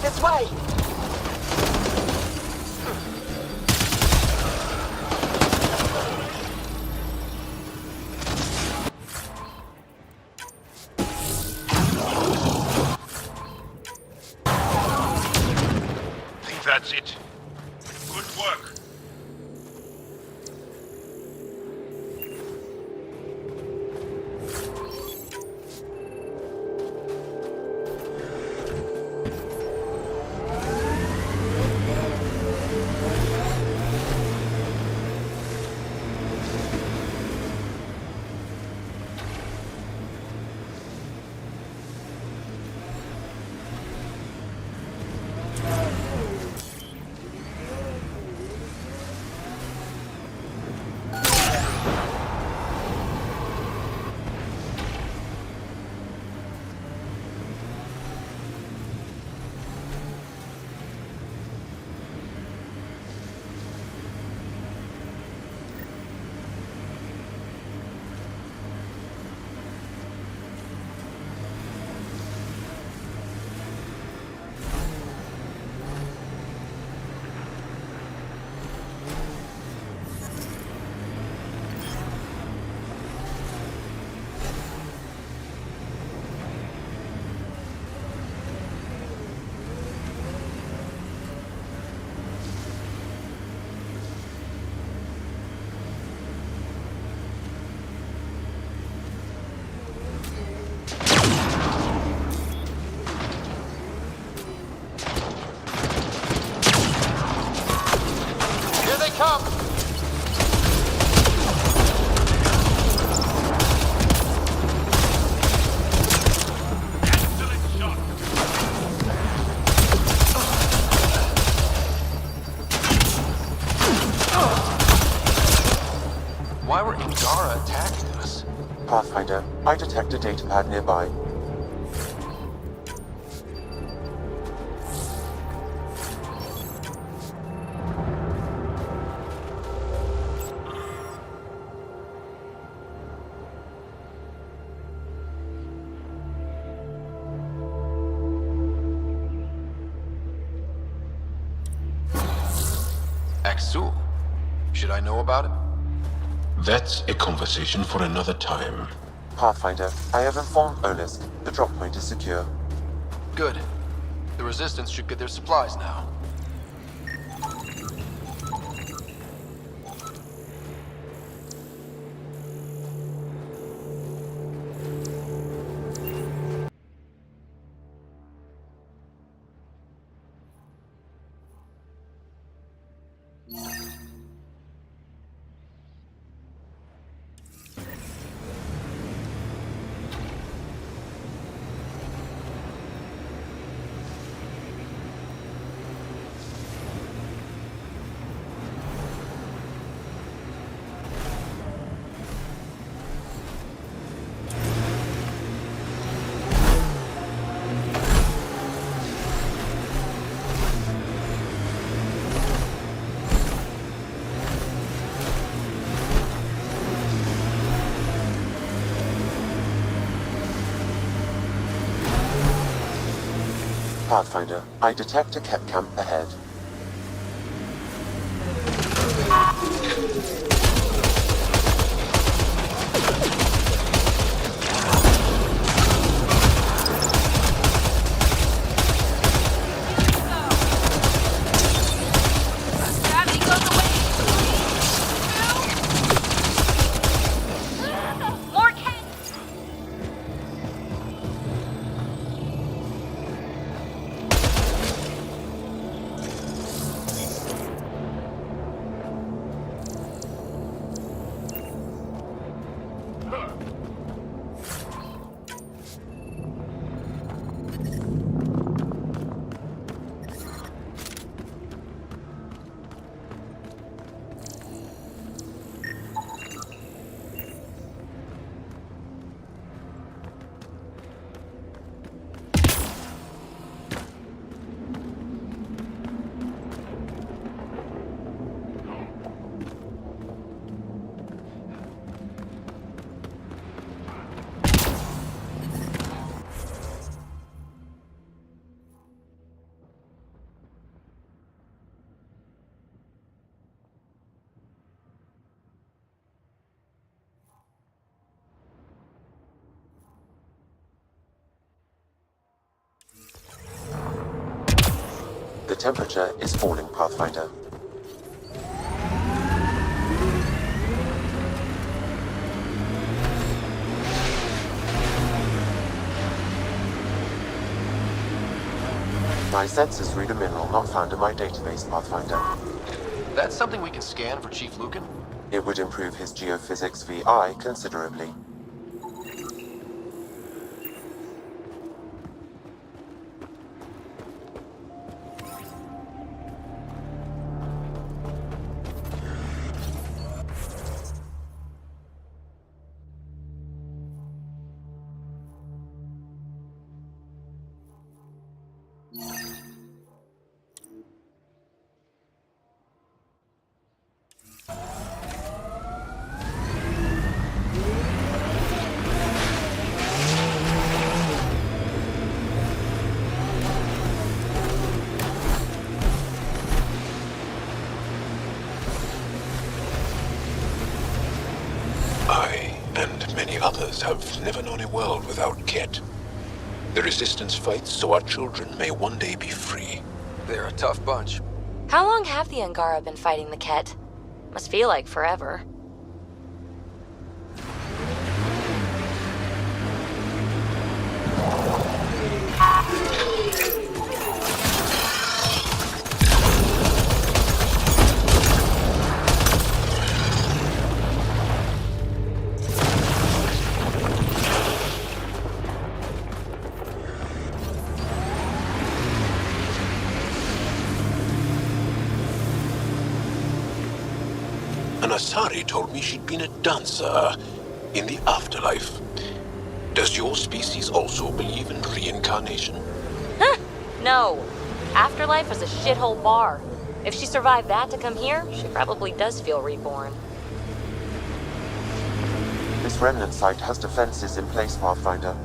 S8: This way!
S13: I think that's it. Good work.
S18: Why were Ingara attacking us?
S11: Pathfinder, I detect a data pad nearby.
S18: Axul. Should I know about it?
S4: That's a conversation for another time.
S11: Pathfinder, I have informed Olisk. The drop point is secure.
S18: Good. The Resistance should get their supplies now.
S11: Pathfinder, I detect a Kett camp ahead. Temperature is falling, Pathfinder. My sensors read a mineral not found in my database, Pathfinder.
S18: That's something we can scan for Chief Lucan?
S11: It would improve his geophysics VI considerably.
S4: I and many others have never known a world without Ket. The Resistance fights so our children may one day be free.
S20: They're a tough bunch.
S14: How long have the Angara been fighting the Ket? Must feel like forever.
S4: Asari told me she'd been a dancer in the afterlife. Does your species also believe in reincarnation?
S14: Huh? No. Afterlife was a shithole bar. If she survived that to come here, she probably does feel reborn.
S11: This remnant site has defenses in place, Pathfinder.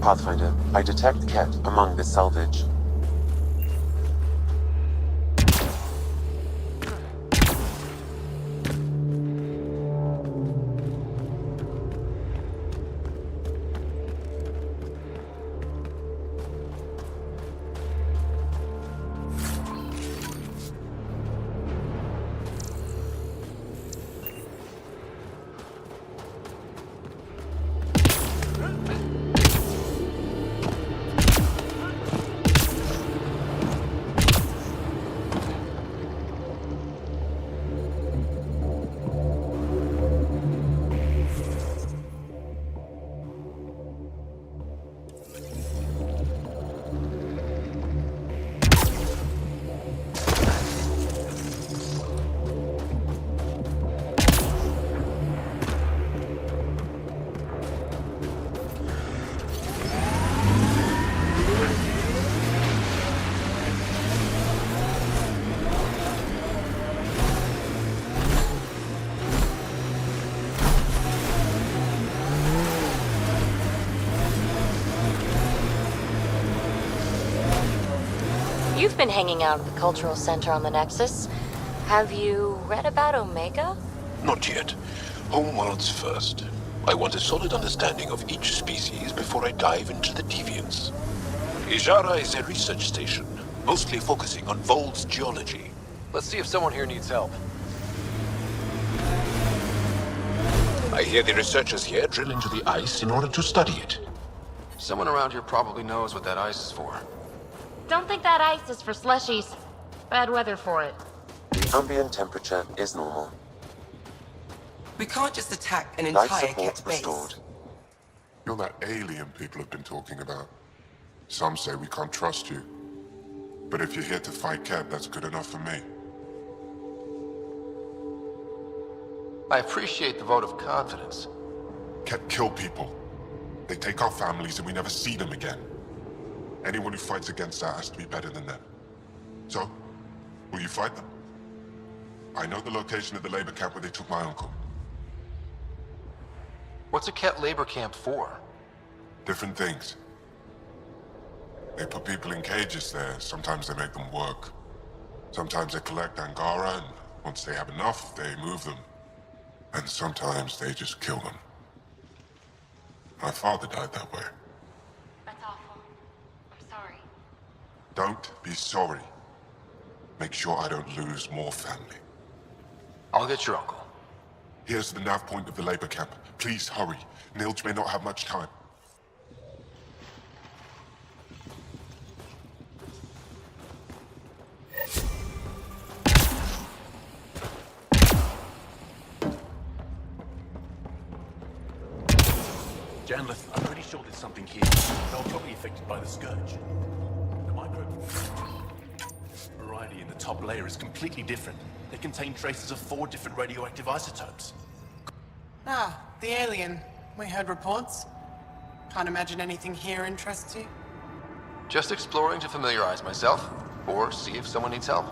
S11: Pathfinder, I detect Ket among this salvage.
S14: You've been hanging out at the Cultural Center on the Nexus. Have you read about Omega?
S4: Not yet. Homeworlds first. I want a solid understanding of each species before I dive into the deviants. Ijara is a research station, mostly focusing on Vold's geology.
S20: Let's see if someone here needs help.
S4: I hear the researchers here drill into the ice in order to study it.
S20: Someone around here probably knows what that ice is for.
S21: Don't think that ice is for slushies. Bad weather for it.
S11: The ambient temperature is normal.
S8: We can't just attack an
S11: Life
S8: entire
S11: support
S8: Ket base.
S11: restored.
S15: You're that alien people have been talking about. Some say we can't trust you. But if you're here to fight Ket, that's good enough for me.
S18: I appreciate the vote of confidence.
S15: Ket kill people. They take our families and we never see them again. Anyone who fights against that has to be better than them. So, will you fight them? I know the location of the labor camp where they took my uncle.
S18: What's a Ket labor camp for?
S15: Different things. They put people in cages there. Sometimes they make them work. Sometimes they collect Angara, and once they have enough, they move them. And sometimes they just kill them. My father died that way.
S21: That's awful. I'm sorry.
S15: Don't be sorry. Make sure I don't lose more family.
S18: I'll get your uncle.
S15: Here's the nav point of the labor camp. Please hurry. Nilge may not have much time.
S7: Janlith, I'm pretty sure there's something here. They were probably affected by the Scourge. The micro variety in the top layer is completely different. They contain traces of 4 different radioactive isotopes.
S8: Ah, the alien. We heard reports. Can't imagine anything here interests you.
S18: Just exploring to familiarize myself, or see if someone needs help.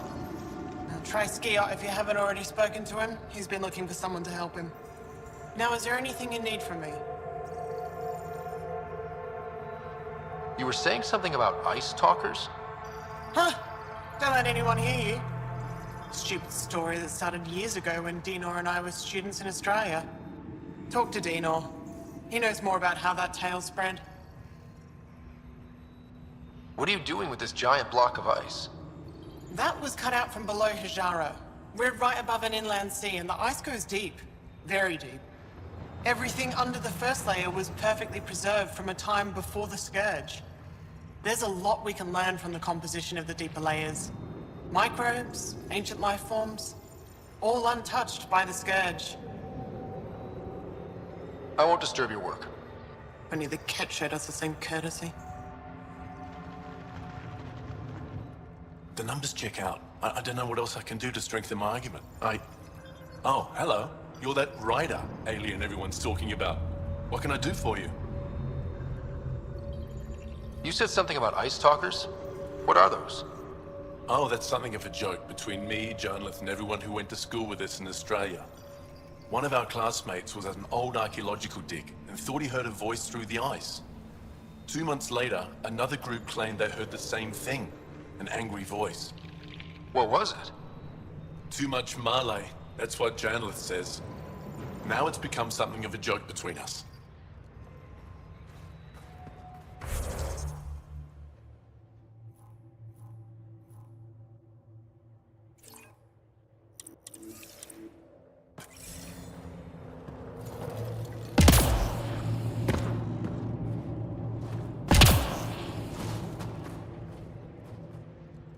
S8: Now, try Skiot if you haven't already spoken to him. He's been looking for someone to help him. Now, is there anything you need from me?
S18: You were saying something about ice talkers?
S8: Huh? Don't let anyone hear you. Stupid story that started years ago when Dinor and I were students in Australia. Talk to Dinor. He knows more about how that tale spread.
S18: What are you doing with this giant block of ice?
S8: That was cut out from below Hijara. We're right above an inland sea and the ice goes deep. Very deep. Everything under the first layer was perfectly preserved from a time before the Scourge. There's a lot we can learn from the composition of the deeper layers. Microbes, ancient life forms, all untouched by the Scourge.
S18: I won't disturb your work.
S8: Only the Ket showed us the same courtesy.
S7: The numbers check out. I don't know what else I can do to strengthen my argument. Oh, hello. You're that Rider alien everyone's talking about. What can I do for you?
S18: You said something about ice talkers? What are those?
S7: Oh, that's something of a joke between me, Janlith, and everyone who went to school with us in Australia. One of our classmates was at an old archaeological dig and thought he heard a voice through the ice. 2 months later, another group claimed they heard the same thing, an angry voice.
S18: What was it?
S7: Too much Malay, that's what Janlith says. Now it's become something of a joke between us.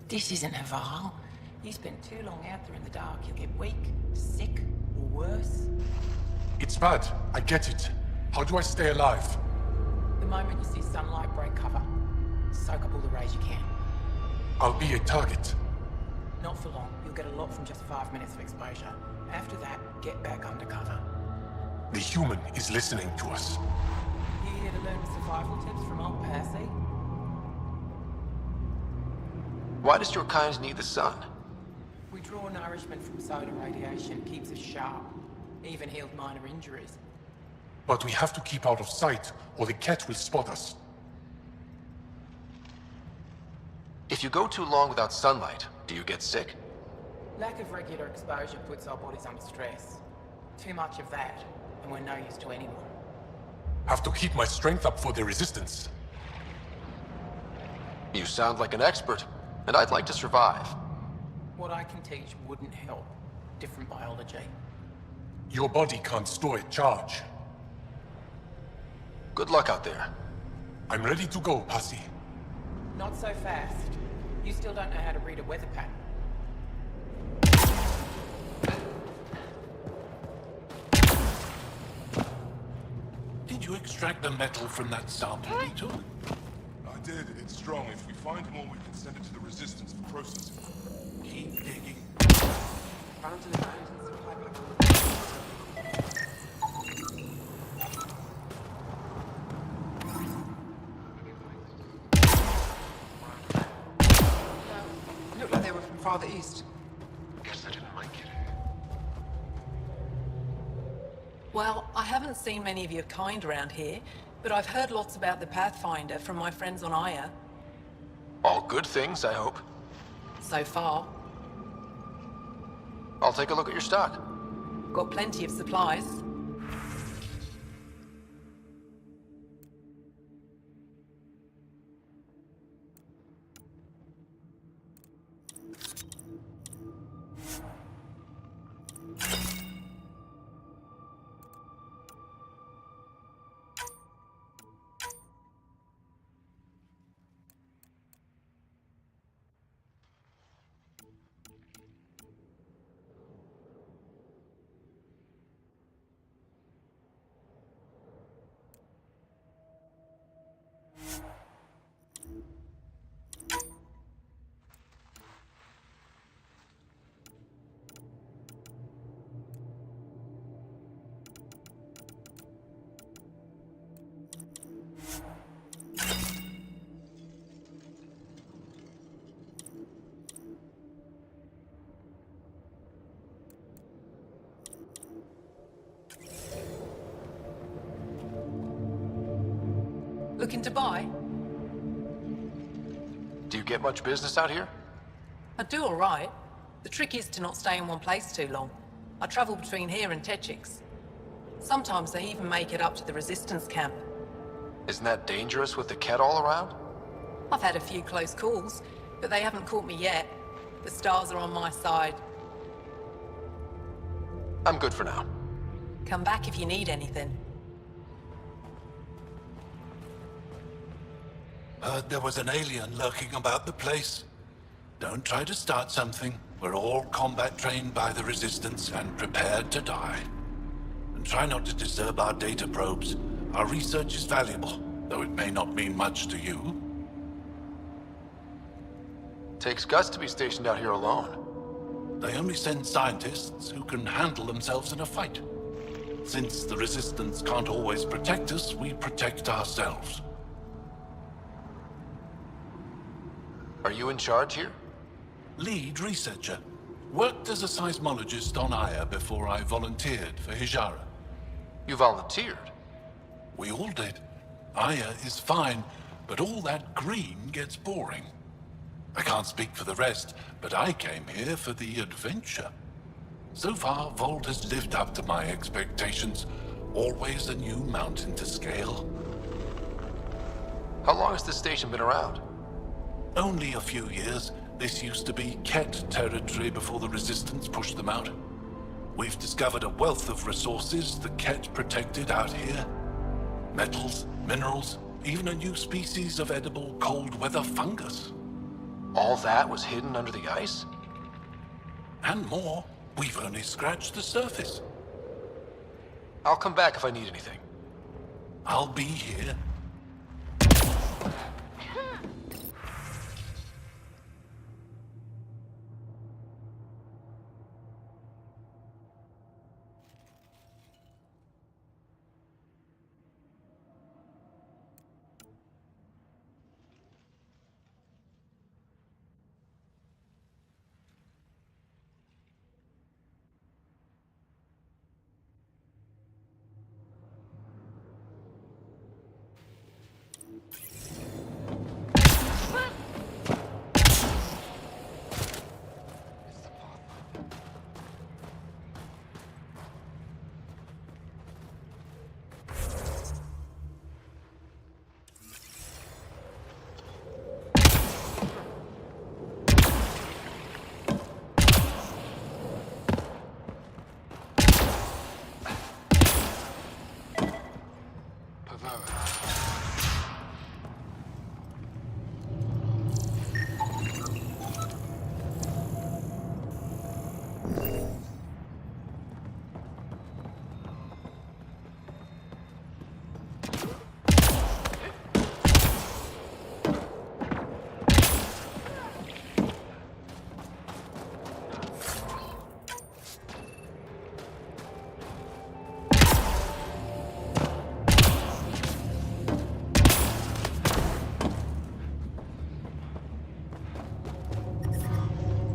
S24: This isn't Haval. You spend too long out there in the dark, you'll get weak, sick, or worse.
S15: It's bad. I get it. How do I stay alive?
S24: The moment you see sunlight, break cover. Soak up all the rays you can.
S15: I'll be a target.
S24: Not for long. You'll get a lot from just 5 minutes of exposure. After that, get back under cover.
S15: The human is listening to us.
S24: You here to learn survival tips from old Percy?
S18: Why does your kind need the sun?
S24: We draw nourishment from solar radiation, keeps us sharp. Even healed minor injuries.
S15: But we have to keep out of sight, or the Ket will spot us.
S18: If you go too long without sunlight, do you get sick?
S24: Lack of regular exposure puts our bodies under stress. Too much of that, and we're no use to anyone.
S15: Have to keep my strength up for the resistance.
S18: You sound like an expert, and I'd like to survive.
S24: What I can teach wouldn't help. Different biology.
S15: Your body can't store a charge.
S18: Good luck out there.
S15: I'm ready to go, Passy.
S24: Not so fast. You still don't know how to read a weather pattern.
S7: Did you extract the metal from that sample we took?
S15: I did. It's strong. If we find more, we can send it to the Resistance for processing.
S7: Keep digging.
S8: Found an emergency supply pack. Looked like they were from farther east.
S15: Guess they didn't make it.
S24: Well, I haven't seen many of your kind around here, but I've heard lots about the Pathfinder from my friends on Aya.
S18: All good things, I hope.
S24: So far.
S18: I'll take a look at your stock.
S24: Got plenty of supplies. Looking to buy?
S18: Do you get much business out here?
S24: I do all right. The trick is to not stay in one place too long. I travel between here and Techix. Sometimes they even make it up to the Resistance camp.
S18: Isn't that dangerous with the Ket all around?
S24: I've had a few close calls, but they haven't caught me yet. The stars are on my side.
S18: I'm good for now.
S24: Come back if you need anything.
S10: Heard there was an alien lurking about the place. Don't try to start something. We're all combat trained by the Resistance and prepared to die. And try not to disturb our data probes. Our research is valuable, though it may not mean much to you.
S18: Takes guts to be stationed out here alone.
S10: They only send scientists who can handle themselves in a fight. Since the Resistance can't always protect us, we protect ourselves.
S18: Are you in charge here?
S10: Lead researcher. Worked as a seismologist on Aya before I volunteered for Hijara.
S18: You volunteered?
S10: We all did. Aya is fine, but all that green gets boring. I can't speak for the rest, but I came here for the adventure. So far, Vault has lived up to my expectations. Always a new mountain to scale.
S18: How long has this station been around?
S10: Only a few years. This used to be Ket territory before the Resistance pushed them out. We've discovered a wealth of resources the Ket protected out here. Metals, minerals, even a new species of edible cold weather fungus.
S18: All that was hidden under the ice?
S10: And more. We've only scratched the surface.
S18: I'll come back if I need anything.
S10: I'll be here.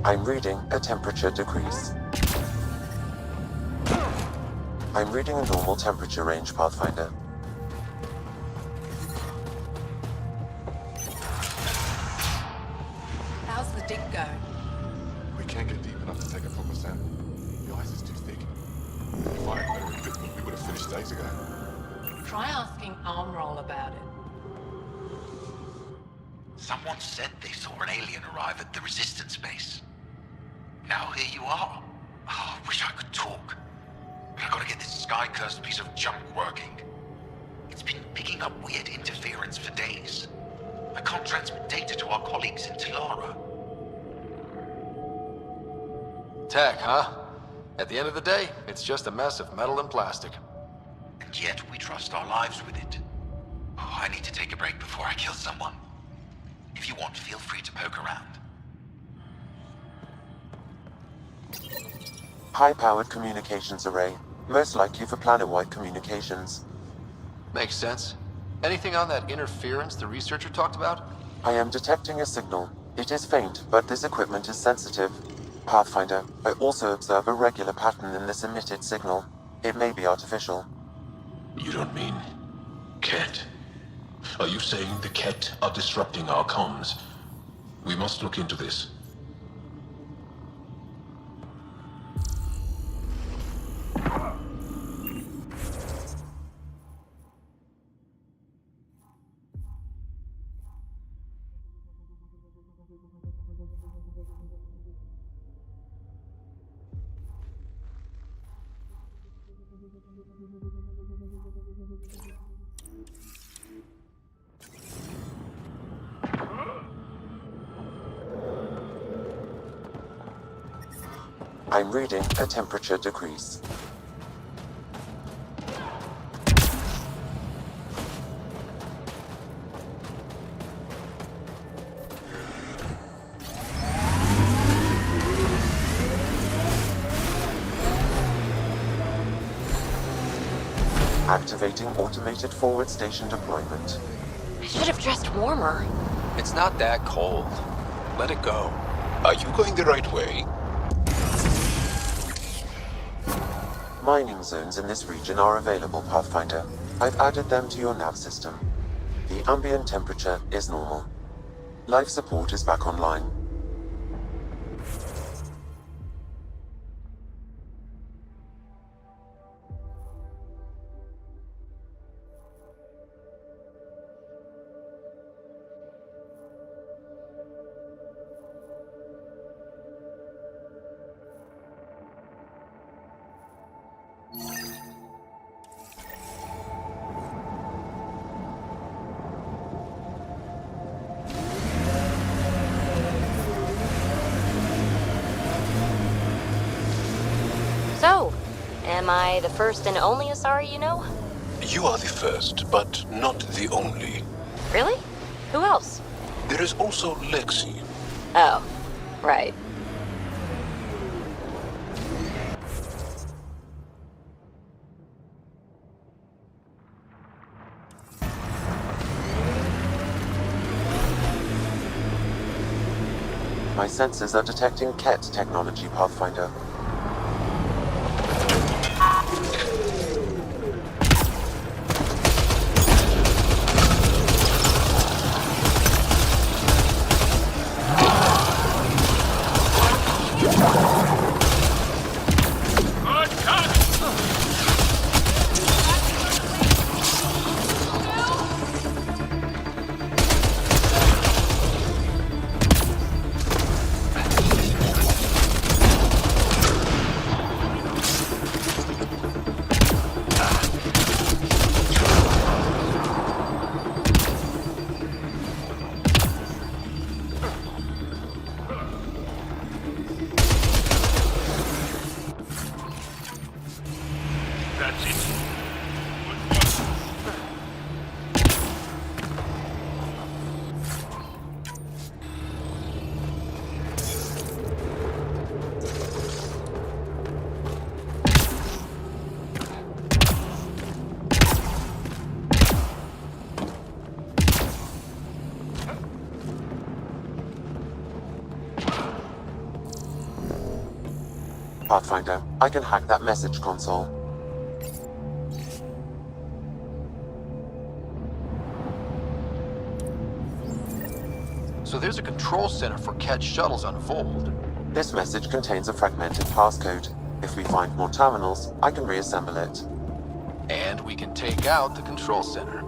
S11: I'm reading a temperature decrease. I'm reading a normal temperature range, Pathfinder.
S3: How's the dig going?
S5: We can't get deep enough to take a proper sample. The ice is too thick. If I had better equipment, we would have finished days ago.
S3: Try asking Armroll about it.
S2: Someone said they saw an alien arrive at the Resistance base. Now here you are. Oh, I wish I could talk. But I gotta get this sky-cursed piece of junk working. It's been picking up weird interference for days. I can't transmit data to our colleagues in Tilara.
S18: Tech, huh? At the end of the day, it's just a mess of metal and plastic.
S2: And yet we trust our lives with it. Oh, I need to take a break before I kill someone. If you want, feel free to poke around.
S11: High-powered communications array. Most likely for planet-wide communications.
S18: Makes sense. Anything on that interference the researcher talked about?
S11: I am detecting a signal. It is faint, but this equipment is sensitive. Pathfinder, I also observe a regular pattern in this emitted signal. It may be artificial.
S4: You don't mean... Ket? Are you saying the Ket are disrupting our comms? We must look into this.
S11: I'm reading a temperature decrease. Activating automated forward station deployment.
S14: I should have dressed warmer.
S12: It's not that cold. Let it go.
S4: Are you going the right way?
S11: Mining zones in this region are available, Pathfinder. I've added them to your nav system. The ambient temperature is normal. Life support is back online.
S14: So, am I the first and only Asari you know?
S4: You are the first, but not the only.
S14: Really? Who else?
S4: There is also Lexi.
S14: Oh, right.
S11: My sensors are detecting Ket technology, Pathfinder.
S19: That's it.
S11: Pathfinder, I can hack that message console.
S18: there's a control center for Ket shuttles on Vold.
S11: This message contains a fragmented passcode. If we find more terminals, I can reassemble it.
S18: And we can take out the control center.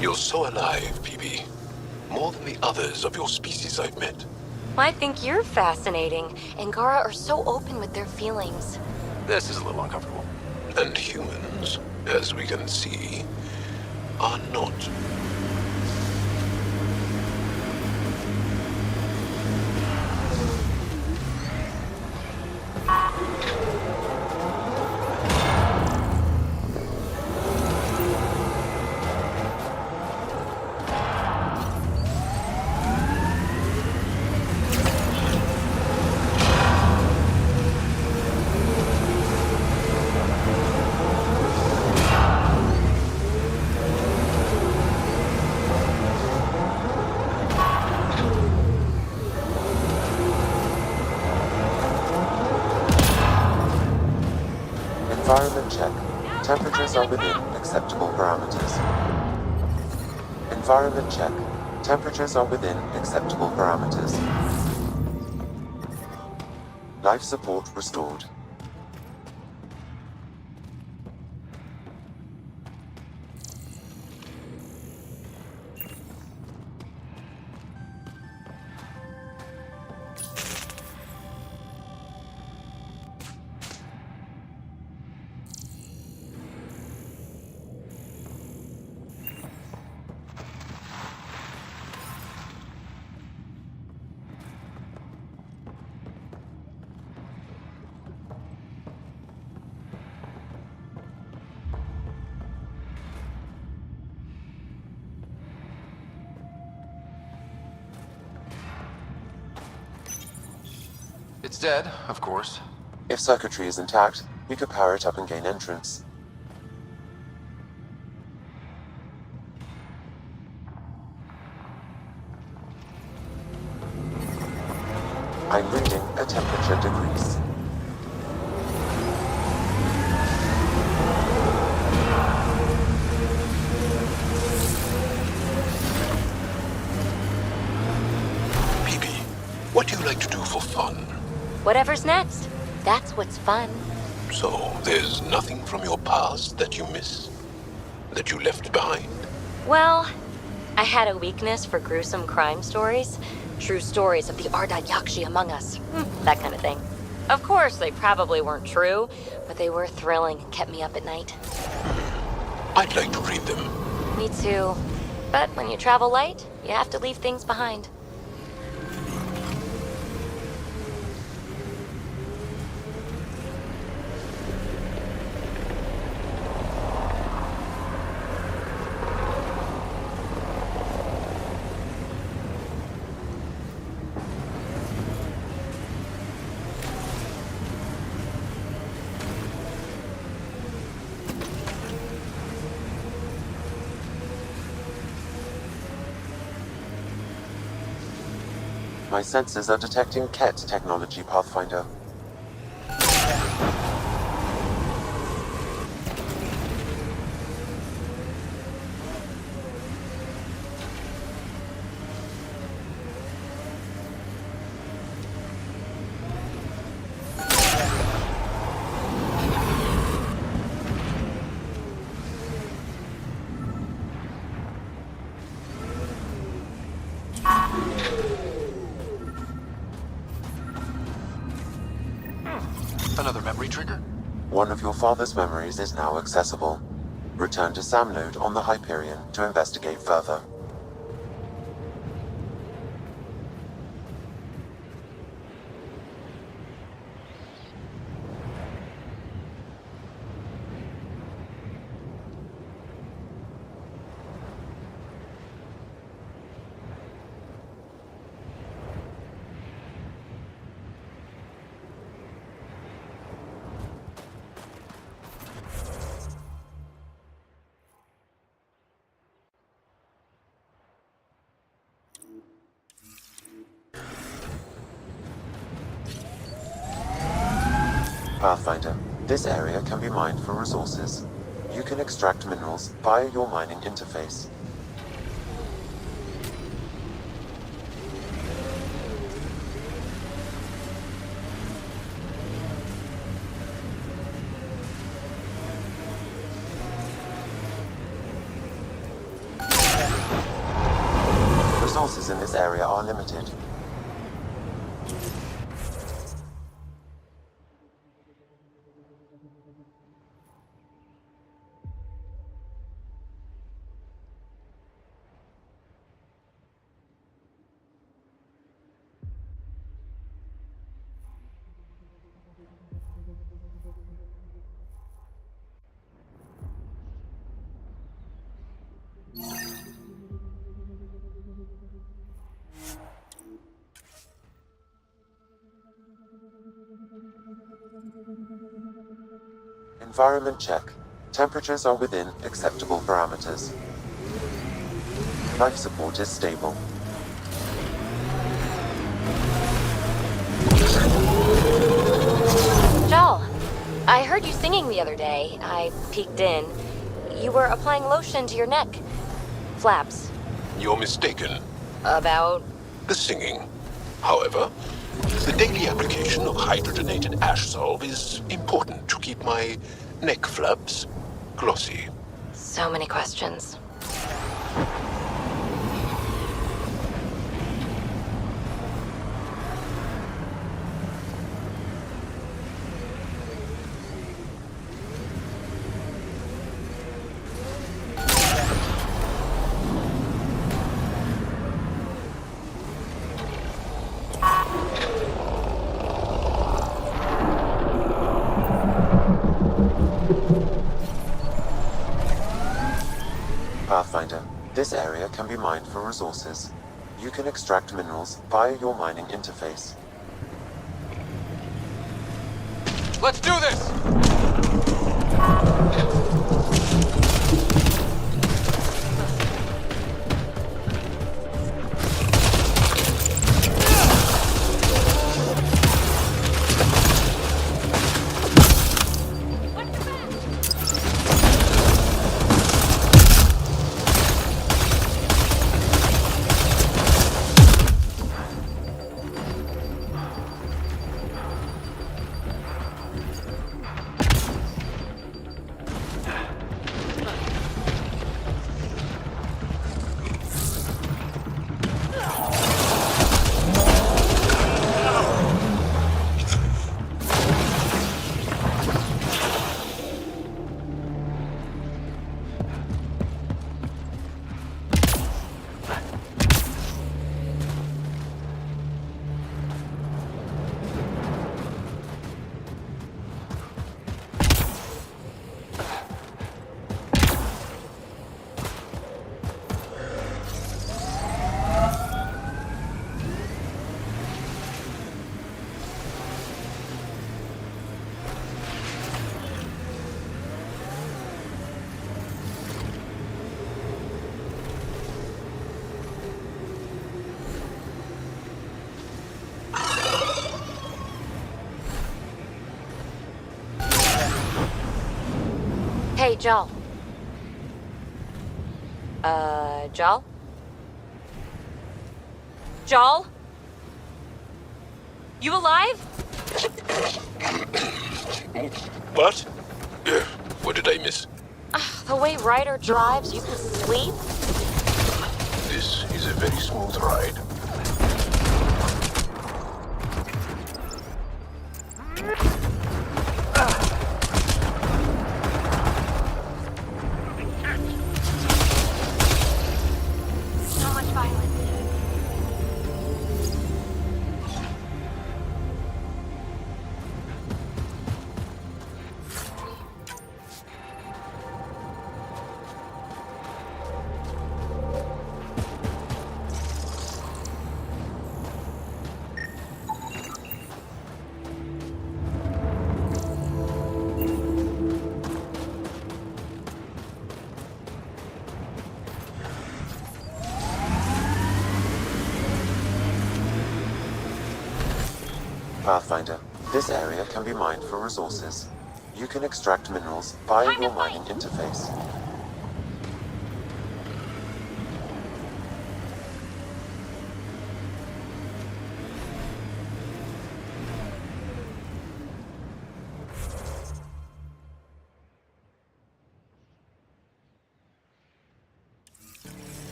S4: You're so alive, PB. More than the others of your species I've met.
S14: I think you're fascinating. Angara are so open with their feelings.
S18: This is a little uncomfortable.
S4: And humans, as we can see, are not.
S11: Environment check. Temperatures are within acceptable parameters. Environment check. Temperatures are within acceptable parameters. Life support restored.
S18: It's dead, of course.
S11: If circuitry is intact, we could power it up and gain entrance. I'm reading a temperature decrease.
S4: PB, what do you like to do for fun?
S14: Whatever's next. That's what's fun.
S4: So, there's nothing from your past that you miss? That you left behind?
S14: Well, I had a weakness for gruesome crime stories. True stories of the Ardad Yakshi among us. That kind of thing. Of course, they probably weren't true, but they were thrilling and kept me up at night.
S4: I'd like to read them.
S14: Me too. But when you travel light, you have to leave things behind.
S11: My sensors are detecting Ket technology, Pathfinder.
S18: Another memory trigger?
S11: One of your father's memories is now accessible. Return to Sam Node on the Hyperion to investigate further. Pathfinder, this area can be mined for resources. You can extract minerals via your mining interface. Resources in this area are limited. Environment check. Temperatures are within acceptable parameters. Life support is stable.
S14: Joel, I heard you singing the other day. I peeked in. You were applying lotion to your neck. Flaps.
S4: You're mistaken.
S14: About?
S4: The singing. However, the daily application of hydrogenated ash salve is important to keep my neck flaps glossy.
S14: So many questions.
S11: Pathfinder, this area can be mined for resources. You can extract minerals via your mining interface.
S18: Let's do this!
S14: Hey, Joel. Joel? Joel? You alive?
S4: What? What did I miss?
S14: The way Ryder drives, you can sleep?
S4: This is a very smooth ride.
S14: So much violence.
S11: Pathfinder, This area can be mined for resources. You can extract minerals via your mining interface.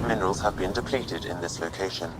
S11: Minerals have been depleted in this location.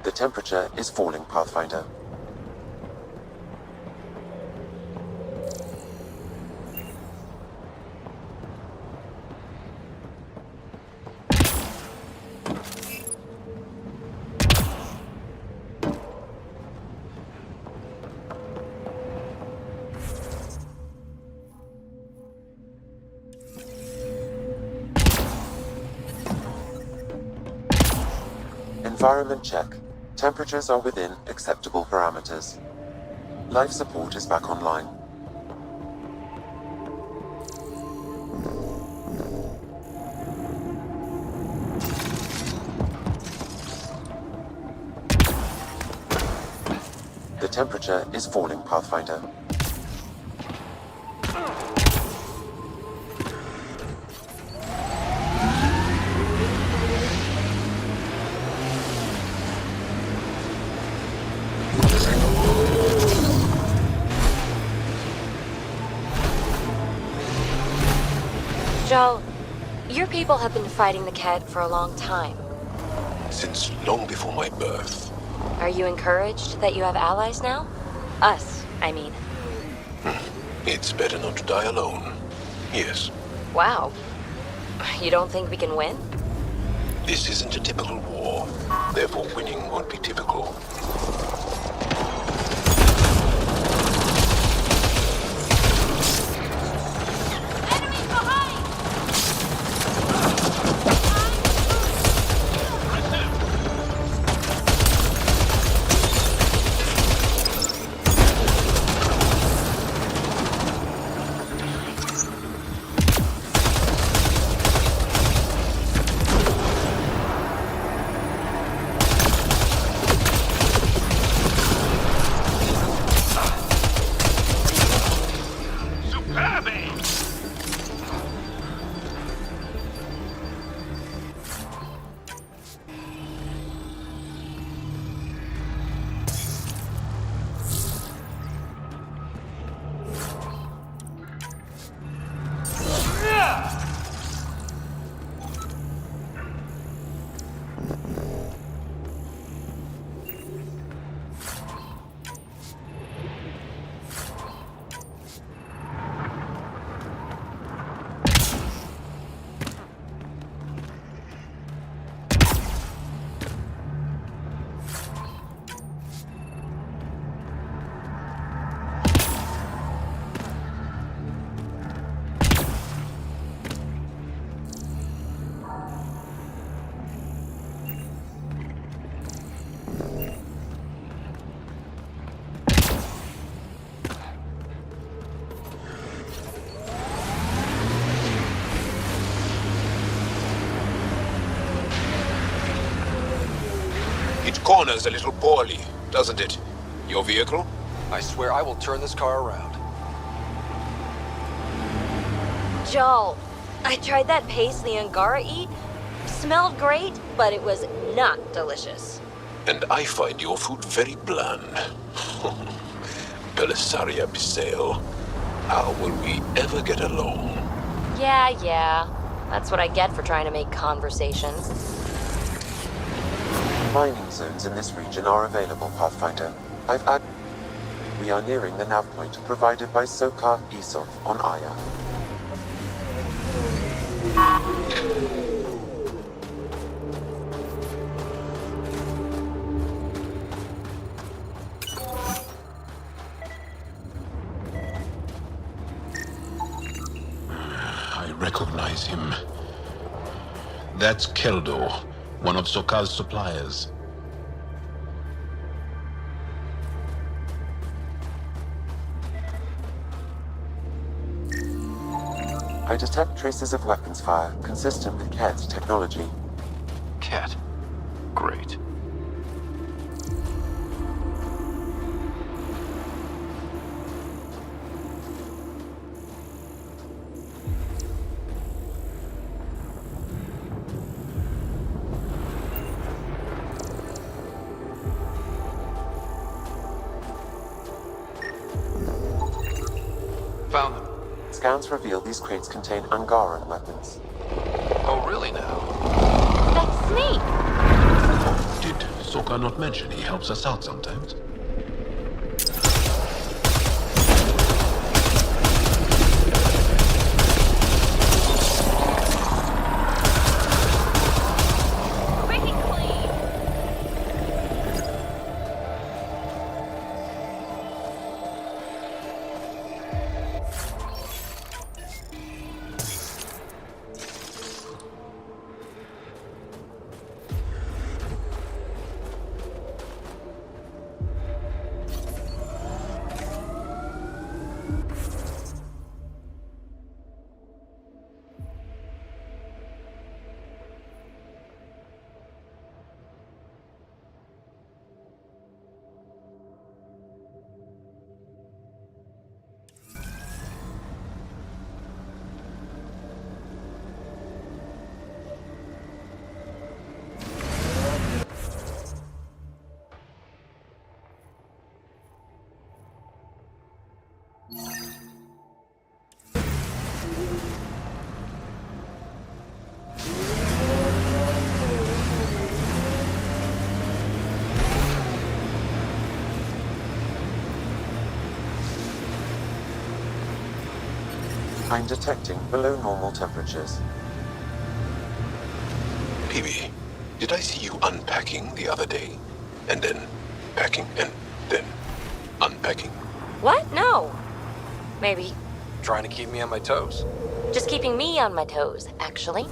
S11: The temperature is falling, Pathfinder. Environment check. Temperatures are within acceptable parameters. Life support is back online. The temperature is falling, Pathfinder.
S14: Joel, your people have been fighting the Kett for a long time.
S4: Since long before my birth.
S14: Are you encouraged that you have allies now? Us, I mean.
S4: It's better not to die alone. Yes.
S14: Wow. You don't think we can win?
S4: This isn't a typical war. Therefore, winning won't be typical.
S16: It corners a little poorly, doesn't it? Your vehicle?
S18: I swear I will turn this car around.
S14: Joel, I tried that paste the Angara eat. Smelled great, but it was not delicious.
S4: And I find your food very bland. Belisaria Bisale, how will we ever get along?
S14: Yeah. That's what I get for trying to make conversation.
S11: Mining zones in this region are available, Pathfinder. We are nearing the nav point provided by Sokar Isov on Aya.
S4: I recognize him. That's Keldo, one of Sokal's suppliers.
S11: I detect traces of weapons fire consistent with Ket's technology.
S18: Cat. Great. Found them.
S11: Scans reveal these crates contain Angaran weapons.
S18: Oh, really now?
S14: That's neat.
S4: Did Sokar not mention he helps us out sometimes?
S11: I'm detecting below normal temperatures.
S4: PB, did I see you unpacking the other day? And then packing and then unpacking?
S14: What? No. Maybe.
S18: Trying to keep me on my toes?
S14: Just keeping me on my toes, actually.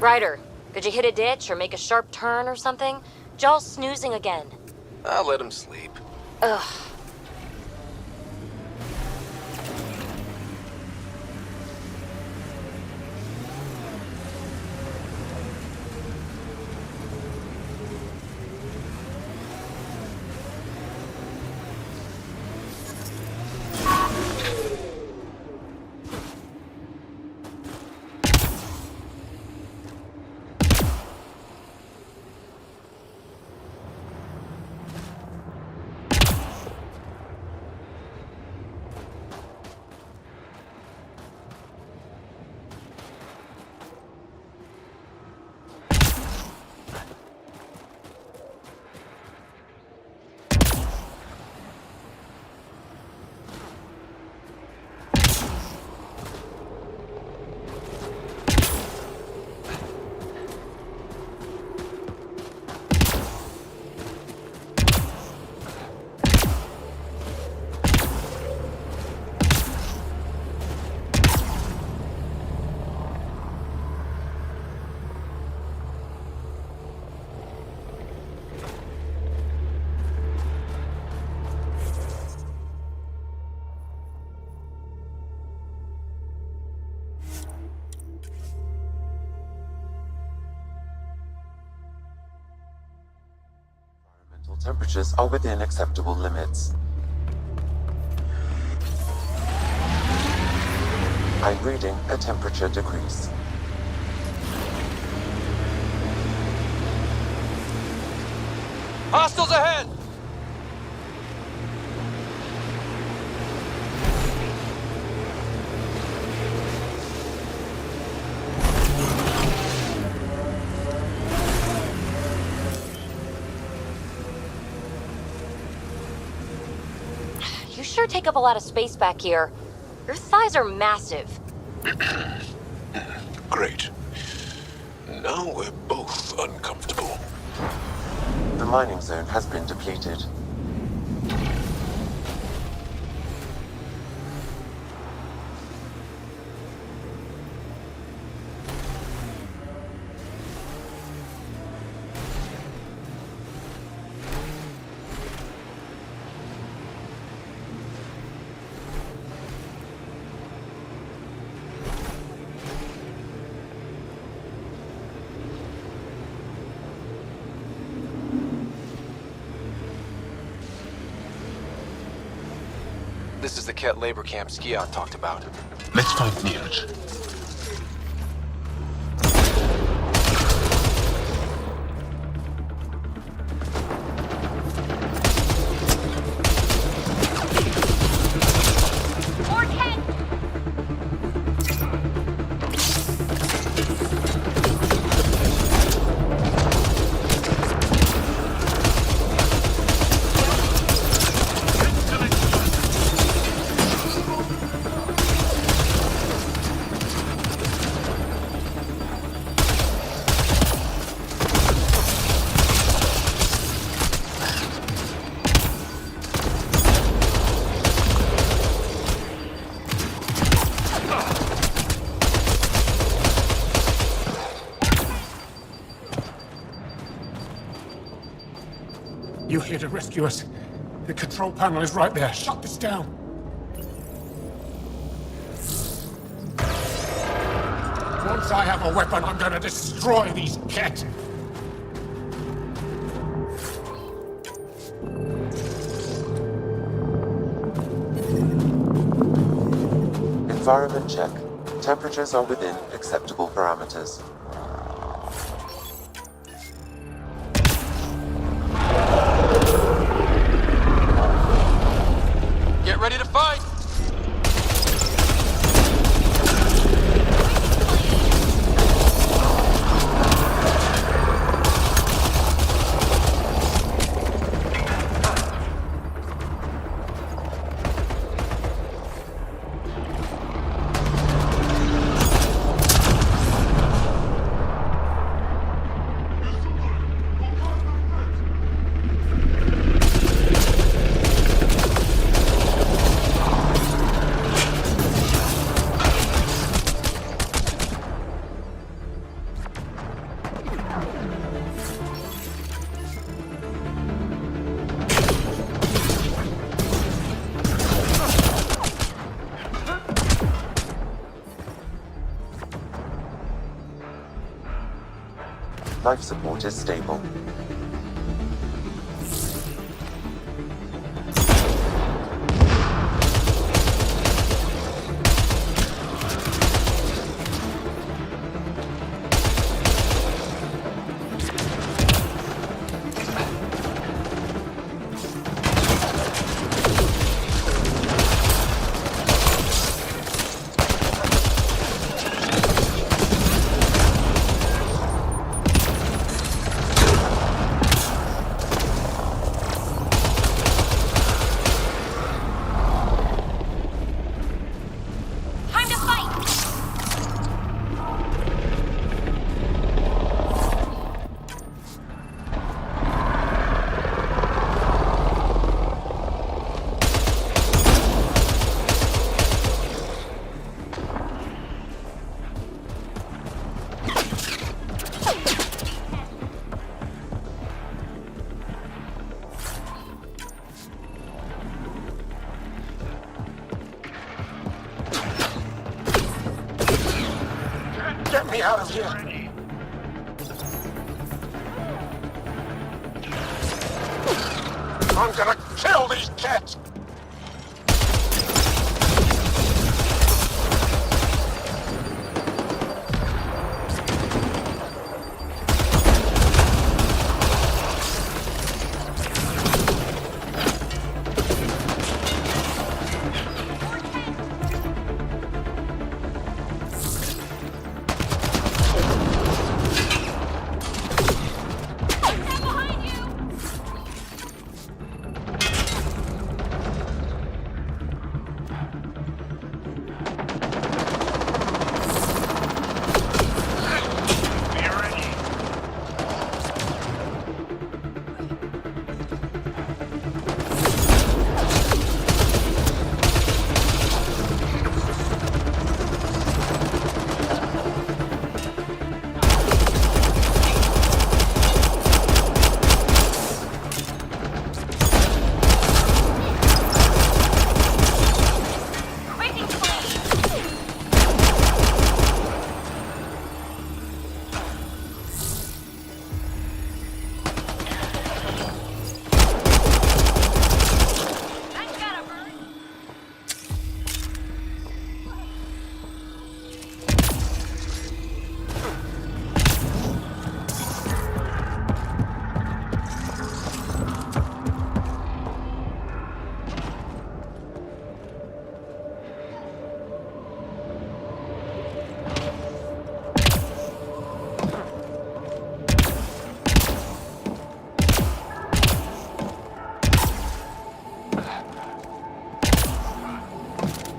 S14: Ryder, could you hit a ditch or make a sharp turn or something? Jaw's snoozing again.
S20: I'll let him sleep.
S14: Ugh.
S11: Temperatures are within acceptable limits. I'm reading a temperature decrease.
S18: Hostiles ahead!
S14: You sure take up a lot of space back here. Your thighs are massive.
S4: Great. Now we're both uncomfortable.
S11: The mining zone has been depleted.
S18: This is the Ket labor camp Skion talked about.
S10: Let's find Neerj.
S13: You're here to rescue us. The control panel is right there. Shut this down. Once I have a weapon, I'm gonna destroy these Ket.
S11: Environment check. Temperatures are within acceptable parameters.
S18: Get ready to fight!
S11: Life support is stable.
S13: Get me out of here! I'm gonna kill these cats!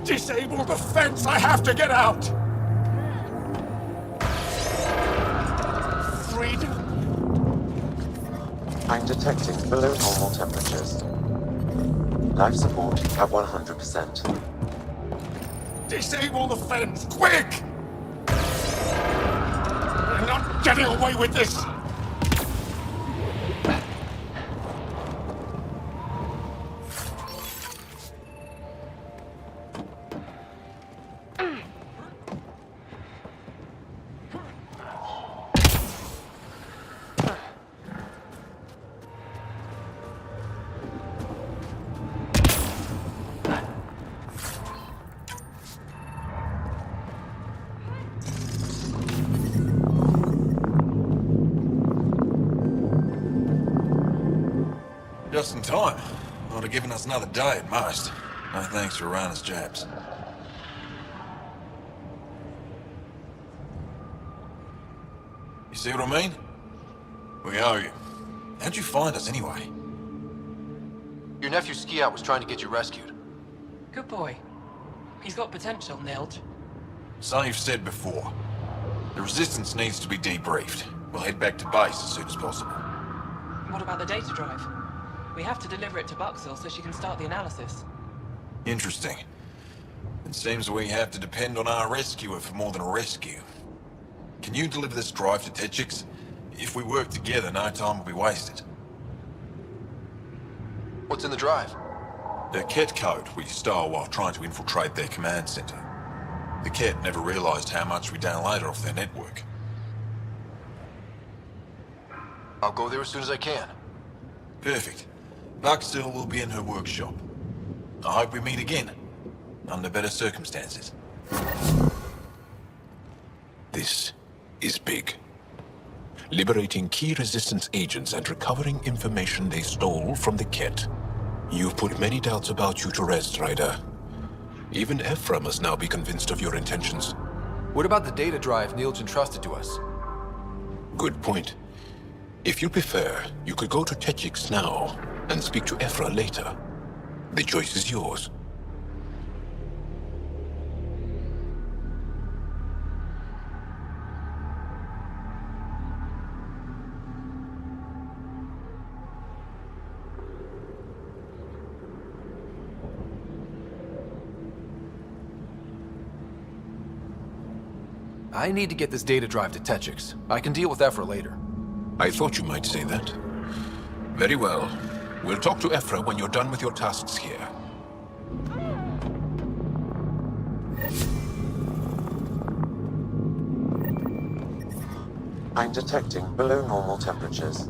S13: Disable the fence! I have to get out! Freedom?
S11: I'm detecting below normal temperatures. Life support at 100%.
S13: Disable the fence! Quick! I'm not getting away with this!
S1: Just in time. Would have given us another day at most. No thanks to Rana's jabs. You see what I mean? We owe you. How'd you find us anyway?
S18: Your nephew Ski-Out was trying to get you rescued.
S6: Good boy. He's got potential, Nilge.
S1: So you've said before. The Resistance needs to be debriefed. We'll head back to base as soon as possible.
S6: What about the data drive? We have to deliver it to Buxel so she can start the analysis.
S1: Interesting. It seems we have to depend on our rescuer for more than a rescue. Can you deliver this drive to Tetchix? If we work together, no time will be wasted.
S18: What's in the drive?
S1: The Ket code we stole while trying to infiltrate their command center. The Ket never realized how much we downloaded off their network.
S18: I'll go there as soon as I can.
S1: Perfect. Buckstill will be in her workshop. I hope we meet again, under better circumstances.
S4: This is big. Liberating key resistance agents and recovering information they stole from the Ket. You've put many doubts about you to rest, Ryder. Even Ephra must now be convinced of your intentions.
S20: What about the data drive Neil's entrusted to us?
S4: Good point. If you prefer, you could go to Techix now and speak to Ephra later. The choice is yours.
S20: I need to get this data drive to Techix. I can deal with Ephra later.
S4: I thought you might say that. Very well. We'll talk to Ephra when you're done with your tasks here.
S11: I'm detecting below normal temperatures.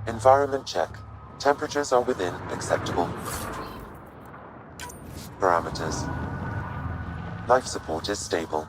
S11: Environment check. Temperatures are within acceptable parameters. Life support is stable.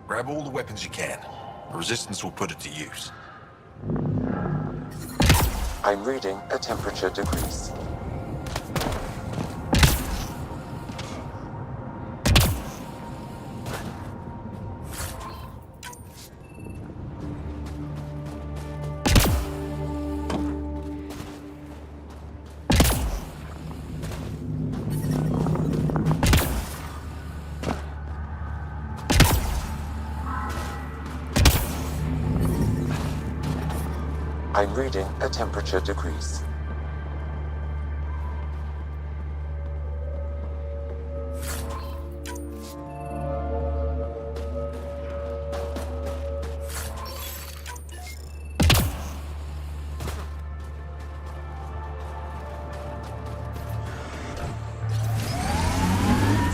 S1: Grab all the weapons you can. The Resistance will put it to use.
S11: I'm reading a temperature decrease. I'm reading a temperature decrease.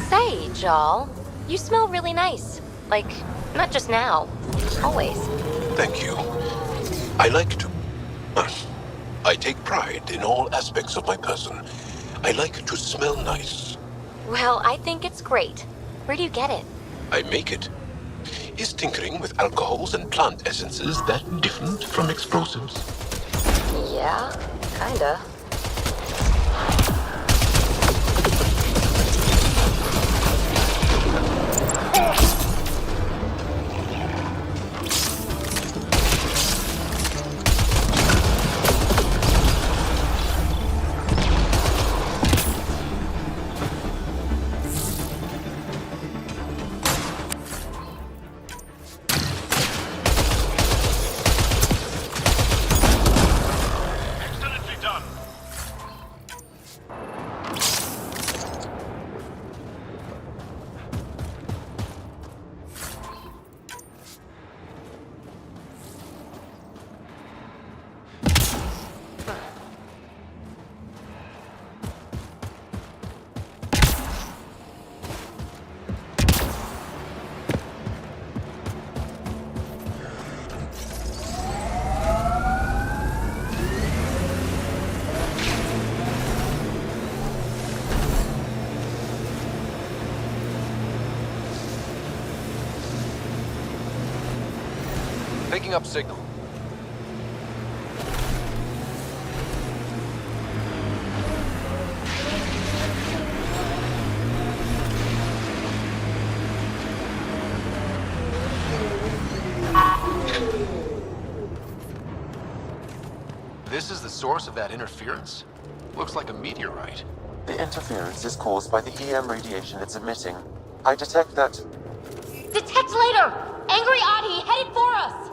S14: Say, Jarl, you smell really nice. Like, not just now. Always.
S4: Thank you. I like to... I take pride in all aspects of my person. I like to smell nice.
S14: Well, I think it's great. Where do you get it?
S4: I make it. Is tinkering with alcohols and plant essences that different from explosives?
S14: Yeah, kinda.
S18: Picking up signal. This is the source of that interference? Looks like a meteorite.
S11: The interference is caused by the EM radiation it's emitting. I detect that...
S14: Detect later! Angry Adi headed for us!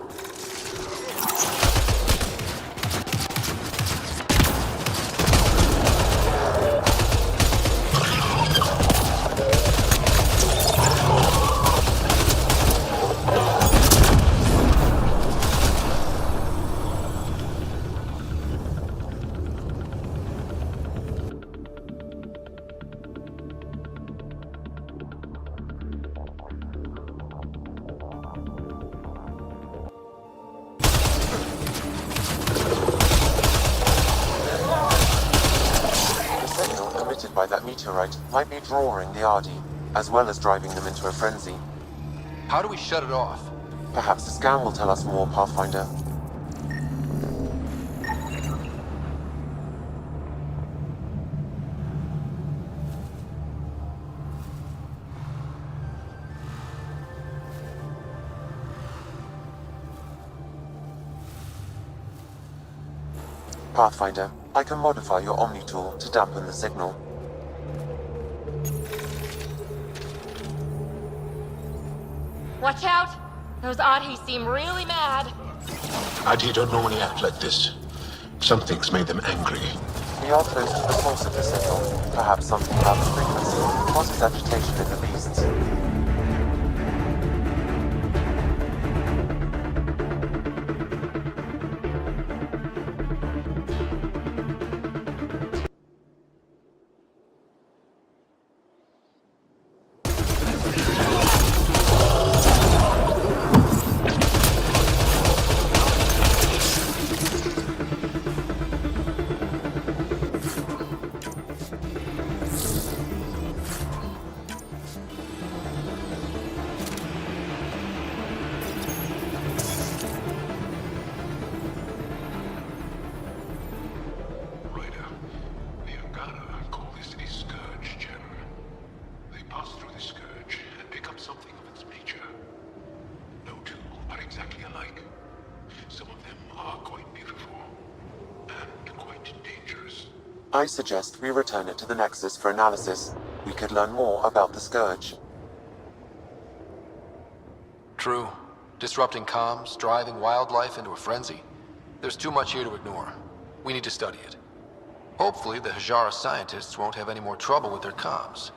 S11: by that meteorite might be drawing the Ardi, as well as driving them into a frenzy.
S18: How do we shut it off?
S11: Perhaps the scan will tell us more, Pathfinder. Pathfinder, I can modify your Omni tool to dampen the signal.
S14: Watch out! Those Adhis seem really mad.
S4: Adi don't normally act like this. Something's made them angry.
S11: We are close to the source of the signal. Perhaps something about the frequency causes agitation in the beasts. I suggest we return it to the Nexus for analysis. We could learn more about the Scourge.
S18: True. Disrupting comms, driving wildlife into a frenzy. There's too much here to ignore. We need to study it. Hopefully the Hajara scientists won't have any more trouble with their comms.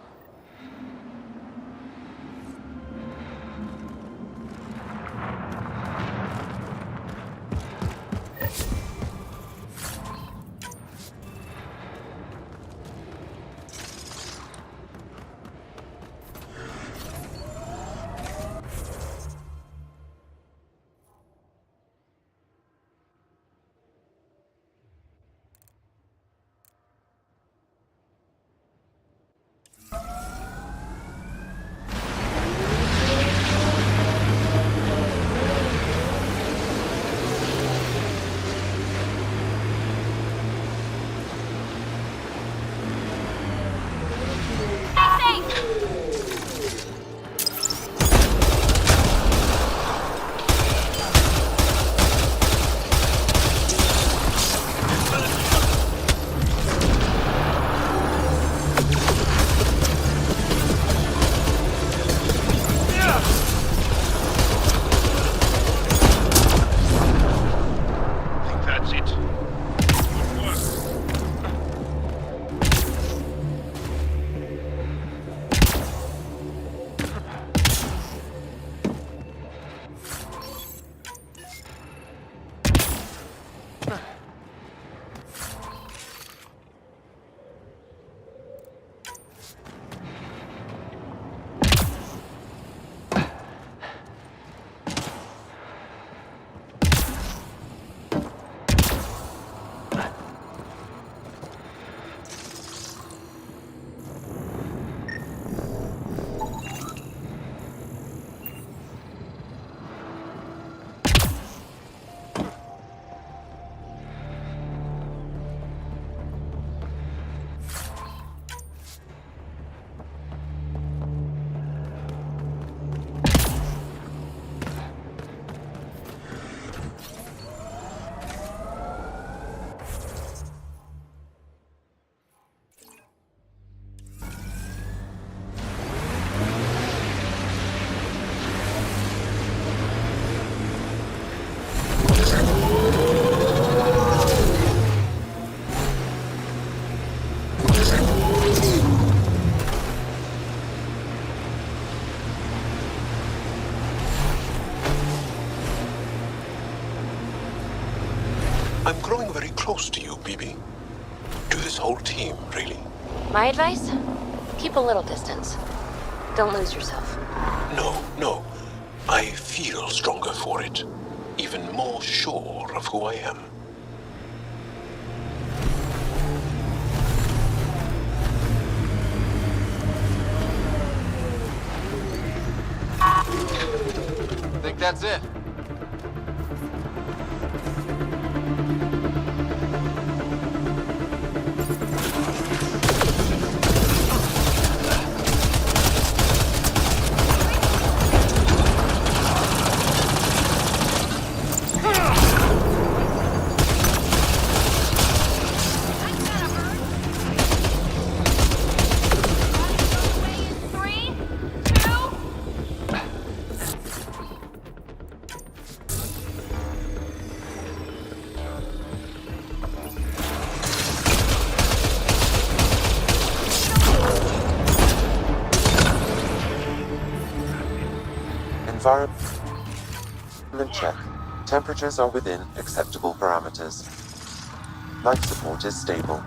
S4: I'm growing very close to you, BB. To this whole team, really.
S14: My advice? Keep a little distance. Don't lose yourself.
S4: No. I feel stronger for it. Even more sure of who I am.
S18: Think that's it?
S11: Environment check. Temperatures are within acceptable parameters. Life support is stable.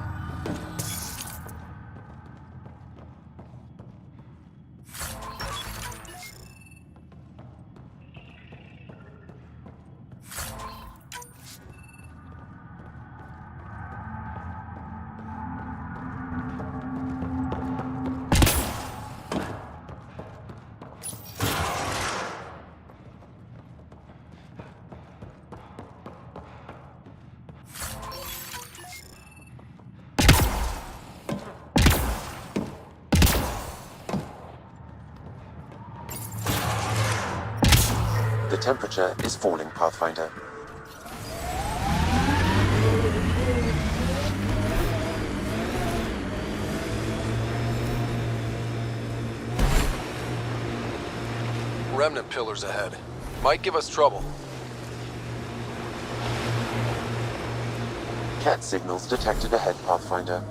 S11: The temperature is falling, Pathfinder.
S18: Remnant pillars ahead. Might give us trouble.
S11: Cat signals detected ahead, Pathfinder.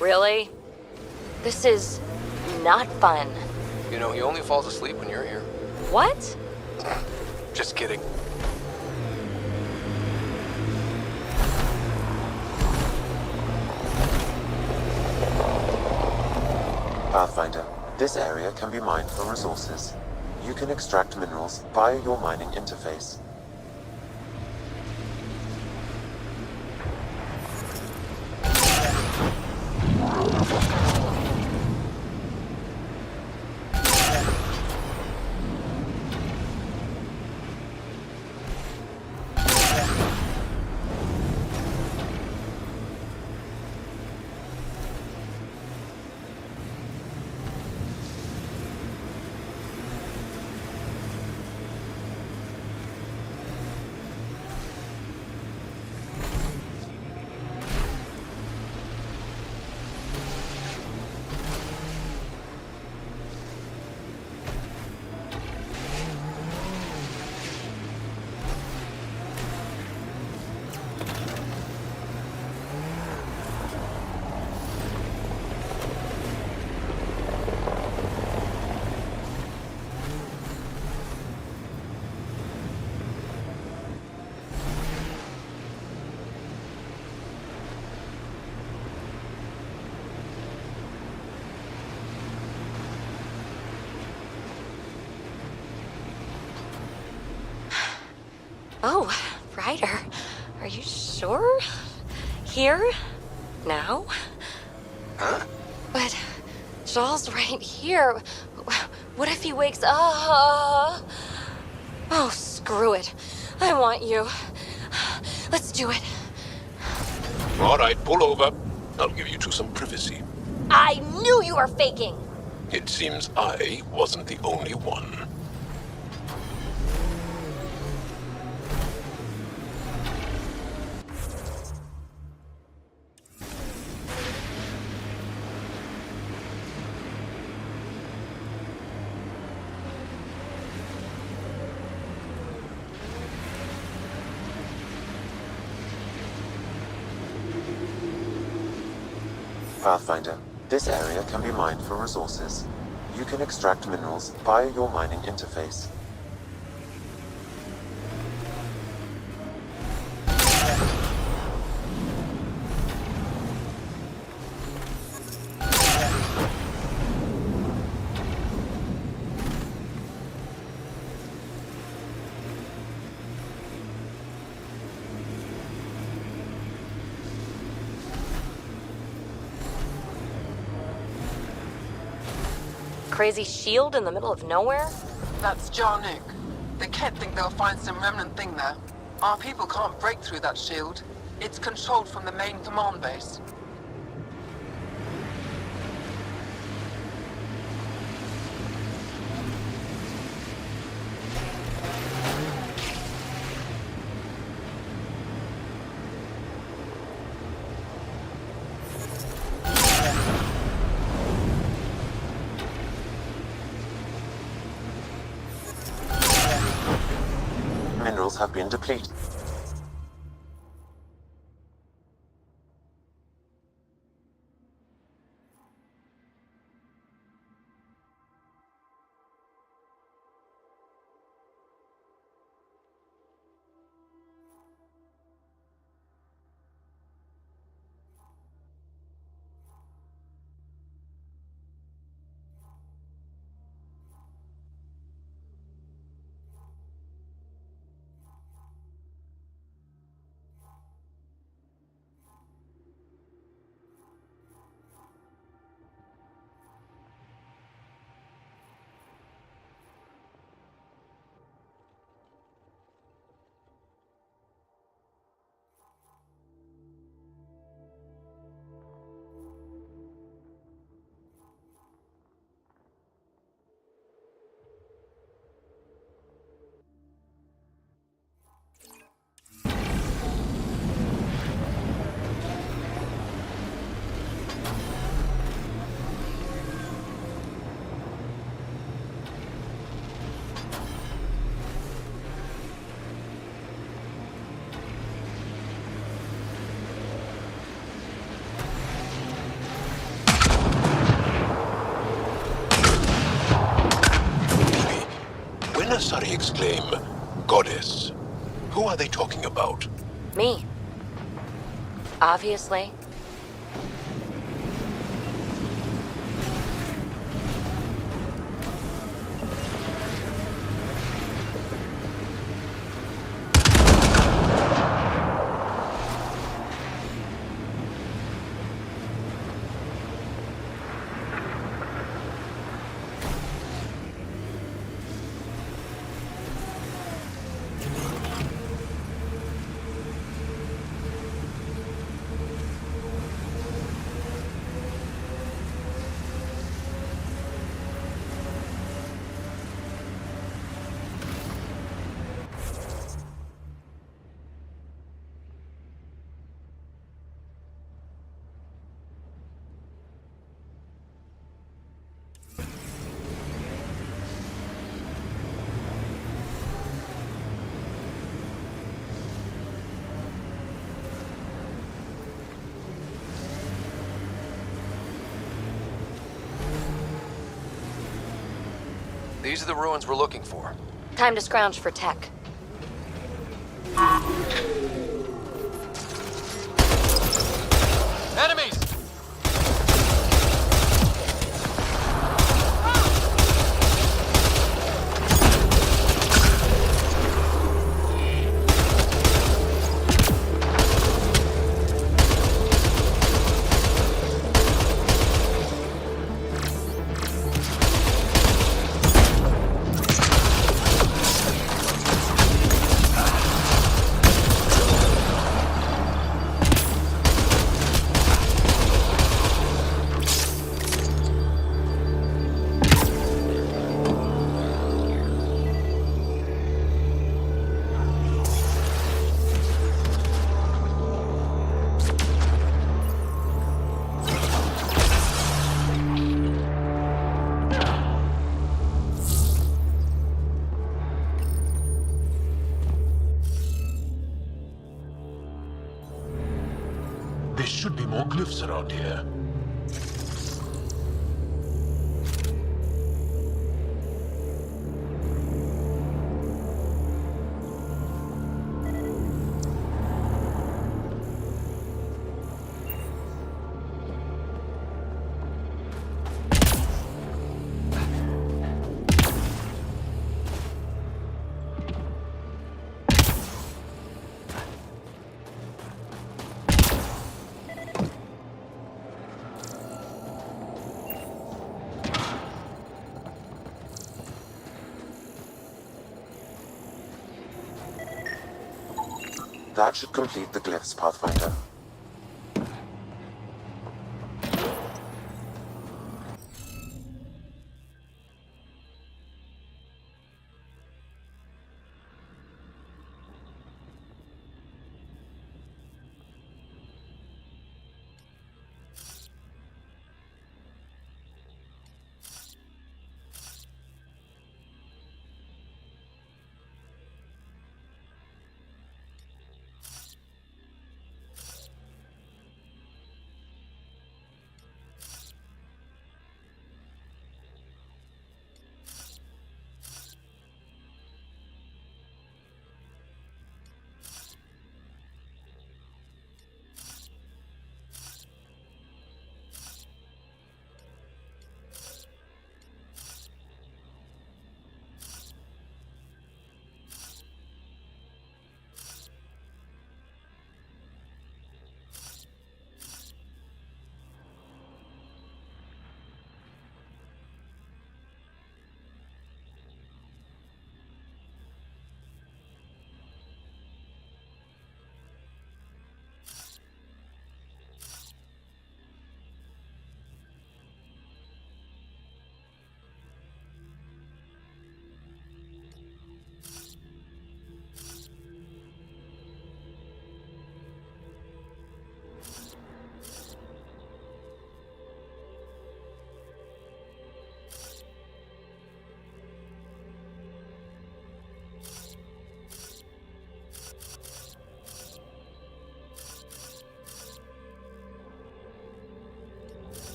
S14: Really? This is not fun.
S18: You know, he only falls asleep when you're here.
S14: What?
S18: Just kidding.
S11: Pathfinder, this area can be mined for resources. You can extract minerals via your mining interface.
S14: Oh, Ryder, are you sure? Here? Now?
S18: Huh?
S14: But Joel's right here. What if he wakes up? Oh, screw it. I want you. Let's do it.
S4: All right, pull over. I'll give you two some privacy.
S14: I knew you were faking!
S4: It seems I wasn't the only one.
S11: Pathfinder, this area can be mined for resources. You can extract minerals via your mining interface.
S14: Crazy shield in the middle of nowhere?
S8: That's Jarnook. The Kett think they'll find some remnant thing there. Our people can't break through that shield. It's controlled from the main command base.
S11: Minerals have been depleted.
S4: When Asari exclaim, "Goddess," who are they talking about?
S14: Me. Obviously.
S18: These are the ruins we're looking for.
S14: Time to scrounge for tech.
S18: Enemies!
S4: more glyphs around here.
S11: That should complete the glyphs, Pathfinder.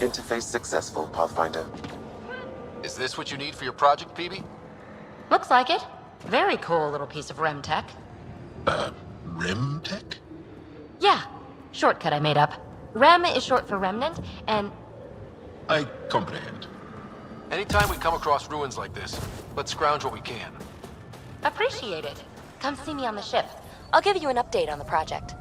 S11: Interface successful, Pathfinder.
S18: Is this what you need for your project, PB?
S14: Looks like it. Very cool little piece of REM tech.
S15: Rem tech?
S14: Yeah, shortcut I made up. REM is short for remnant, and...
S15: I comprehend.
S18: Anytime we come across ruins like this, let's scrounge what we can.
S14: appreciate it. Come see me on the ship. I'll give you an update on the project.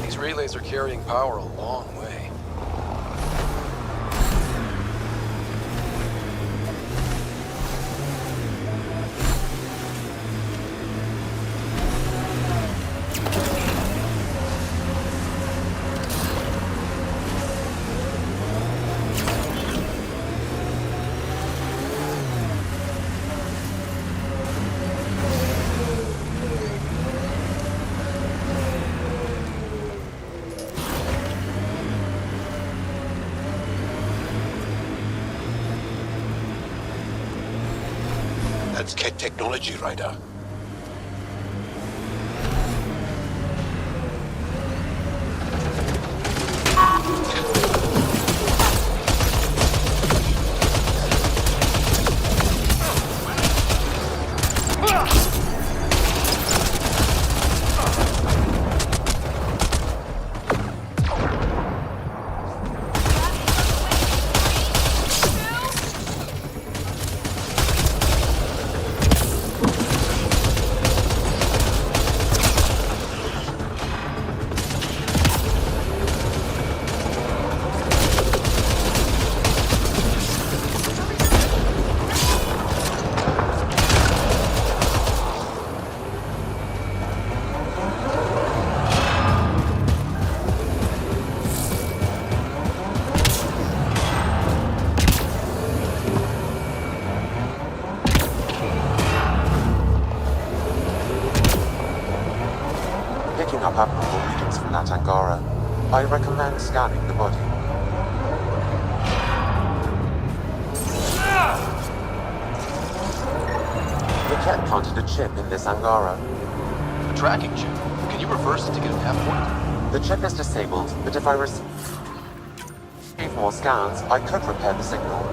S18: These relays are carrying power a long way.
S4: That's Ket technology, Ryder.
S11: Picking up abnormal readings from that Angara, I recommend scanning the body. The Ket planted a chip in this Angara.
S18: A tracking chip. Can you reverse it to get a nav point?
S11: The chip is disabled, but if I receive more scans, I could repair the signal.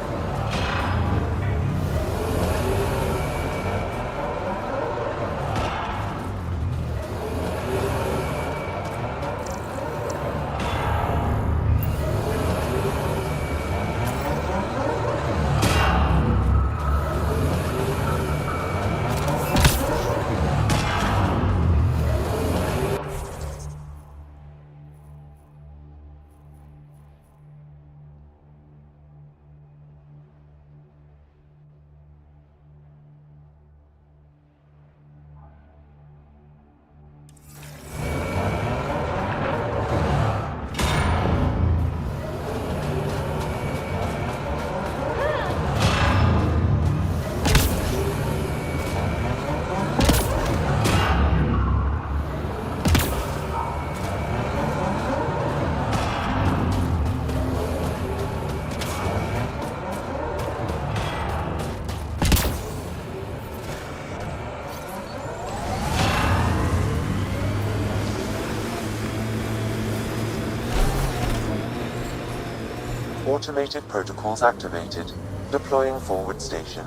S11: Automated protocols activated. Deploying forward station.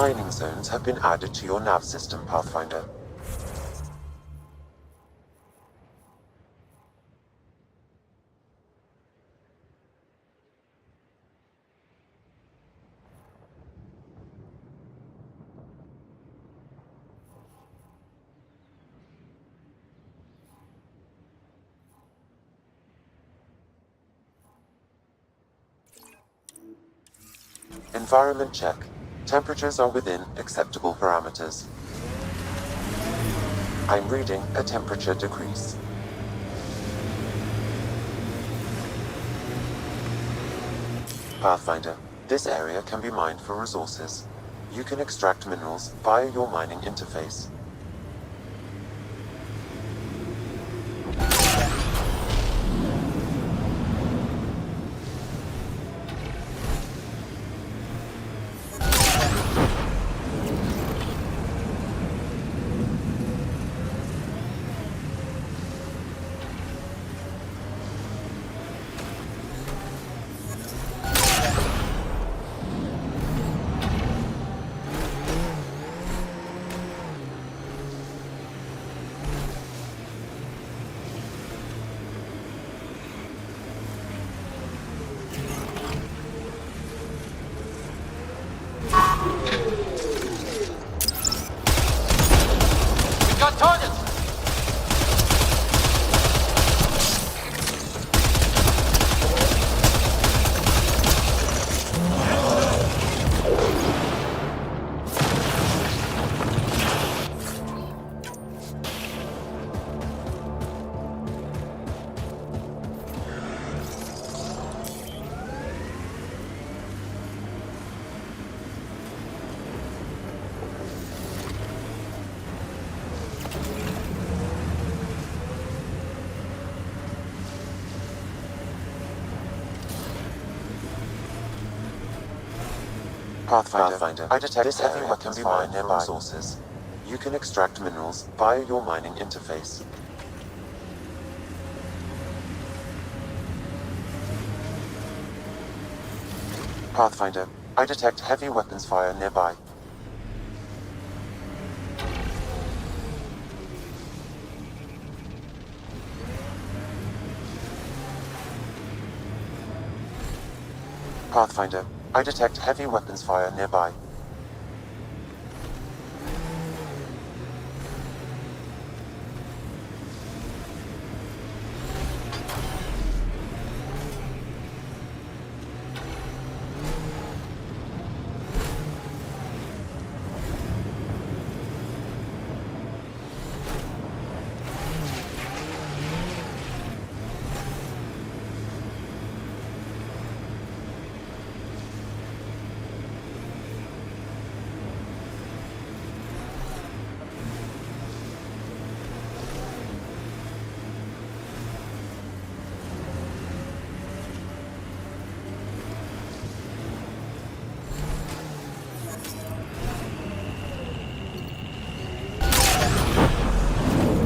S11: Mining zones have been added to your nav system, Pathfinder. Environment check. Temperatures are within acceptable parameters. I'm reading a temperature decrease. Pathfinder, this area can be mined for resources. You can extract minerals via your mining interface.
S18: Got targets!
S11: Pathfinder, I detect this heavy weapons can be mined nearby resources. You can extract minerals via your mining interface. Pathfinder, I detect heavy weapons fire nearby. Pathfinder, I detect heavy weapons fire nearby.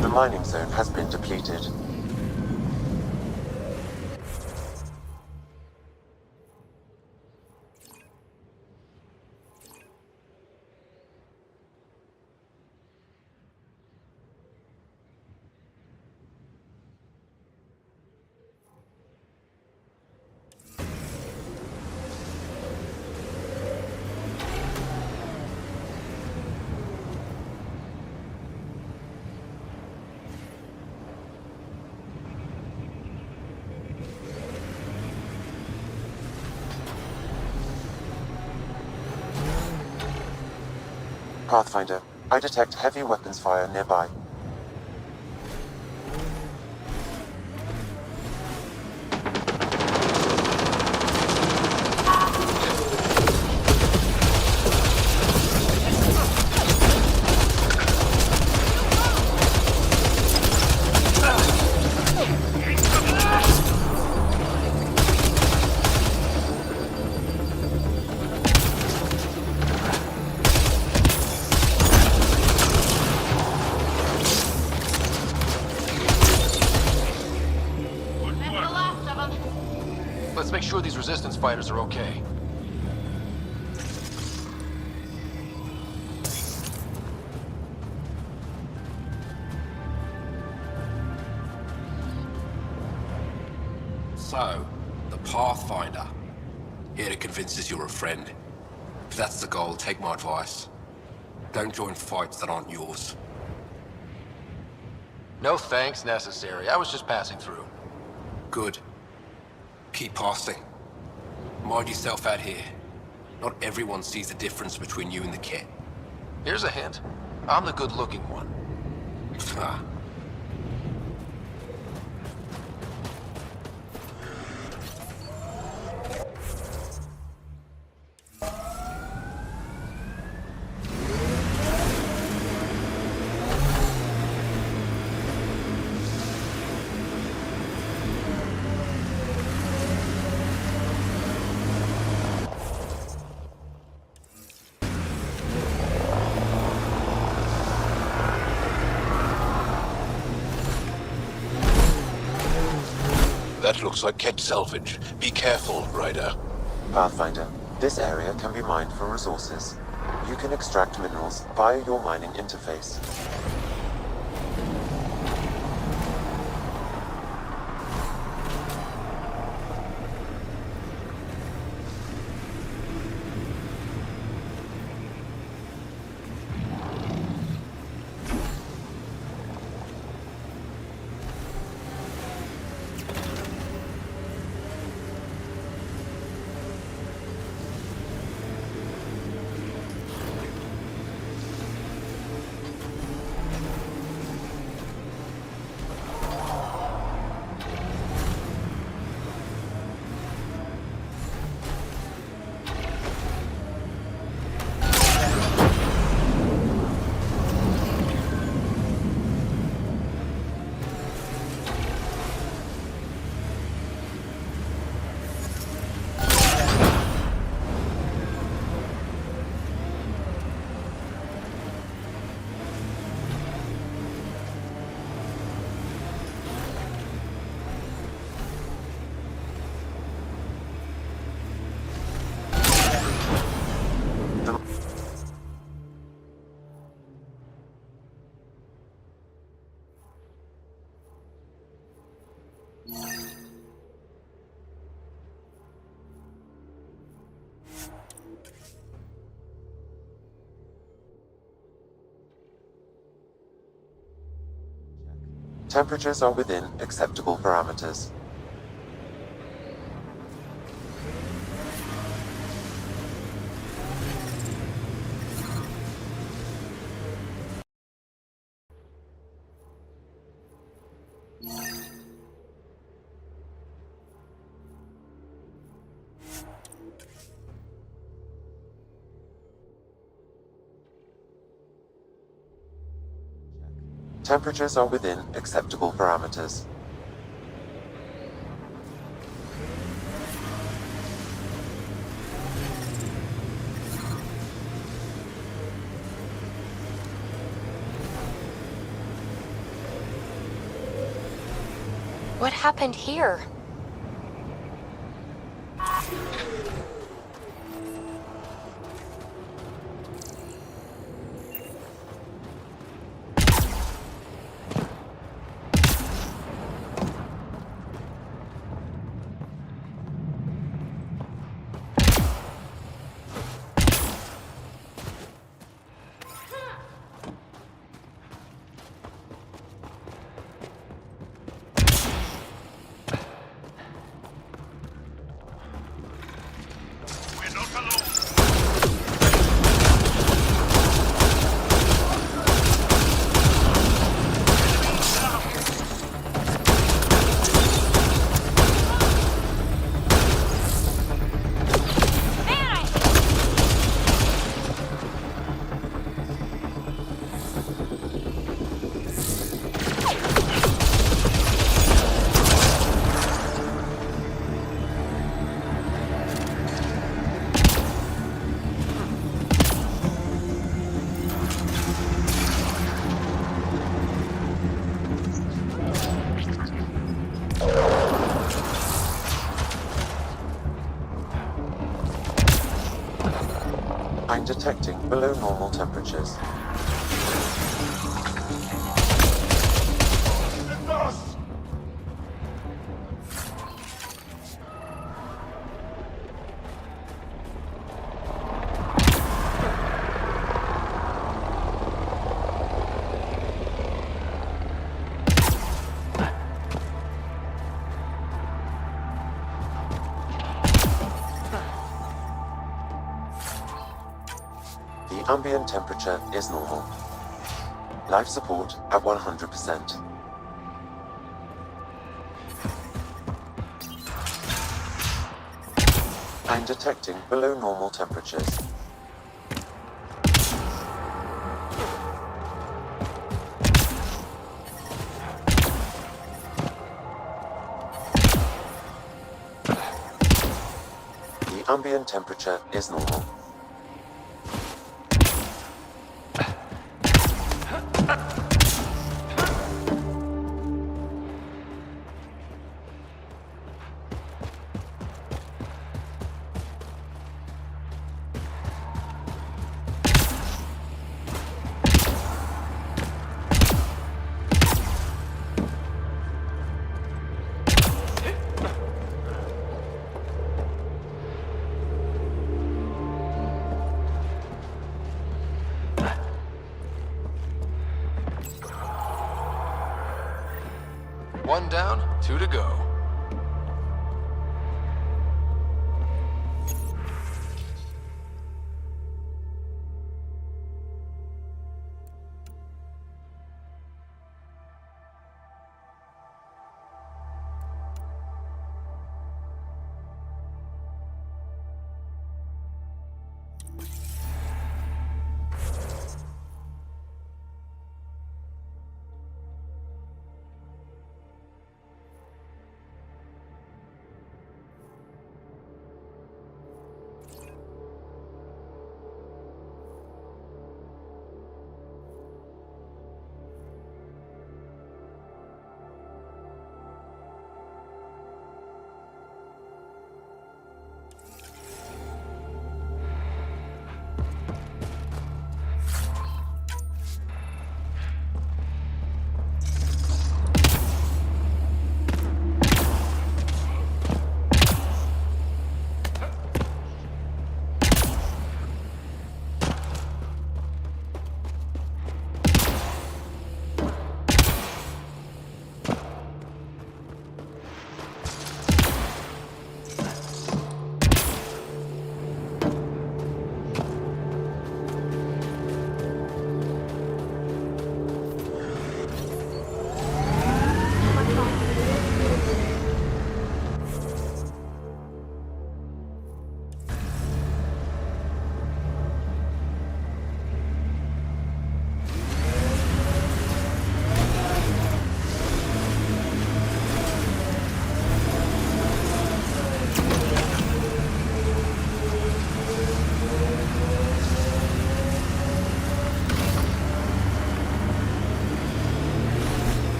S11: The mining zone has been depleted. Pathfinder, I detect heavy weapons fire nearby.
S18: Let's make sure these resistance fighters are okay.
S9: So, the Pathfinder. Here to convince us you're a friend. If that's the goal, take my advice. Don't join fights that aren't yours.
S18: No thanks necessary. I was just passing through.
S9: Good. Keep passing. Mind yourself out here. Not everyone sees the difference between you and the kid.
S18: Here's a hint. I'm the good-looking one.
S9: Ah.
S4: That looks like Ked salvage. Be careful, Ryder.
S11: Pathfinder, this area can be mined for resources. You can extract minerals via your mining interface. Temperatures are within acceptable parameters. Temperatures are within acceptable parameters.
S14: What happened here? I'm detecting below normal temperatures.
S11: The ambient temperature is normal. Life support at 100%. I'm detecting below normal temperatures. The ambient temperature is normal.
S18: One down, two to go.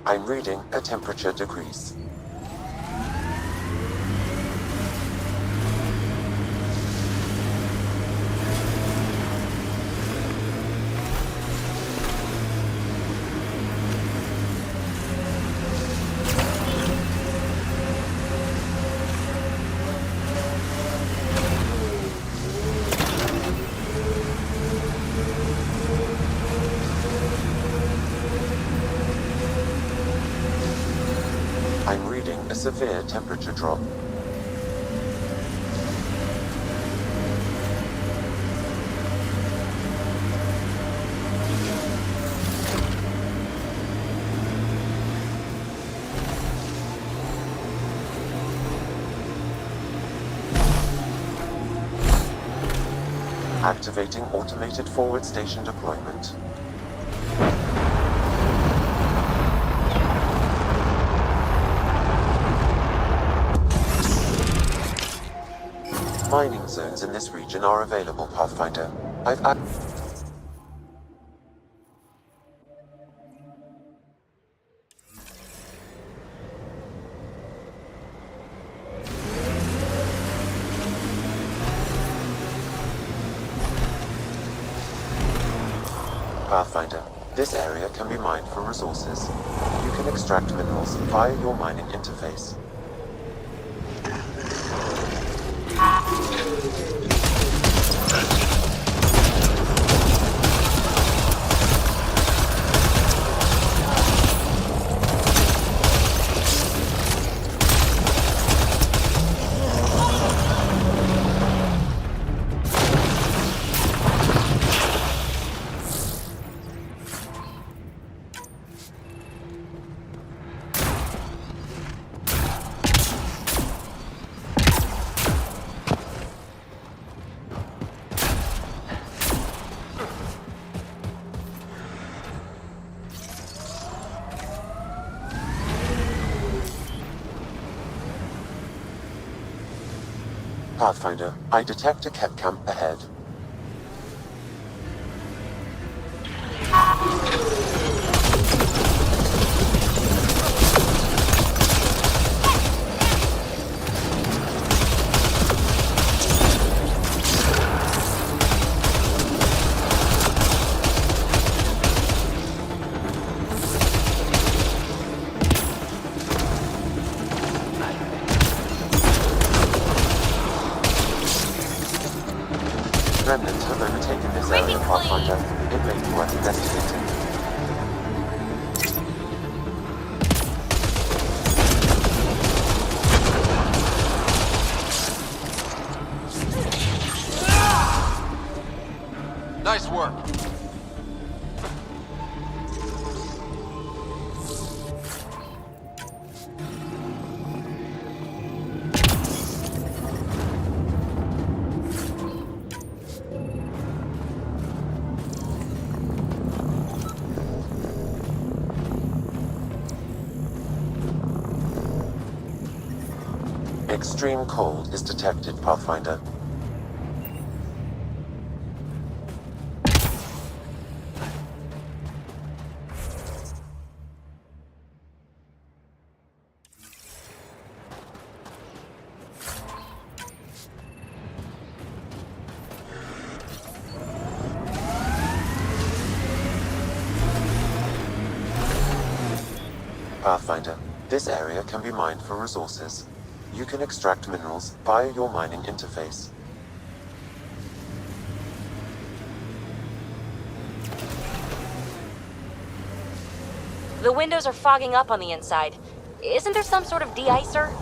S11: I'm reading a temperature decrease. I'm reading a severe temperature drop. Activating automated forward station deployment. Mining zones in this region are available, Pathfinder. Pathfinder, this area can be mined for resources. You can extract minerals via your mining interface. Pathfinder, I detect a Ket camp ahead. Remnants have overtaken this area, Pathfinder. It may be worth investigating.
S18: Nice work.
S11: Extreme cold is detected, Pathfinder. Pathfinder, this area can be mined for resources. You can extract minerals via your mining interface.
S14: The windows are fogging up on the inside. Isn't there some sort of de-icer?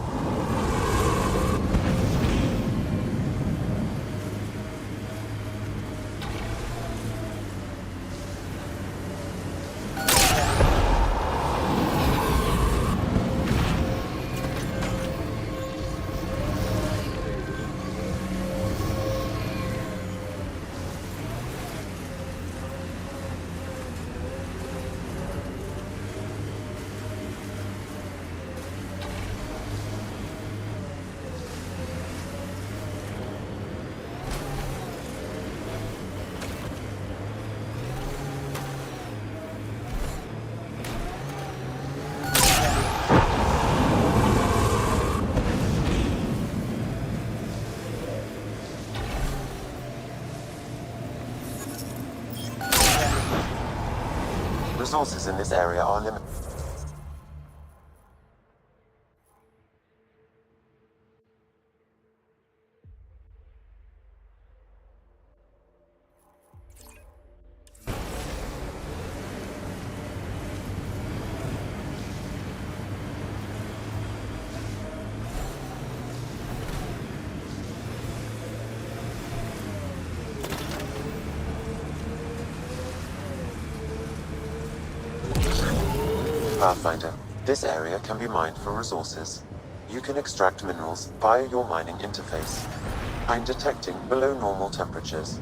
S11: Resources in this area are limited. Pathfinder, this area can be mined for resources. You can extract minerals via your mining interface. I'm detecting below normal temperatures.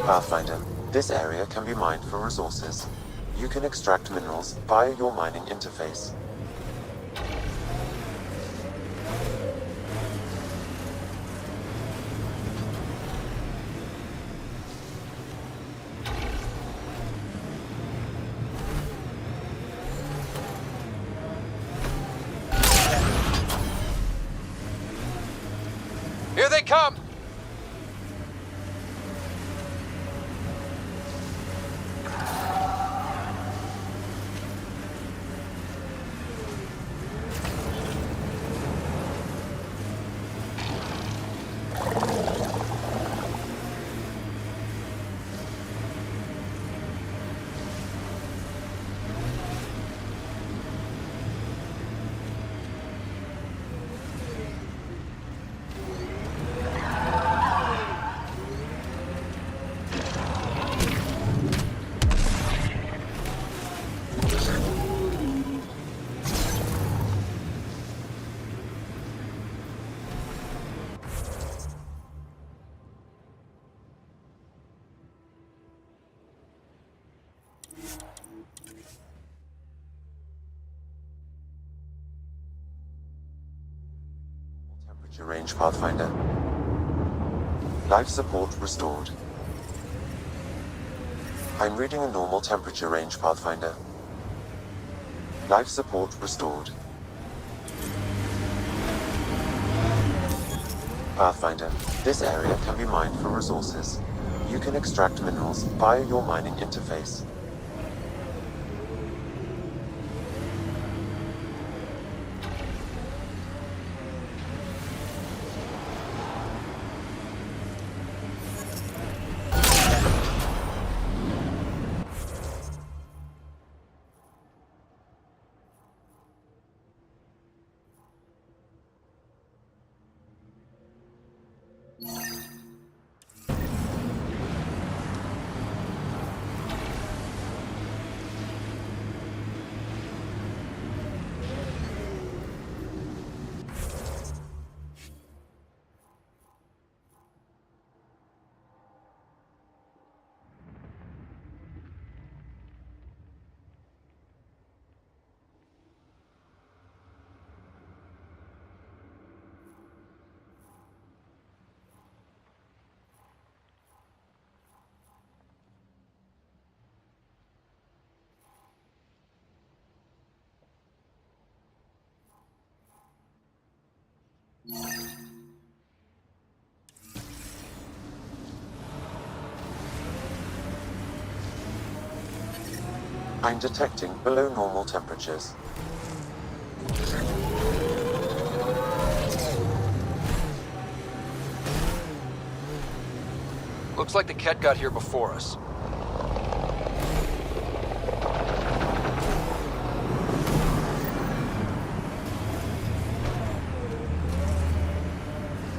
S11: Pathfinder, this area can be mined for resources. You can extract minerals via your mining interface.
S18: Here they come! Temperature range, Pathfinder. Life support restored. I'm reading a normal temperature range, Pathfinder. Life support restored. Pathfinder, this area can be mined for resources. You can extract minerals via your mining interface. I'm detecting below normal temperatures. Looks like the Ket got here before us.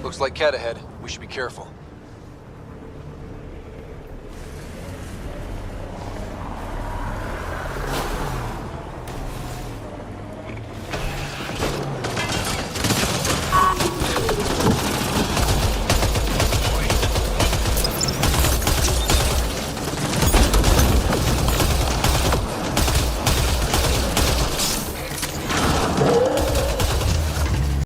S18: Looks like Ket ahead. We should be careful.